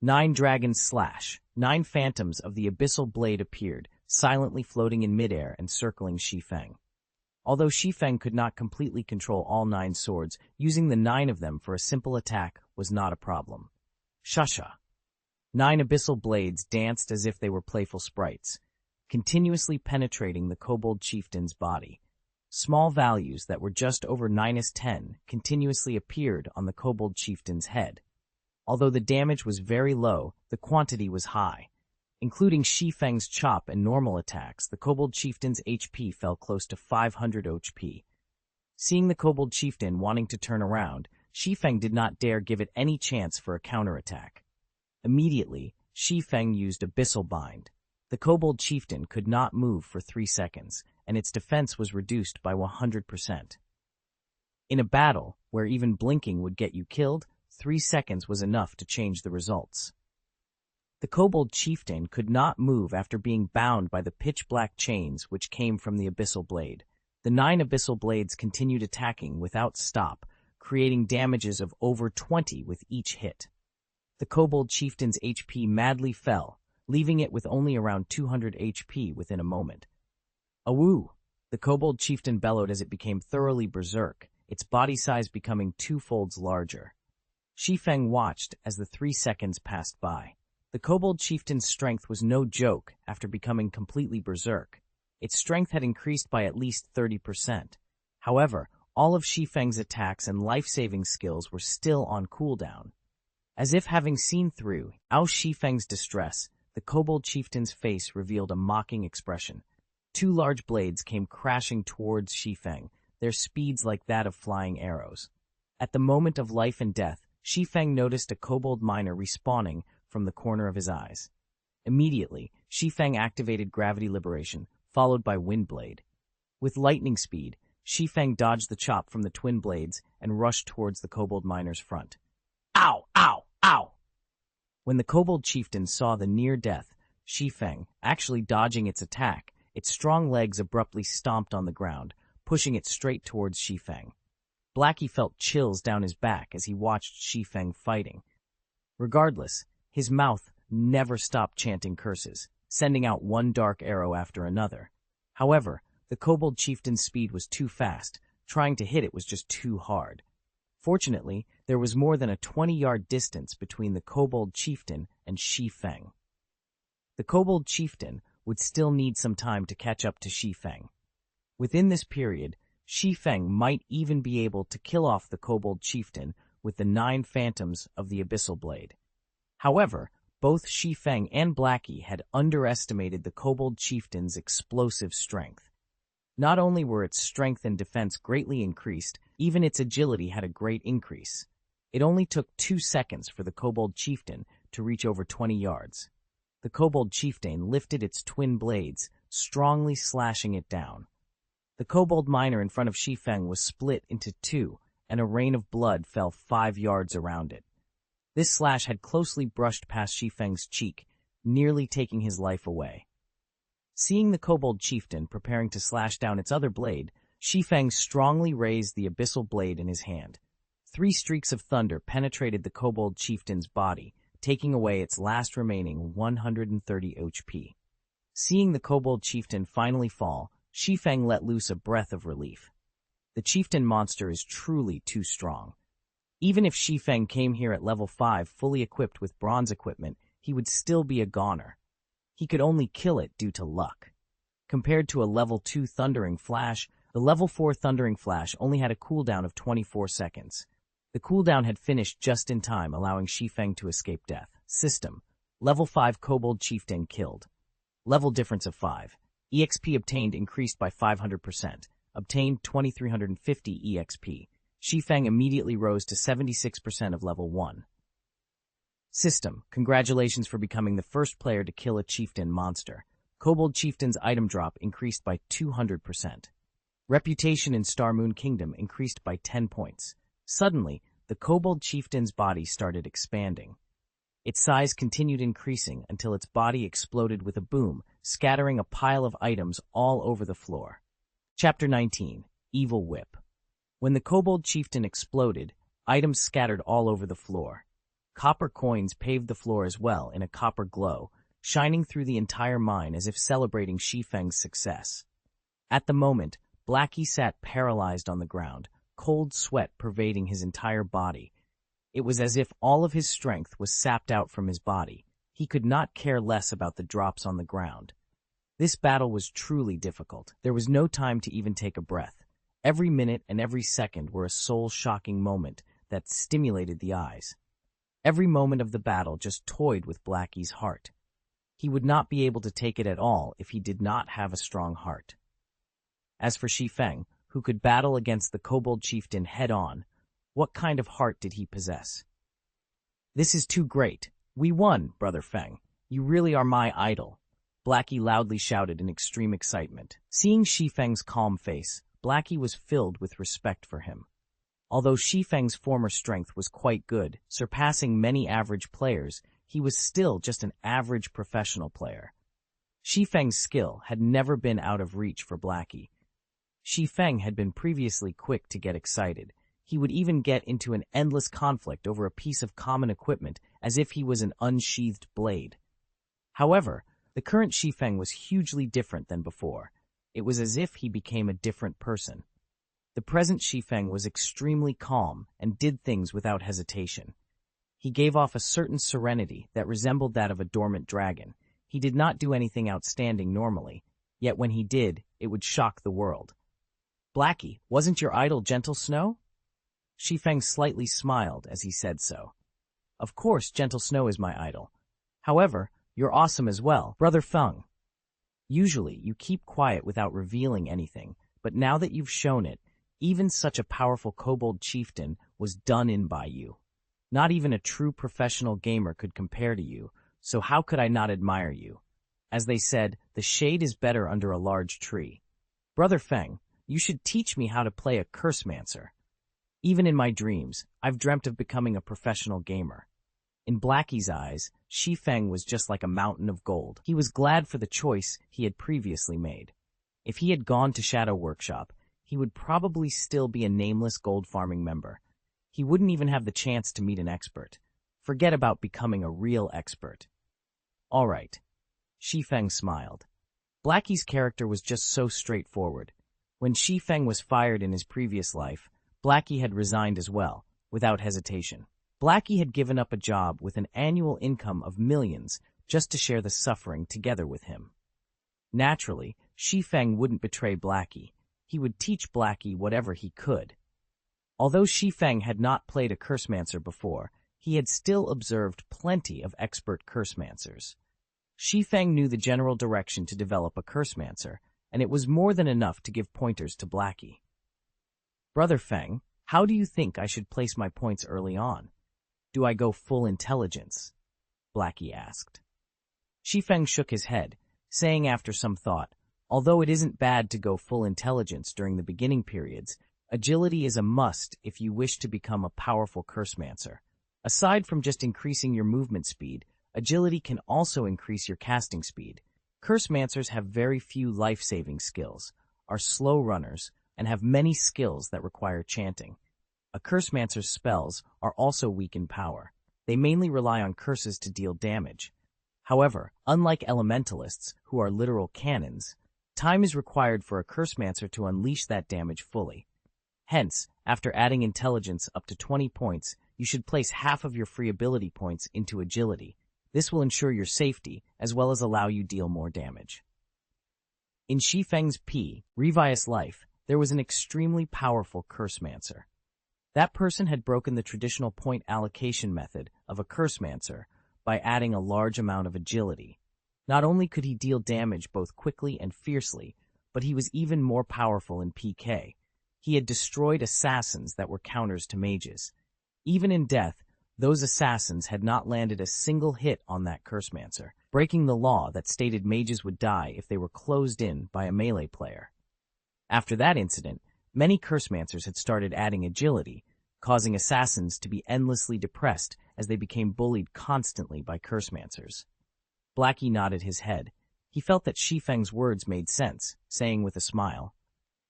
9 dragons slash. 9 phantoms of the abyssal blade appeared, silently floating in midair and circling Shi Feng. Although Shi Feng could not completely control all 9 swords, using the 9 of them for a simple attack was not a problem. Shasha. 9 abyssal blades danced as if they were playful sprites, continuously penetrating the kobold chieftain's body. Small values that were just over -10 continuously appeared on the kobold chieftain's head. Although the damage was very low, the quantity was high. Including Shi Feng's chop and normal attacks, the kobold chieftain's HP fell close to 500 HP. Seeing the kobold chieftain wanting to turn around, Shi Feng did not dare give it any chance for a counterattack. Immediately, Shi Feng used Abyssal Bind. The kobold chieftain could not move for 3 seconds, and its defense was reduced by 100%. In a battle where even blinking would get you killed, 3 seconds was enough to change the results. The kobold chieftain could not move after being bound by the pitch-black chains which came from the abyssal blade. The 9 abyssal blades continued attacking without stop, creating damages of over 20 with each hit. The kobold chieftain's HP madly fell, leaving it with only around 200 HP within a moment. Awoo! The kobold chieftain bellowed as it became thoroughly berserk, its body size becoming 2 folds larger. Shi Feng watched as the 3 seconds passed by. The kobold chieftain's strength was no joke after becoming completely berserk. Its strength had increased by at least 30%. However, all of Shi Feng's attacks and life-saving skills were still on cooldown. As if having seen through Shi Feng's distress, the kobold chieftain's face revealed a mocking expression. 2 large blades came crashing towards Shi Feng, their speeds like that of flying arrows. At the moment of life and death, Shi Feng noticed a kobold miner respawning from the corner of his eyes. Immediately, Shi Feng activated gravity liberation, followed by wind blade. With lightning speed, Shi Feng dodged the chop from the twin blades and rushed towards the kobold miner's front. Ow! Ow! Ow! When the kobold chieftain saw the near-death Shi Feng actually dodging its attack, its strong legs abruptly stomped on the ground, pushing it straight towards Shi Feng. Blackie felt chills down his back as he watched Shi Feng fighting. Regardless, his mouth never stopped chanting curses, sending out one dark arrow after another. However, the kobold chieftain's speed was too fast. Trying to hit it was just too hard. Fortunately, there was more than a 20-yard distance between the kobold chieftain and Shi Feng. The kobold chieftain would still need some time to catch up to Shi Feng. Within this period, Shi Feng might even be able to kill off the kobold chieftain with the 9 phantoms of the abyssal blade. However, both Shi Feng and Blackie had underestimated the kobold chieftain's explosive strength. Not only were its strength and defense greatly increased, even its agility had a great increase. It only took 2 seconds for the kobold chieftain to reach over 20 yards. The kobold chieftain lifted its twin blades, strongly slashing it down. The kobold miner in front of Shi Feng was split into 2, and a rain of blood fell 5 yards around it. This slash had closely brushed past Shi Feng's cheek, nearly taking his life away. Seeing the kobold chieftain preparing to slash down its other blade, Shi Feng strongly raised the abyssal blade in his hand. 3 streaks of thunder penetrated the kobold chieftain's body, taking away its last remaining 130 HP. Seeing the kobold chieftain finally fall, Shi Feng let loose a breath of relief. The chieftain monster is truly too strong. Even if Shi Feng came here at level 5 fully equipped with bronze equipment, he would still be a goner. He could only kill it due to luck. Compared to a level 2 Thundering Flash, the level 4 Thundering Flash only had a cooldown of 24 seconds. The cooldown had finished just in time, allowing Shi Feng to escape death. System: Level 5 Kobold Chieftain killed. Level difference of 5. EXP obtained increased by 500%. Obtained 2350 EXP. Shi Feng immediately rose to 76% of level 1. System: Congratulations for becoming the first player to kill a chieftain monster. Kobold Chieftain's item drop increased by 200%. Reputation in Star Moon Kingdom increased by 10 points. Suddenly, the Kobold Chieftain's body started expanding. Its size continued increasing until its body exploded with a boom, scattering a pile of items all over the floor. Chapter 19. Evil Whip. When the Kobold Chieftain exploded, items scattered all over the floor. Copper coins paved the floor as well in a copper glow, shining through the entire mine as if celebrating Shi Feng's success. At the moment, Blackie sat paralyzed on the ground, cold sweat pervading his entire body. It was as if all of his strength was sapped out from his body. He could not care less about the drops on the ground. This battle was truly difficult. There was no time to even take a breath. Every minute and every second were a soul-shocking moment that stimulated the eyes. Every moment of the battle just toyed with Blackie's heart. He would not be able to take it at all if he did not have a strong heart. As for Shi Feng, who could battle against the Kobold Chieftain head-on, what kind of heart did he possess? "This is too great. We won, Brother Feng. You really are my idol," Blackie loudly shouted in extreme excitement. Seeing Shi Feng's calm face, Blackie was filled with respect for him. Although Shi Feng's former strength was quite good, surpassing many average players, he was still just an average professional player. Shi Feng's skill had never been out of reach for Blackie. Shi Feng had been previously quick to get excited. He would even get into an endless conflict over a piece of common equipment as if he was an unsheathed blade. However, the current Shi Feng was hugely different than before. It was as if he became a different person. The present Shi Feng was extremely calm and did things without hesitation. He gave off a certain serenity that resembled that of a dormant dragon. He did not do anything outstanding normally, yet when he did, it would shock the world. "Blackie, wasn't your idol Gentle Snow?" Shi Feng slightly smiled as he said so. "Of course, Gentle Snow is my idol. However, you're awesome as well, Brother Feng. Usually, you keep quiet without revealing anything, but now that you've shown it, even such a powerful Kobold Chieftain was done in by you. Not even a true professional gamer could compare to you, so how could I not admire you? As they said, the shade is better under a large tree. Brother Feng, you should teach me how to play a Cursemancer. Even in my dreams, I've dreamt of becoming a professional gamer." In Blackie's eyes, Shi Feng was just like a mountain of gold. He was glad for the choice he had previously made. If he had gone to Shadow Workshop, he would probably still be a nameless gold farming member. He wouldn't even have the chance to meet an expert. Forget about becoming a real expert. "All right." Shi Feng smiled. Blackie's character was just so straightforward. When Shi Feng was fired in his previous life, Blackie had resigned as well, without hesitation. Blackie had given up a job with an annual income of millions just to share the suffering together with him. Naturally, Shi Feng wouldn't betray Blackie. He would teach Blackie whatever he could. Although Shi Feng had not played a Cursemancer before, he had still observed plenty of expert Cursemancers. Shi Feng knew the general direction to develop a Cursemancer, and it was more than enough to give pointers to Blackie. "Brother Feng, how do you think I should place my points early on? Do I go full intelligence?" Blackie asked. Shi Feng shook his head, saying after some thought, "Although it isn't bad to go full intelligence during the beginning periods, agility is a must if you wish to become a powerful Cursemancer. Aside from just increasing your movement speed, agility can also increase your casting speed. Cursemancers have very few life-saving skills, are slow runners, and have many skills that require chanting. A Cursemancer's spells are also weak in power. They mainly rely on curses to deal damage. However, unlike elementalists, who are literal cannons, time is required for a Cursemancer to unleash that damage fully. Hence, after adding intelligence up to 20 points, you should place half of your free ability points into agility. This will ensure your safety, as well as allow you deal more damage. In Shi Feng's previous life, there was an extremely powerful cursemancer. That person had broken the traditional point allocation method of a cursemancer by adding a large amount of agility. Not only could he deal damage both quickly and fiercely, but he was even more powerful in PK. He had destroyed assassins that were counters to mages. Even in death, those assassins had not landed a single hit on that cursemancer, breaking the law that stated mages would die if they were closed in by a melee player. After that incident, many cursemancers had started adding agility, causing assassins to be endlessly depressed as they became bullied constantly by cursemancers. Blackie nodded his head. He felt that Shi Feng's words made sense, saying with a smile,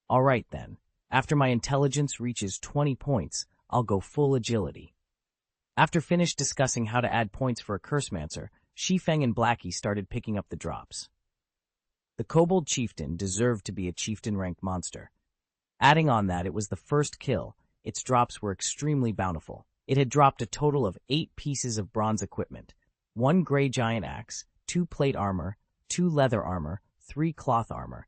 "All right then, after my intelligence reaches 20 points, I'll go full agility." After finished discussing how to add points for a cursemancer, Shi Feng and Blackie started picking up the drops. The Kobold Chieftain deserved to be a chieftain-ranked monster. Adding on that it was the first kill, its drops were extremely bountiful. It had dropped a total of 8 pieces of bronze equipment, 1 gray giant axe, 2 plate armor, 2 leather armor, 3 cloth armor.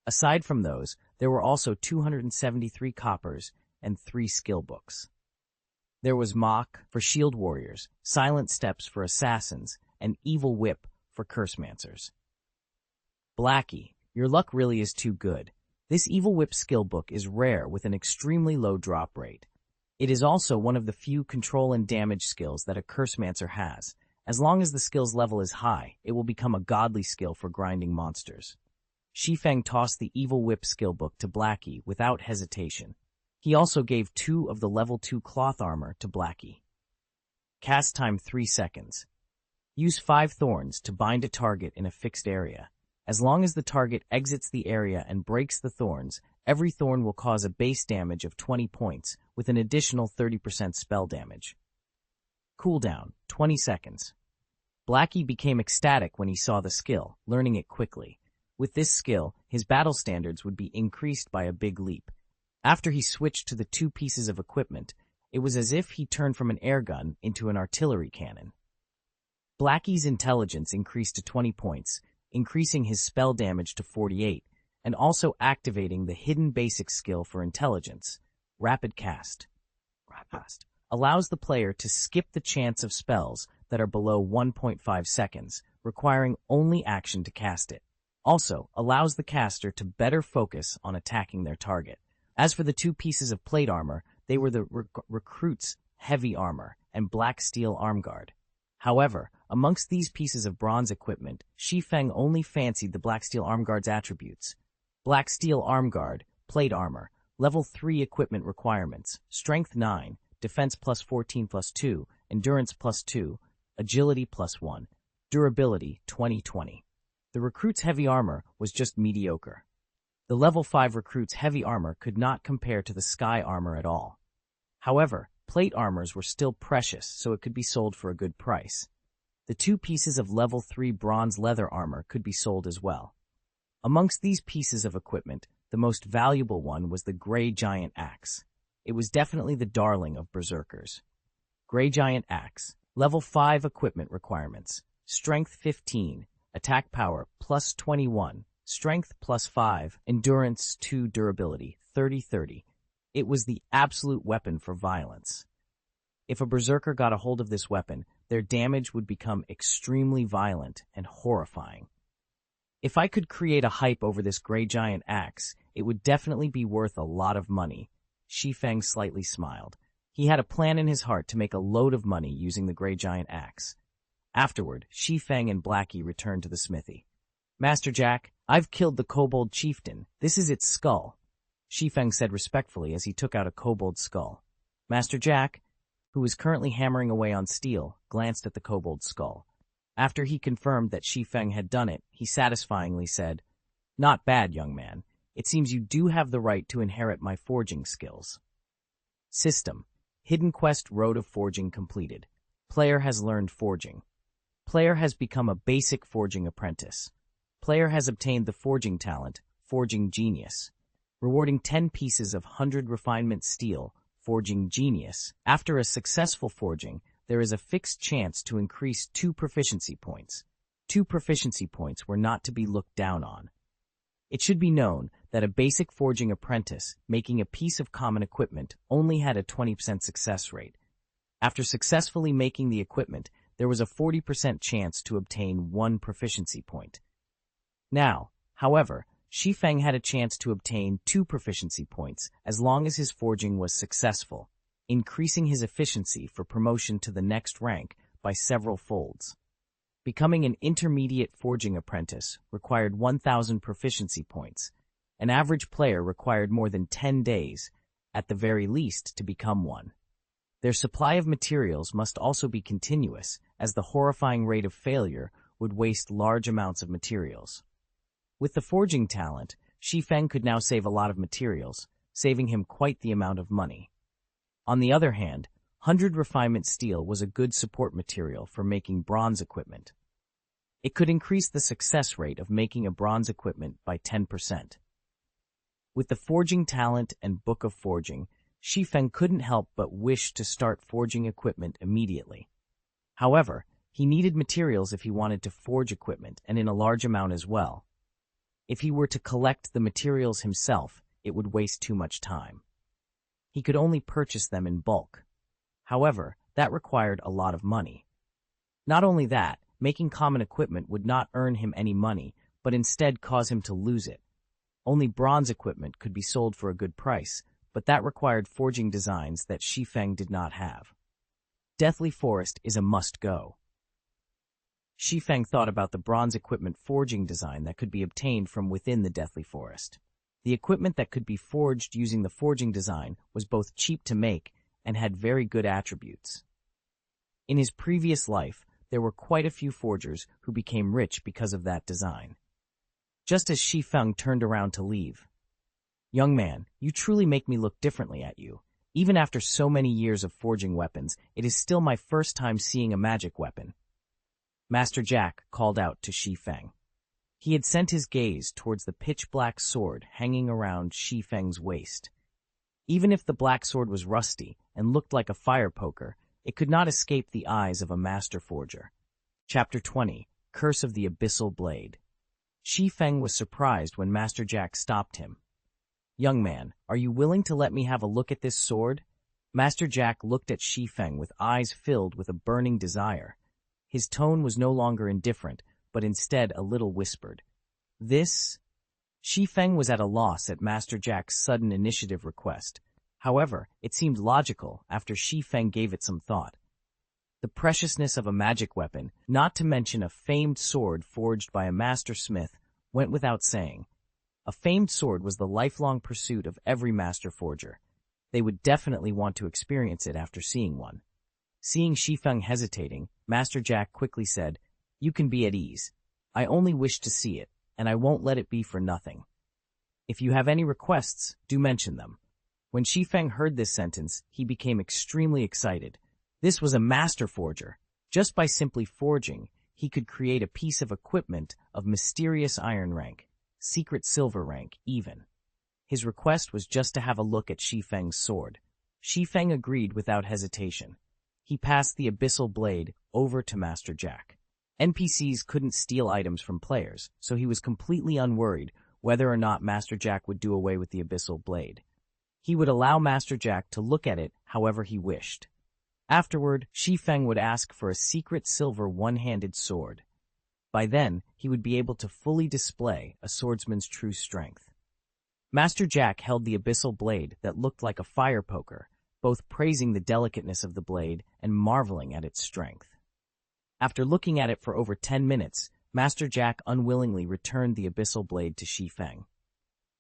Aside from those, there were also 273 coppers and 3 skill books. There was Mach for shield warriors, silent steps for assassins, and evil whip for cursemancers. Blackie, your luck really is too good. This evil whip skill book is rare with an extremely low drop rate. It is also one of the few control and damage skills that a cursemancer has. As long as the skill's level is high, it will become a godly skill for grinding monsters. Shi Feng tossed the evil whip skill book to Blackie without hesitation. He also gave 2 of the level 2 cloth armor to Blackie. Cast time 3 seconds. Use 5 thorns to bind a target in a fixed area. As long as the target exits the area and breaks the thorns, every thorn will cause a base damage of 20 points with an additional 30% spell damage. Cooldown, 20 seconds. Blackie became ecstatic when he saw the skill, learning it quickly. With this skill, his battle standards would be increased by a big leap. After he switched to the 2 pieces of equipment, it was as if he turned from an airgun into an artillery cannon. Blackie's intelligence increased to 20 points, increasing his spell damage to 48, and also activating the hidden basic skill for intelligence, Rapid Cast. Allows the player to skip the chance of spells that are below 1.5 seconds, requiring only action to cast it. Also, allows the caster to better focus on attacking their target. As for the 2 pieces of plate armor, they were the recruit's heavy armor and black steel arm guard. However, amongst these pieces of bronze equipment, Shi Feng only fancied the black steel arm guard's attributes. Black steel arm guard, plate armor, level 3 equipment requirements, strength 9, defense plus 14 plus 2, endurance plus 2, agility plus 1, durability 20/20. The recruit's heavy armor was just mediocre. The level 5 recruit's heavy armor could not compare to the sky armor at all. However, plate armors were still precious, so it could be sold for a good price. The 2 pieces of level 3 bronze leather armor could be sold as well. Amongst these pieces of equipment, the most valuable one was the gray giant axe. It was definitely the darling of berserkers. Gray giant axe, level 5 equipment requirements, strength 15, attack power plus 21, strength plus 5, endurance 2, durability 30/30. It was the absolute weapon for violence. If a berserker got a hold of this weapon, their damage would become extremely violent and horrifying. If I could create a hype over this gray giant axe, it would definitely be worth a lot of money. Shi Feng slightly smiled. He had a plan in his heart to make a load of money using the gray giant axe. Afterward, Shi Feng and Blackie returned to the smithy. "Master Jack, I've killed the Kobold Chieftain. This is its skull," Shi Feng said respectfully as he took out a kobold skull. Master Jack, who was currently hammering away on steel, glanced at the kobold skull. After he confirmed that Shi Feng had done it, he satisfyingly said, "Not bad, young man. It seems you do have the right to inherit my forging skills." System: Hidden Quest Road of Forging completed. Player has learned forging. Player has become a basic forging apprentice. Player has obtained the forging talent, Forging Genius. rewarding 10 pieces of 100 refinement steel, forging genius. After a successful forging, there is a fixed chance to increase 2 proficiency points. 2 proficiency points were not to be looked down on. It should be known that a basic forging apprentice making a piece of common equipment only had a 20% success rate. After successfully making the equipment, there was a 40% chance to obtain 1 proficiency point. Now, however, Shi Feng had a chance to obtain 2 proficiency points as long as his forging was successful, increasing his efficiency for promotion to the next rank by several folds. Becoming an intermediate forging apprentice required 1,000 proficiency points. An average player required more than 10 days, at the very least, to become one. Their supply of materials must also be continuous, as the horrifying rate of failure would waste large amounts of materials. With the forging talent, Shi Feng could now save a lot of materials, saving him quite the amount of money. On the other hand, 100 refinement steel was a good support material for making bronze equipment. It could increase the success rate of making a bronze equipment by 10%. With the forging talent and book of forging, Shi Feng couldn't help but wish to start forging equipment immediately. However, he needed materials if he wanted to forge equipment, and in a large amount as well. If he were to collect the materials himself, it would waste too much time. He could only purchase them in bulk. However, that required a lot of money. Not only that, making common equipment would not earn him any money, but instead cause him to lose it. Only bronze equipment could be sold for a good price, but that required forging designs that Shi Feng did not have. Deathly Forest is a must-go. Shi Feng thought about the bronze equipment forging design that could be obtained from within the Deathly Forest. The equipment that could be forged using the forging design was both cheap to make and had very good attributes. In his previous life, there were quite a few forgers who became rich because of that design. Just as Shi Feng turned around to leave, "Young man, you truly make me look differently at you. Even after so many years of forging weapons, it is still my first time seeing a magic weapon," Master Jack called out to Shi Feng. He had sent his gaze towards the pitch-black sword hanging around Shi Feng's waist. Even if the black sword was rusty and looked like a fire poker, it could not escape the eyes of a master forger. Chapter 20, Curse of the Abyssal Blade. Shi Feng was surprised when Master Jack stopped him. "Young man, are you willing to let me have a look at this sword?" Master Jack looked at Shi Feng with eyes filled with a burning desire. His tone was no longer indifferent, but instead a little whispered. "This?" Shi Feng was at a loss at Master Jack's sudden initiative request. However, it seemed logical after Shi Feng gave it some thought. The preciousness of a magic weapon, not to mention a famed sword forged by a master smith, went without saying. A famed sword was the lifelong pursuit of every master forger. They would definitely want to experience it after seeing one. Seeing Shi Feng hesitating, Master Jack quickly said, "You can be at ease. I only wish to see it, and I won't let it be for nothing. If you have any requests, do mention them." When Shi Feng heard this sentence, he became extremely excited. This was a master forger. Just by simply forging, he could create a piece of equipment of mysterious iron rank, secret silver rank even. His request was just to have a look at Shi Feng's sword. Shi Feng agreed without hesitation. He passed the abyssal blade over to Master Jack. NPCs couldn't steal items from players, so he was completely unworried whether or not Master Jack would do away with the abyssal blade. He would allow Master Jack to look at it however he wished. Afterward, Shi Feng would ask for a secret silver one-handed sword. By then, he would be able to fully display a swordsman's true strength. Master Jack held the abyssal blade that looked like a fire poker, both praising the delicateness of the blade and marveling at its strength. After looking at it for over 10 minutes, Master Jack unwillingly returned the abyssal blade to Shi Feng.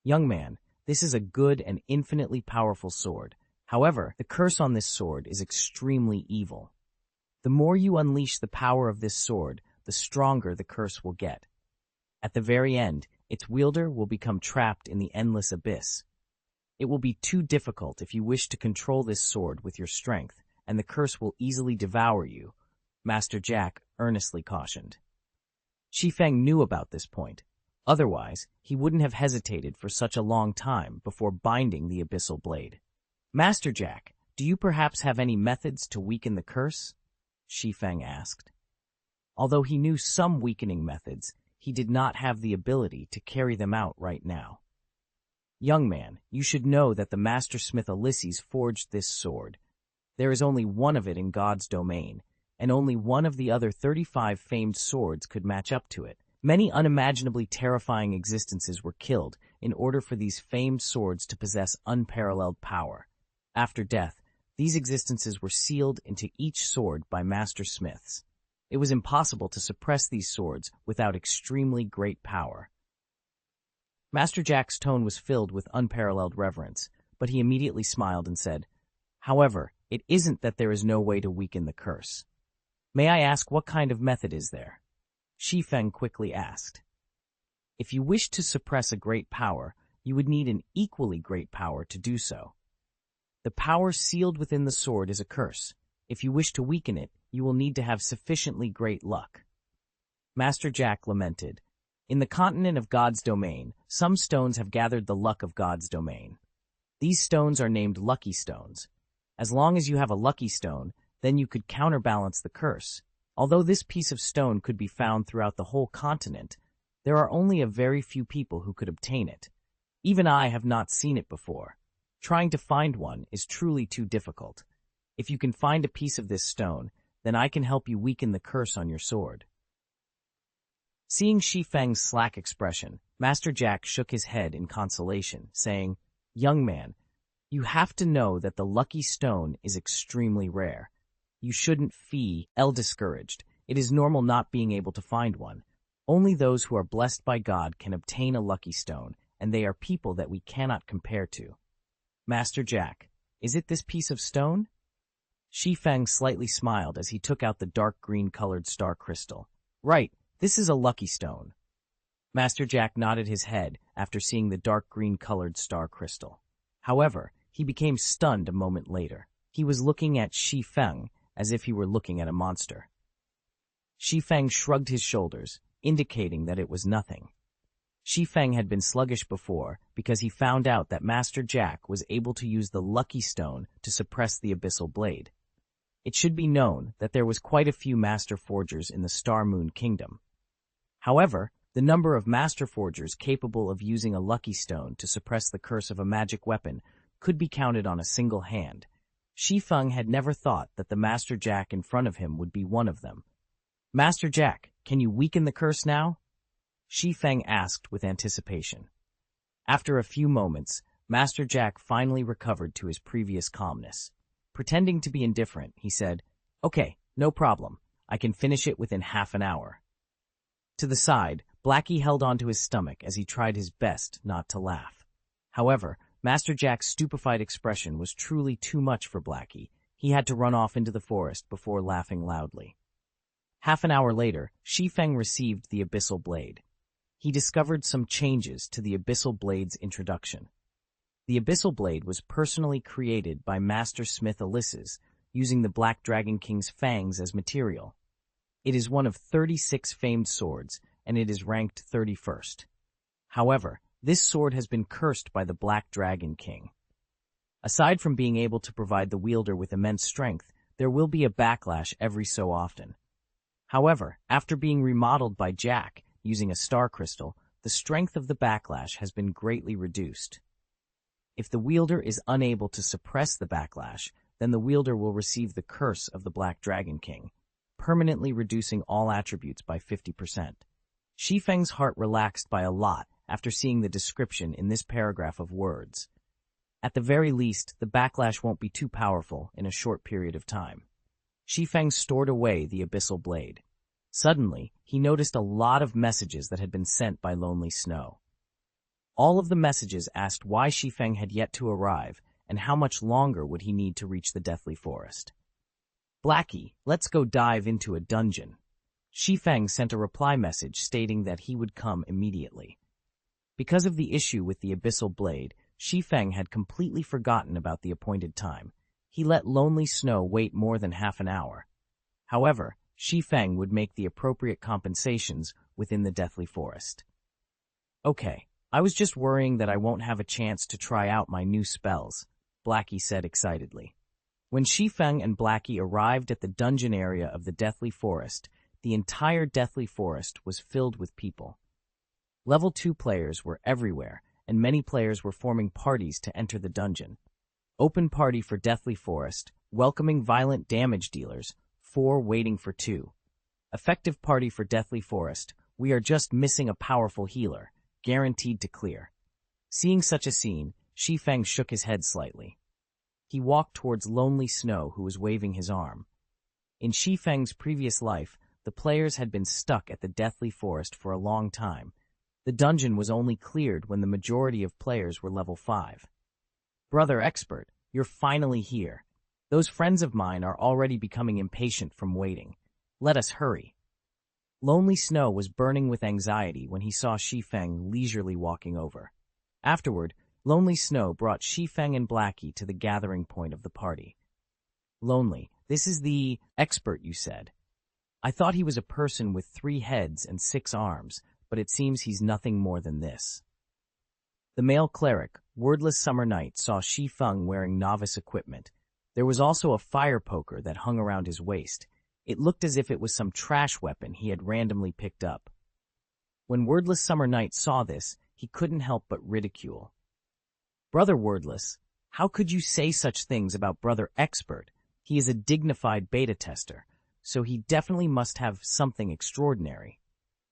"Young man, this is a good and infinitely powerful sword. However, the curse on this sword is extremely evil. The more you unleash the power of this sword, the stronger the curse will get. At the very end, its wielder will become trapped in the endless abyss. It will be too difficult if you wish to control this sword with your strength, and the curse will easily devour you," Master Jack earnestly cautioned. Shi Feng knew about this point. Otherwise, he wouldn't have hesitated for such a long time before binding the abyssal blade. Master Jack, do you perhaps have any methods to weaken the curse? Shi Feng asked. Although he knew some weakening methods, he did not have the ability to carry them out right now. Young man, you should know that the master smith Ulysses forged this sword. There is only one of it in God's domain, and only one of the other 35 famed swords could match up to it. Many unimaginably terrifying existences were killed in order for these famed swords to possess unparalleled power. After death, these existences were sealed into each sword by master smiths. It was impossible to suppress these swords without extremely great power. Master Jack's tone was filled with unparalleled reverence, but he immediately smiled and said, "However, it isn't that there is no way to weaken the curse. May I ask what kind of method is there?" Shi Feng quickly asked. "If you wish to suppress a great power, you would need an equally great power to do so. The power sealed within the sword is a curse. If you wish to weaken it, you will need to have sufficiently great luck." Master Jack lamented, "In the continent of God's domain, some stones have gathered the luck of God's domain. These stones are named lucky stones. As long as you have a lucky stone, then you could counterbalance the curse. Although this piece of stone could be found throughout the whole continent, there are only a very few people who could obtain it. Even I have not seen it before. Trying to find one is truly too difficult. If you can find a piece of this stone, then I can help you weaken the curse on your sword." Seeing Shi Feng's slack expression, Master Jack shook his head in consolation, saying, "Young man, you have to know that the lucky stone is extremely rare. You shouldn't feel discouraged. It is normal not being able to find one. Only those who are blessed by God can obtain a lucky stone, and they are people that we cannot compare to. Master Jack, is it this piece of stone?" Shi Feng slightly smiled as he took out the dark green-colored star crystal. "Right, this is a lucky stone." Master Jack nodded his head after seeing the dark green-colored star crystal. However, he became stunned a moment later. He was looking at Shi Feng as if he were looking at a monster. Shi Feng shrugged his shoulders, indicating that it was nothing. Shi Feng had been sluggish before because he found out that Master Jack was able to use the lucky stone to suppress the abyssal blade. It should be known that there was quite a few master forgers in the Star Moon Kingdom. However, the number of master forgers capable of using a lucky stone to suppress the curse of a magic weapon could be counted on a single hand. Shi Feng had never thought that the Master Jack in front of him would be one of them. "Master Jack, can you weaken the curse now?" Shi Feng asked with anticipation. After a few moments, Master Jack finally recovered to his previous calmness. Pretending to be indifferent, he said, "Okay, no problem. I can finish it within half an hour." To the side, Blackie held onto his stomach as he tried his best not to laugh. However, Master Jack's stupefied expression was truly too much for Blackie. He had to run off into the forest before laughing loudly. Half an hour later, Shi Feng received the abyssal blade. He discovered some changes to the abyssal blade's introduction. The abyssal blade was personally created by Master Smith Ulysses, using the Black Dragon King's fangs as material. It is one of 36 famed swords, and it is ranked 31st. However, this sword has been cursed by the Black Dragon King. Aside from being able to provide the wielder with immense strength, there will be a backlash every so often. However, after being remodeled by Jack using a star crystal, the strength of the backlash has been greatly reduced. If the wielder is unable to suppress the backlash, then the wielder will receive the curse of the Black Dragon King, permanently reducing all attributes by 50%. Shi Feng's heart relaxed by a lot after seeing the description in this paragraph of words. At the very least, the backlash won't be too powerful in a short period of time. Shi Feng stored away the abyssal blade. Suddenly, he noticed a lot of messages that had been sent by Lonely Snow. All of the messages asked why Shi Feng had yet to arrive and how much longer would he need to reach the Deathly Forest. "Blackie, let's go dive into a dungeon." Shi Feng sent a reply message stating that he would come immediately. Because of the issue with the abyssal blade, Shi Feng had completely forgotten about the appointed time. He let Lonely Snow wait more than half an hour. However, Shi Feng would make the appropriate compensations within the Deathly Forest. Okay, I was just worrying that I won't have a chance to try out my new spells, Blackie said excitedly. When Shi Feng and Blackie arrived at the dungeon area of the Deathly Forest, the entire Deathly Forest was filled with people. Level 2 players were everywhere, and many players were forming parties to enter the dungeon. Open party for Deathly Forest, welcoming violent damage dealers, 4 waiting for 2. Effective party for Deathly Forest, we are just missing a powerful healer, guaranteed to clear. Seeing such a scene, Shi Feng shook his head slightly. He walked towards Lonely Snow, who was waving his arm. In Shi Feng's previous life, the players had been stuck at the Deathly Forest for a long time. The dungeon was only cleared when the majority of players were level 5. Brother Expert, you're finally here. Those friends of mine are already becoming impatient from waiting. Let us hurry. Lonely Snow was burning with anxiety when he saw Shi Feng leisurely walking over. Afterward, Lonely Snow brought Shi Feng and Blackie to the gathering point of the party. Lonely, this is the expert you said. I thought he was a person with 3 heads and 6 arms, but it seems he's nothing more than this. The male cleric, Wordless Summer Night, saw Shi Feng wearing novice equipment. There was also a fire poker that hung around his waist. It looked as if it was some trash weapon he had randomly picked up. When Wordless Summer Night saw this, he couldn't help but ridicule. Brother Wordless, how could you say such things about Brother Expert? He is a dignified beta tester, so he definitely must have something extraordinary.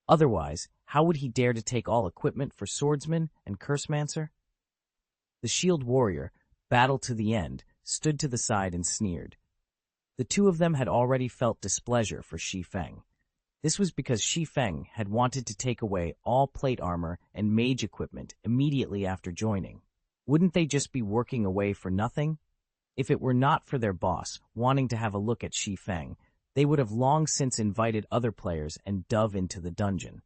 Otherwise, how would he dare to take all equipment for swordsman and cursemancer? The shield warrior, battle to the end, stood to the side and sneered. The two of them had already felt displeasure for Shi Feng. This was because Shi Feng had wanted to take away all plate armor and mage equipment immediately after joining. Wouldn't they just be working away for nothing? If it were not for their boss wanting to have a look at Shi Feng, they would have long since invited other players and dove into the dungeon.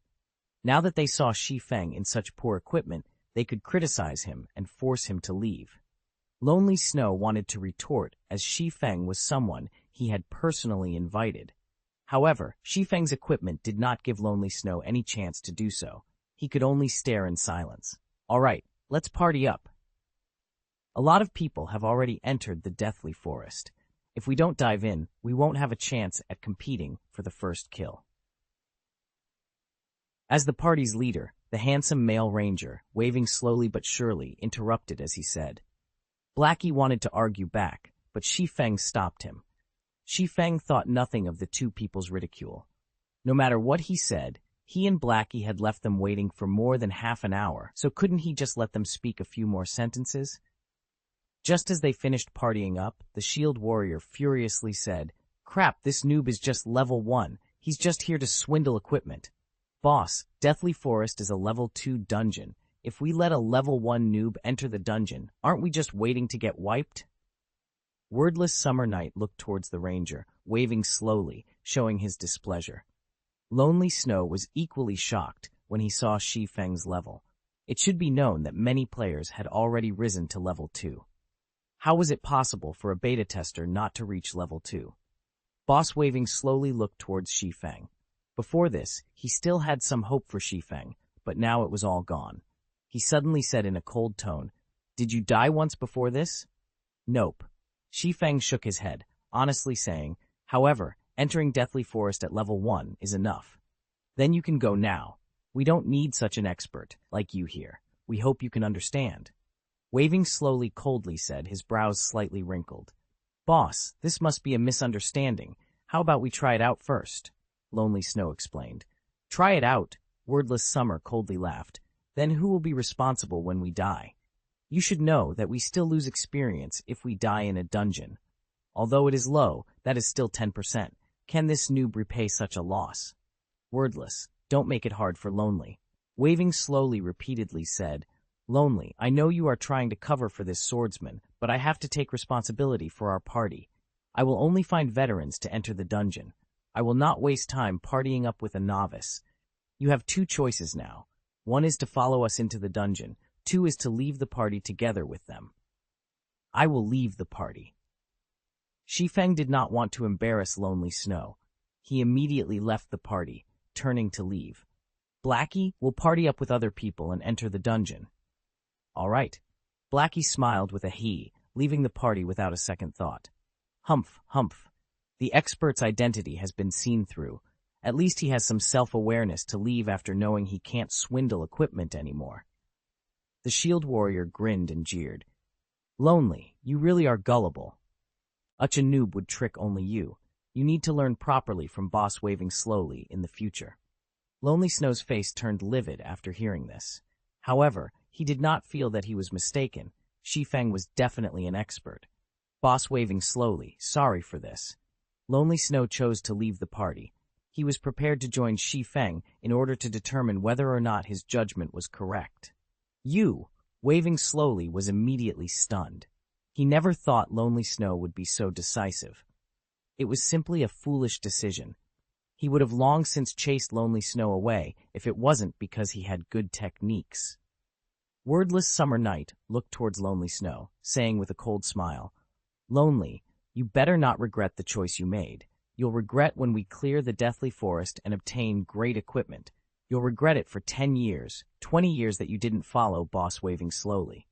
Now that they saw Shi Feng in such poor equipment, they could criticize him and force him to leave. Lonely Snow wanted to retort, as Shi Feng was someone he had personally invited. However, Shi Feng's equipment did not give Lonely Snow any chance to do so. He could only stare in silence. All right, let's party up. A lot of people have already entered the Deathly Forest. If we don't dive in, we won't have a chance at competing for the first kill. As the party's leader, the handsome male ranger, waving slowly but surely, interrupted as he said. Blackie wanted to argue back, but Shi Feng stopped him. Shi Feng thought nothing of the two people's ridicule. No matter what he said, he and Blackie had left them waiting for more than half an hour, so couldn't he just let them speak a few more sentences? Just as they finished partying up, the shield warrior furiously said, "Crap, this noob is just level 1. He's just here to swindle equipment. Boss, Deathly Forest is a level 2 dungeon. If we let a level 1 noob enter the dungeon, aren't we just waiting to get wiped?" Wordless Summer Night looked towards the ranger, waving slowly, showing his displeasure. Lonely Snow was equally shocked when he saw Shi Feng's level. It should be known that many players had already risen to level 2. How was it possible for a beta tester not to reach level 2? Boss waving slowly looked towards Shi Feng. Before this, he still had some hope for Shi Feng, but now it was all gone. He suddenly said in a cold tone, "Did you die once before this?" "Nope." Shi Feng shook his head, honestly saying, "However, entering Deathly Forest at level 1 is enough. Then you can go now. We don't need such an expert like you here. We hope you can understand." Waving slowly coldly said, his brows slightly wrinkled. "Boss, this must be a misunderstanding. How about we try it out first?" Lonely Snow explained. "Try it out," Wordless Summer coldly laughed. "Then who will be responsible when we die? You should know that we still lose experience if we die in a dungeon. Although it is low, that is still 10%. Can this noob repay such a loss?" Wordless, don't make it hard for Lonely. Waving slowly repeatedly said, "Lonely, I know you are trying to cover for this swordsman, but I have to take responsibility for our party. I will only find veterans to enter the dungeon. I will not waste time partying up with a novice. You have 2 choices now. 1 is to follow us into the dungeon. 2 is to leave the party together with them." "I will leave the party." Shi Feng did not want to embarrass Lonely Snow. He immediately left the party, turning to leave. Blackie, we'll party up with other people and enter the dungeon. All right. Blackie smiled with a he, leaving the party without a second thought. Humph, humph. The expert's identity has been seen through. At least he has some self-awareness to leave after knowing he can't swindle equipment anymore. The shield warrior grinned and jeered. Lonely, you really are gullible. Such a noob would trick only you. You need to learn properly from boss waving slowly in the future. Lonely Snow's face turned livid after hearing this. However, he did not feel that he was mistaken. Shi Feng was definitely an expert. Boss waving slowly, sorry for this. Lonely Snow chose to leave the party. He was prepared to join Shi Feng in order to determine whether or not his judgment was correct. You, waving slowly, was immediately stunned. He never thought Lonely Snow would be so decisive. It was simply a foolish decision. He would have long since chased Lonely Snow away if it wasn't because he had good techniques. Wordless Summer Night looked towards Lonely Snow, saying with a cold smile, "Lonely, you better not regret the choice you made. You'll regret when we clear the Deathly Forest and obtain great equipment. You'll regret it for 10 years, 20 years that you didn't follow Boss waving slowly."